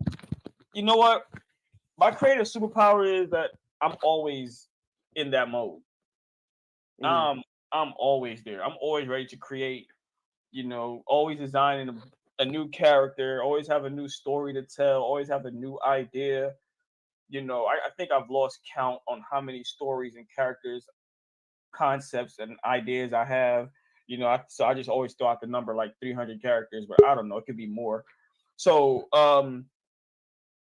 you know what? My creative superpower is that I'm always in that mode. Mhm. I'm always there. I'm always ready to create. Always designing a new character. Always have a new story to tell. Always have a new idea. I think I've lost count on how many stories and characters, concepts, and ideas I have. So I just always throw out the number like 300 characters, but I don't know. It could be more. So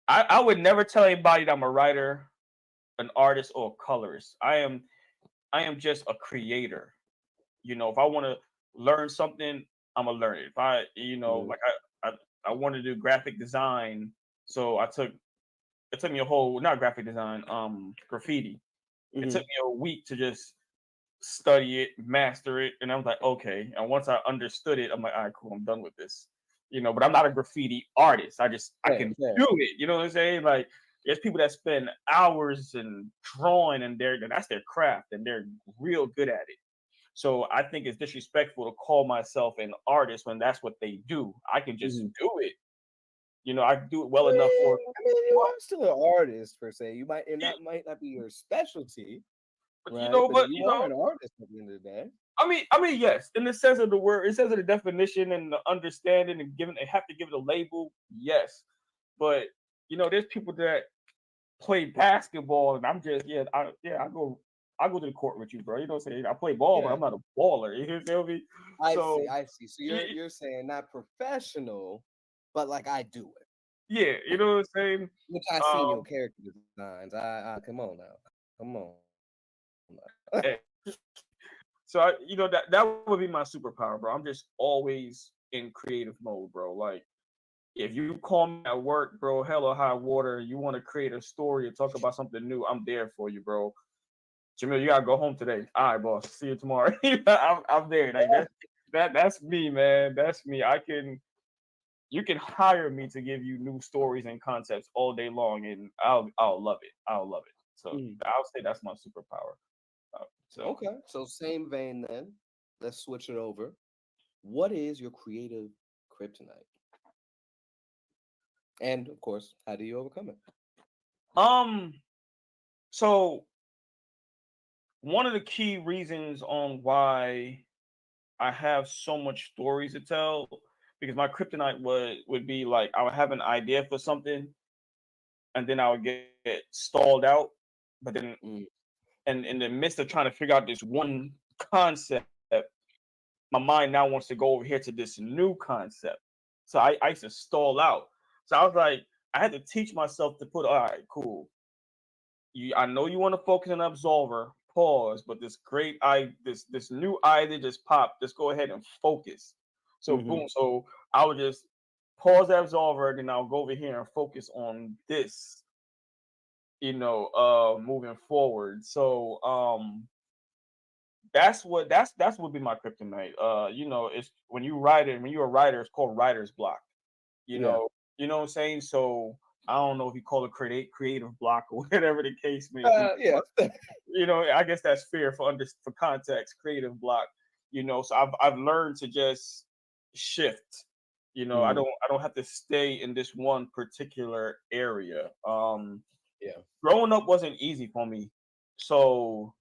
I would never tell anybody that I'm a writer, an artist, or a colorist. I am just a creator. If I want to learn something, I'm gonna learn it. If I, like I want to do graphic design, so it took me a whole, not graphic design, graffiti. It took me a week to just study it, master it, and I was like, okay. And once I understood it, I'm like, all right, cool, I'm done with this. But I'm not a graffiti artist. I can do it. You know what I'm saying? Like, there's people that spend hours and drawing, and that's their craft, and they're real good at it. So I think it's disrespectful to call myself an artist when that's what they do. I can just do it. I can do it well enough for. I mean, you are still an artist per se. You might, and that might not be your specialty, But right? But you are an artist at the end of the day. I mean, yes, in the sense of the word, it says in the definition and the understanding and giving, they have to give it a label, yes. But there's people that play basketball, and I'm just, I go to the court with you, bro. You know what I'm saying? I play ball, but I'm not a baller. You feel me? I see. So you're saying not professional, but like I do it. Yeah, you know what I'm saying? Which I see in your character designs. I come on now. Come on. Hey. So that would be my superpower, bro. I'm just always in creative mode, bro. Like, if you call me at work, bro, hell or high water, you want to create a story or talk about something new, I'm there for you, bro. Jamil, you gotta go home today. All right, boss. See you tomorrow. I'm there. Like, that's me, man. That's me. You can hire me to give you new stories and concepts all day long, and I'll love it. I'll love it. So I'll say that's my superpower. Okay. So same vein then. Let's switch it over. What is your creative kryptonite? And of course, how do you overcome it? So one of the key reasons on why I have so much stories to tell, because my kryptonite would be like, I would have an idea for something, and then I would get stalled out. But then, and in the midst of trying to figure out this one concept, my mind now wants to go over here to this new concept. So I used to stall out. So I was like, I had to teach myself to put, all right, cool. I know you want to focus on Absolver, pause, but this new idea just popped. Just go ahead and focus. So boom. So I would just pause Absolver, then I'll go over here and focus on this, moving forward. So that's what would be my kryptonite. It's when you write it, when you're a writer, it's called writer's block. You know what I'm saying? So I don't know if you call it creative block or whatever the case may be. But, I guess that's fair for context, creative block. So I've learned to just shift. I don't have to stay in this one particular area. Growing up wasn't easy for me. So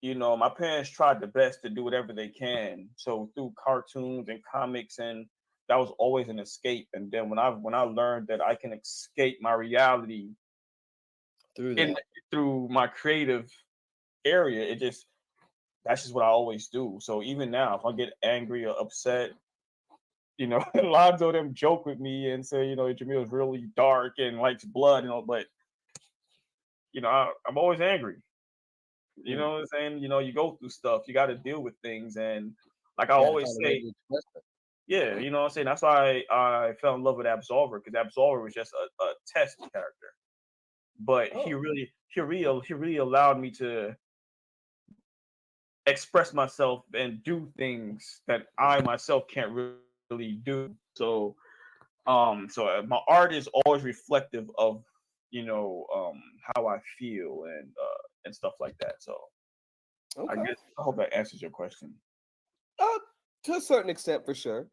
my parents tried the best to do whatever they can. So through cartoons and comics, and that was always an escape. And then when I learned that I can escape my reality through my creative area, that's just what I always do. So even now, if I get angry or upset, Lonzo them joke with me and say, Jamil is really dark and likes blood, but I'm always angry. You know what I'm saying? You go through stuff. You got to deal with things, and like I always say, yeah, you know what I'm saying. That's why I fell in love with Absolver, because Absolver was just a test character, but he really allowed me to express myself and do things that I myself can't really do. So, my art is always reflective of how I feel and stuff like that. So. Okay. I hope that answers your question. To a certain extent, for sure.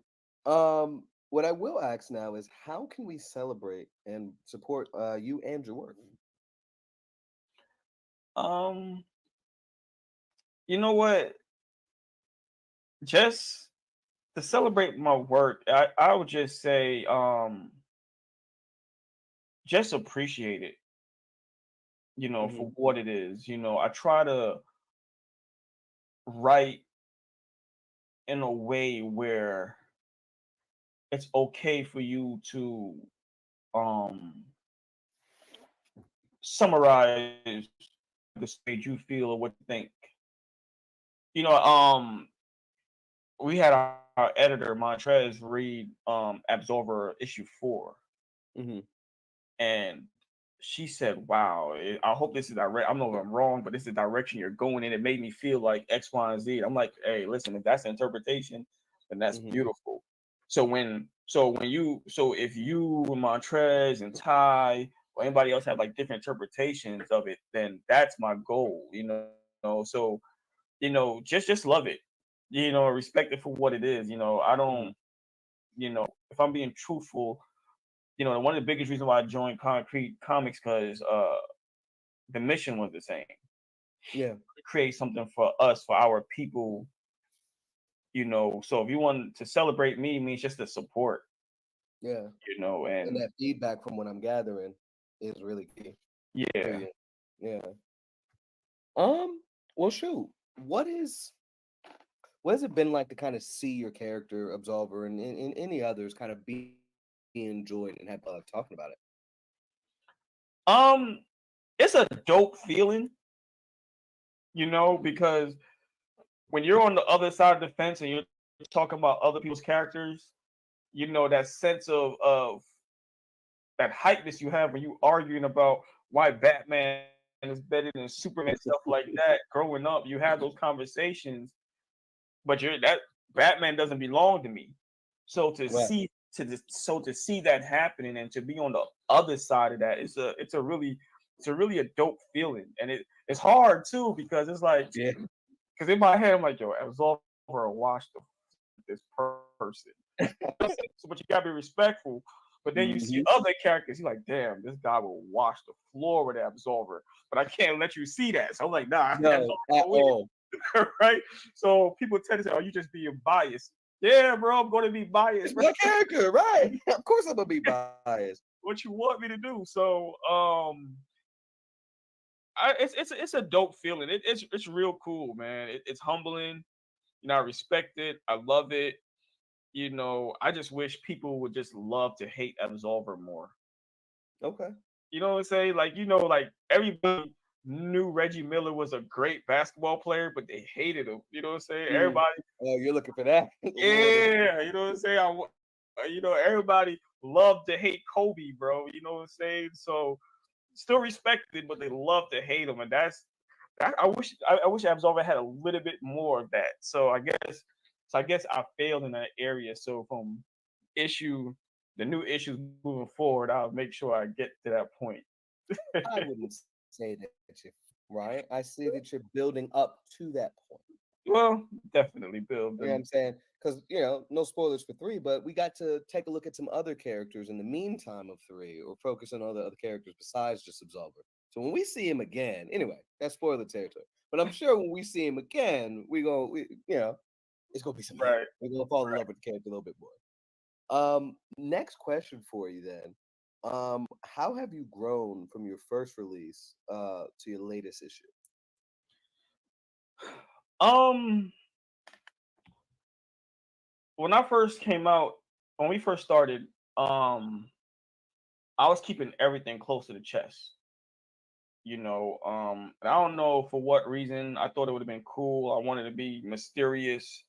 What I will ask now is, how can we celebrate and support you and your work? You know what? Just to celebrate my work, I would just say, just appreciate it. For what it is. I try to write in a way where it's okay for you to summarize this made you feel or what you think. You know, we had our editor Montrez read Absolver issue 4, and she said, "Wow, I hope this is direct. I know I'm wrong, but this is the direction you're going in. It made me feel like X, Y, and Z." I'm like, "Hey, listen, if that's the interpretation, then that's beautiful." So if you, Montrez and Ty, or anybody else have like different interpretations of it, then that's my goal. So just love it. Respect it for what it is. I don't. If I'm being truthful, one of the biggest reasons why I joined Concrete Comics because the mission was the same. Yeah. Create something for us, for our people. So if you want to celebrate me, it means just to support. Yeah. And that feedback from what I'm gathering is really key. Yeah. Yeah. Well, shoot. What has it been like to kind of see your character Absolver and any others kind of be enjoyed and have talking about it? It's a dope feeling, because when you're on the other side of the fence and you're talking about other people's characters, that sense of that hypeness you have when you arguing about why Batman is better than Superman, stuff like that. Growing up, you have those conversations, but that Batman doesn't belong to me. So to see that happening and to be on the other side of that, it's a really a dope feeling, and it's hard too because it's like because in my head I'm like, yo, Absolver watched this person. So, but you gotta be respectful. But then you see other characters, you're like, damn, this guy will wash the floor with that Absolver. But I can't let you see that. So I'm like, nah, no, at all. Right? So people tend to say, oh, you just being biased. Yeah, bro, I'm gonna be biased. It's my character, right? Of course I'm gonna be biased. What you want me to do? So it's a dope feeling. It's real cool, man. It's humbling. I respect it. I love it. I just wish people would just love to hate Absolver more. Okay. You know what I'm saying? Like everybody knew Reggie Miller was a great basketball player, but they hated him. You know what I'm saying? Everybody. Oh, you're looking for that? Yeah, you know what I'm saying? Everybody loved to hate Kobe, bro. You know what I'm saying? So still respected, but they love to hate him, and I wish Absolver had a little bit more of that. So I guess I failed in that area. So from the new issues moving forward, I'll make sure I get to that point. I wouldn't say that you're right. I say that you're building up to that point. Well, definitely building. You know what I'm saying? Because no spoilers for 3, but we got to take a look at some other characters in the meantime of 3, or focus on other characters besides just Absolver. So when we see him again, anyway, that's spoiler territory. But I'm sure when we see him again, it's gonna be some right. We're gonna fall in love with the character a little bit more. Next question for you then. How have you grown from your first release to your latest issue? When I first came out, when we first started, I was keeping everything close to the chest. And I don't know for what reason. I thought it would have been cool. I wanted to be mysterious.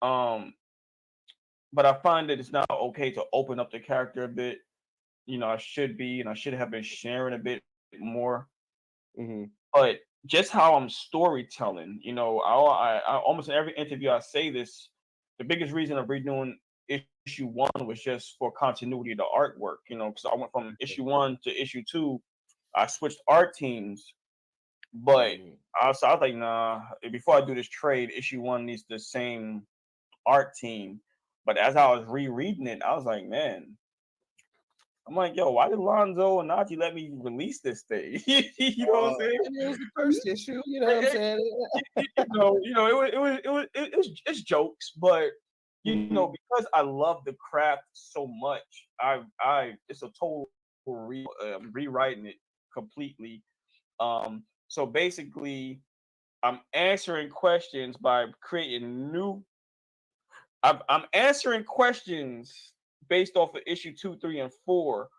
But I find that it's not okay to open up the character a bit. I should be, and I should have been sharing a bit more. But just how I'm storytelling, I almost in every interview I say this. The biggest reason of redoing issue 1 was just for continuity of the artwork. Because I went from issue 1 to issue 2. I switched art teams, but I was like, nah. Before I do this trade, issue 1 needs the same art team. But as I was rereading it, I was like, man. I'm like, yo, why did Lonzo and Najee let me release this thing? You know what I'm saying? It was the first issue. You know what I'm saying? It's jokes, but because I love the craft so much, it's a total rewriting it completely. So basically, I'm answering questions by creating new. I'm answering questions based off of issue 2, 3, and 4,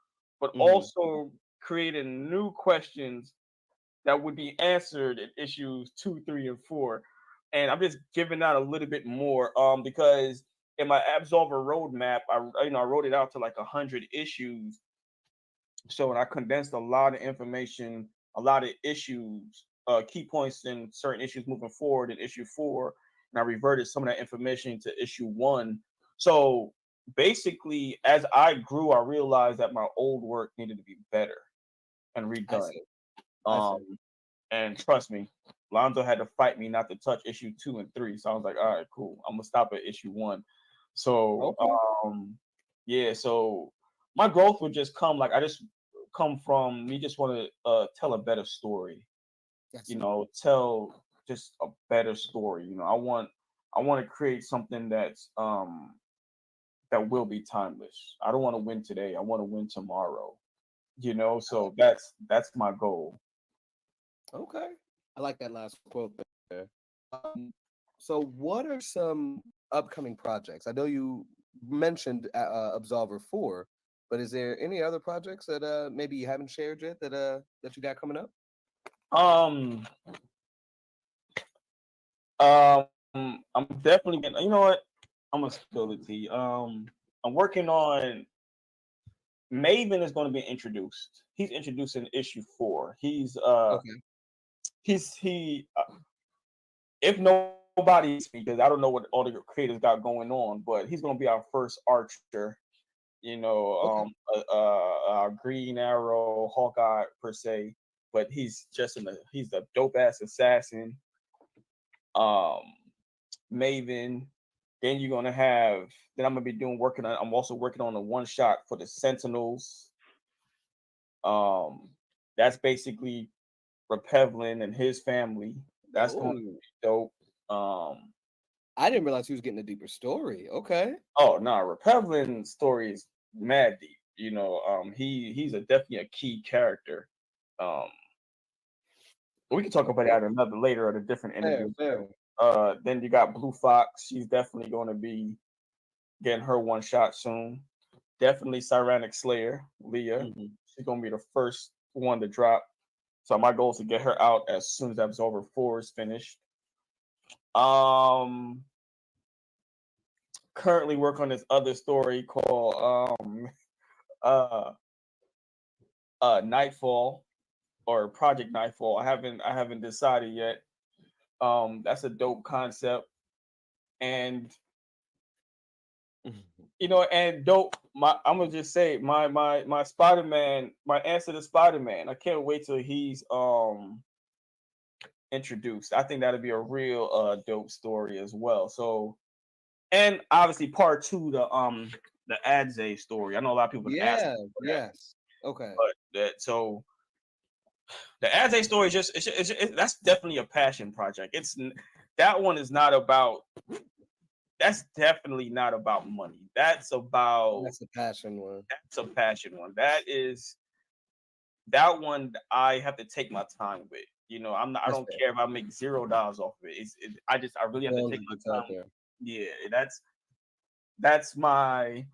but also creating new questions that would be answered in issues 2, 3, and 4. And I'm just giving out a little bit more because in my Absolver roadmap, I wrote it out to like 100 issues. So and I condensed a lot of information, a lot of issues, key points in certain issues moving forward in issue 4, and I reverted some of that information to issue 1. So basically, as I grew, I realized that my old work needed to be better and I redone. see. I see. Um, and trust me, Lonzo had to fight me not to touch issue 2 and 3. So I was like, all right, cool. I'm gonna stop at issue 1. So Okay. yeah, so my growth would just come like I just come from me just want to tell a better story. That's You it. know, tell just a better story. I want to create something that will be timeless. I don't want to win today. I want to win tomorrow. So that's my goal. Okay. I like that last quote there. Um, so, what are some upcoming projects? I know you mentioned Absolver 4, but is there any other projects that maybe you haven't shared yet that you got coming up? Um, I'm definitely gonna. You know what? I'm gonna spill it to you. I'm working on Maven is going to be introduced. He's introduced in issue 4. Okay. He if nobody because I don't know what all the creators got going on, but he's going to be our first archer. Okay. Green Arrow, Hawkeye per se, but he's a dope ass assassin. Um, Maven. Then you're gonna have. Then I'm gonna be working on. I'm also working on a one shot for the Sentinels. Um, that's basically Repevlin and his family. That's going to Oh, be dope. Um, I didn't realize he was getting a deeper story. Okay. oh no, Repevlin's story is mad deep. He's definitely a key character. Um, we can talk about Okay. that another later at a different Fair, interview. fair. Then you got Blue Fox. She's definitely going to be getting her one shot soon. Definitely Cyranic Slayer, Leah. Mhm. She's gonna be the first one to drop. So my goal is to get her out as soon as Absolver 4 is finished. Um Currently work on this other story called uh Nightfall or Project Nightfall. I haven't decided yet. That's a dope concept. And and dope. I'm gonna just say my Spider-Man, my answer to Spider-Man. I can't wait till he's introduced. I think that'll be a real dope story as well. So and obviously part 2, the Adze story. I know a lot of people have been asking Yeah. for that, Yes. Okay. but the Adze story is that's definitely a passion project. That one is not about. That's definitely not about money. That's about That's the passion one. that's a passion one. That one I have to take my time with. I That's don't fair. care if I make $0 off of it. I really As have to long take as it my gets out time. there. Yeah, that's my.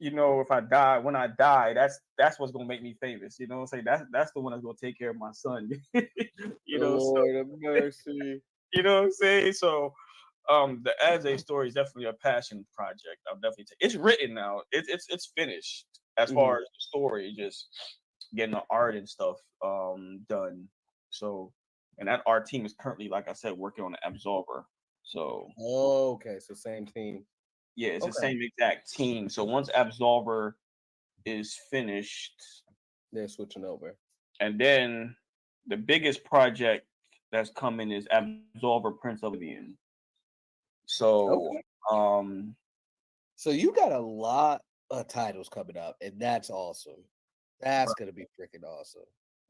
If I die, when I die, that's what's gonna make me famous. You know what I'm saying? That's the one that's gonna take care of my son. So Lord have mercy. you know what I'm saying? So the As a story is definitely a passion project. I'm definitely it's written now. It's finished as far Mhm. as the story, just getting the art and stuff done. So and that art team is currently, like I said, working on the Absolver. So Okay, so same team. yeah, it's the Okay. same exact team. So once Absolver is finished, They're switching over. and then the biggest project that's coming is Absolver Prince of Oblivion. So Okay. um So you got a lot of titles coming up, and that's awesome. That's gonna be freaking awesome.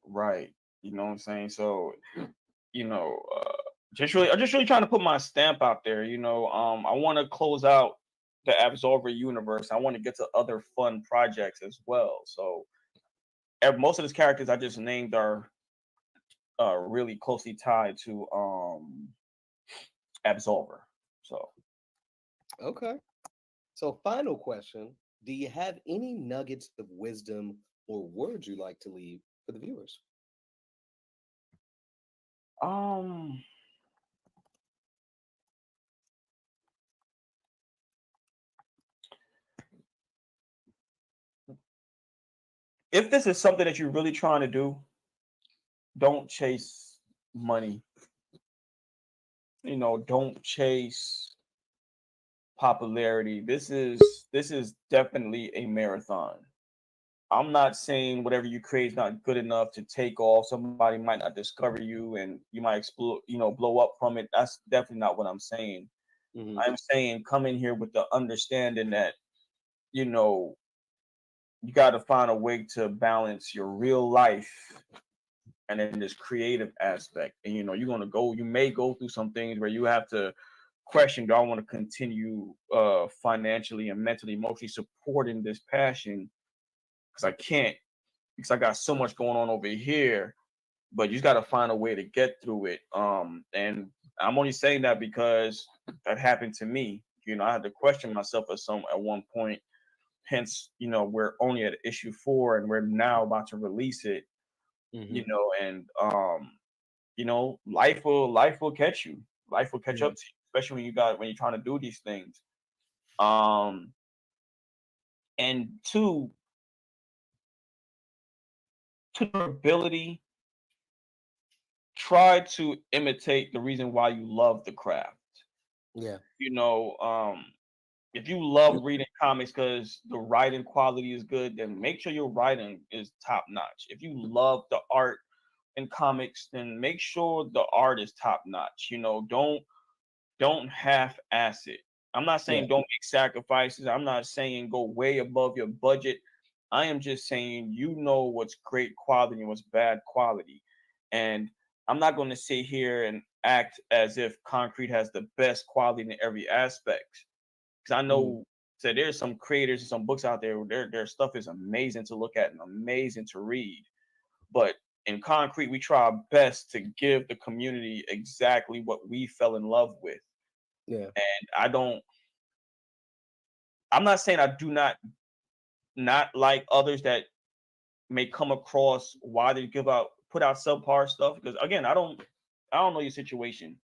right. You know what I'm saying? So, you know, I'm just really trying to put my stamp out there. I want to close out the Absolver universe. I want to get to other fun projects as well. So, most of these characters I just named are really closely tied to Absolver. So, Okay. So final question: do you have any nuggets of wisdom or words you like to leave for the viewers? If this is something that you're really trying to do, don't chase money. Don't chase popularity. This is definitely a marathon. I'm not saying whatever you create is not good enough to take off. Somebody might not discover you and you might explode, blow up from it. That's definitely not what I'm saying. Mm-hmm. I'm saying come in here with the understanding that, you know, you got to find a way to balance your real life and then this creative aspect. And you may go through some things where you have to question, do I want to continue financially and mentally, emotionally supporting this passion? Because I can't, because I got so much going on over here. But you just got to find a way to get through it. And I'm only saying that because that happened to me. I had to question myself at one point. Hence, we're only at issue 4 and we're now about to release it. Mm-hmm. And life will catch you. Life will catch Mm-hmm. up to you, especially when you're trying to do these things. And to your ability, try to imitate the reason why you love the craft. Yeah. If you love reading comics because the writing quality is good, then make sure your writing is top notch. If you love the art in comics, then make sure the art is top notch. Don't half ass it. I'm not saying Yeah. don't make sacrifices. I'm not saying go way above your budget. I am just saying what's great quality and what's bad quality. And I'm not going to sit here and act as if Concrete has the best quality in every aspect. Because I know there's some creators and some books out there where their stuff is amazing to look at and amazing to read. But in Concrete, we try our best to give the community exactly what we fell in love with. Yeah. And I'm not saying I do not like others that may come across why they put out subpar stuff. Because again, I don't know your situation.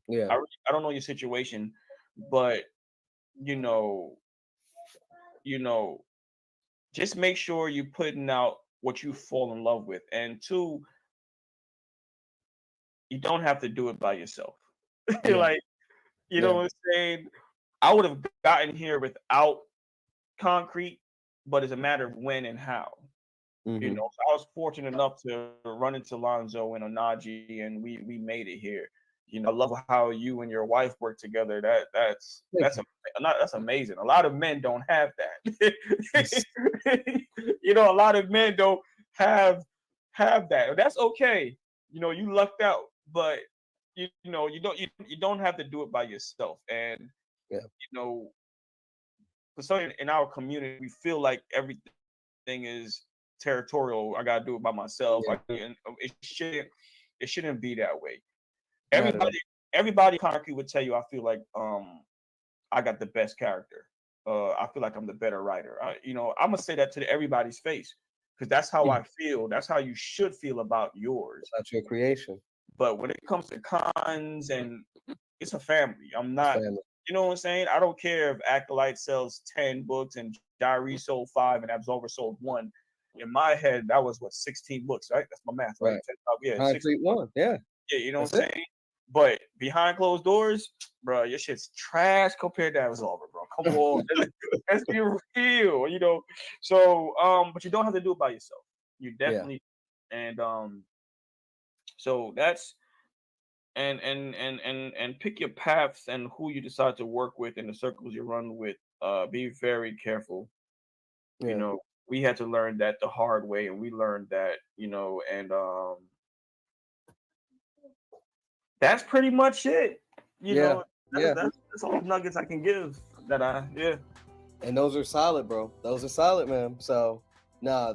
Yeah. I don't know your situation, but you know, just make sure you're putting out what you fall in love with. And 2, you don't have to do it by yourself. Yeah. Like, you know what I'm saying? I would have gotten here without Concrete, but it's a matter of when and how. Mm-hmm. So I was fortunate enough to run into Lonzo and Onaji, and we made it here. I love how you and your wife work together. That's amazing. A lot of men don't have that. A lot of men don't have that. That's okay. You lucked out, but you don't have to do it by yourself. And Yeah. For some in our community, we feel like everything is territorial. I gotta do it by myself. And it shouldn't be that way. Everybody Concrete would tell you I feel like I got the best character. I feel like I'm the better writer. I'm gonna say that to everybody's face because that's how I feel. That's how you should feel about yours. That's your creation. But when it comes to cons and it's a family, I'm not. Family. You know what I'm saying? I don't care if Acolyte sells 10 books and Diary sold 5 and Absolver sold 1. In my head, that was 16 books, right? That's my math, right? Yeah, Concrete 1. Yeah. Yeah, you know That's what I'm saying? But behind closed doors, bro, your shit's trash compared to Absolver, bro. Come on. Let's be real, So, but you don't have to do it by yourself. You definitely and so that's and pick your paths and who you decide to work with and the circles you run with. Be very careful. Yeah. We had to learn that the hard way, and we learned that, and that's pretty much it. That's all the nuggets I can give. And those are solid, bro. Those are solid, man. So,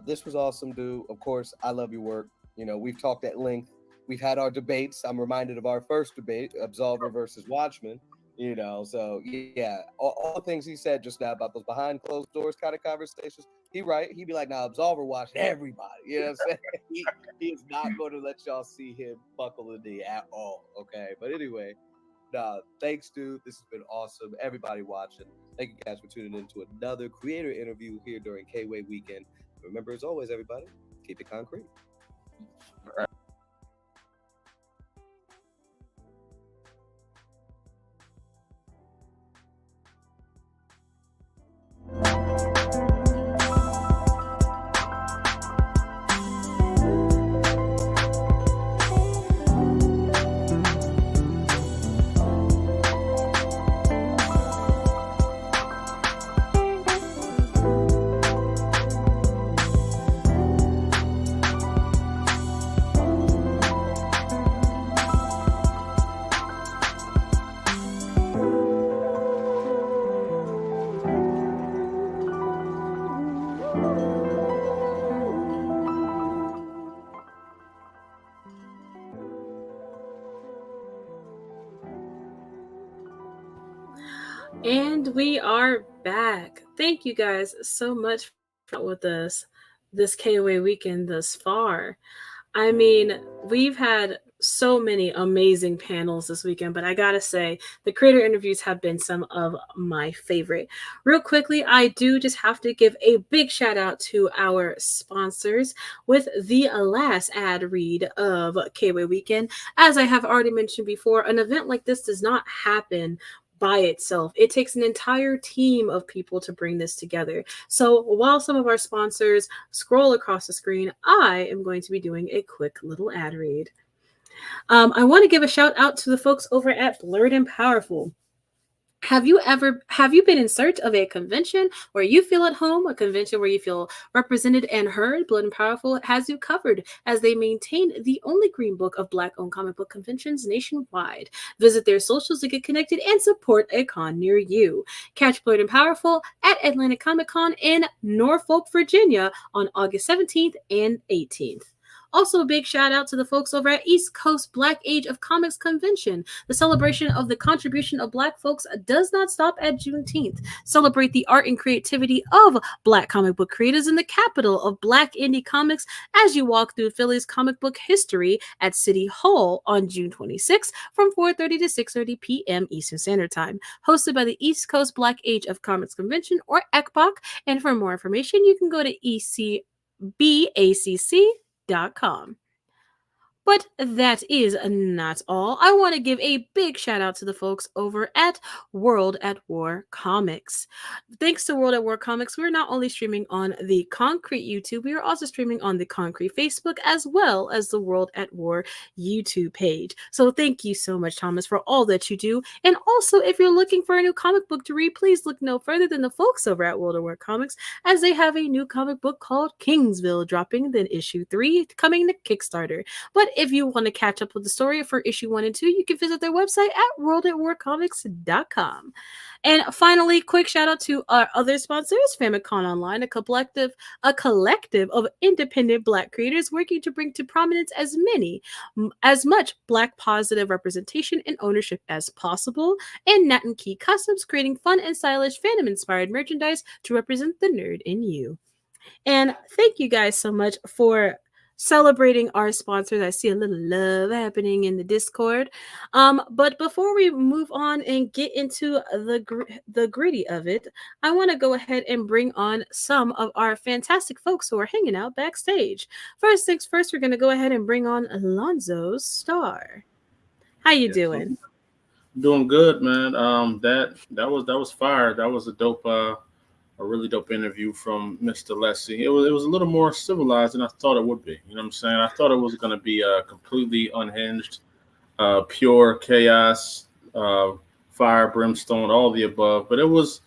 this was awesome, dude. Of course, I love your work. We've talked at length. We've had our debates. I'm reminded of our first debate, Absolver versus Watchmen. You know, so yeah, all the things he said just now about those behind closed doors kind of conversations, he right. He'd be like, "Now, Absolver watching everybody." You know what I'm saying? He is not going to let y'all see him buckle the knee at all. Okay, but anyway, thanks, dude. This has been awesome. Everybody watching, thank you guys for tuning in to another creator interview here during KWay weekend. Remember, as always, everybody, keep it concrete. And we are back. Thank you guys so much for with us this KWay weekend thus far. I mean, we've had so many amazing panels this weekend, but I gotta say, the creator interviews have been some of my favorite. Real quickly, I do just have to give a big shout out to our sponsors with the last ad read of KWay Weekend. As I have already mentioned before, an event like this does not happen by itself. It takes an entire team of people to bring this together. So while some of our sponsors scroll across the screen, I am going to be doing a quick little ad read. I want to give a shout out to the folks over at Blurred and Powerful. Have you been in search of a convention where you feel at home, a convention where you feel represented and heard? Blood and Powerful has you covered as they maintain the only green book of Black-owned comic book conventions nationwide. Visit their socials to get connected and support a con near you. Catch Blood and Powerful at Atlantic Comic Con in Norfolk, Virginia on August 17th and 18th. Also, a big shout out to the folks over at East Coast Black Age of Comics Convention. The celebration of the contribution of Black folks does not stop at Juneteenth. Celebrate the art and creativity of Black comic book creators in the capital of Black indie comics as you walk through Philly's comic book history at City Hall on June 26th from 4:30 to 6:30 p.m. Eastern Standard Time. Hosted by the East Coast Black Age of Comics Convention, or ECBOC. And for more information, you can go to ecbacc.com. But that is not all. I want to give a big shout out to the folks over at World at War Comics. Thanks to World at War Comics, we're not only streaming on the Concrete YouTube, we are also streaming on the Concrete Facebook as well as the World at War YouTube page. So thank you so much, Thomas, for all that you do. And also, if you're looking for a new comic book to read, please look no further than the folks over at World at War Comics, as they have a new comic book called Kingsville dropping in issue 3 coming to Kickstarter. But if you want to catch up with the story for issue 1 and 2, you can visit their website at worldatwarcomics.com. And finally, quick shout out to our other sponsors, Famicom Online, a collective of independent Black creators working to bring to prominence as much Black positive representation and ownership as possible, and Nat and Key Customs, creating fun and stylish fandom-inspired merchandise to represent the nerd in you. And thank you guys so much for celebrating our sponsors. I see a little love happening in the Discord. But before we move on and get into the gritty of it, I want to go ahead and bring on some of our fantastic folks who are hanging out backstage. First things first, we're going to go ahead and bring on Alonzo Starr. How you doing? Doing good, man. That was fire. That was a really dope interview from Mr. Lessie. It was a little more civilized than I thought it would be. You know what I'm saying? I thought it was going to be completely unhinged, pure chaos, fire, brimstone, all the above. But it was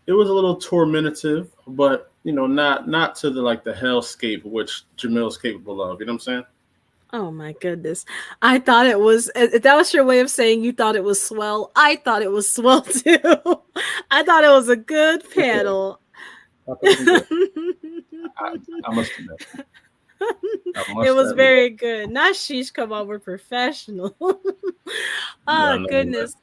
a little tormentative, but not to the hellscape which Jamil's capable of. You know what I'm saying? Oh my goodness. I thought it was, if that was your way of saying you thought it was swell, I thought it was swell too. I thought it was a good panel. I must admit. It was very good. Not sheesh, come on, we're professional. Oh, goodness.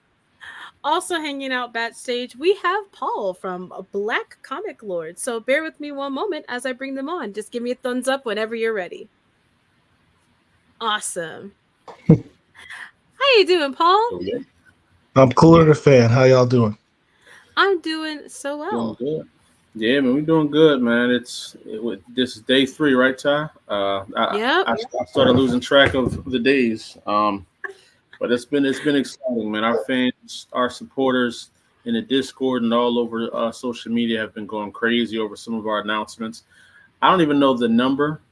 Also hanging out backstage, we have Paul from Black Comic Lord. So bear with me one moment as I bring them on. Just give me a thumbs up whenever you're ready. Awesome. How you doing, Paul? I'm cooler than a fan. How y'all doing? I'm doing so Doing well. good. Yeah, man, we're doing good, man. This is day 3, right, Ty? Yep. I started losing track of the days. But it's been exciting, man. Our fans, our supporters in the Discord and all over social media have been going crazy over some of our announcements. I don't even know the number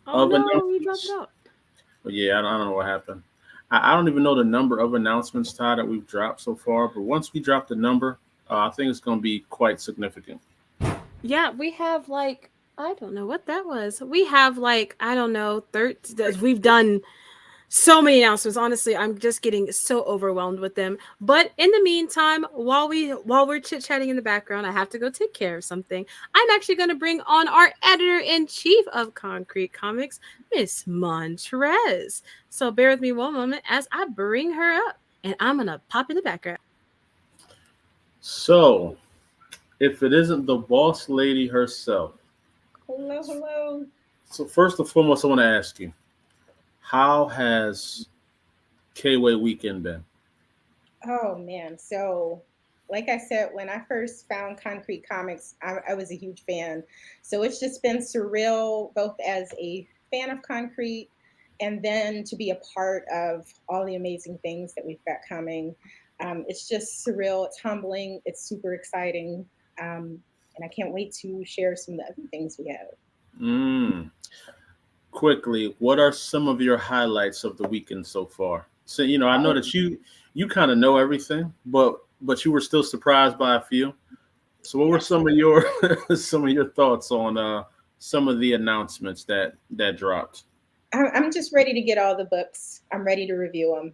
Oh of no, we dropped announcements. out. But yeah, I don't know what happened. I don't even know the number of announcements, Ty, that we've dropped so far. But once we drop the number, I think it's going to be quite significant. Yeah, we have like I don't know what that was. We have like I don't know, we've done so many announcements. Honestly, I'm just getting so overwhelmed with them. But in the meantime, while we're chit chatting in the background, I have to go take care of something. I'm actually going to bring on our editor in chief of Concrete Comics, Miss Montrez. So bear with me one moment as I bring her up, and I'm gonna pop in the background. So, if it isn't the boss lady herself, Hello, hello. so first and foremost, I want to ask you, how has KWay weekend been? Oh man. So, like I said, when I first found Concrete Comics, I was a huge fan. So it's just been surreal, both as a fan of Concrete and then to be a part of all the amazing things that we've got coming. It's just surreal. It's humbling. It's super exciting. And I can't wait to share some of the other things we have. Mm. Quickly, what are some of your highlights of the weekend so far? So, I know Oh, that you kind of know everything, but you were still surprised by a few. So, what were yes. some of your some of your thoughts on some of the announcements that dropped? I'm just ready to get all the books. I'm ready to review them.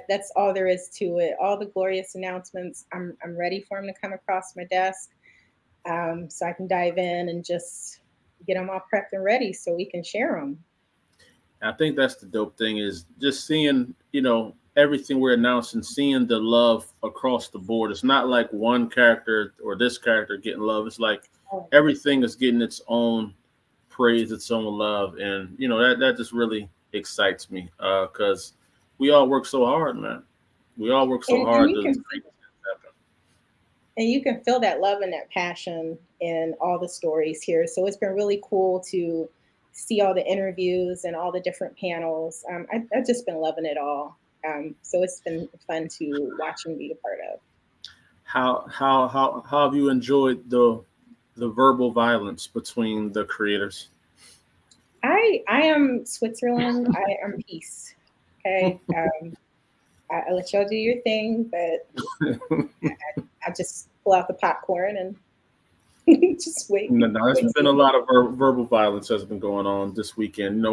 That's all there is to it. All the glorious announcements. I'm ready for them to come across my desk, so I can dive in and just get them all prepped and ready so we can share them. I think that's the dope thing is just seeing, everything we're announcing, seeing the love across the board. It's not like one character or this character getting love. It's like everything is getting its own praise, its own love, and that just really excites me because we all work so hard, man. We all work so And hard you to can make this happen. feel that love and that passion in all the stories here. So it's been really cool to see all the interviews and all the different panels. I've just been loving it all. So it's been fun to watch and be a part of. How have you enjoyed the verbal violence between the creators? I am Switzerland. I am peace. Okay. I let y'all do your thing, but I just pull out the popcorn and just wait. No, it's Wait. been a lot of verbal violence has been going on this weekend.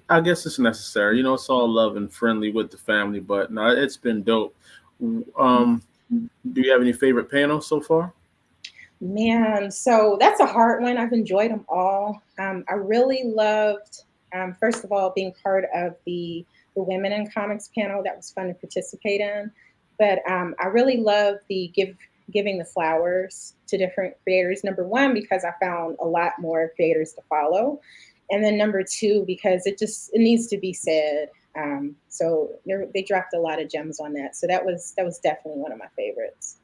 I guess it's necessary. It's all love and friendly with the family, but no, it's been dope. Um, do you have any favorite panels so far? Man, so that's a hard one. I've enjoyed them all. I really loved, first of all, being part of the Women in Comics panel. That was fun to participate in. But I really love the giving the flowers to different creators. Number one, because I found a lot more creators to follow, and then number two, because it needs to be said. So they dropped a lot of gems on that. So that was definitely one of my favorites.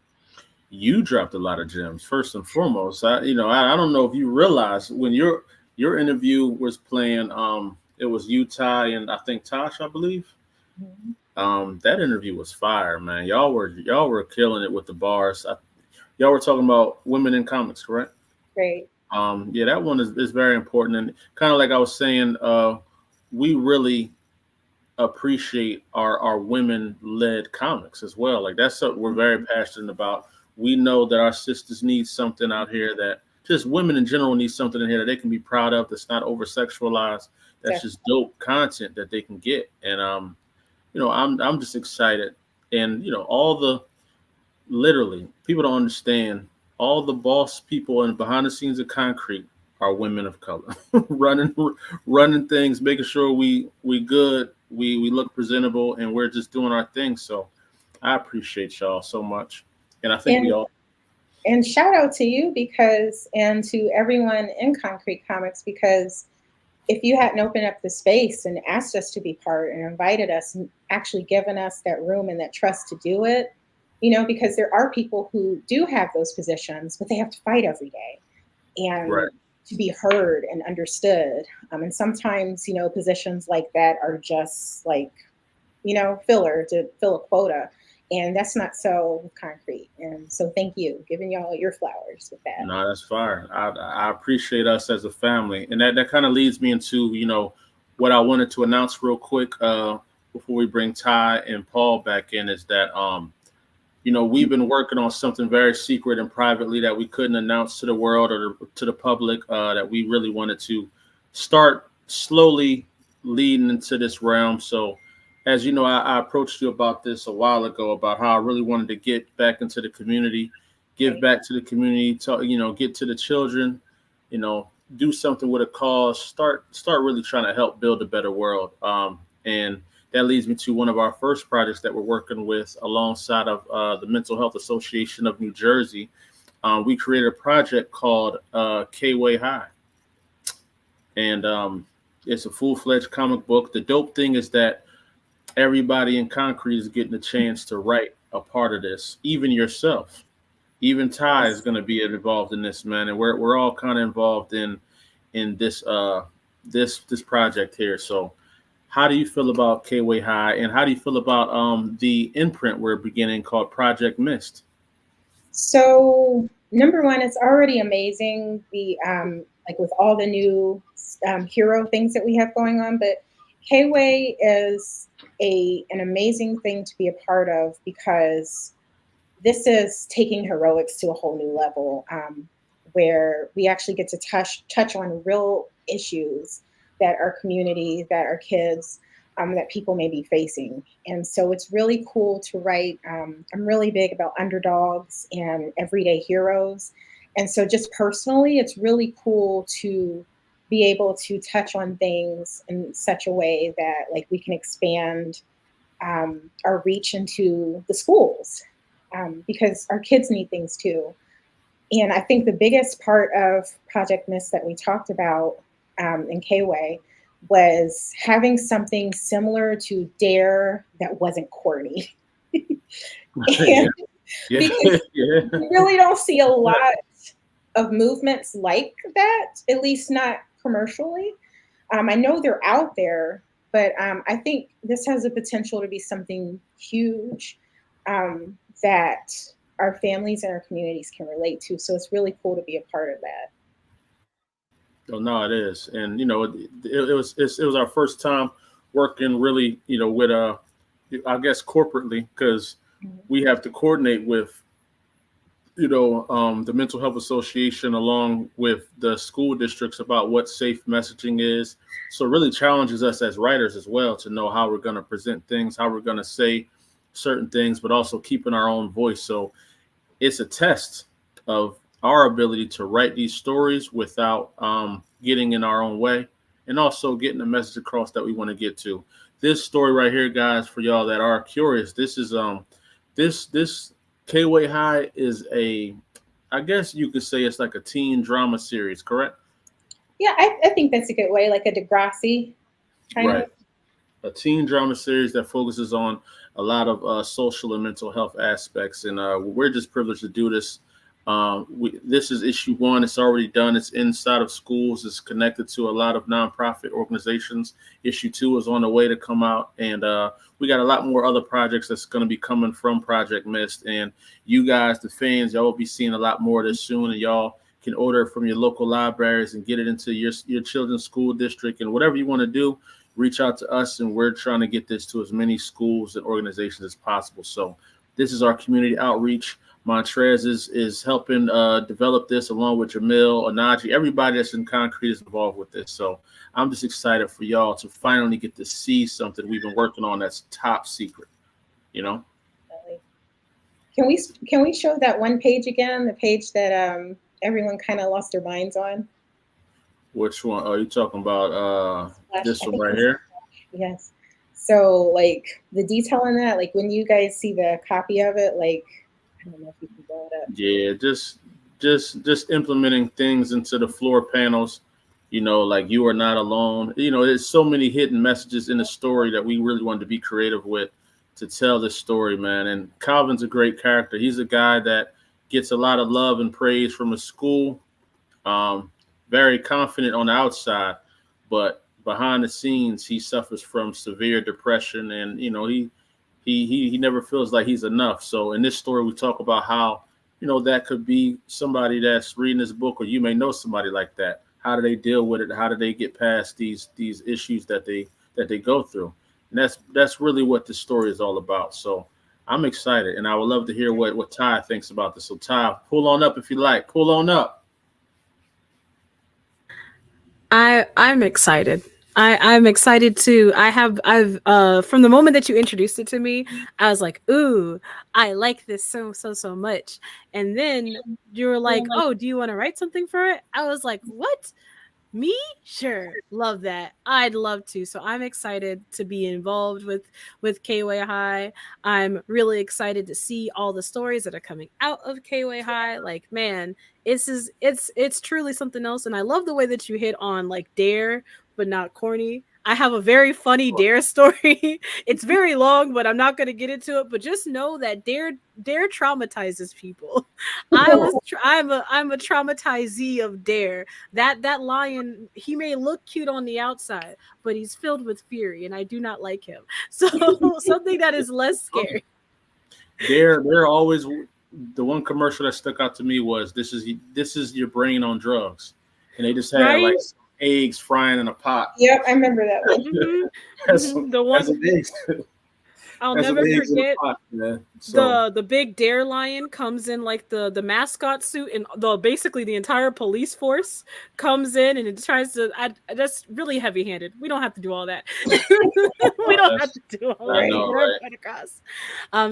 You dropped a lot of gems. First and foremost, I don't know if you realize when your interview was playing. It was you, Ty, and I think Tosh, I believe. Mhm. That interview was fire, man. Y'all were killing it with the bars. Y'all were talking about women in comics, correct? Great. Yeah, that one is very important, and kind of like I was saying, we really appreciate our women led comics as well. Like that's something we're very passionate about. We know that our sisters need something out here that just women in general need something in here that they can be proud of. That's not over sexualized. That's just dope content that they can get, and I'm just excited, and all the literally people don't understand all the boss people and behind the scenes of concrete are women of color running things, making sure we good, we look presentable, and we're just doing our thing. So I appreciate y'all so much, and I think we And all. and shout out to you because and to everyone in Concrete Comics because if you hadn't opened up the space and asked us to be part and invited us and actually given us that room and that trust to do it, because there are people who do have those positions, but they have to fight every day Right. and to be heard and understood. And sometimes, positions like that are just like, filler to fill a quota. And that's not so with Concrete. And so thank you, giving y'all your flowers with that. No, that's fire. I appreciate us as a family, and that kind of leads me into what I wanted to announce real quick before we bring Ty and Paul back in is that we've been working on something very secret and privately that we couldn't announce to the world or to the public that we really wanted to start slowly leading into this realm. So, as you know, I approached you about this a while ago about how I really wanted to get back into the community, give back to the community, get to the children, do something with a cause, start really trying to help build a better world. And that leads me to one of our first projects that we're working with alongside of the Mental Health Association of New Jersey. We created a project called KWay High. And it's a full-fledged comic book. The dope thing is that everybody in Concrete is getting a chance to write a part of this, even yourself. Even Ty is going to be involved in this, man. And we're all kind of involved in this this project here. So how do you feel about KWay High, and how do you feel about the imprint we're beginning called Project Mist? So number one, it's already amazing the like with all the new hero things that we have going on, but KWay is an amazing thing to be a part of because this is taking heroics to a whole new level, where we actually get to touch on real issues that our community, that our kids, that people may be facing. And so it's really cool to write. I'm really big about underdogs and everyday heroes. And so just personally, it's really cool to be able to touch on things in such a way that like we can expand our reach into the schools, because our kids need things too. And I think the biggest part of Project Mist that we talked about in KWay was having something similar to Dare that wasn't corny. Yeah. Because Yeah. we really don't see a lot of movements like that, at least not commercially. I know they're out there, but I think this has the potential to be something huge that our families and our communities can relate to. So it's really cool to be a part of that. Oh, no, it is, and it was our first time working really, with I guess corporately because we have to coordinate with the Mental Health Association along with the school districts about what safe messaging is. So it really challenges us as writers as well to know how we're going to present things, how we're going to say certain things, but also keeping our own voice. So it's a test of our ability to write these stories without getting in our own way and also getting the message across that we want to get to. This story right here, guys, for y'all that are curious, this is this KWay High is I guess you could say it's like a teen drama series, correct? Yeah, I think that's a good way, like a Degrassi kind Right. of. A teen drama series that focuses on a lot of social and mental health aspects. And we're just privileged to do this. This is issue 1. It's already done. It's inside of schools. It's connected to a lot of nonprofit organizations. Issue 2 is on the way to come out. And we got a lot more other projects that's going to be coming from Project Mist. And you guys, the fans, y'all will be seeing a lot more of this soon. And y'all can order it from your local libraries and get it into your children's school district. And whatever you want to do, reach out to us, and we're trying to get this to as many schools and organizations as possible. So this is our community outreach. Montrez is helping develop this along with Jamil, Anaji, everybody that's in Concrete is involved with this. So I'm just excited for y'all to finally get to see something we've been working on that's top secret, Can we show that one page again, the page that everyone kind of lost their minds on? Which one are you talking about? Slash, This I one think right it's here? Slash, yes. So like the detail in that, like when you guys see the copy of it, like I don't know if you can blow it up. Yeah, just implementing things into the floor panels. Like you are not alone. There's so many hidden messages in the story that we really wanted to be creative with to tell this story, man. And Calvin's a great character. He's a guy that gets a lot of love and praise from his school. Very confident on the outside, but behind the scenes, he suffers from severe depression, and he never feels like he's enough. So in this story, we talk about how that could be somebody that's reading this book, or you may know somebody like that. How do they deal with it? How do they get past these issues that they go through? And that's really what this story is all about. So I'm excited, and I would love to hear what Ty thinks about this. So Ty, pull on up if you like. Pull on up. I'm excited. I'm excited too. I've from the moment that you introduced it to me, I was like, ooh, I like this so much. And then you were like, oh, do you want to write something for it? I was like, what? Me? Sure. Love that. I'd love to. So I'm excited to be involved with KWay High. I'm really excited to see all the stories that are coming out of KWay High. Like, man, it's truly something else. And I love the way that you hit on like dare but not corny. I have a very funny dare story. It's very long, but I'm not going to get into it. But just know that dare traumatizes people. I'm a traumatizee of dare. That lion, he may look cute on the outside, but he's filled with fury, and I do not like him. So something that is less scary. They're always the one commercial that stuck out to me was this is your brain on drugs, and they just had like eggs frying in a pot. Yep, I remember that one. The one I'll never forget. The big dare lion comes in like the mascot suit, and basically the entire police force comes in and it tries to. That's really heavy handed. We don't have to do all that. We don't have to do all that.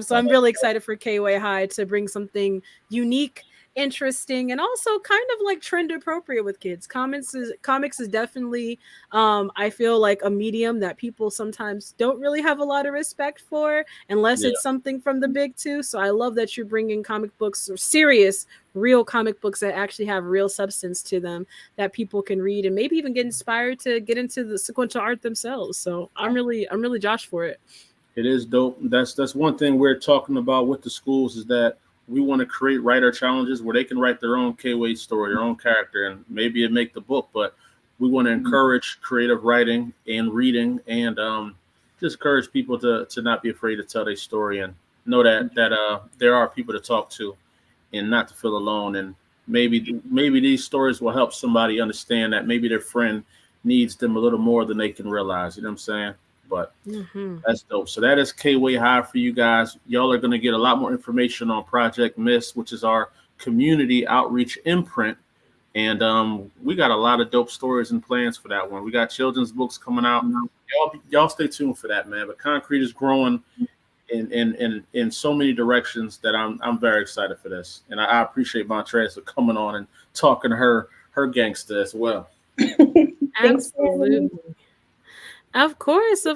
So I'm really excited for KWay High to bring something unique, interesting, and also kind of like trend appropriate with kids. Comics is definitely I feel like a medium that people sometimes don't really have a lot of respect for unless it's something from the big two. So I love that you're bringing comic books, or serious real comic books that actually have real substance to them that people can read and maybe even get inspired to get into the sequential art themselves. So I'm really Josh for it. It is dope. That's one thing we're talking about with the schools, is that we want to create writer challenges where they can write their own KWay story, their own character, and maybe it make the book. But we want to encourage creative writing and reading, and just encourage people to not be afraid to tell their story and know that there are people to talk to and not to feel alone. And maybe these stories will help somebody understand that maybe their friend needs them a little more than they can realize. You know what I'm saying? But that's dope. So that is KWay High for you guys. Y'all are going to get a lot more information on Project Mist, which is our community outreach imprint. And we got a lot of dope stories and plans for that one. We got children's books coming out. Y'all stay tuned for that, man. But Concrete is growing in so many directions that I'm very excited for this. And I appreciate Montrez for coming on and talking to her gangster as well. Absolutely. Of course.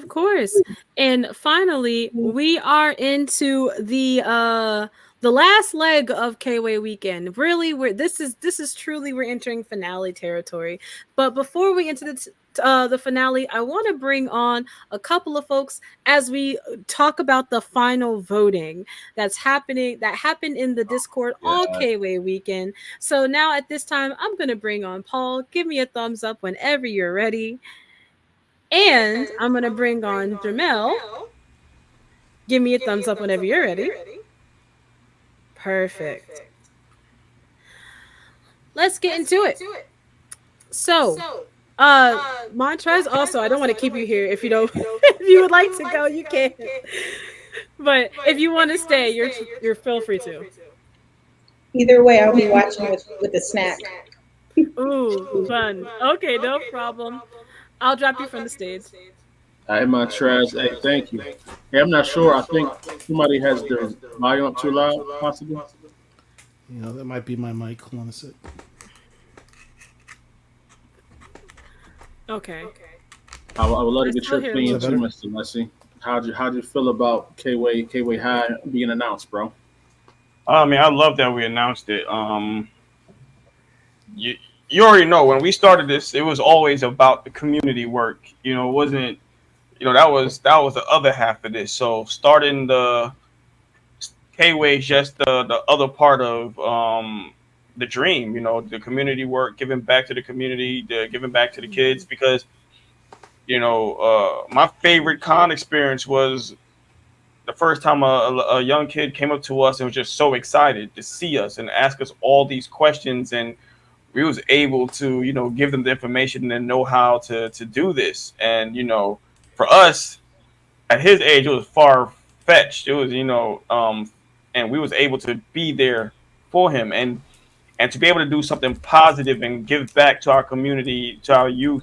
And finally, we are into the last leg of KWay weekend. Really, this is truly, we're entering finale territory. But before we enter the finale, I want to bring on a couple of folks as we talk about the final voting that happened in the Discord on KWay weekend. So now at this time, I'm going to bring on Paul. Give me a thumbs up whenever you're ready. And I'm going to bring on Jamel. Give me a thumbs up whenever you're ready. Perfect. Let's get into it. So, Montrez, also, I don't want to keep you here. If you don't, if you would like to go, you can. But if you want to stay, you're feel free to. Either way, I'll be watching with a snack. Ooh, fun. Okay, no problem. I'll drop you from the stage. Hey, Montrez. Hey, thank you. Hey, I'm not sure. I think somebody has their volume up too loud, possibly. That might be my mic. Hold on a sec. Okay. I would love to get your opinion too, Mr. Messi. How'd you feel about KWay High being announced, bro? I mean, I love that we announced it. You you already know when we started this, it was always about the community work. It wasn't. That was the other half of this. So starting the KWay is just the other part of the dream. The community work, giving back to the community, giving back to the kids. Because my favorite con experience was the first time a young kid came up to us and was just so excited to see us and ask us all these questions, and we was able to give them the information and know how to do this. And for us at his age, it was far fetched. It was and we was able to be there for him, and to be able to do something positive and give back to our community, to our youth,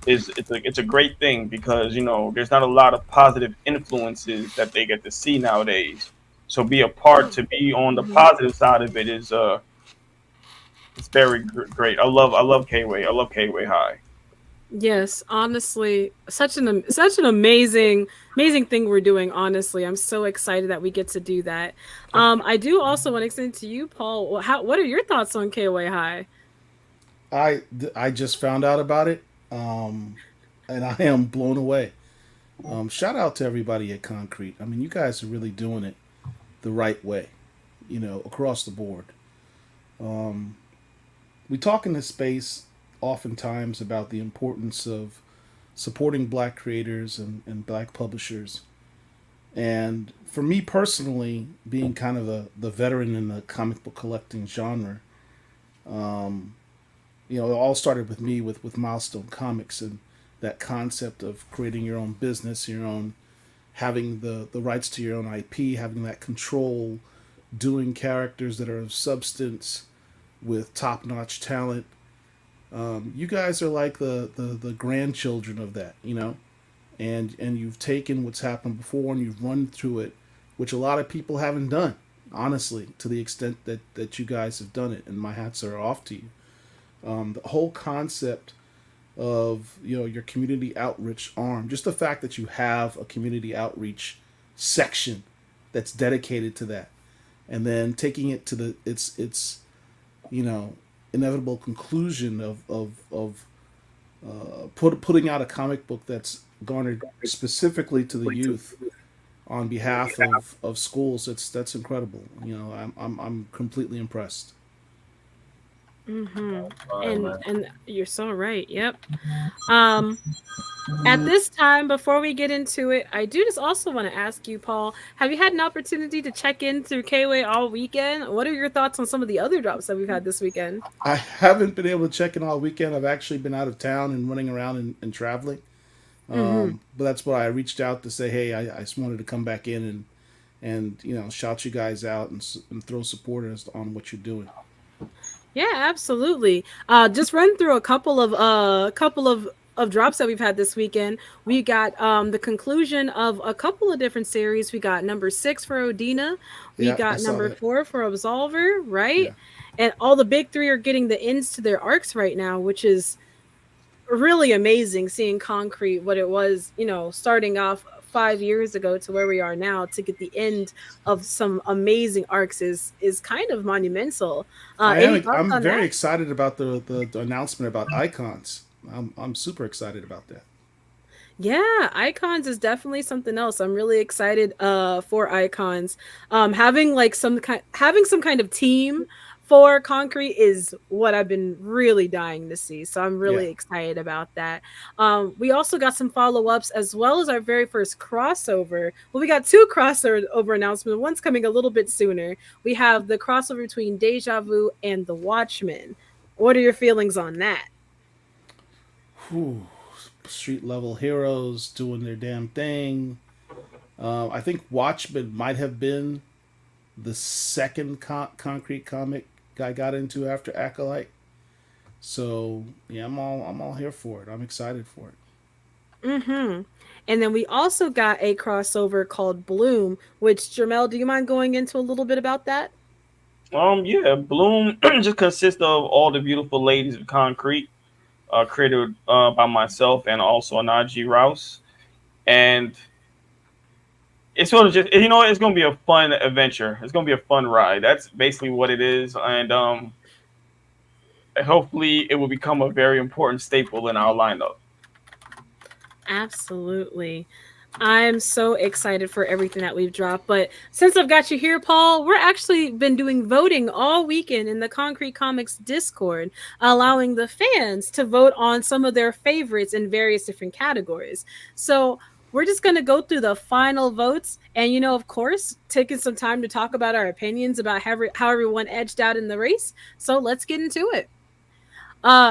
it's a great thing. Because there's not a lot of positive influences that they get to see nowadays. So to be on the Mhm. positive side of it is it's very great. I love KWay. I love KWay High. Yes, honestly, such an amazing thing we're doing. Honestly, I'm so excited that we get to do that. I do also want to extend to you, Paul. What are your thoughts on KWay High? I just found out about it, um, and I am blown away. Shout out to everybody at Concrete. I mean, you guys are really doing it the right way, across the board. Um, we talk in this space oftentimes about the importance of supporting black creators and black publishers. And for me personally, being kind of the veteran in the comic book collecting genre, um, it all started with me with Milestone Comics and that concept of creating your own business, your own having the rights to your own IP, having that control, doing characters that are of substance with top notch talent. You guys are like the grandchildren of that, and you've taken what's happened before and you've run through it, which a lot of people haven't done, honestly, to the extent that you guys have done it. And my hats are off to you. The whole concept of your community outreach arm, just the fact that you have a community outreach section that's dedicated to that, and then taking it to its you know inevitable conclusion of putting out a comic book that's garnered specifically to the youth on behalf of schools. That's incredible. I'm completely impressed. Mm-hmm. All right, And man. and you're so right. Yep. Um, at this time, before we get into it, I do just also want to ask you, Paul, have you had an opportunity to check in through KWay all weekend? What are your thoughts on some of the other drops that we've had this weekend? I haven't been able to check in all weekend. I've actually been out of town and running around and traveling. Mm-hmm. But that's why I reached out to say, hey, I just wanted to come back in and shout you guys out and throw support on what you're doing. Yeah, absolutely. Just run through a couple of drops that we've had this weekend. We got the conclusion of a couple of different series. We got number 6 for Odina. We Yeah, I got saw number that. 4 for Absolver, right? Yeah. And all the big three are getting the ends to their arcs right now, which is really amazing seeing Concrete what it was, starting off 5 years ago to where we are now to get the end of some amazing arcs is kind of monumental. Any thoughts I'm on very that? excited about the announcement about icons. I'm super excited about that. Yeah, Icons is definitely something else. I'm really excited for Icons. Having some kind of team for Concrete is what I've been really dying to see. So I'm Yeah. really excited about that. We also got some follow-ups as well as our very first crossover. Well, we got two crossover announcements. One's coming a little bit sooner. We have the crossover between Deja Vu and The Watchmen. What are your feelings on that? Whew. Street level heroes doing their damn thing. I think Watchmen might have been the second concrete comic I got into after Acolyte. So yeah, I'm all here for it. I'm excited for it. Mm-hmm. And then we also got a crossover called Bloom, which Jamel, do you mind going into a little bit about that? Yeah, Bloom just consists of all the beautiful ladies of Concrete, created by myself and also Najee Rouse. And it's sort of just, you know, it's gonna be a fun adventure. It's gonna be a fun ride. That's basically what it is, and hopefully it will become a very important staple in our lineup. Absolutely. I'm so excited for everything that we've dropped. But since I've got you here, Paul, we're actually been doing voting all weekend in the Concrete Comics Discord, allowing the fans to vote on some of their favorites in various different categories. So we're just going to go through the final votes and, you know, of course, taking some time to talk about our opinions about how everyone edged out in the race. So let's get into it.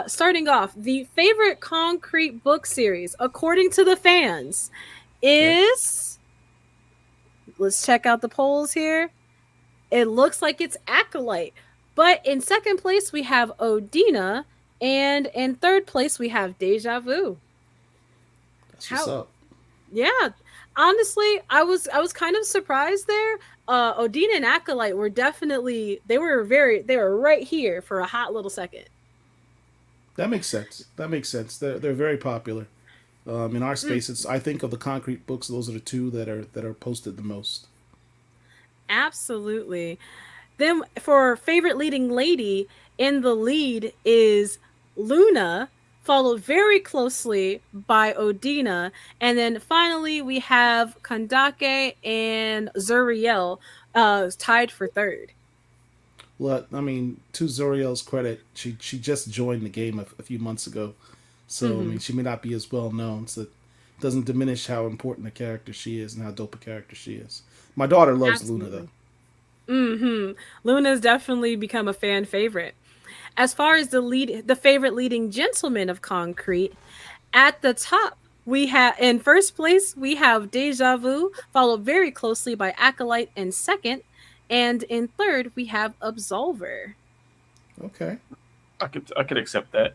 Starting off, the favorite Concrete book series, according to the fans, is, let's check out the polls here. It looks like it's Acolyte. But in second place, we have Odina. And in third place, we have Deja Vu. That's what's up. Yeah. Honestly, I was kind of surprised there. Odina and Acolyte were definitely, they were right here for a hot little second. That makes sense. They're very popular. In our space, it's, I think of the Concrete books, those are the two that are posted the most. Absolutely. Then for favorite leading lady, in the lead is Luna, followed very closely by Odina, and then finally we have Kandake and Zuriel tied for third. Well, I mean, to Zoriel's credit, she just joined the game a few months ago, so I mean, she may not be as well known. So it doesn't diminish how important a character she is and how dope a character she is. My daughter loves Absolutely. Luna though. Luna's definitely become a fan favorite. As far as the favorite leading gentleman of Concrete, at the top we have, in first place we have Deja Vu, followed very closely by Acolyte in second, and in third we have Absolver. Okay. I could accept that.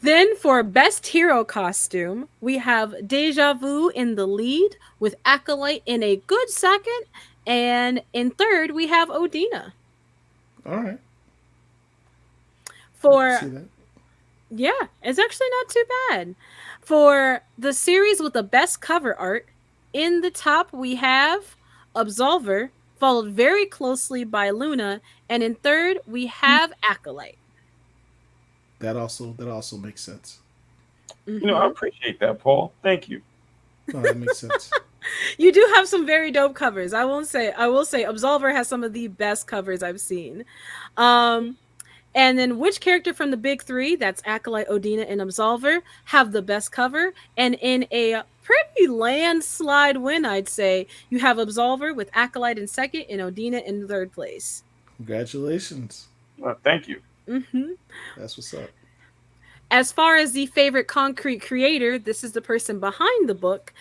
Then for best hero costume, we have Deja Vu in the lead with Acolyte in a good second, and in third we have Odina. All right. For see that. Yeah, it's actually not too bad. For the series with the best cover art, in the top we have Absolver, followed very closely by Luna, and in third we have Acolyte. That also makes sense. You know, I appreciate that, Paul. Thank you. No, that makes sense. You do have some very dope covers. I will say Absolver has some of the best covers I've seen. And then which character from the big three, that's Acolyte, Odina, and Absolver, have the best cover? And in a pretty landslide win, I'd say, you have Absolver with Acolyte in second and Odina in third place. Congratulations. Thank you. That's what's up. As far as the favorite Concrete creator, this is the person behind the book.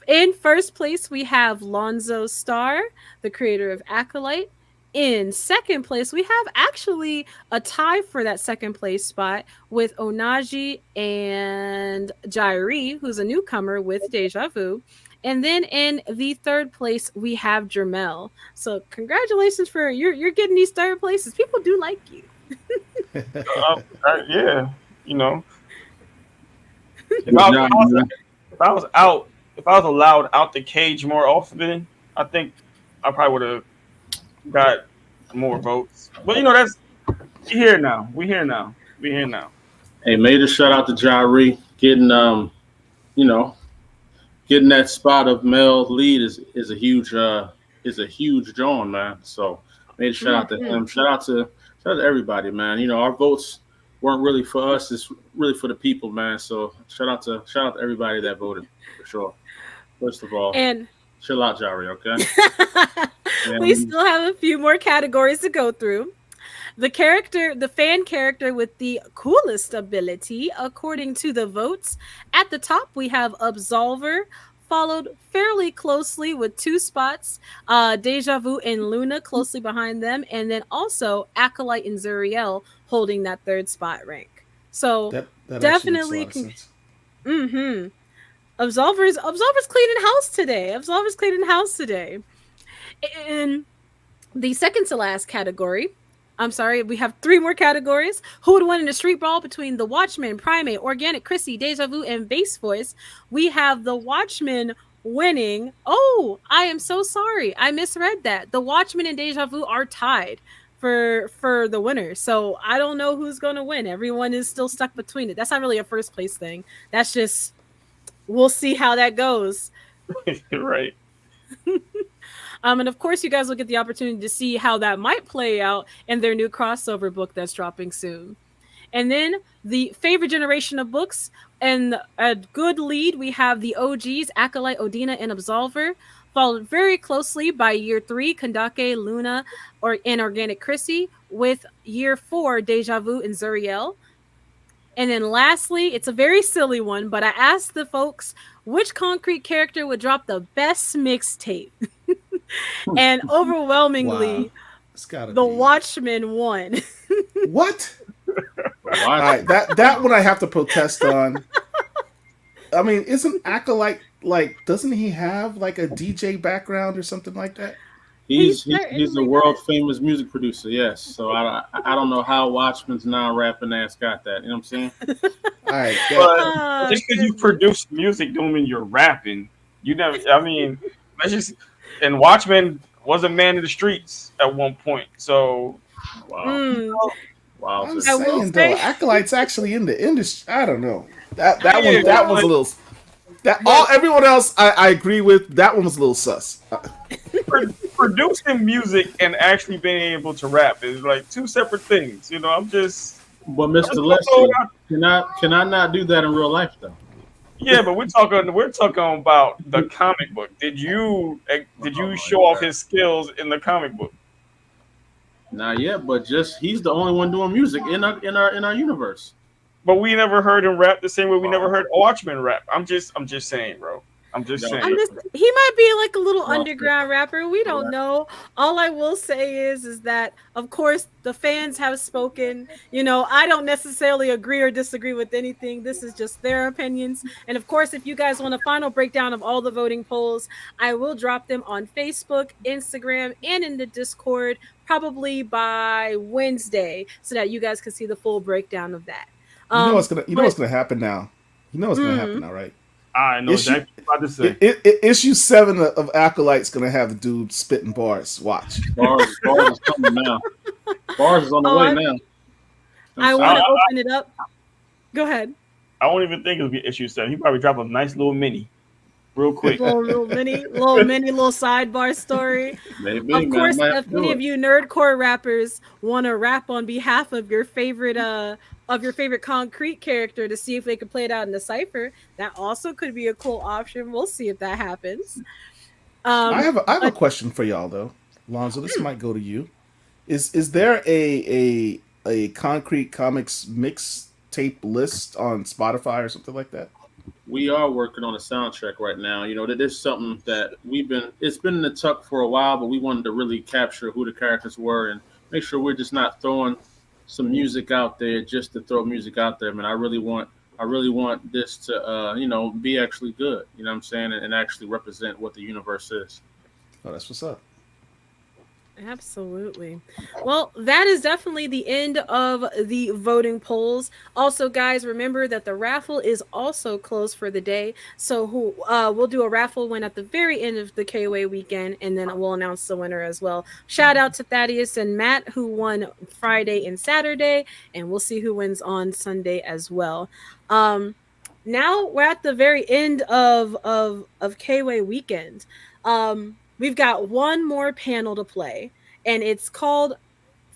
In first place, we have Lonzo Starr, the creator of Acolyte. In second place, we have actually a tie for that second place spot with Onaji and Jairi, who's a newcomer with Deja Vu. And then in the third place, we have Jermel. So congratulations for you're getting these third places. People do like you. Yeah, you know, if I was allowed out the cage more often, I think I probably would have got more votes. But you know, that's we here now. Hey, major shout out to Jairi getting you know, getting that spot of male lead is a huge drawing, man. So major shout out to him. Shout out to everybody, man. You know, our votes weren't really for us, it's really for the people, man. So shout out to everybody that voted for sure. First of all. And chill out, Jairi, okay? We still have a few more categories to go through. The fan character with the coolest ability, according to the votes. At the top, we have Absolver, followed fairly closely with two spots, Deja Vu and Luna closely behind them, and then also Acolyte and Zuriel holding that third spot rank. So that definitely, Absolver's cleaning house today. In the second to last category, I'm sorry, we have 3 more categories. Who would win in a street brawl between the Watchmen, Primate, Organic, Chrissy, Deja Vu, and Bass Voice? We have the Watchmen winning. Oh, I am so sorry. I misread that. The Watchmen and Deja Vu are tied for the winner. So I don't know who's going to win. Everyone is still stuck between it. That's not really a first place thing. That's just we'll see how that goes. Right. And of course, you guys will get the opportunity to see how that might play out in their new crossover book that's dropping soon. And then the favorite generation of books and a good lead, we have the OGs, Acolyte, Odina, and Absolver, followed very closely by year 3, Kandake, Luna, and Organic Chrissy, with year 4, Deja Vu and Zuriel. And then lastly, it's a very silly one, but I asked the folks which concrete character would drop the best mixtape. And overwhelmingly, wow. the Watchmen won. What? All right, that one I have to protest on. I mean, isn't Acolyte like? Doesn't he have like a DJ background or something like that? He's a world famous music producer, yes. So I don't know how Watchman's non-rapping ass got that. You know what I'm saying? All right, but just because you produce music don't mean you're rapping. You never. I mean, let's just. And Watchmen was a man in the streets at one point. So wow. Wow. I'm saying though, Acolyte's actually in the industry. I don't know. That was a little. Everyone else I agree with. That one was a little sus. Producing music and actually being able to rap is like 2 separate things. You know, I'm just. But Mr. Leslie, can I not do that in real life though? Yeah, but we're talking about the comic book. Did you show off his skills in the comic book? Not yet, but just he's the only one doing music in our universe. But we never heard him rap the same way we never heard Watchmen rap. I'm just saying, bro. I'm just saying. He might be like a little underground rapper. We don't know. All I will say is that, of course, the fans have spoken. You know, I don't necessarily agree or disagree with anything. This is just their opinions. And of course, if you guys want a final breakdown of all the voting polls, I will drop them on Facebook, Instagram, and in the Discord probably by Wednesday so that you guys can see the full breakdown of that. You know what's gonna happen now. You know what's gonna happen now, right? I know exactly what I'm about to say. Issue 7 of Acolyte's gonna have the dude spitting bars. Watch. Bars is coming now. Bars is on the way now. I want to open it up. Go ahead. I won't even think it'll be issue 7. He probably drop a nice little mini, real quick. little sidebar story. Maybe, of course, if any of you nerdcore rappers want to rap on behalf of your favorite concrete character to see if they could play it out in the cipher, that also could be a cool option. We'll see if that happens. I have a question for y'all though, Lonzo. This might go to you. Is there a concrete comics mixtape list on Spotify or something like that? We are working on a soundtrack right now. You know, that is something that it's been in the tuck for a while, but we wanted to really capture who the characters were and make sure we're just not throwing some music out there just to throw music out there. Man, I really want this to be actually good. You know what I'm saying? And actually represent what the universe is. Oh, that's what's up. Absolutely. Well, that is definitely the end of the voting polls. Also, guys, remember that the raffle is also closed for the day. So we'll do a raffle win at the very end of the KWay weekend, and then we'll announce the winner as well. Shout out to Thaddeus and Matt, who won Friday and Saturday, and we'll see who wins on Sunday as well. Now we're at the very end of KWay weekend. We've got one more panel to play, and it's called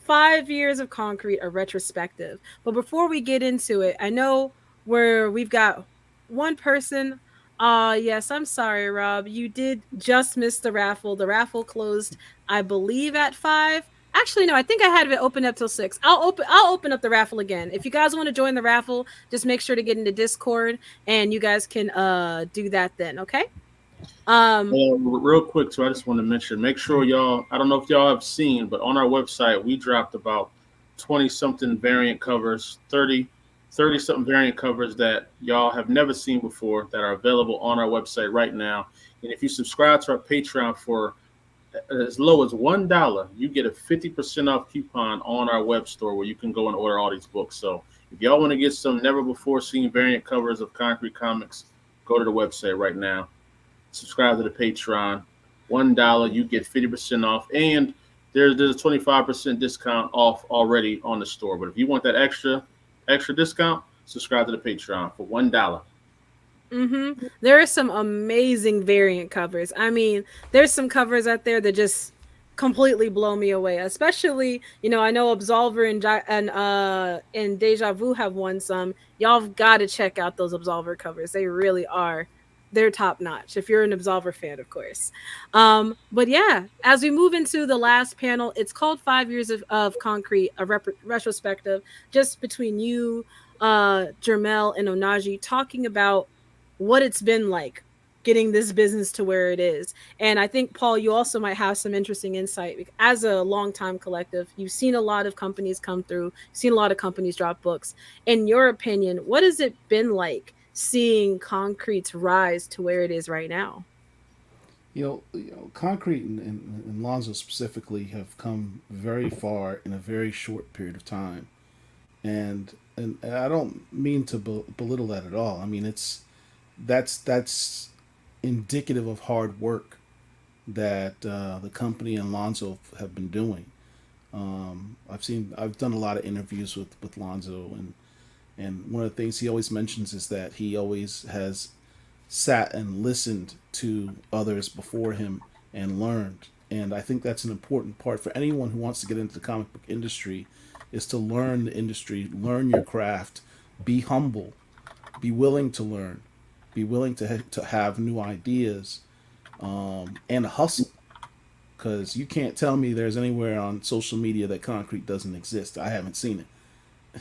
5 Years of Concrete, a retrospective. But before we get into it, I know we've got one person. Yes, I'm sorry, Rob. You did just miss the raffle. The raffle closed, I believe, at 5. Actually, no, I think I had it open up till 6. I'll open up the raffle again. If you guys want to join the raffle, just make sure to get into Discord, and you guys can do that then, okay? Real quick, so I just want to mention, make sure y'all, I don't know if y'all have seen, but on our website, we dropped about 20 something variant covers, 30 something variant covers that y'all have never seen before that are available on our website right now. And if you subscribe to our Patreon for as low as $1, you get a 50% off coupon on our web store where you can go and order all these books. So if y'all want to get some never before seen variant covers of Concrete Comics, go to the website right now. Subscribe to the Patreon. $1, you get 50% off, and there's a 25% discount off already on the store. But if you want that extra discount, subscribe to the Patreon for $1. There are some amazing variant covers. I mean, there's some covers out there that just completely blow me away. Especially, I know Absolver and Deja Vu have won some. Y'all have got to check out those Absolver covers. They really are. They're top notch. If you're an Absolver fan, of course. But yeah, as we move into the last panel, it's called 5 Years of Concrete, a retrospective, just between you, Jermel, and Onaji, talking about what it's been like getting this business to where it is. And I think, Paul, you also might have some interesting insight. As a longtime collective, you've seen a lot of companies come through, seen a lot of companies drop books. In your opinion, what has it been like seeing Concrete's rise to where it is right now? Concrete and Lonzo specifically have come very far in a very short period of time, and I don't mean to belittle that at all. I mean, that's indicative of hard work that the company and Lonzo have been doing. I've done a lot of interviews with Lonzo, and one of the things he always mentions is that he always has sat and listened to others before him and learned. And I think that's an important part for anyone who wants to get into the comic book industry, is to learn the industry, learn your craft, be humble, be willing to learn, be willing to have new ideas, and hustle. Because you can't tell me there's anywhere on social media that Concrete doesn't exist. I haven't seen it.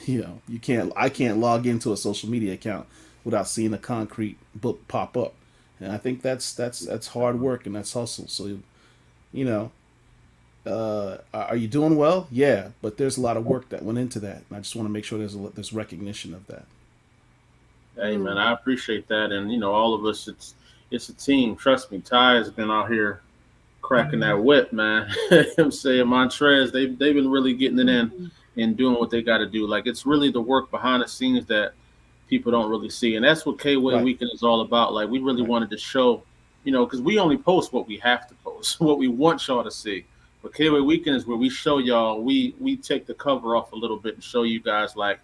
You can't. I can't log into a social media account without seeing a Concrete book pop up. And I think that's hard work and that's hustle. So, are you doing well? Yeah, but there's a lot of work that went into that, and I just want to make sure there's recognition of that. Hey man, I appreciate that, and all of us, it's a team. Trust me, Ty has been out here cracking that whip, man. I'm saying Montrez, they've been really getting it in and doing what they got to do. Like, it's really the work behind the scenes that people don't really see, and that's what KWay Weekend is all about. Like, we really wanted to show, because we only post what we have to post, what we want y'all to see. But KWay Weekend is where we show y'all, we take the cover off a little bit and show you guys, like,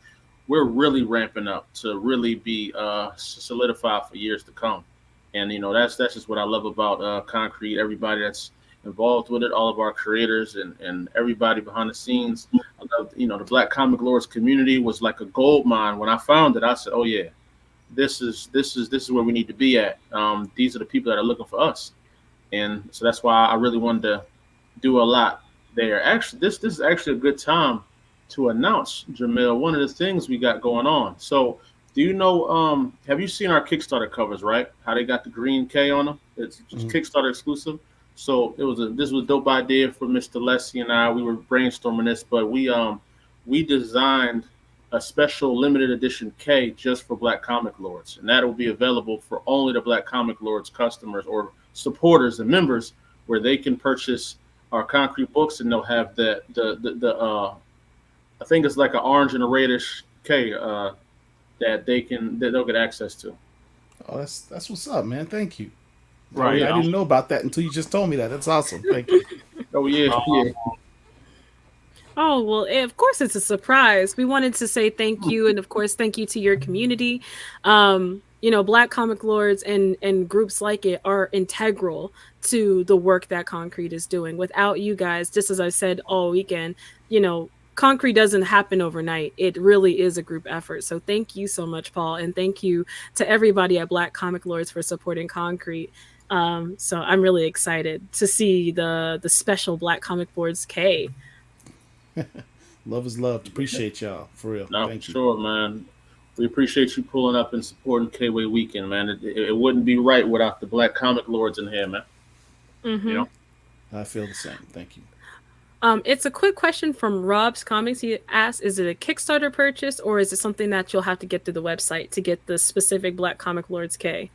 we're really ramping up to really be solidified for years to come. And that's just what I love about Concrete. Everybody that's involved with it, all of our creators and everybody behind the scenes. I love, the Black Comic Lords community was like a gold mine. When I found it, I said, "Oh yeah, this is where we need to be at." These are the people that are looking for us, and so that's why I really wanted to do a lot there. Actually, this is actually a good time to announce, Jamil, one of the things we got going on. So, do you know? Have you seen our Kickstarter covers? Right, how they got the green K on them? It's just Kickstarter exclusive. So this was a dope idea for Mr. Leslie and I. We were brainstorming this, but we designed a special limited edition K just for Black Comic Lords, and that will be available for only the Black Comic Lords customers or supporters and members, where they can purchase our Concrete books, and they'll have the I think it's like an orange and a reddish K that they'll get access to. Oh, that's what's up, man. Thank you. Right. I didn't know about that until you just told me that. That's awesome. Thank you. Oh yeah, yeah. Oh, well, of course it's a surprise. We wanted to say thank you, and of course, thank you to your community. Black Comic Lords and groups like it are integral to the work that Concrete is doing. Without you guys, just as I said all weekend, Concrete doesn't happen overnight. It really is a group effort. So thank you so much, Paul, and thank you to everybody at Black Comic Lords for supporting Concrete. So I'm really excited to see the special Black Comic Lords K. Love is love. Appreciate y'all, for real. No, Thank you. Sure, man. We appreciate you pulling up and supporting KWay Weekend, man. It wouldn't be right without the Black Comic Lords in here, man. Mm-hmm. I feel the same. Thank you. It's a quick question from Rob's Comics. He asks, is it a Kickstarter purchase, or is it something that you'll have to get through the website to get the specific Black Comic Lords K?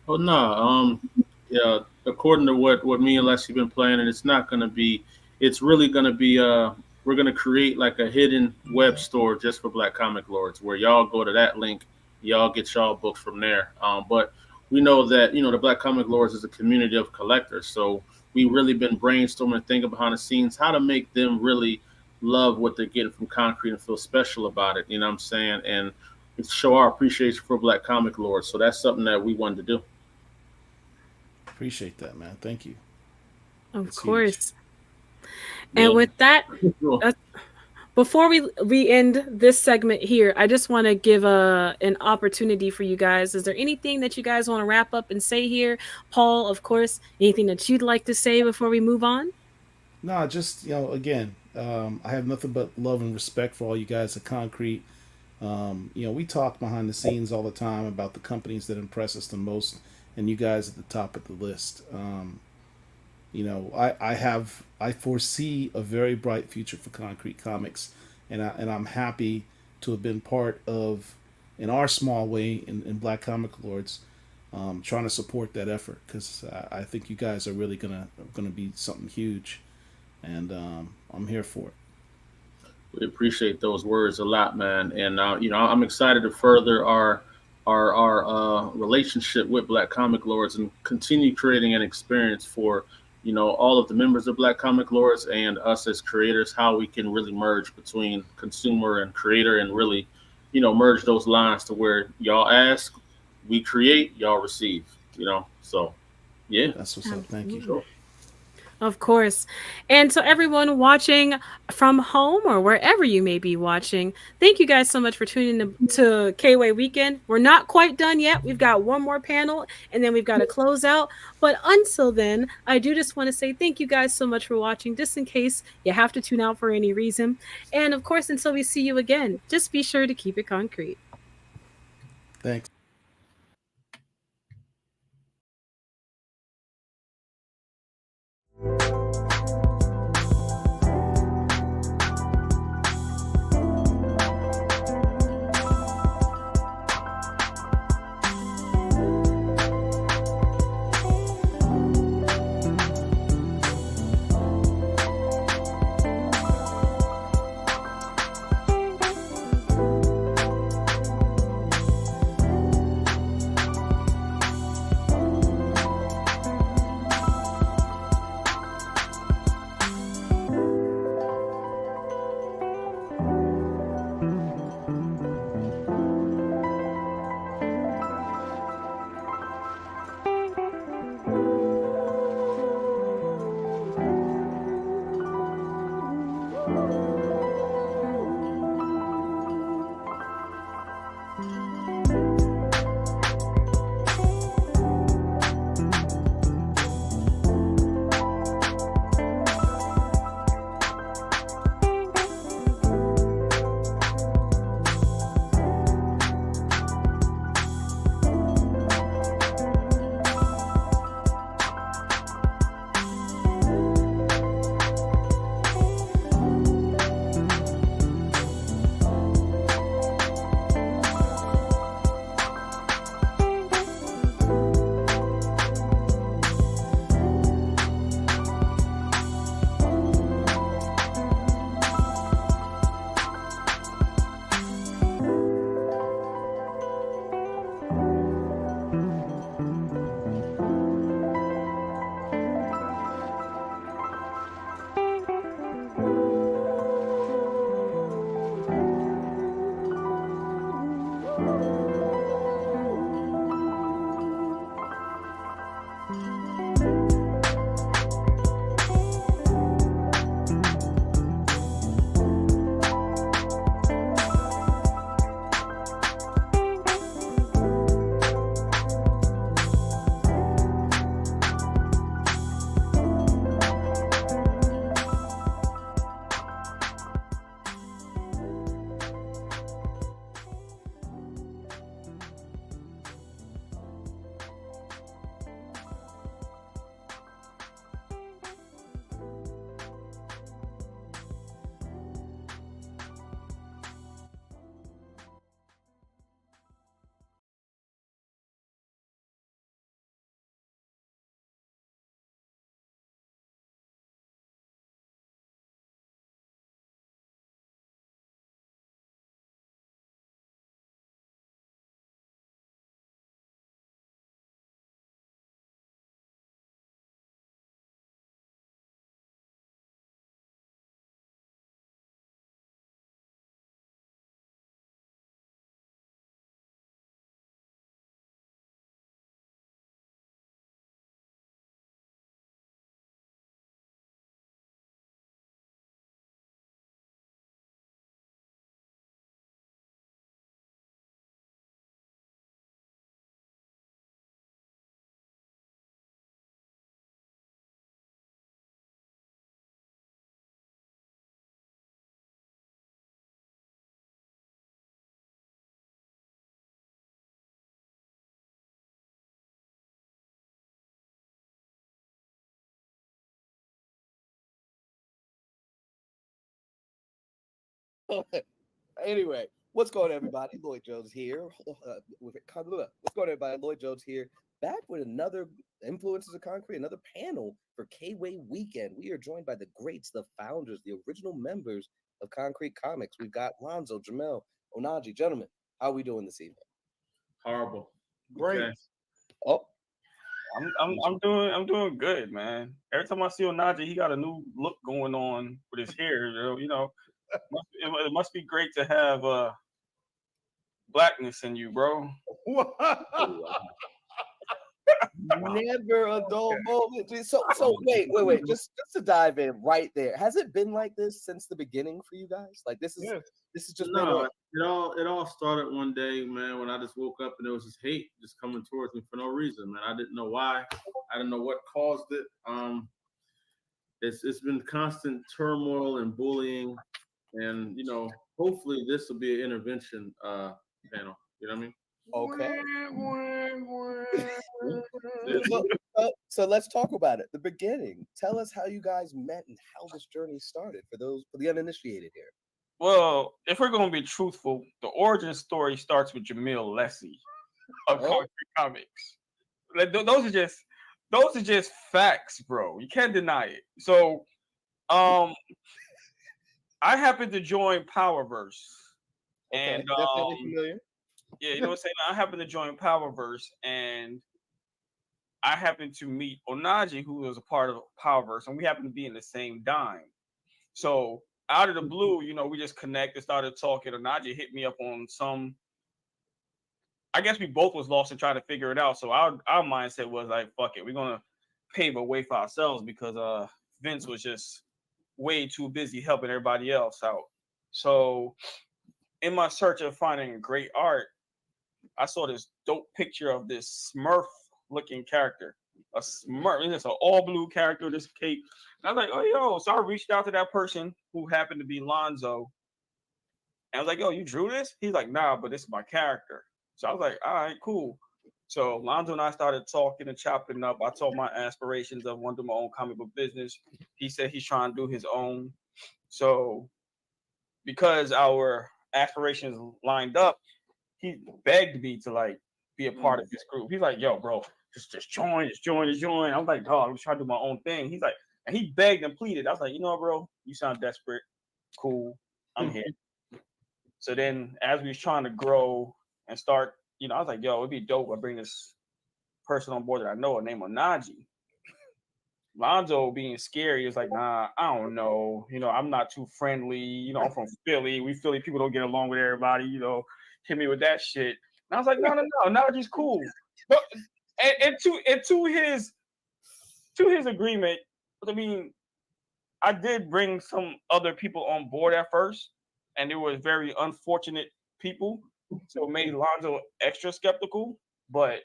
Oh no. Yeah, the according to what me and Leslie been planning, it's not going to be. It's really going to be. We're going to create like a hidden web store just for Black Comic Lords, where y'all go to that link, y'all get y'all books from there. But we know that the Black Comic Lords is a community of collectors, so we really been brainstorming, thinking behind the scenes how to make them really love what they're getting from Concrete and feel special about it. You know what I'm saying? And show our appreciation for Black Comic Lords. So that's something that we wanted to do. Appreciate that, man. Thank you. Of It's course. huge. And Yeah. with that, before we end this segment here, I just want to give an opportunity for you guys. Is there anything that you guys want to wrap up and say here? Paul, of course, anything that you'd like to say before we move on? No, just again, I have nothing but love and respect for all you guys at Concrete. We talk behind the scenes all the time about the companies that impress us the most, and you guys at the top of the list. I foresee a very bright future for Concrete Comics, and I'm happy to have been part of, in our small way, in Black Comic Lords, trying to support that effort, because I think you guys are really gonna be something huge, and I'm here for it. We appreciate those words a lot, man. And I'm excited to further our relationship with Black Comic Lords and continue creating an experience for all of the members of Black Comic Lords and us as creators, how we can really merge between consumer and creator and really merge those lines to where y'all ask, we create, y'all receive. So yeah, that's what's up. Thank you. Sure. Of course. And so everyone watching from home or wherever you may be watching, thank you guys so much for tuning in to KWay Weekend. We're not quite done yet. We've got one more panel and then we've got to close out. But until then, I do just want to say thank you guys so much for watching, just in case you have to tune out for any reason. And of course, until we see you again, just be sure to keep it concrete. Thanks. Anyway, what's going on, everybody? Lloyd Jones here. What's going on, everybody? Lloyd Jones here, back with another Influences of Concrete, another panel for KWay Weekend. We are joined by the greats, the founders, the original members of Concrete Comics. We've got Lonzo, Jamel, Onaji. Gentlemen, how are we doing this evening? Horrible. Great. Okay. Oh, I'm doing good, man. Every time I see Onaji, he got a new look going on with his hair. It must be great to have blackness in you, bro. Never a dull moment. So wait. Just to dive in right there. Has it been like this since the beginning for you guys? Like this is just it all started one day, man, when I just woke up and there was this hate just coming towards me for no reason, man. I didn't know why. I didn't know what caused it. It's been constant turmoil and bullying, and hopefully this will be an intervention panel. You know what I mean? Okay. So let's talk about it. The beginning. Tell us how you guys met and how this journey started for the uninitiated here. Well, if we're gonna be truthful, the origin story starts with Jamil Lessie of Concrete Comics. Like, those are just facts, bro. You can't deny it. So, I happened to join Powerverse, and definitely familiar. Yeah, you know what I'm saying? I happened to join Powerverse, and I happened to meet Onaji, who was a part of Powerverse, and we happened to be in the same dime. So out of the blue, we just connected, started talking. Onaji hit me up on some. I guess we both was lost in trying to figure it out. So our mindset was like, fuck it, we're gonna pave a way for ourselves because Vince was just way too busy helping everybody else out. So in my search of finding great art, I saw this dope picture of this Smurf looking character. A Smurf. It's an all blue character, this cape. And I was like, oh, yo. So I reached out to that person who happened to be Lonzo. And I was like, yo, you drew this? He's like, nah, but this is my character. So I was like, all right, cool. So Lonzo and I started talking and chopping up. I told my aspirations of wanting to do my own comic book business. He said he's trying to do his own. So because our aspirations lined up, he begged me to be a part of this group. He's like, yo, bro, just join. I was like, dog, I'm trying to do my own thing. He's like, and he begged and pleaded. I was like, you know what, bro, you sound desperate. Cool. I'm here. So then as we was trying to grow and start, I was like, yo, it'd be dope. I bring this person on board that I know, named Onaji. Lonzo being scary is like, nah, I don't know. I'm not too friendly. I'm from Philly. We Philly people don't get along with everybody, hit me with that shit. And I was like, no, Naji's cool. But and to his agreement, I mean, I did bring some other people on board at first, and it was very unfortunate people. So it made Lonzo extra skeptical. But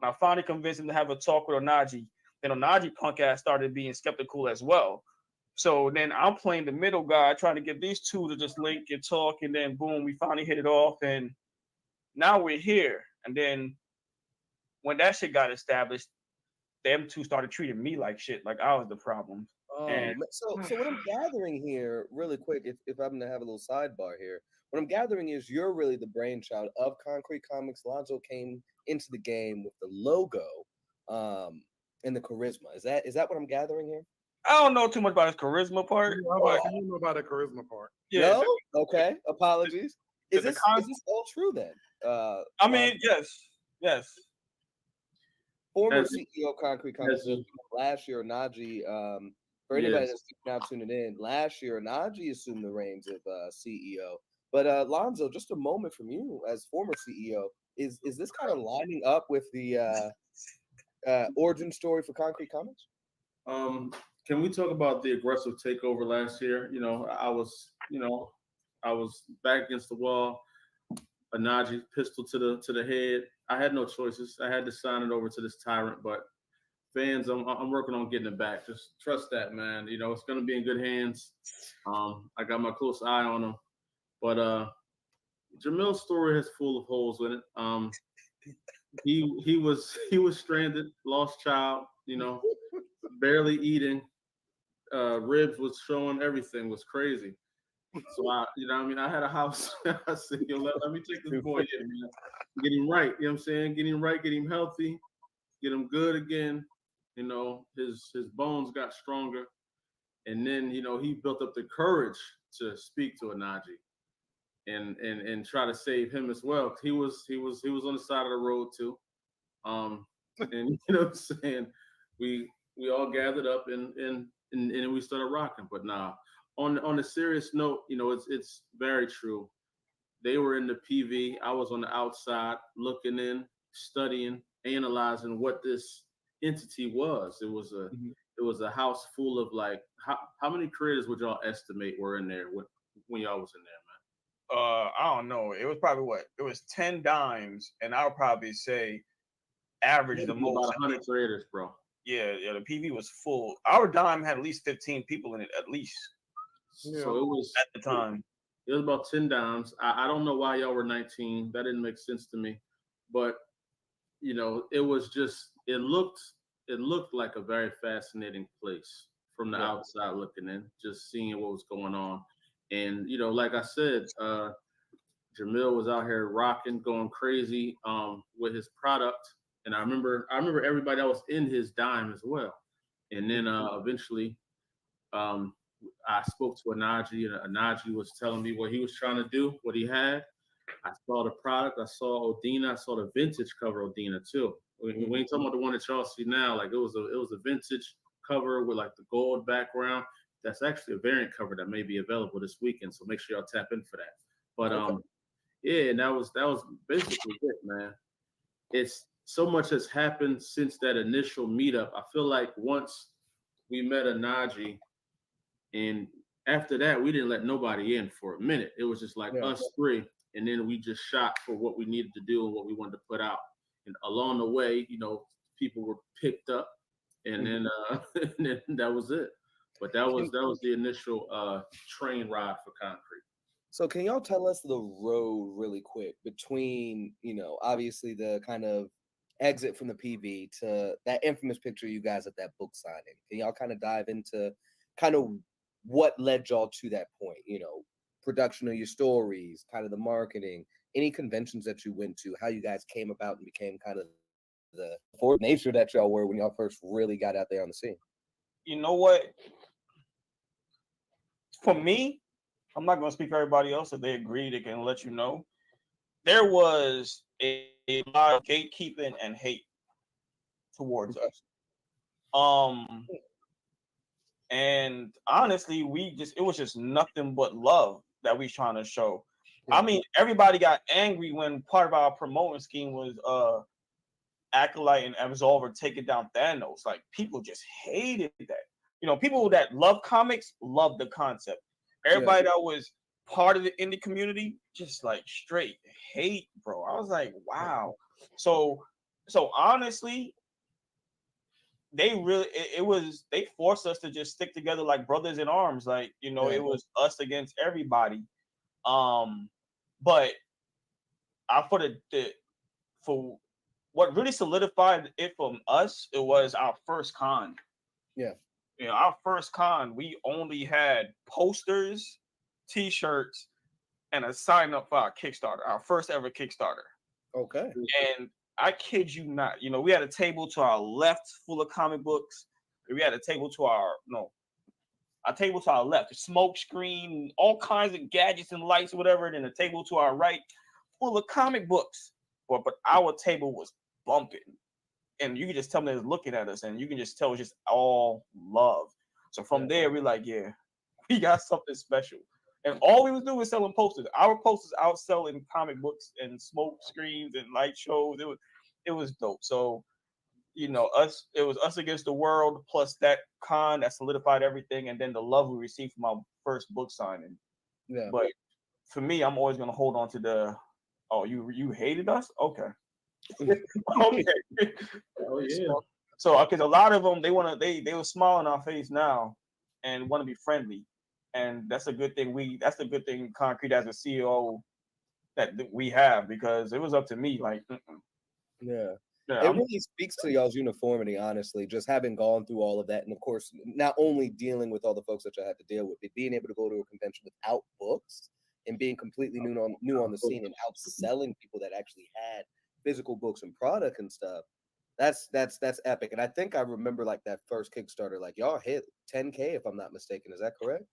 I finally convinced him to have a talk with Onaji. Then Onaji punk ass started being skeptical as well. So then I'm playing the middle guy, trying to get these two to just link and talk, and then boom, we finally hit it off, and now we're here. And then when that shit got established, them two started treating me like shit, like I was the problem. So what I'm gathering here, really quick, if I'm gonna have a little sidebar here, what I'm gathering is you're really the brainchild of Concrete Comics. Lonzo came into the game with the logo, and the charisma. Is that what I'm gathering here? I don't know too much about his charisma part. I don't know about the charisma part. Yeah. No? Okay. Apologies. Is this all true then? I mean, yes. Former CEO of Concrete Comics last year, Onaji. For anybody that's now tuning in, last year Onaji assumed the reins of CEO. But Lonzo, just a moment from you as former CEO, is this kind of lining up with the origin story for Concrete Comics? Can we talk about the aggressive takeover last year? I was back against the wall. Onaji pistol to the head. I had no choices. I had to sign it over to this tyrant. But fans, I'm working on getting it back. Just trust that, man. It's gonna be in good hands. I got my close eye on him. But Jamil's story is full of holes in it. He was stranded, lost child. Barely eating. Ribs was showing. Everything was crazy. So I had a house. I said, yo, let me take this boy in, man. Get him right. You know what I'm saying? Get him right, get him healthy, get him good again. His bones got stronger. And then, he built up the courage to speak to Anaji and try to save him as well. He was on the side of the road too. And you know what I'm saying? We all gathered up and we started rocking. But nah, on a serious note, it's very true. They were in the PV. I was on the outside looking in, studying, analyzing what this entity was. It was a house full of like how many creators would y'all estimate were in there when y'all was in there, man? I don't know. It was probably it was 10 dimes, and I would probably say average the most. About 100 creators, bro. Yeah, the PV was full. Our dime had at least 15 people in it, at least. So it was at the time. It was about 10 dimes. I don't know why y'all were 19. That didn't make sense to me. But it was just it looked like a very fascinating place from the outside looking in, just seeing what was going on. And like I said, Jamil was out here rocking, going crazy with his product. And I remember everybody that was in his dime as well. And then eventually I spoke to Anaji, and Anaji was telling me what he was trying to do, what he had. I saw the product. I saw Odina. I saw the vintage cover Odina too. We ain't talking about the one that y'all see now. Like it was a vintage cover with like the gold background. That's actually a variant cover that may be available this weekend. So make sure y'all tap in for that. But yeah, and that was basically it, man. It's so much has happened since that initial meetup. I feel like once we met Anaji, and after that, we didn't let nobody in for a minute. It was just like us three. And then we just shot for what we needed to do and what we wanted to put out. And along the way, people were picked up, and then and then that was it. But that was the initial train ride for Concrete. So can y'all tell us the road really quick between, obviously the kind of exit from the PV to that infamous picture you guys at that book signing? Can y'all kind of dive into kind of what led y'all to that point? Production of your stories, kind of the marketing, any conventions that you went to, how you guys came about and became kind of the forward nature that y'all were when y'all first really got out there on the scene. You know what? For me, I'm not going to speak for everybody else. If they agree, they can let you know. There was a lot of gatekeeping and hate towards us. And honestly, it was just nothing but love that we trying to show. I mean, everybody got angry when part of our promoting scheme was Acolyte and Absolver taking down Thanos. Like people just hated that. People that love comics love the concept. Everybody that was part of the indie community just like straight hate, bro. I was like, wow. So honestly, they forced us to just stick together like brothers in arms. Like, it was us against everybody. But for what really solidified it from us, it was our first con. Yeah. Our first con, we only had posters, t-shirts, and a sign up for our Kickstarter, our first ever Kickstarter. Okay. And I kid you not, we had a table to our left full of comic books. We had a table to our left, a smoke screen, all kinds of gadgets and lights, whatever. And then a table to our right full of comic books. But our table was bumping. And you can just tell them they're looking at us, and you can just tell it's just all love. So from there, we're like, yeah, we got something special. And all we was doing was selling posters. Our posters outselling comic books and smoke screens and light shows. It was dope. So, it was us against the world, plus that con that solidified everything, and then the love we received from our first book signing. Yeah. But for me, I'm always gonna hold on to you hated us? Okay. Okay. Oh yeah. So because a lot of them they were smiling on our face now and want to be friendly. And that's a good thing. That's a good thing. Concrete as a CEO that we have, because it was up to me. Like, yeah. Yeah, It really speaks to y'all's uniformity, honestly, just having gone through all of that. And of course, not only dealing with all the folks that you had to deal with, but being able to go to a convention without books and being completely new on the scene and outselling people that actually had physical books and product and stuff. That's epic. And I think I remember like that first Kickstarter, like y'all hit 10K if I'm not mistaken. Is that correct?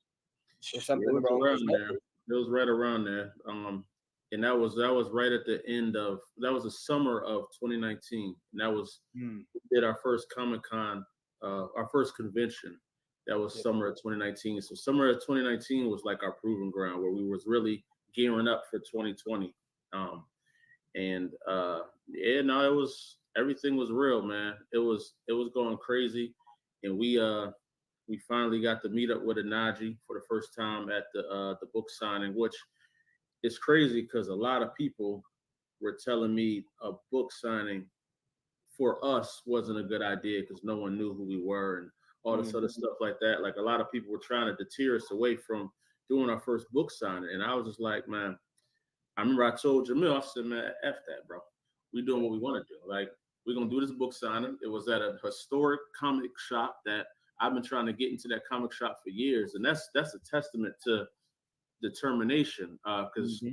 Or something It was wrong with around those there. numbers? It was right around there. And that was right at the end of that was the summer of 2019. And that was we did our first Comic-Con, our first convention. That was summer of 2019. So summer of 2019 was like our proving ground where we was really gearing up for 2020. Yeah, no, it was everything was real, man. It was going crazy, and we finally got to meet up with Anaji for the first time at the book signing, which is crazy because a lot of people were telling me a book signing for us wasn't a good idea because no one knew who we were and all this other stuff like that. Like a lot of people were trying to deter us away from doing our first book signing, and I was just like, man. I remember I told Jamil, I said, man, F that, bro. We doing what we want to do. Like, we're going to do this book signing. It was at a historic comic shop that I've been trying to get into that comic shop for years. And that's a testament to determination. Because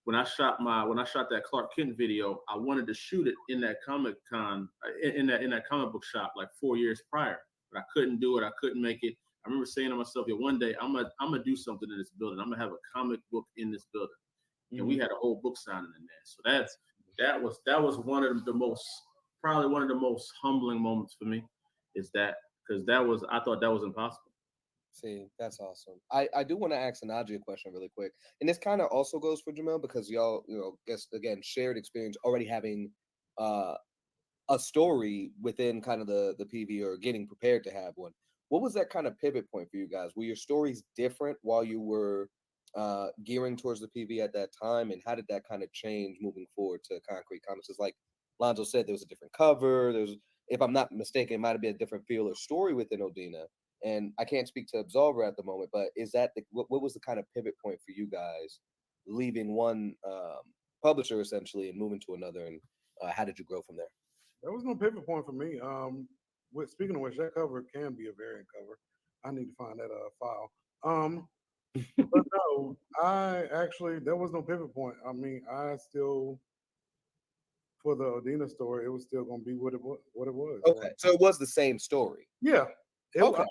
when I shot that Clark Kent video, I wanted to shoot it in that Comic-Con, in that comic book shop like 4 years prior. But I couldn't do it. I couldn't make it. I remember saying to myself, yeah, one day I'm gonna do something in this building. I'm gonna have a comic book in this building. And we had a whole book signing in there. So that was one of the most probably one of the most humbling moments for me is that because I thought that was impossible. See, that's awesome. I do want to ask Anaji a question really quick. And this kind of also goes for Jamel because y'all, guess again, shared experience already having a story within kind of the PV or getting prepared to have one. What was that kind of pivot point for you guys? Were your stories different while you were gearing towards the PV at that time, and how did that kind of change moving forward to Concrete Comics? It's like Lonzo said, there was a different cover. There's, if I'm not mistaken, it might have been a different feel or story within Odina. And I can't speak to Absolver at the moment, but is that what was the kind of pivot point for you guys, leaving one publisher essentially and moving to another? And how did you grow from there? There was no pivot point for me. Speaking of which, that cover can be a variant cover. I need to find that file. But no, there was no pivot point. I mean, for the Odina story, it was still going to be what it was. Okay, so it was the same story. Yeah, Okay.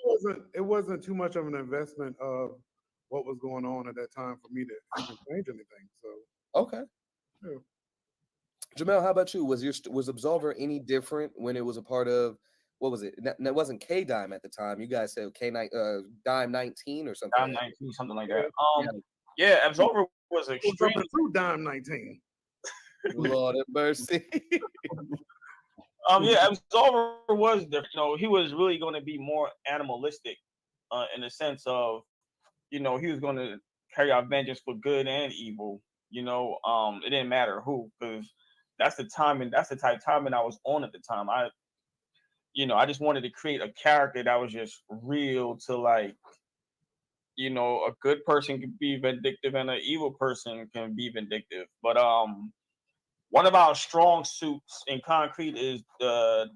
It wasn't too much of an investment of what was going on at that time for me to even change anything. So okay, yeah. Jamel, how about you? Was Absolver any different when it was a part of? What was it? That wasn't K Dime at the time. You guys said Dime 19 or something. Dime 19, something like that. Yeah, Absolver was extremely Dime 19. Lord have mercy. Yeah, Absolver was different. He was really going to be more animalistic, in the sense of, he was going to carry out vengeance for good and evil. It didn't matter who, because that's the timing. That's the type of timing I was on at the time. I just wanted to create a character that was just real to like, a good person can be vindictive and an evil person can be vindictive. But one of our strong suits in Concrete is the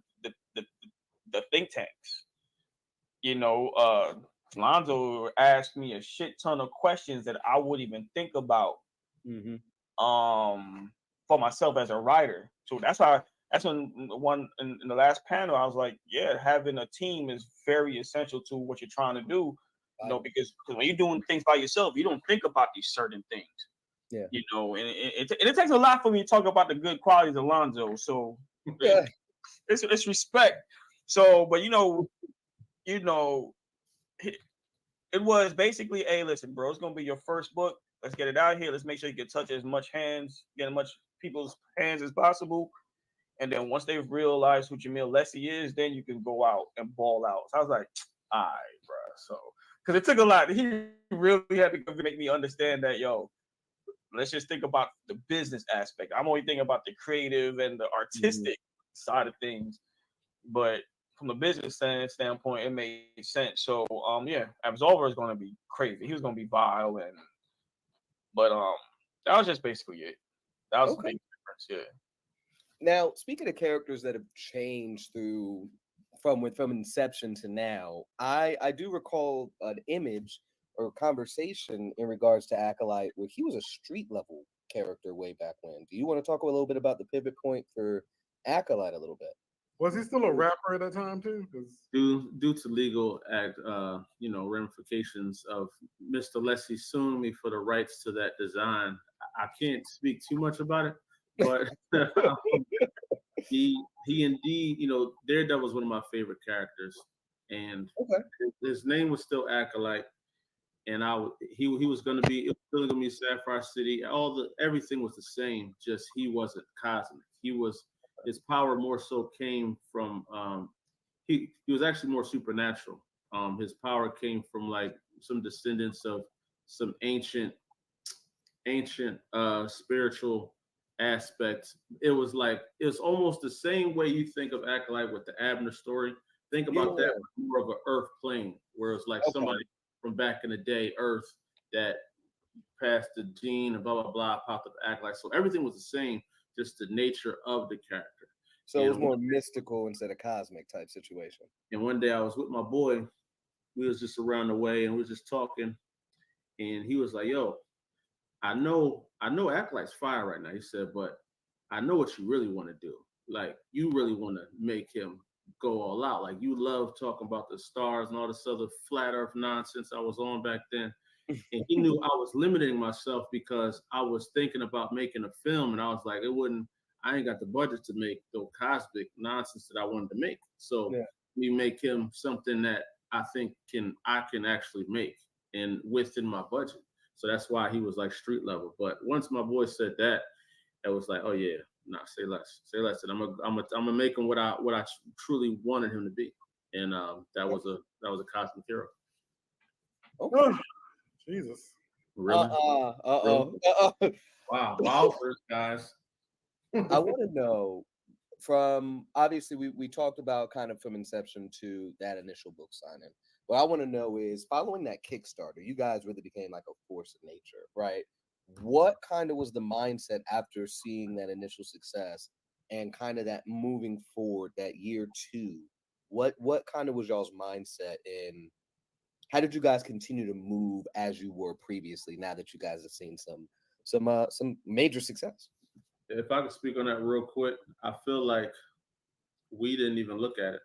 think tanks. Lonzo asked me a shit ton of questions that I wouldn't even think about for myself as a writer. So that's when in the last panel I was like, yeah, having a team is very essential to what you're trying to do. Because when you're doing things by yourself, you don't think about these certain things. Yeah. And it takes a lot for me to talk about the good qualities of Lonzo. So yeah, it's respect. So, but it was basically, hey, listen, bro, it's gonna be your first book. Let's get it out here. Let's make sure you can touch as much people's hands as possible. And then once they've realized who Jamil Lessie is, then you can go out and ball out. So I was like, all right, bro. So, because it took a lot. He really had to make me understand that, let's just think about the business aspect. I'm only thinking about the creative and the artistic side of things. But from a business standpoint, it made sense. So, yeah, Absolver is going to be crazy. He was going to be vile. But that was just basically it. That was the big difference, yeah. Now, speaking of characters that have changed from inception to now, I do recall an image or conversation in regards to Acolyte where he was a street level character way back when. Do you want to talk a little bit about the pivot point for Acolyte a little bit? Was he still a rapper at that time too? Due to legal ramifications of Mr. Leslie suing me for the rights to that design, I can't speak too much about it. But he indeed, Daredevil was one of my favorite characters, and his name was still Acolyte, and he was going to be, it was still going to be Sapphire City. Everything was the same, just he wasn't cosmic. His power more so came from he was actually more supernatural. His power came from like some descendants of some ancient spiritual aspects. It was almost the same way you think of Acolyte with the Abner story. Think about that more of an Earth plane, where it's like somebody from back in the day, Earth, that passed the gene and blah blah blah, popped up Acolyte. So everything was the same, just the nature of the character. So it was more mystical instead of cosmic type situation. And one day I was with my boy, we was just around the way and we was just talking, and he was like, "Yo, I know Acolyte's fire right now." He said, "But I know what you really want to do. Like, you really want to make him go all out. Like, you love talking about the stars and all this other flat earth nonsense I was on back then." And he knew I was limiting myself because I was thinking about making a film, and I was like, I ain't got the budget to make the cosmic nonsense that I wanted to make. So we make him something that I think I can actually make and within my budget. So that's why he was like street level. But once my boy said that, it was like, oh yeah, nah, say less. And I'm gonna make him what I truly wanted him to be. And that was a cosmic hero. Okay. Jesus. Really? Wow, first guys. I want to know from, obviously we talked about kind of from inception to that initial book signing. What I want to know is, following that Kickstarter, you guys really became like a force of nature, right? What kind of was the mindset after seeing that initial success and kind of that moving forward, that year two? What kind of was y'all's mindset, and how did you guys continue to move as you were previously, now that you guys have seen some major success? If I could speak on that real quick, I feel like we didn't even look at it.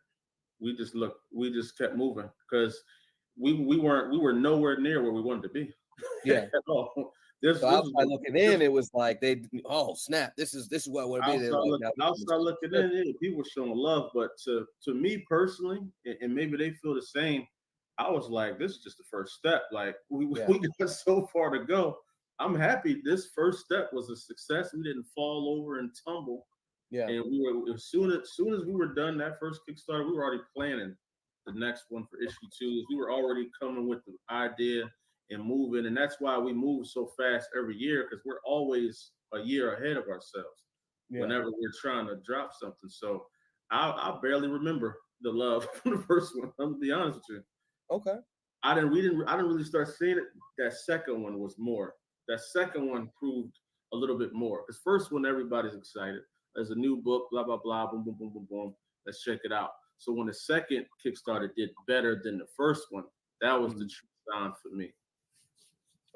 We just kept moving because we were nowhere near where we wanted to be. Yeah. At all. Outside looking in, it was like snap, this is what I want to be. Outside looking in, people were showing love, but to me personally, and maybe they feel the same, I was like, this is just the first step. Like we got so far to go. I'm happy this first step was a success. We didn't fall over and tumble. Yeah. And we were, as soon as we were done that first Kickstarter, we were already planning the next one for issue 2. We were already coming with the idea and moving. And that's why we move so fast every year, because we're always a year ahead of ourselves whenever we're trying to drop something. So I barely remember the love from the first one. I'm gonna be honest with you. Okay. I didn't really start seeing it. That second one was more. That second one proved a little bit more. Because first one, everybody's excited. There's a new book, blah, blah, blah, boom, boom, boom, boom, boom. Let's check it out. So when the second Kickstarter did better than the first one, that was the true sign for me.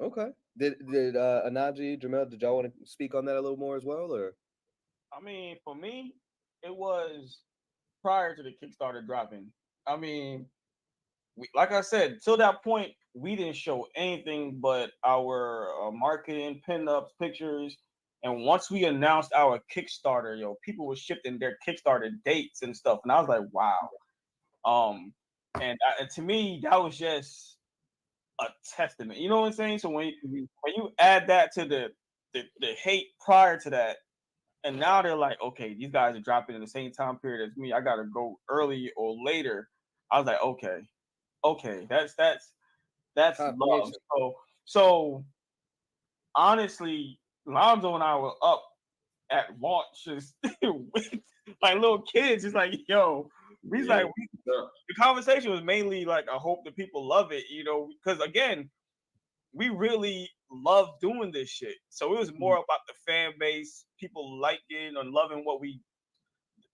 Okay. Did Anaji, Jamel, did y'all want to speak on that a little more as well? Or I mean, for me, it was prior to the Kickstarter dropping. I mean, like I said, till that point, we didn't show anything but our marketing, pinups, pictures. And once we announced our Kickstarter, people were shifting their Kickstarter dates and stuff. And I was like, wow. And to me, that was just a testament. You know what I'm saying? So when you add that to the hate prior to that, and now they're like, okay, these guys are dropping in the same time period as me. I got to go early or later. I was like, okay, that's love. So honestly, Lonzo and I were up at launch, just like little kids. It's like, yo, the conversation was mainly like, I hope that people love it, because again, we really love doing this shit. So it was more about the fan base, people liking and loving what we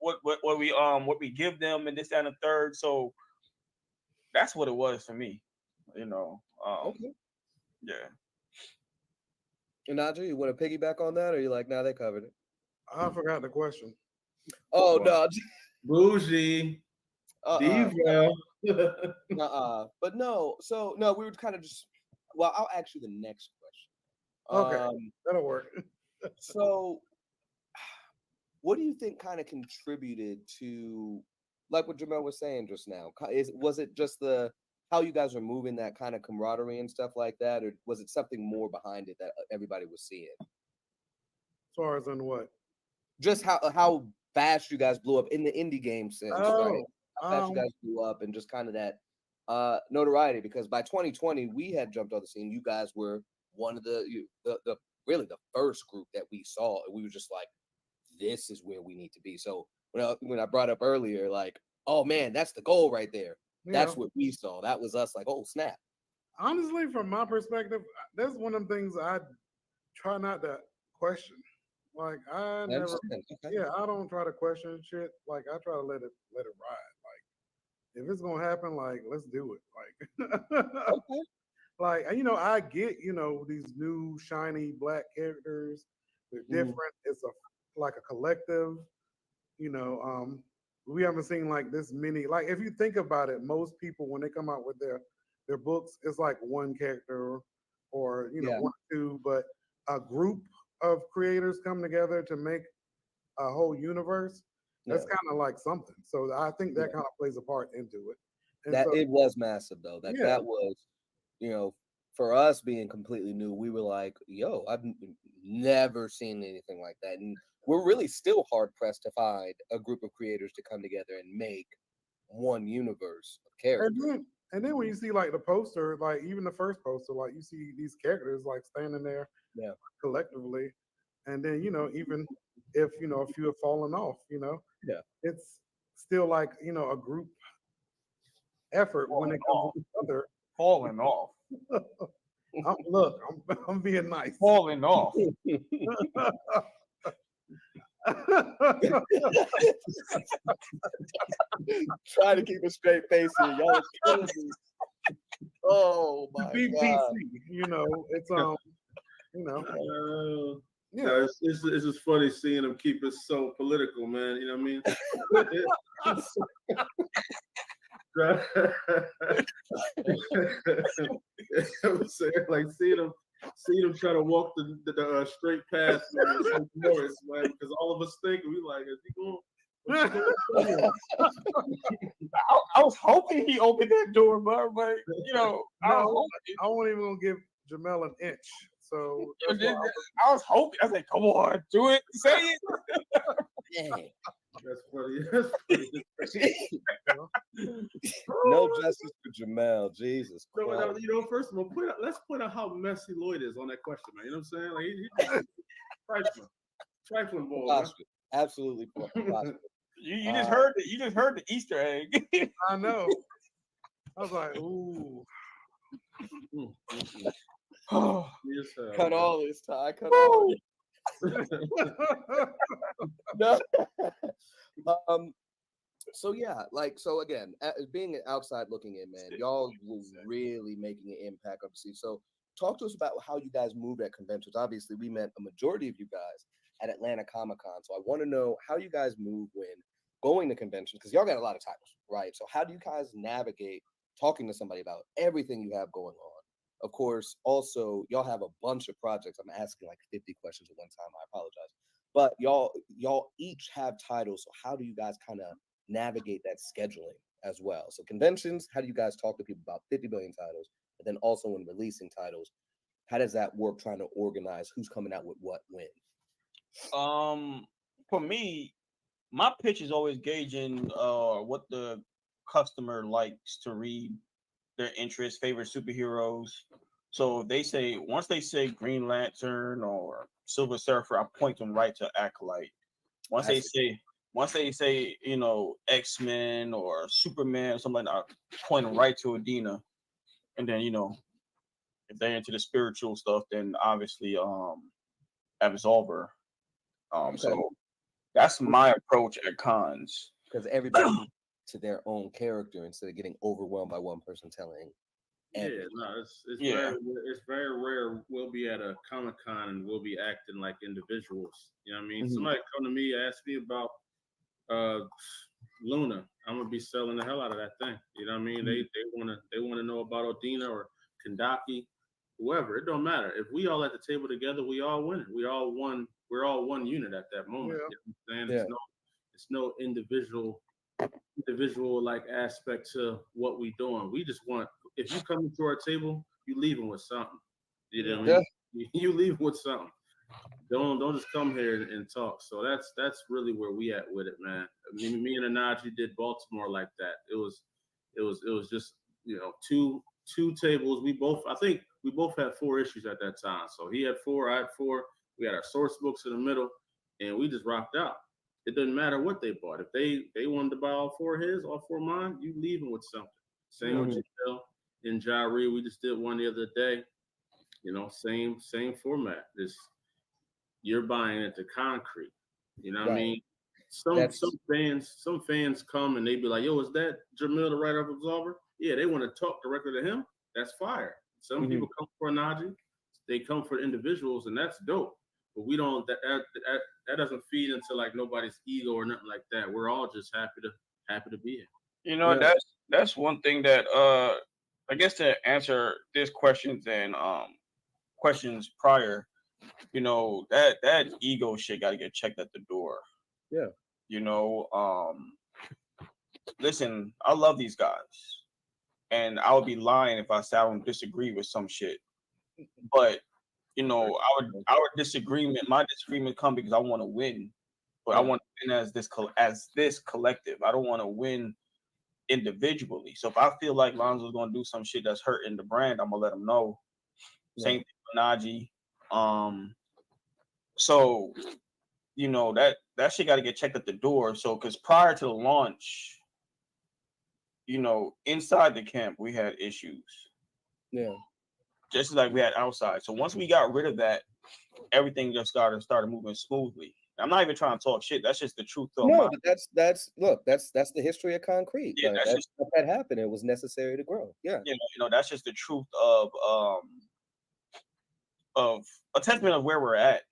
what we give them and this that, and the third. So that's what it was for me. Okay. Yeah. And Najee, you want to piggyback on that, or you like, nah, they covered it? I forgot the question. Oh no, bougie, diva. But no. So no, we would kind of just. Well, I'll ask you the next question. Okay, that'll work. So, what do you think kind of contributed to, like what Jamel was saying just now? Was it just how you guys are moving, that kind of camaraderie and stuff like that, or was it something more behind it that everybody was seeing? As far as in what? Just how fast you guys blew up in the indie game sense, right? How fast you guys blew up, and just kind of that notoriety. Because by 2020, we had jumped on the scene. You guys were one of the really the first group that we saw, and we were just like, this is where we need to be. So when I brought up earlier, like, oh man, that's the goal right there. Yeah. That's what we saw. That was us, like, oh snap. Honestly, from my perspective, that's one of the things I try not to question. Like I never, I don't try to question shit. Like I try to let it ride. Like if it's gonna happen, like let's do it. Like, like I get these new shiny black characters. They're different. It's like a collective. We haven't seen like this many. Like if you think about it, most people when they come out with their books, it's like one character or one or two, but a group of creators come together to make a whole universe. That's kind of like something. So I think that kind of plays a part into it. And that so, it was massive though. That was, for us being completely new, we were like, yo, I've never seen anything like that. And we're really still hard pressed to find a group of creators to come together and make one universe of characters. And then when you see like the poster, like even the first poster, like you see these characters like standing there collectively. And then, even if, a few have fallen off, it's still like, a group effort when it comes to each other. Falling off. Look, I'm being nice. Falling off. Try to keep a straight face here. Y'all are killing me. Oh my God. It's it's just funny seeing them keep it so political, man. You know what I mean? I'm saying, like seeing them try to walk the straight path, man, Morris, man, because all of us think we like, is he going? I was hoping he opened that door, but I won't even gonna give Jamel an inch. So I was hoping. I said, "Come on, do it, say it." Dang. That's funny. No justice for Jamel. Jesus Christ. So, first of all, let's point out how messy Lloyd is on that question, man. You know what I'm saying? Like he's trifling ball. Absolutely. You just heard it. You just heard the Easter egg. I know. I was like, ooh. Cut all this, Ty. Cut all this. No. So yeah, so again, being outside looking in, man, y'all were really making an impact, obviously. So talk to us about how you guys moved at conventions. Obviously, we met a majority of you guys at Atlanta Comic-Con. So I want to know how you guys move when going to conventions, because y'all got a lot of titles, right? So how do you guys navigate talking to somebody about everything you have going on? Of course, also, y'all have a bunch of projects. I'm asking like 50 questions at one time. I apologize. But y'all each have titles. So how do you guys kind of navigate that scheduling as well? So conventions, how do you guys talk to people about 50 billion titles? And then also when releasing titles, how does that work trying to organize who's coming out with what when? For me, my pitch is always gauging what the customer likes to read, their interests, favorite superheroes. So if once they say Green Lantern or Silver Surfer, I point them right to Acolyte. Once they say X-Men or Superman or something like that, I point them right to Adina. And then if they're into the spiritual stuff, then obviously Absolver. So That's my approach at cons. Because everybody to their own character instead of getting overwhelmed by one person telling. Yeah, everything. no, it's very rare. We'll be at a Comic Con and we'll be acting like individuals. You know what I mean? Mhm. Somebody come to me, ask me about Luna. I'm gonna be selling the hell out of that thing. You know what I mean? They wanna know about Odina or Kandaki, whoever. It don't matter. If we all at the table together, we all win. We all one. We're all one unit at that moment. Yeah. You know what I'm saying? It's no individual like aspect to what we doing. We just want, if you come to our table, you leaving with something. You know what I mean? You leave with something. Don't just come here and talk. So that's really where we at with it, man. Me and Anaji did Baltimore like that. It was just, you know, two tables. I think we both had 4 issues at that time. So he had 4, I had 4. We had our source books in the middle, and we just rocked out. It doesn't matter what they bought. If they wanted to buy all 4 of his, all 4 of mine, you leaving with something. Same with Janelle and Jari. We just did one the other day. You know, same format. You're buying into concrete. You know what I mean? Some fans come and they be like, "Yo, is that Jamil the writer of Absolver?" Yeah, they want to talk directly to him. That's fire. Some people come for Naji. They come for individuals, and that's dope. But we don't. That doesn't feed into like nobody's ego or nothing like that. We're all just happy to be here. You know, that's one thing that I guess to answer this questions and questions prior, you know, that ego shit got to get checked at the door. Yeah. You know, listen, I love these guys, and I would be lying if I said I don't disagree with some shit. But you know, our disagreement, my disagreement, come because I want to win, but I want to win as this collective. I don't want to win individually. So if I feel like Lonzo's gonna do some shit that's hurting the brand, I'm gonna let him know. Same thing with Najee. So you know that shit got to get checked at the door. So because prior to the launch, you know, inside the camp we had issues. Yeah. Just like we had outside. So once we got rid of that, everything just started moving smoothly. I'm not even trying to talk shit. That's just the truth. No, but that's the history of concrete. Yeah, like, that's that happened. It was necessary to grow. Yeah. You know, that's just the truth of a testament of where we're at.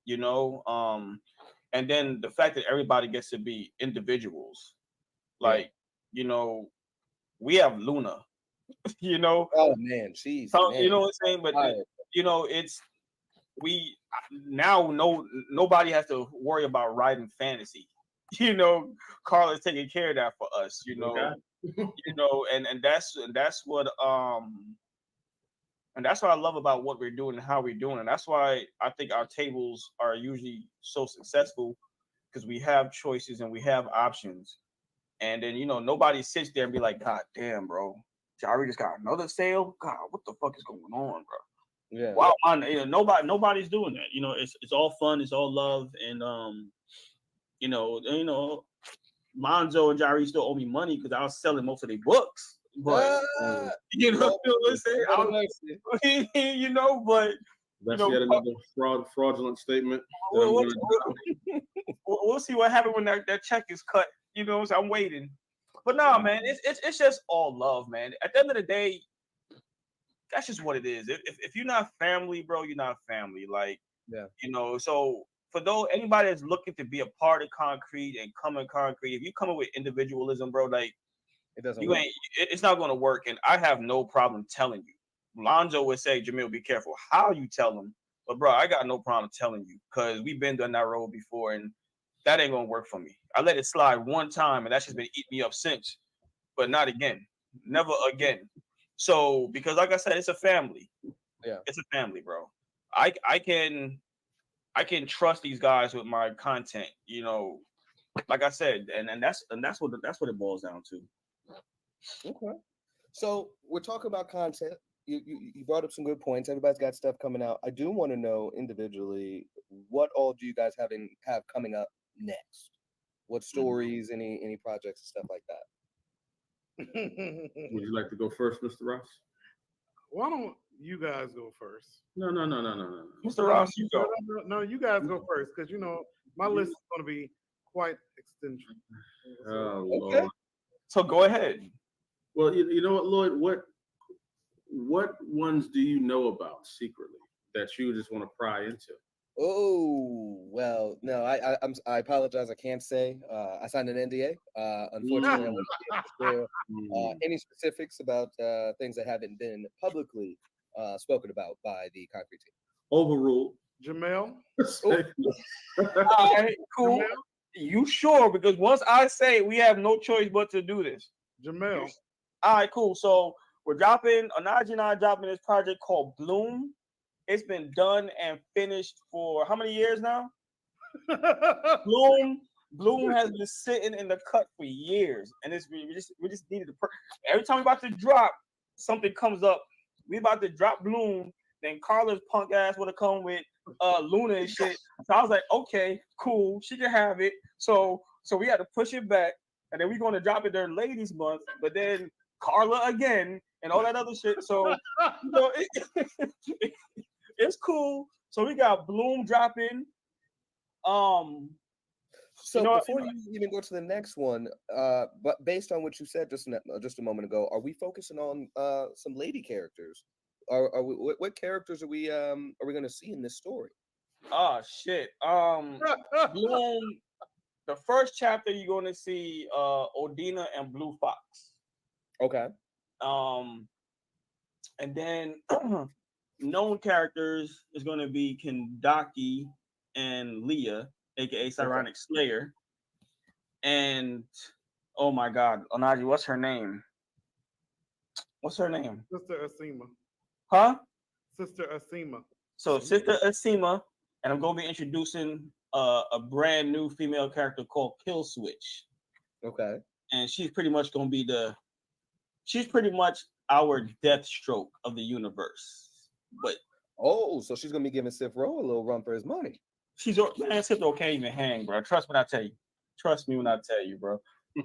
You know, and then the fact that everybody gets to be individuals. Like, you know, we have Luna. You know. Oh man, she's. You know what I'm saying? But you know, we now nobody has to worry about writing fantasy. You know, Carl is taking care of that for us. You know, you know, and that's what and that's what I love about what we're doing and how we're doing, and that's why I think our tables are usually so successful because we have choices and we have options, and then you know nobody sits there and be like, "God damn, bro, Jari just got another sale. God, what the fuck is going on, bro?" Yeah. Wow, you know, nobody's doing that. You know, it's all fun, it's all love, and you know, Monzo and Jari still owe me money because I was selling most of their books. But you know what I'm saying? You know, but that's yet another fraudulent statement. We'll see what happens when that check is cut. You know, so I'm waiting. But no, man, it's just all love, man. At the end of the day, that's just what it is. If you're not family, bro, you're not family. Like, you know, so for anybody that's looking to be a part of concrete and come in concrete, if you come in with individualism, bro, like it doesn't work. It's not gonna work. And I have no problem telling you. Lonzo would say, Jamil, be careful how you tell them. But bro, I got no problem telling you because we've been down that road before and that ain't gonna work for me. I let it slide one time and that's just been eating me up since. But not again. Never again. So, because like I said, it's a family. Yeah. It's a family, bro. I can trust these guys with my content, you know, like I said, and that's what it boils down to. Okay. So we're talking about content. You brought up some good points. Everybody's got stuff coming out. I do want to know individually, what all do you guys have coming up next? What stories, any projects and stuff like that? Would you like to go first, Mr. Ross? Why don't you guys go first? No. Mr. Ross, you go. No, you guys go first because you know My list is going to be quite extensive. Oh Okay. Lord. So go ahead. Well, you know what, Lloyd? What ones do you know about secretly that you just want to pry into? Oh well, no, I apologize. I can't say. I signed an NDA. Unfortunately, I won't be able to share any specifics about things that haven't been publicly spoken about by the concrete team. Overruled. Jamel. All right, cool. You sure? Because once I say we have no choice but to do this. Jamel. All right, cool. So we're dropping, Anaji and I are dropping this project called Bloom. It's been done and finished for how many years now? Bloom has been sitting in the cut for years, and we just needed to. Every time we're about to drop, something comes up. We about to drop Bloom, then Carla's punk ass would have come with Luna and shit. So I was like, okay, cool, she can have it. So we had to push it back, and then we're going to drop it during Ladies Month, but then Carla again and all that other shit. So it's cool. So we got Bloom dropping. So before you even go to the next one, but based on what you said just a moment ago, are we focusing on some lady characters? Are we, what characters are we going to see in this story? Oh shit. Bloom. The first chapter you're going to see Odina and Blue Fox. Okay. And then known characters is going to be Kendaki and Leah, aka Cyronic Slayer. And oh my God, Onaji, what's her name? Sister Asima. Huh? Sister Asima. So Sister Asima, and I'm going to be introducing a brand new female character called Kill Switch. Okay. And she's pretty much going to be she's pretty much our death stroke of the universe. But so she's gonna be giving Sith Row a little run for his money. Man, Sith Row can't even hang, bro. Trust me when I tell you. Trust me when I tell you, bro.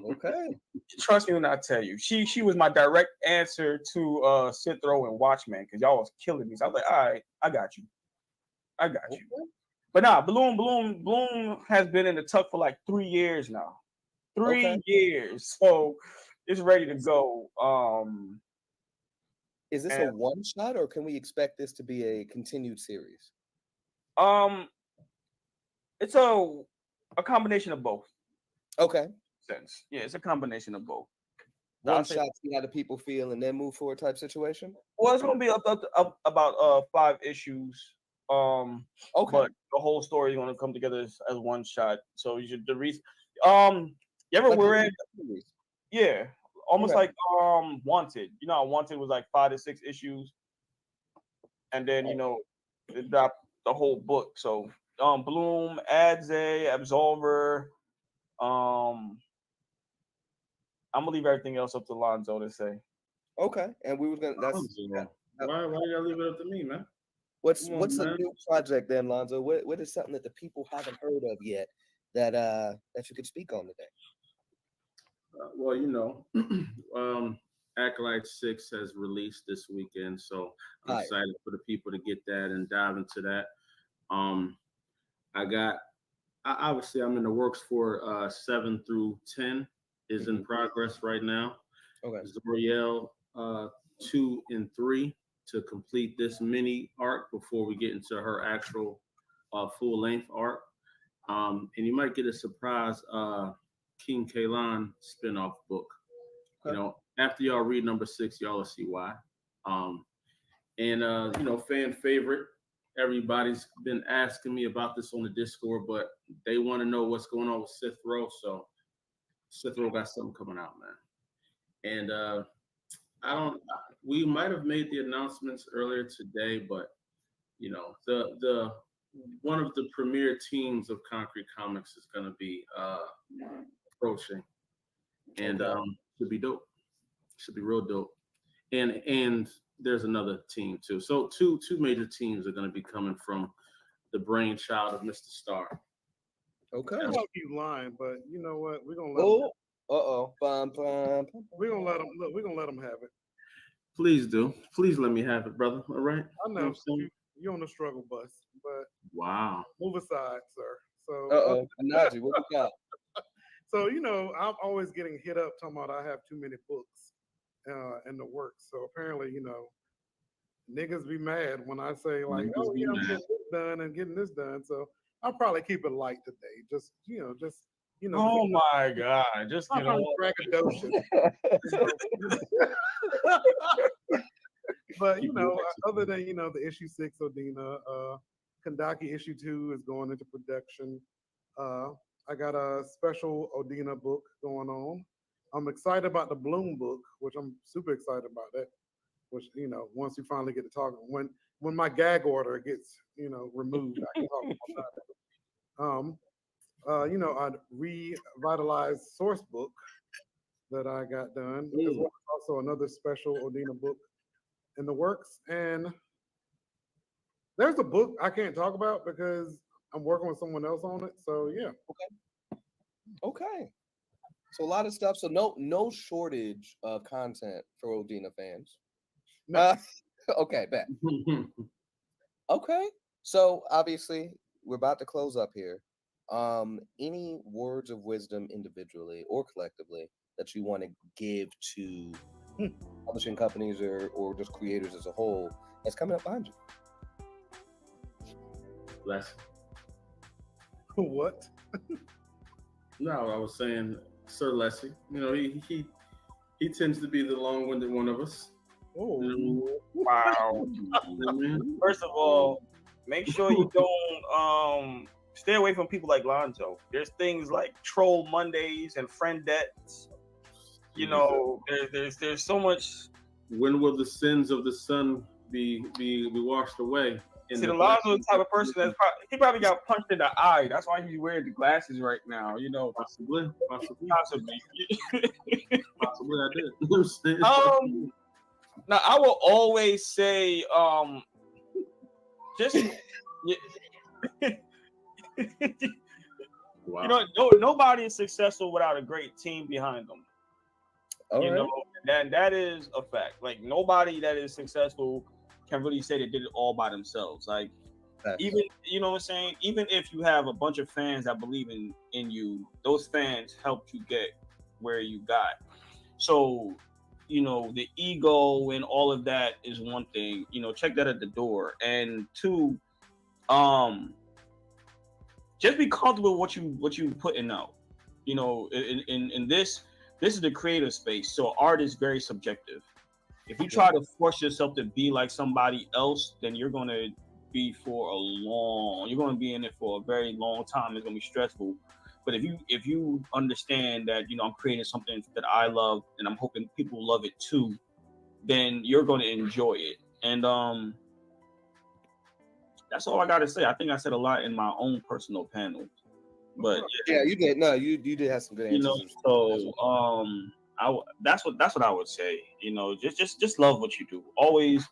Okay. Trust me when I tell you. She was my direct answer to Sith Row and Watchmen because y'all was killing me. So I was like, all right, I got you. But nah, Bloom has been in the tuck for like 3 years now. 3 years. So it's ready to go. Is this a one shot, or can we expect this to be a continued series? It's a combination of both. Okay. Yeah, it's a combination of both. One shot, see how the people feel, and then move forward type situation. Well, it's gonna be up about 5 issues. But the whole story is gonna come together as one shot. So you should you ever read? Yeah, almost like Wanted. You know how Wanted was like 5 to 6 issues, and then it dropped the whole book. So Bloom, Adze, Absolver. I'm gonna leave everything else up to Lonzo to say. Okay, and we were gonna. Why you gotta leave it up to me, man? What's the new project then, Lonzo? What is something that the people haven't heard of yet that you could speak on today? Well, Acolyte 6 has released this weekend, so I'm excited for the people to get that and dive into that. Obviously I'm in the works for 7 through 10 is in progress right now. Okay. Zoriel 2 and 3 to complete this mini arc before we get into her actual full-length arc. And you might get a surprise King Kalan spinoff book. Okay. After y'all read number 6, y'all will see why. Fan favorite. Everybody's been asking me about this on the Discord, but they want to know what's going on with Sith Row. So Sith Row got something coming out, man. And we might have made the announcements earlier today, but the one of the premier teams of Concrete Comics is going to be approaching, and should be dope. Should be real dope. And there's another team too. So two major teams are going to be coming from the brainchild of Mr. Star. Okay. I hope you lying, but you know what? We're gonna let we're gonna let them look. We're gonna let them have it. Please do. Please let me have it, brother. All right. I know you're on the struggle bus, but wow. Move aside, sir. So, Anaji, what you got? so I'm always getting hit up talking about I have too many books in the works. So apparently, niggas be mad when I say like, oh yeah, I'm getting this done and getting this done. So I'll probably keep it light today. Oh my God! Just get on. Braggadocious. But other than the issue 6 Odina, Kandaki issue 2 is going into production. I got a special Odina book going on. I'm excited about the Bloom book, which I'm super excited about that. Which once we finally get to talking, when my gag order gets removed, I can talk about that. I revitalized source book that I got done. As well as also another special Odina book in the works. And there's a book I can't talk about because I'm working with someone else on it. So yeah. Okay. So a lot of stuff. So no shortage of content for Odina fans. No. Okay, bet. Okay. So obviously we're about to close up here. Any words of wisdom individually or collectively that you want to give to publishing companies or just creators as a whole that's coming up behind you? Less. What? No, I was saying Sir Leslie. He tends to be the long-winded one of us. Oh, wow. First of all, make sure you don't stay away from people like Lonzo. There's things like Troll Mondays and Friendettes. There's so much. When will the sins of the son be washed away? See, Lonzo is the type of person he probably got punched in the eye. That's why he's wearing the glasses right now. Possibly. Possibly I did. Now I will always say, just wow. Nobody is successful without a great team behind them. That is a fact. Like nobody that is successful can really say they did it all by themselves. Like even what I'm saying, even if you have a bunch of fans that believe in you, those fans helped you get where you got. So the ego and all of that is one thing. Check that at the door. And two, just be comfortable with what you putting out. In this is the creative space, so art is very subjective. If you try to force yourself to be like somebody else, then you're going to be you're going to be in it for a very long time. It's going to be stressful. But if you understand that, I'm creating something that I love and I'm hoping people love it too, then you're going to enjoy it. And that's all I got to say. I think I said a lot in my own personal panel. But yeah, you did. No, you did have some good answers. That's what I would say. Just love what you do. Always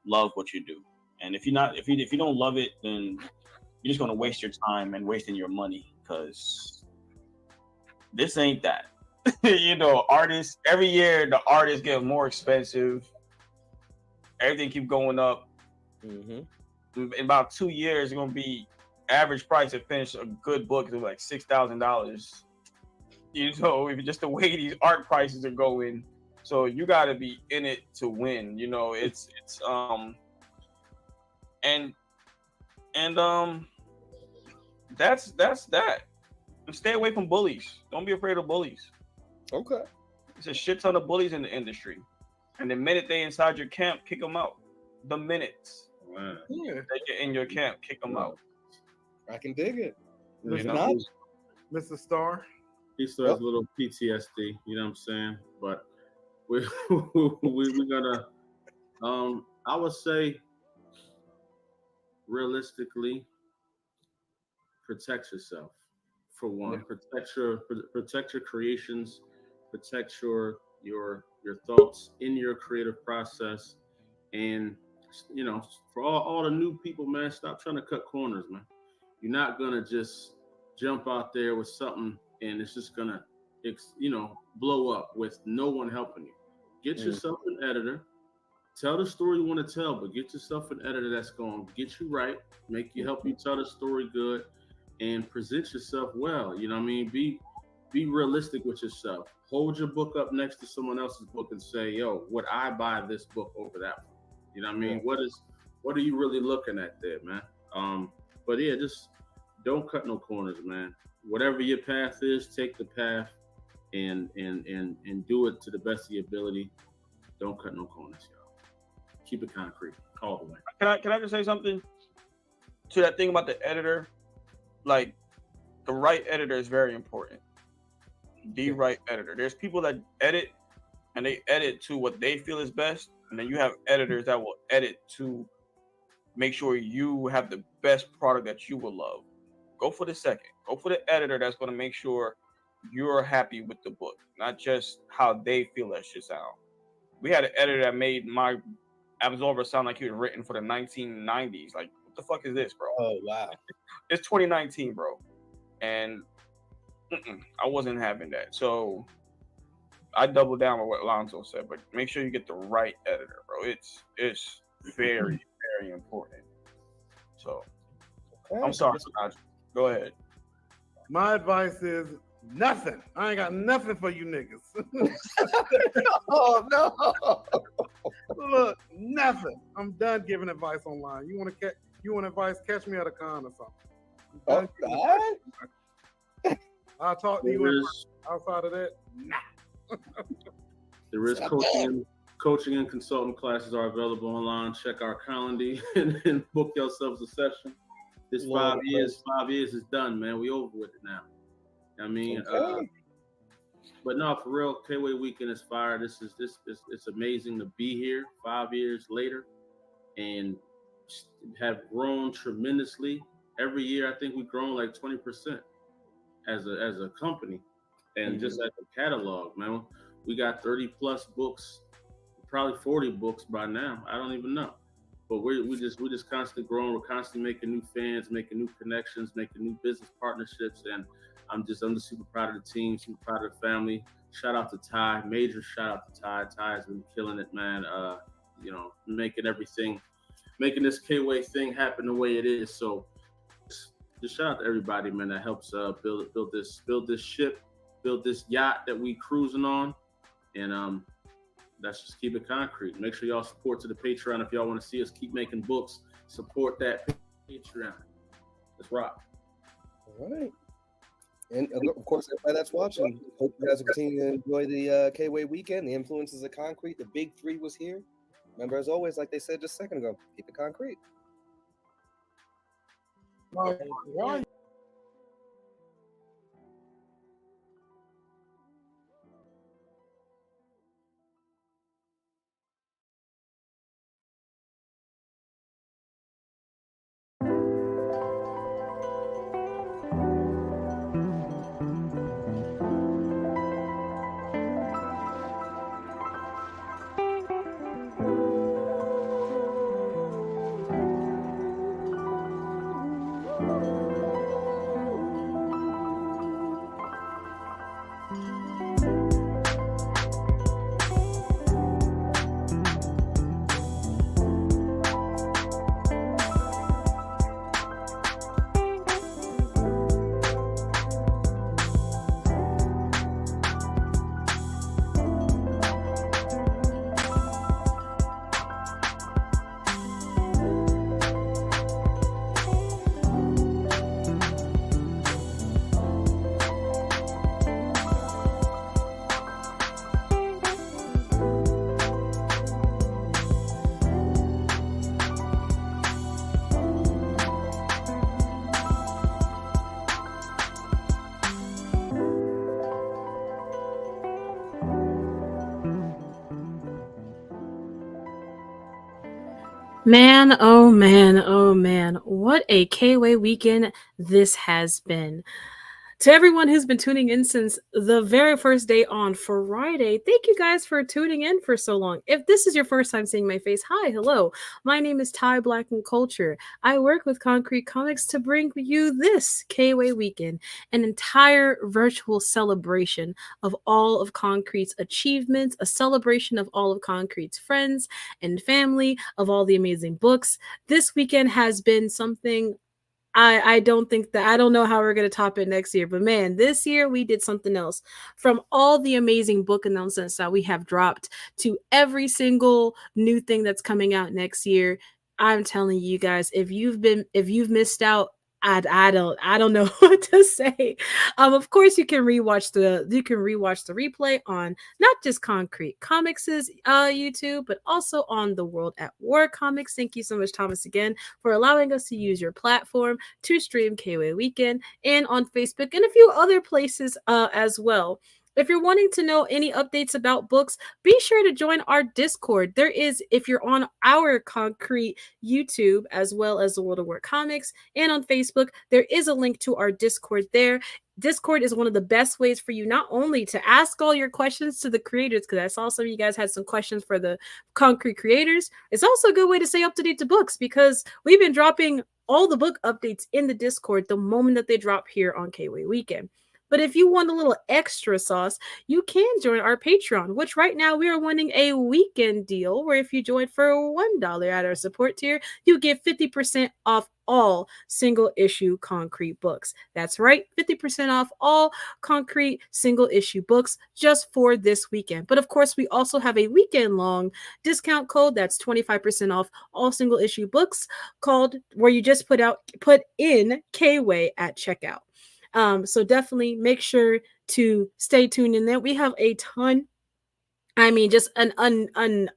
love what you do. And if you don't love it, then you're just gonna waste your time and wasting your money because this ain't that. Artists every year the artists get more expensive. Everything keep going up. In about 2 years, it's gonna be average price to finish a good book is like $6,000. If just the way these art prices are going, so you got to be in it to win. It's that's that. And stay away from bullies. Don't be afraid of bullies. Okay. There's a shit ton of bullies in the industry, and the minute they inside your camp, kick them out. The minutes they get in your camp, kick them out. I can dig it. Mr. Star. He still has a little PTSD, you know what I'm saying? But we're gonna I would say realistically protect yourself for one. Protect your creations, protect your thoughts in your creative process. And for all the new people, man, stop trying to cut corners, man. You're not gonna just jump out there with something and it's just gonna blow up with no one helping you. Get yourself an editor. Tell the story you want to tell, but get yourself an editor that's gonna get you right, help you tell the story good. and present yourself well. You know what I mean? Be realistic with yourself. Hold your book up next to someone else's book and say, "Yo, would I buy this book over that one?" You know what I mean? What are you really looking at there, man? But yeah, just don't cut no corners, man. Whatever your path is, take the path and do it to the best of your ability. Don't cut no corners, y'all. Keep it concrete all the way. Can I just say something to that thing about the editor? Like, the right editor is very important. The right editor. There's people that edit and they edit to what they feel is best, and then you have editors that will edit to make sure you have the best product that you will love. Go for the second. Go for the editor that's going to make sure you're happy with the book, not just how they feel that should sound. We had an editor that made my Absolver sound like he was written for the 1990s. Like, what the fuck is this, bro? Oh wow, it's 2019, bro, and I wasn't having that. So I doubled down on what Alonzo said, but make sure you get the right editor, bro. It's very very important. So I'm sorry, Sanaj. Go ahead. My advice is nothing. I ain't got nothing for you niggas. Oh no! Look, nothing. I'm done giving advice online. You want advice? Catch me at a con or something. I'll talk to you outside of that. Nah. There is coaching and consultant classes are available online. Check our calendar and book yourselves a session. This 5 years is done, man. We over with it now. I mean, but no, for real, KWay Weekend is fire. It's amazing to be here 5 years later and have grown tremendously. Every year, I think we've grown like 20% as a company, and just as a catalog, man. We got 30 plus books, probably 40 books by now. I don't even know. But we're just constantly growing. We're constantly making new fans, making new connections, making new business partnerships. And I'm just super proud of the team, super proud of the family. Shout out to Ty, major shout out to Ty. Ty has been killing it, man. Making this KWay thing happen the way it is. So just shout out to everybody, man, that helps build this ship, build this yacht that we cruising on. And let's just keep it concrete. Make sure y'all support to the Patreon if y'all want to see us keep making books. Support that Patreon. Let's rock. All right. And of course, everybody that's watching, hope you guys will continue to enjoy the KWay Weekend. The influences of concrete. The big three was here. Remember, as always, like they said just a second ago, keep it concrete. Why? Man, oh man, oh man. What a KWay weekend this has been. To everyone who's been tuning in since the very first day on Friday, thank you guys for tuning in for so long. If this is your first time seeing my face, hi, hello. My name is Ty Black and Culture. I work with Concrete Comics to bring you this KWay weekend, an entire virtual celebration of all of Concrete's achievements, a celebration of all of Concrete's friends and family, of all the amazing books. This weekend has been something I don't think that, I don't know how we're going to top it next year, but man, this year we did something else. From all the amazing book announcements that we have dropped to every single new thing that's coming out next year, I'm telling you guys, if you've missed out, I don't know what to say. Of course you can rewatch the replay on not just Concrete Comics' YouTube, but also on the World at War Comics. Thank you so much, Thomas, again, for allowing us to use your platform to stream KWay Weekend, and on Facebook and a few other places as well. If you're wanting to know any updates about books, be sure to join our Discord. There is, if you're on our Concrete YouTube, as well as the World of War Comics, and on Facebook, there is a link to our Discord there. Discord is one of the best ways for you not only to ask all your questions to the creators, because I saw some of you guys had some questions for the Concrete creators. It's also a good way to stay up to date to books, because we've been dropping all the book updates in the Discord the moment that they drop here on KWay Weekend. But if you want a little extra sauce, you can join our Patreon, which right now we are running a weekend deal where if you join for $1 at our support tier, you get 50% off all single issue Concrete books. That's right, 50% off all Concrete single issue books just for this weekend. But of course, we also have a weekend long discount code that's 25% off all single issue books, called where you just put in KWay at checkout. So definitely make sure to stay tuned in there. We have a ton, I mean, just an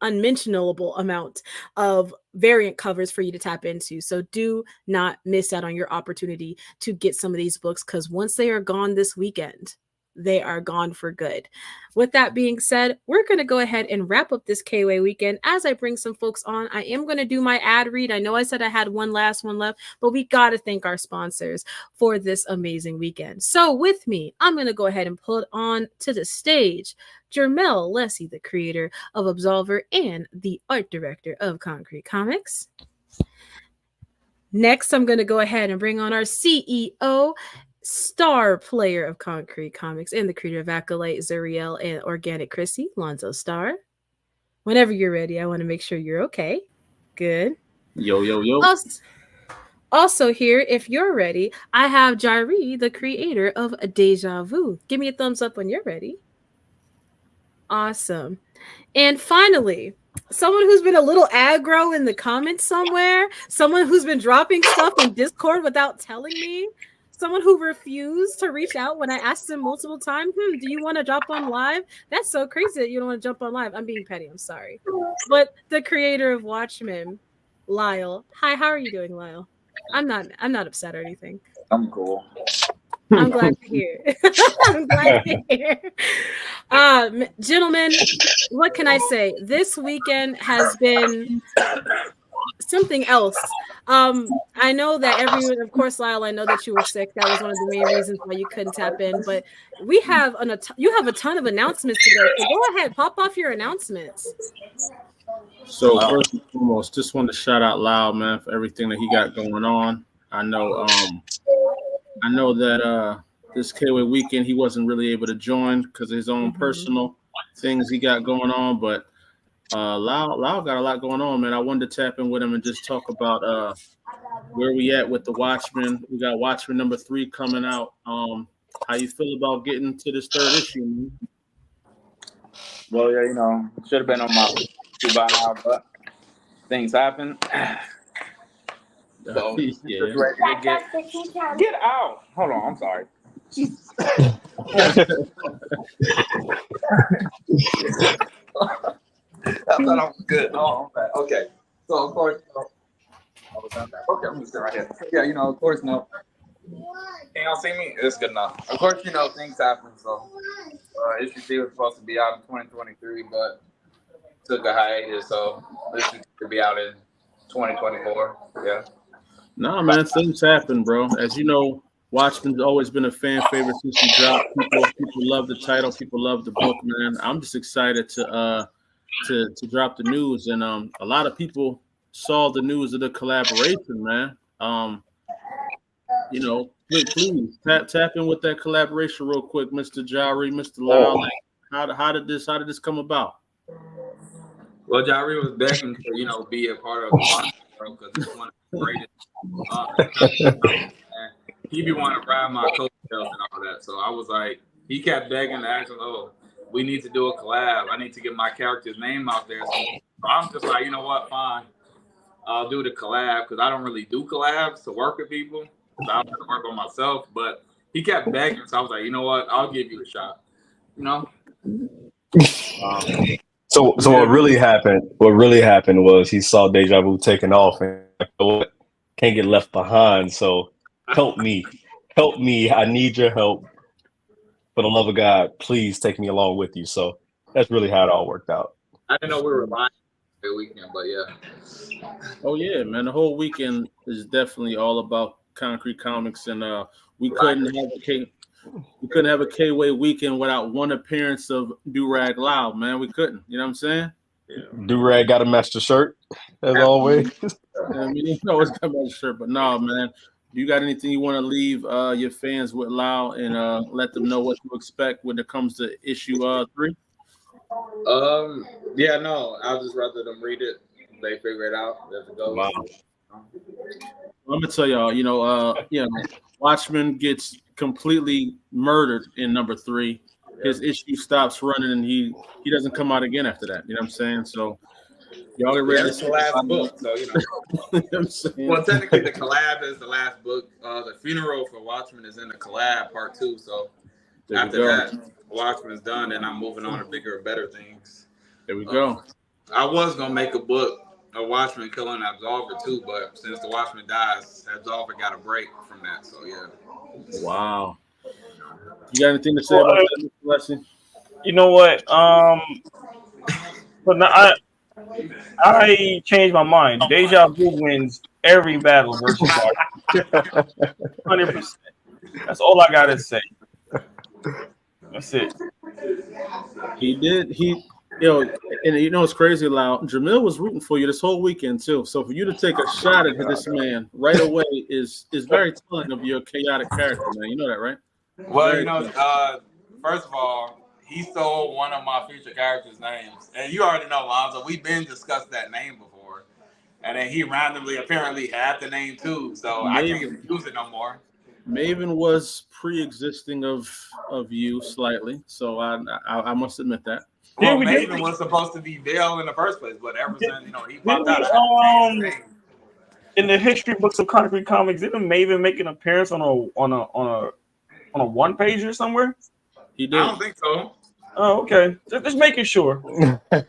unmentionable amount of variant covers for you to tap into. So do not miss out on your opportunity to get some of these books, because once they are gone this weekend, they are gone for good. With that being said, we're going to go ahead and wrap up this KWay Weekend. As I bring some folks on, I am going to do my ad read. I know I said I had one last one left, but we got to thank our sponsors for this amazing weekend. So with me, I'm going to go ahead and put on to the stage Jermel Lessie, the creator of Absolver and the art director of Concrete Comics. Next, I'm going to go ahead and bring on our CEO, star player of Concrete Comics, and the creator of Acolyte, Zuriel, and Organic Chrissy, Lonzo Star. Whenever you're ready, I want to make sure you're okay. Good. Yo. Also here, if you're ready, I have Jari, the creator of Deja Vu. Give me a thumbs up when you're ready. Awesome. And finally, someone who's been a little aggro in the comments somewhere, someone who's been dropping stuff in Discord without telling me, someone who refused to reach out when I asked them multiple times, do you want to drop on live? That's so crazy that you don't want to jump on live. I'm being petty, I'm sorry. But the creator of Watchmen, Lyle. Hi, how are you doing, Lyle? I'm not upset or anything. I'm cool. I'm glad to hear. I'm glad to hear. Gentlemen, what can I say? This weekend has been something else. I know that everyone, of course, Lyle, I know that you were sick. That was one of the main reasons why you couldn't tap in. But you have a ton of announcements to go. So go ahead, pop off your announcements. So first and foremost, just wanted to shout out Loud, man, for everything that he got going on. I know that this KWay Weekend he wasn't really able to join because of his own personal things he got going on, but Lau got a lot going on, man. I wanted to tap in with him and just talk about where we at with the Watchmen. We got Watchmen number 3 coming out. How you feel about getting to this 3rd issue, man? Well, yeah, should have been on my queue by now, but things happen. So just ready to get out. Hold on, I'm sorry. I thought I was good. Oh, okay. So of course, okay, I'm gonna sit right here. Yeah, of course, no. Can y'all see me? It's good enough. Of course, things happen. So issue 3 was supposed to be out in 2023, but took a hiatus. So issue 2 will be out in 2024. Yeah. Nah, man, things happen, bro. As you know, Watchmen's always been a fan favorite since we dropped. People love the title. People love the book, man. I'm just excited to drop the news, and a lot of people saw the news of the collaboration, man. Please tap in with that collaboration real quick, Mr. Jari, Mr. Lau. Like, how did this come about? Well, Jari was begging to be a part of the bro, because it's one of the greatest. He be wanting to ride my coattails and all that. So I was like, he kept begging, asking, "Oh, we need to do a collab. I need to get my character's name out there." So I'm just like, you know what? Fine, I'll do the collab because I don't really do collabs to work with people. So I have to work on myself. But he kept begging, so I was like, you know what? I'll give you a shot. You know. So what really happened? What really happened was he saw Deja Vu taking off, and like, you know what? Can't get left behind. So help me, help me. I need your help. For the love of God, please take me along with you. So that's really how it all worked out. I didn't know we were live the weekend, but yeah. Oh yeah, man. The whole weekend is definitely all about Concrete Comics, and we couldn't have a KWay weekend without one appearance of Durag Loud, man. We couldn't. You know what I'm saying? Durag got a match shirt, as always. I mean, you know it's got a shirt, but no, man. Do you got anything you want to leave your fans with, Lau, and let them know what to expect when it comes to issue 3? Yeah, no, I'll just rather them read it. They figure it out as it goes. Wow. I'm gonna tell y'all, Watchmen gets completely murdered in number 3. His issue stops running, and he doesn't come out again after that. You know what I'm saying? So y'all get ready. That's the last book, so you know. You know what I'm saying? Well, technically, the collab is the last book. The funeral for Watchmen is in the collab part 2. So after that, Watchmen's done, and I'm moving on to bigger and better things. There we go. I was gonna make a book, a Watchman killing Absolver too, but since the Watchman dies, Absolver got a break from that. So yeah. Wow. You got anything to say about that, Mr. Leslie? You know what? But now I changed my mind. Deja Vu wins every battle versus Watchmen. 100%. That's all I gotta say. That's it. He did. And you know it's crazy, Lau. Jamil was rooting for you this whole weekend too. So for you to take a shot at this man right away is very telling of your chaotic character, man. You know that, right? Well, you know, first of all, he stole one of my future characters' names, and you already know, Lonzo. We've been discussed that name before, and then he randomly apparently had the name too. So I can't even use it no more. Maven was pre-existing of you slightly, so I must admit that. Well, Maven was supposed to be Dale in the first place, but ever since he popped out, in the history books of Concrete Comics, didn't Maven make an appearance on a one pager somewhere? He did. I don't think so. Oh, okay. Just making sure.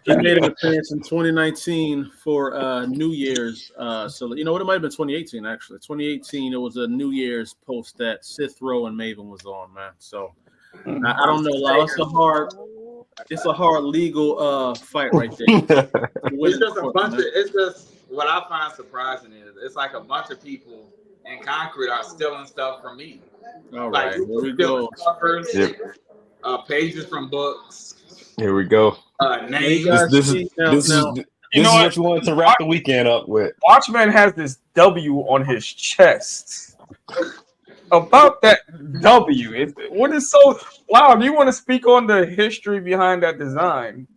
He made an appearance in 2019 for New Year's. So it might have been 2018 actually. 2018, it was a New Year's post that Sith Row and Maven was on, man. So I don't know, Lau. It's a hard legal fight right there. It's just a bunch of. It's just what I find surprising is it's like a bunch of people in Concrete are stealing stuff from me. All right, here we go. Covers, pages from books. Here we go. Names. This is what you wanted to wrap the weekend up with. Watchman has this W on his chest. About that W, what is so wow? Do you want to speak on the history behind that design?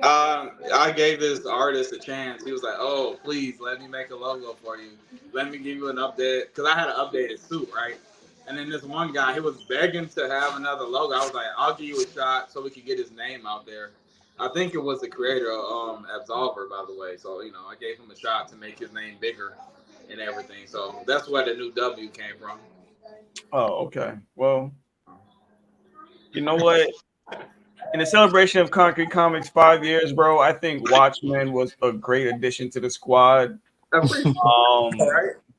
I gave this artist a chance. He was like, "Oh, please let me make a logo for you. Let me give you an update." Because I had an updated suit, right? And then this one guy, he was begging to have another logo. I was like, "I'll give you a shot so we could get his name out there." I think it was the creator of Absolver, by the way. So I gave him a shot to make his name bigger and everything. So that's where the new W came from. Oh, okay. Well, you know what? In the celebration of Concrete Comics 5 years, bro, I think Watchmen was a great addition to the squad.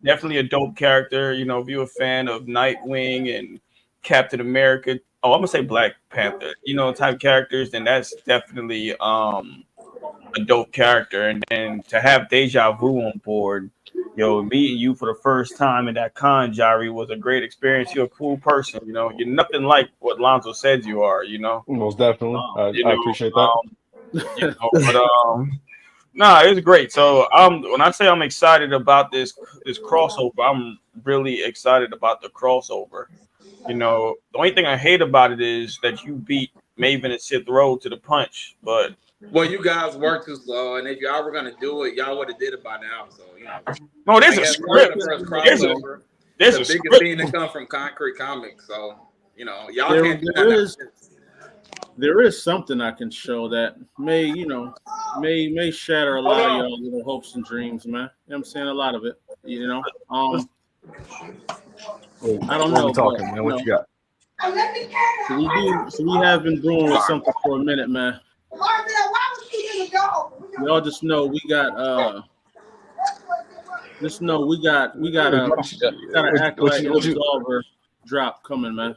Definitely a dope character. If you're a fan of Nightwing and Captain America, I'm gonna say Black Panther, type characters, then that's definitely a dope character. And then to have Deja Vu on board, meeting you for the first time in that con, Jari, was a great experience. You're a cool person, you're nothing like what Lonzo said you are, Most definitely. I appreciate that. Nah, it was great. So when I say I'm excited about this crossover, I'm really excited about the crossover. The only thing I hate about it is that you beat Maven and Sith Row to the punch, but Well, you guys work too slow, and if y'all were gonna do it, y'all would have did it by now. So No, there's I a guess script. the first There's crossover, there's the a biggest script. thing to come from Concrete Comics. So y'all There, can't do there nothing. is there is something I can show that may shatter a lot of y'all little hopes and dreams, man. You know what I'm saying? A lot of it, I don't What we know, talking, but man? What you got? So we have been brewing with something for a minute, man. Y'all just know we got an Acolyte and Absolver drop coming, man.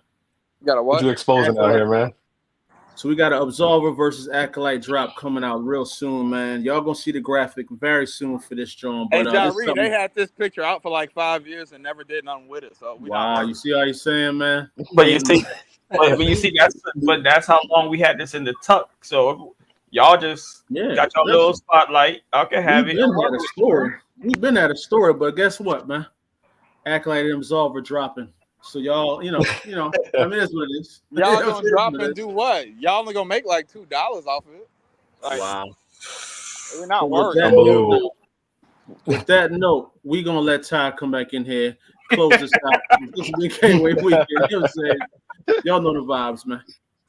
Got a What you exposing out here, man? So we got an Absolver versus Acolyte drop coming out real soon, man. Y'all gonna see the graphic very soon for this drawing. Hey, But John Reed, they had this picture out for like 5 years and never did nothing with it. So wow, you see how you saying, man? But you see, that's how long we had this in the tuck. So y'all just got your little spotlight. I can have it. We've been at a story, but guess what, man? Acolyte and Absolver dropping. So y'all, I mean, that's what it is. Y'all gonna drop and do what? Y'all only gonna make like $2 off of it. Like, wow. We're not So worried. With that note, we gonna let Ty come back in here, close this out. This is the KWay weekend. You know what I'm saying? Y'all know the vibes, man.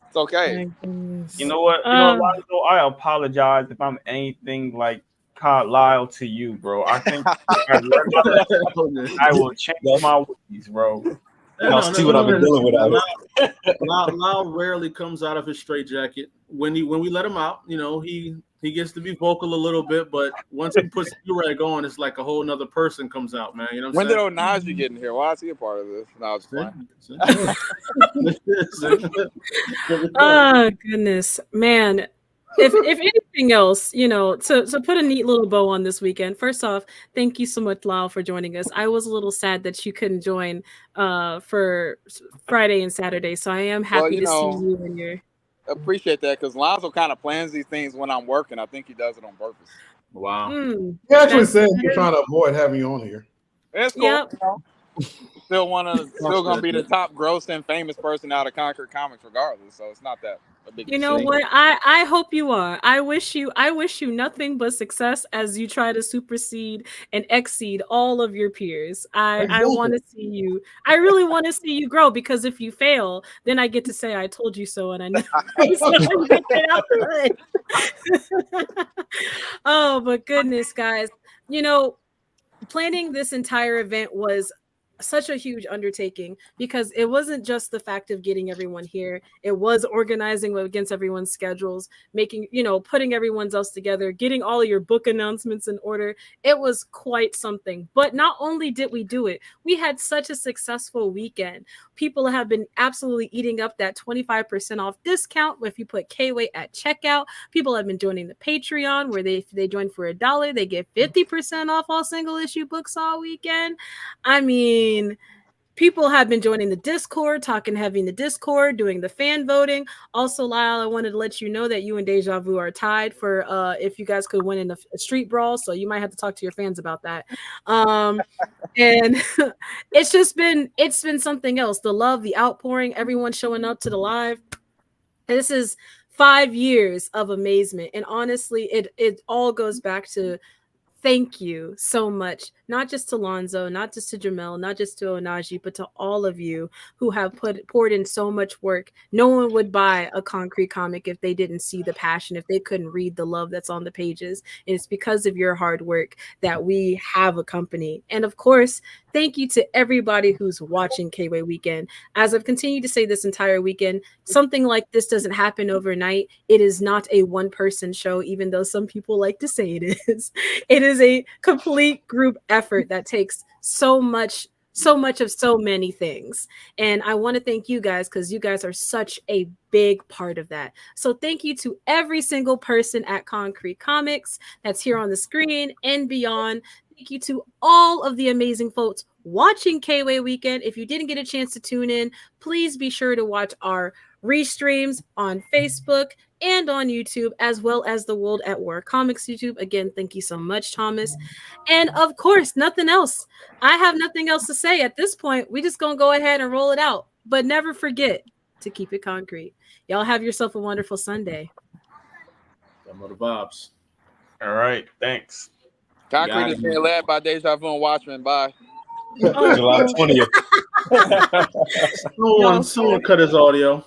It's okay. You know what? Lonzo, I apologize if I'm anything like Lyle to you, bro. I think I will change my ways, bro. Y'all see what I've been dealing with out here. Lyle rarely comes out of his straitjacket. When we let him out, he gets to be vocal a little bit, but once he puts the rag on, it's like a whole nother person comes out, man. You know what I'm When saying? did Onaji get in here? Why is he a part of this? No, it's fine. Oh goodness, man. If anything else, to put a neat little bow on this weekend. First off, thank you so much, Lyle, for joining us. I was a little sad that you couldn't join for Friday and Saturday, so I am happy to see you and your. Appreciate that, because Lonzo kind of plans these things when I'm working. I think he does it on purpose. Wow. He actually said he's trying to avoid having you on here. It's cool. Yep. Still gonna be the top grossing famous person out of Concrete Comics regardless. So it's not that a big You know thing. what? I hope you are. I wish you nothing but success as you try to supersede and exceed all of your peers. I want to see you. I really want to see you grow, because if you fail, then I get to say I told you so, and I know. Oh, but goodness, guys. Planning this entire event was such a huge undertaking, because it wasn't just the fact of getting everyone here. It was organizing against everyone's schedules, making, putting everyone's else together, getting all of your book announcements in order. It was quite something. But not only did we do it, we had such a successful weekend. People have been absolutely eating up that 25% off discount if you put KWay at checkout. People have been joining the Patreon, where they join for $1, they get 50% off all single issue books all weekend. I mean, people have been joining the Discord, talking heavy in the Discord, doing the fan voting. Also, Lyle, I wanted to let you know that you and Deja Vu are tied for if you guys could win in a street brawl. So you might have to talk to your fans about that. And it's been something else. The love, the outpouring, everyone showing up to the live. This is 5 years of amazement. And honestly, it all goes back to thank you so much, not just to Lonzo, not just to Jamel, not just to Onaji, but to all of you who have poured in so much work. No one would buy a Concrete comic if they didn't see the passion, if they couldn't read the love that's on the pages. And it's because of your hard work that we have a company. And of course, thank you to everybody who's watching KWay Weekend. As I've continued to say this entire weekend, something like this doesn't happen overnight. It is not a one-person show, even though some people like to say it is. It is a complete group effort that takes so much of so many things. And I want to thank you guys, because you guys are such a big part of that. So thank you to every single person at Concrete Comics that's here on the screen and beyond. Thank you to all of the amazing folks watching KWay Weekend. If you didn't get a chance to tune in, please be sure to watch our restreams on Facebook and on YouTube, as well as the World at War Comics YouTube. Again, thank you so much, Thomas. And of course, nothing else. I have nothing else to say at this point. We just gonna go ahead and roll it out. But never forget to keep it concrete. Y'all have yourself a wonderful Sunday. I know the vibes. All right, thanks. Concrete is being led by Deja Vu and Watchmen. Bye. July 20th. Someone cut his audio.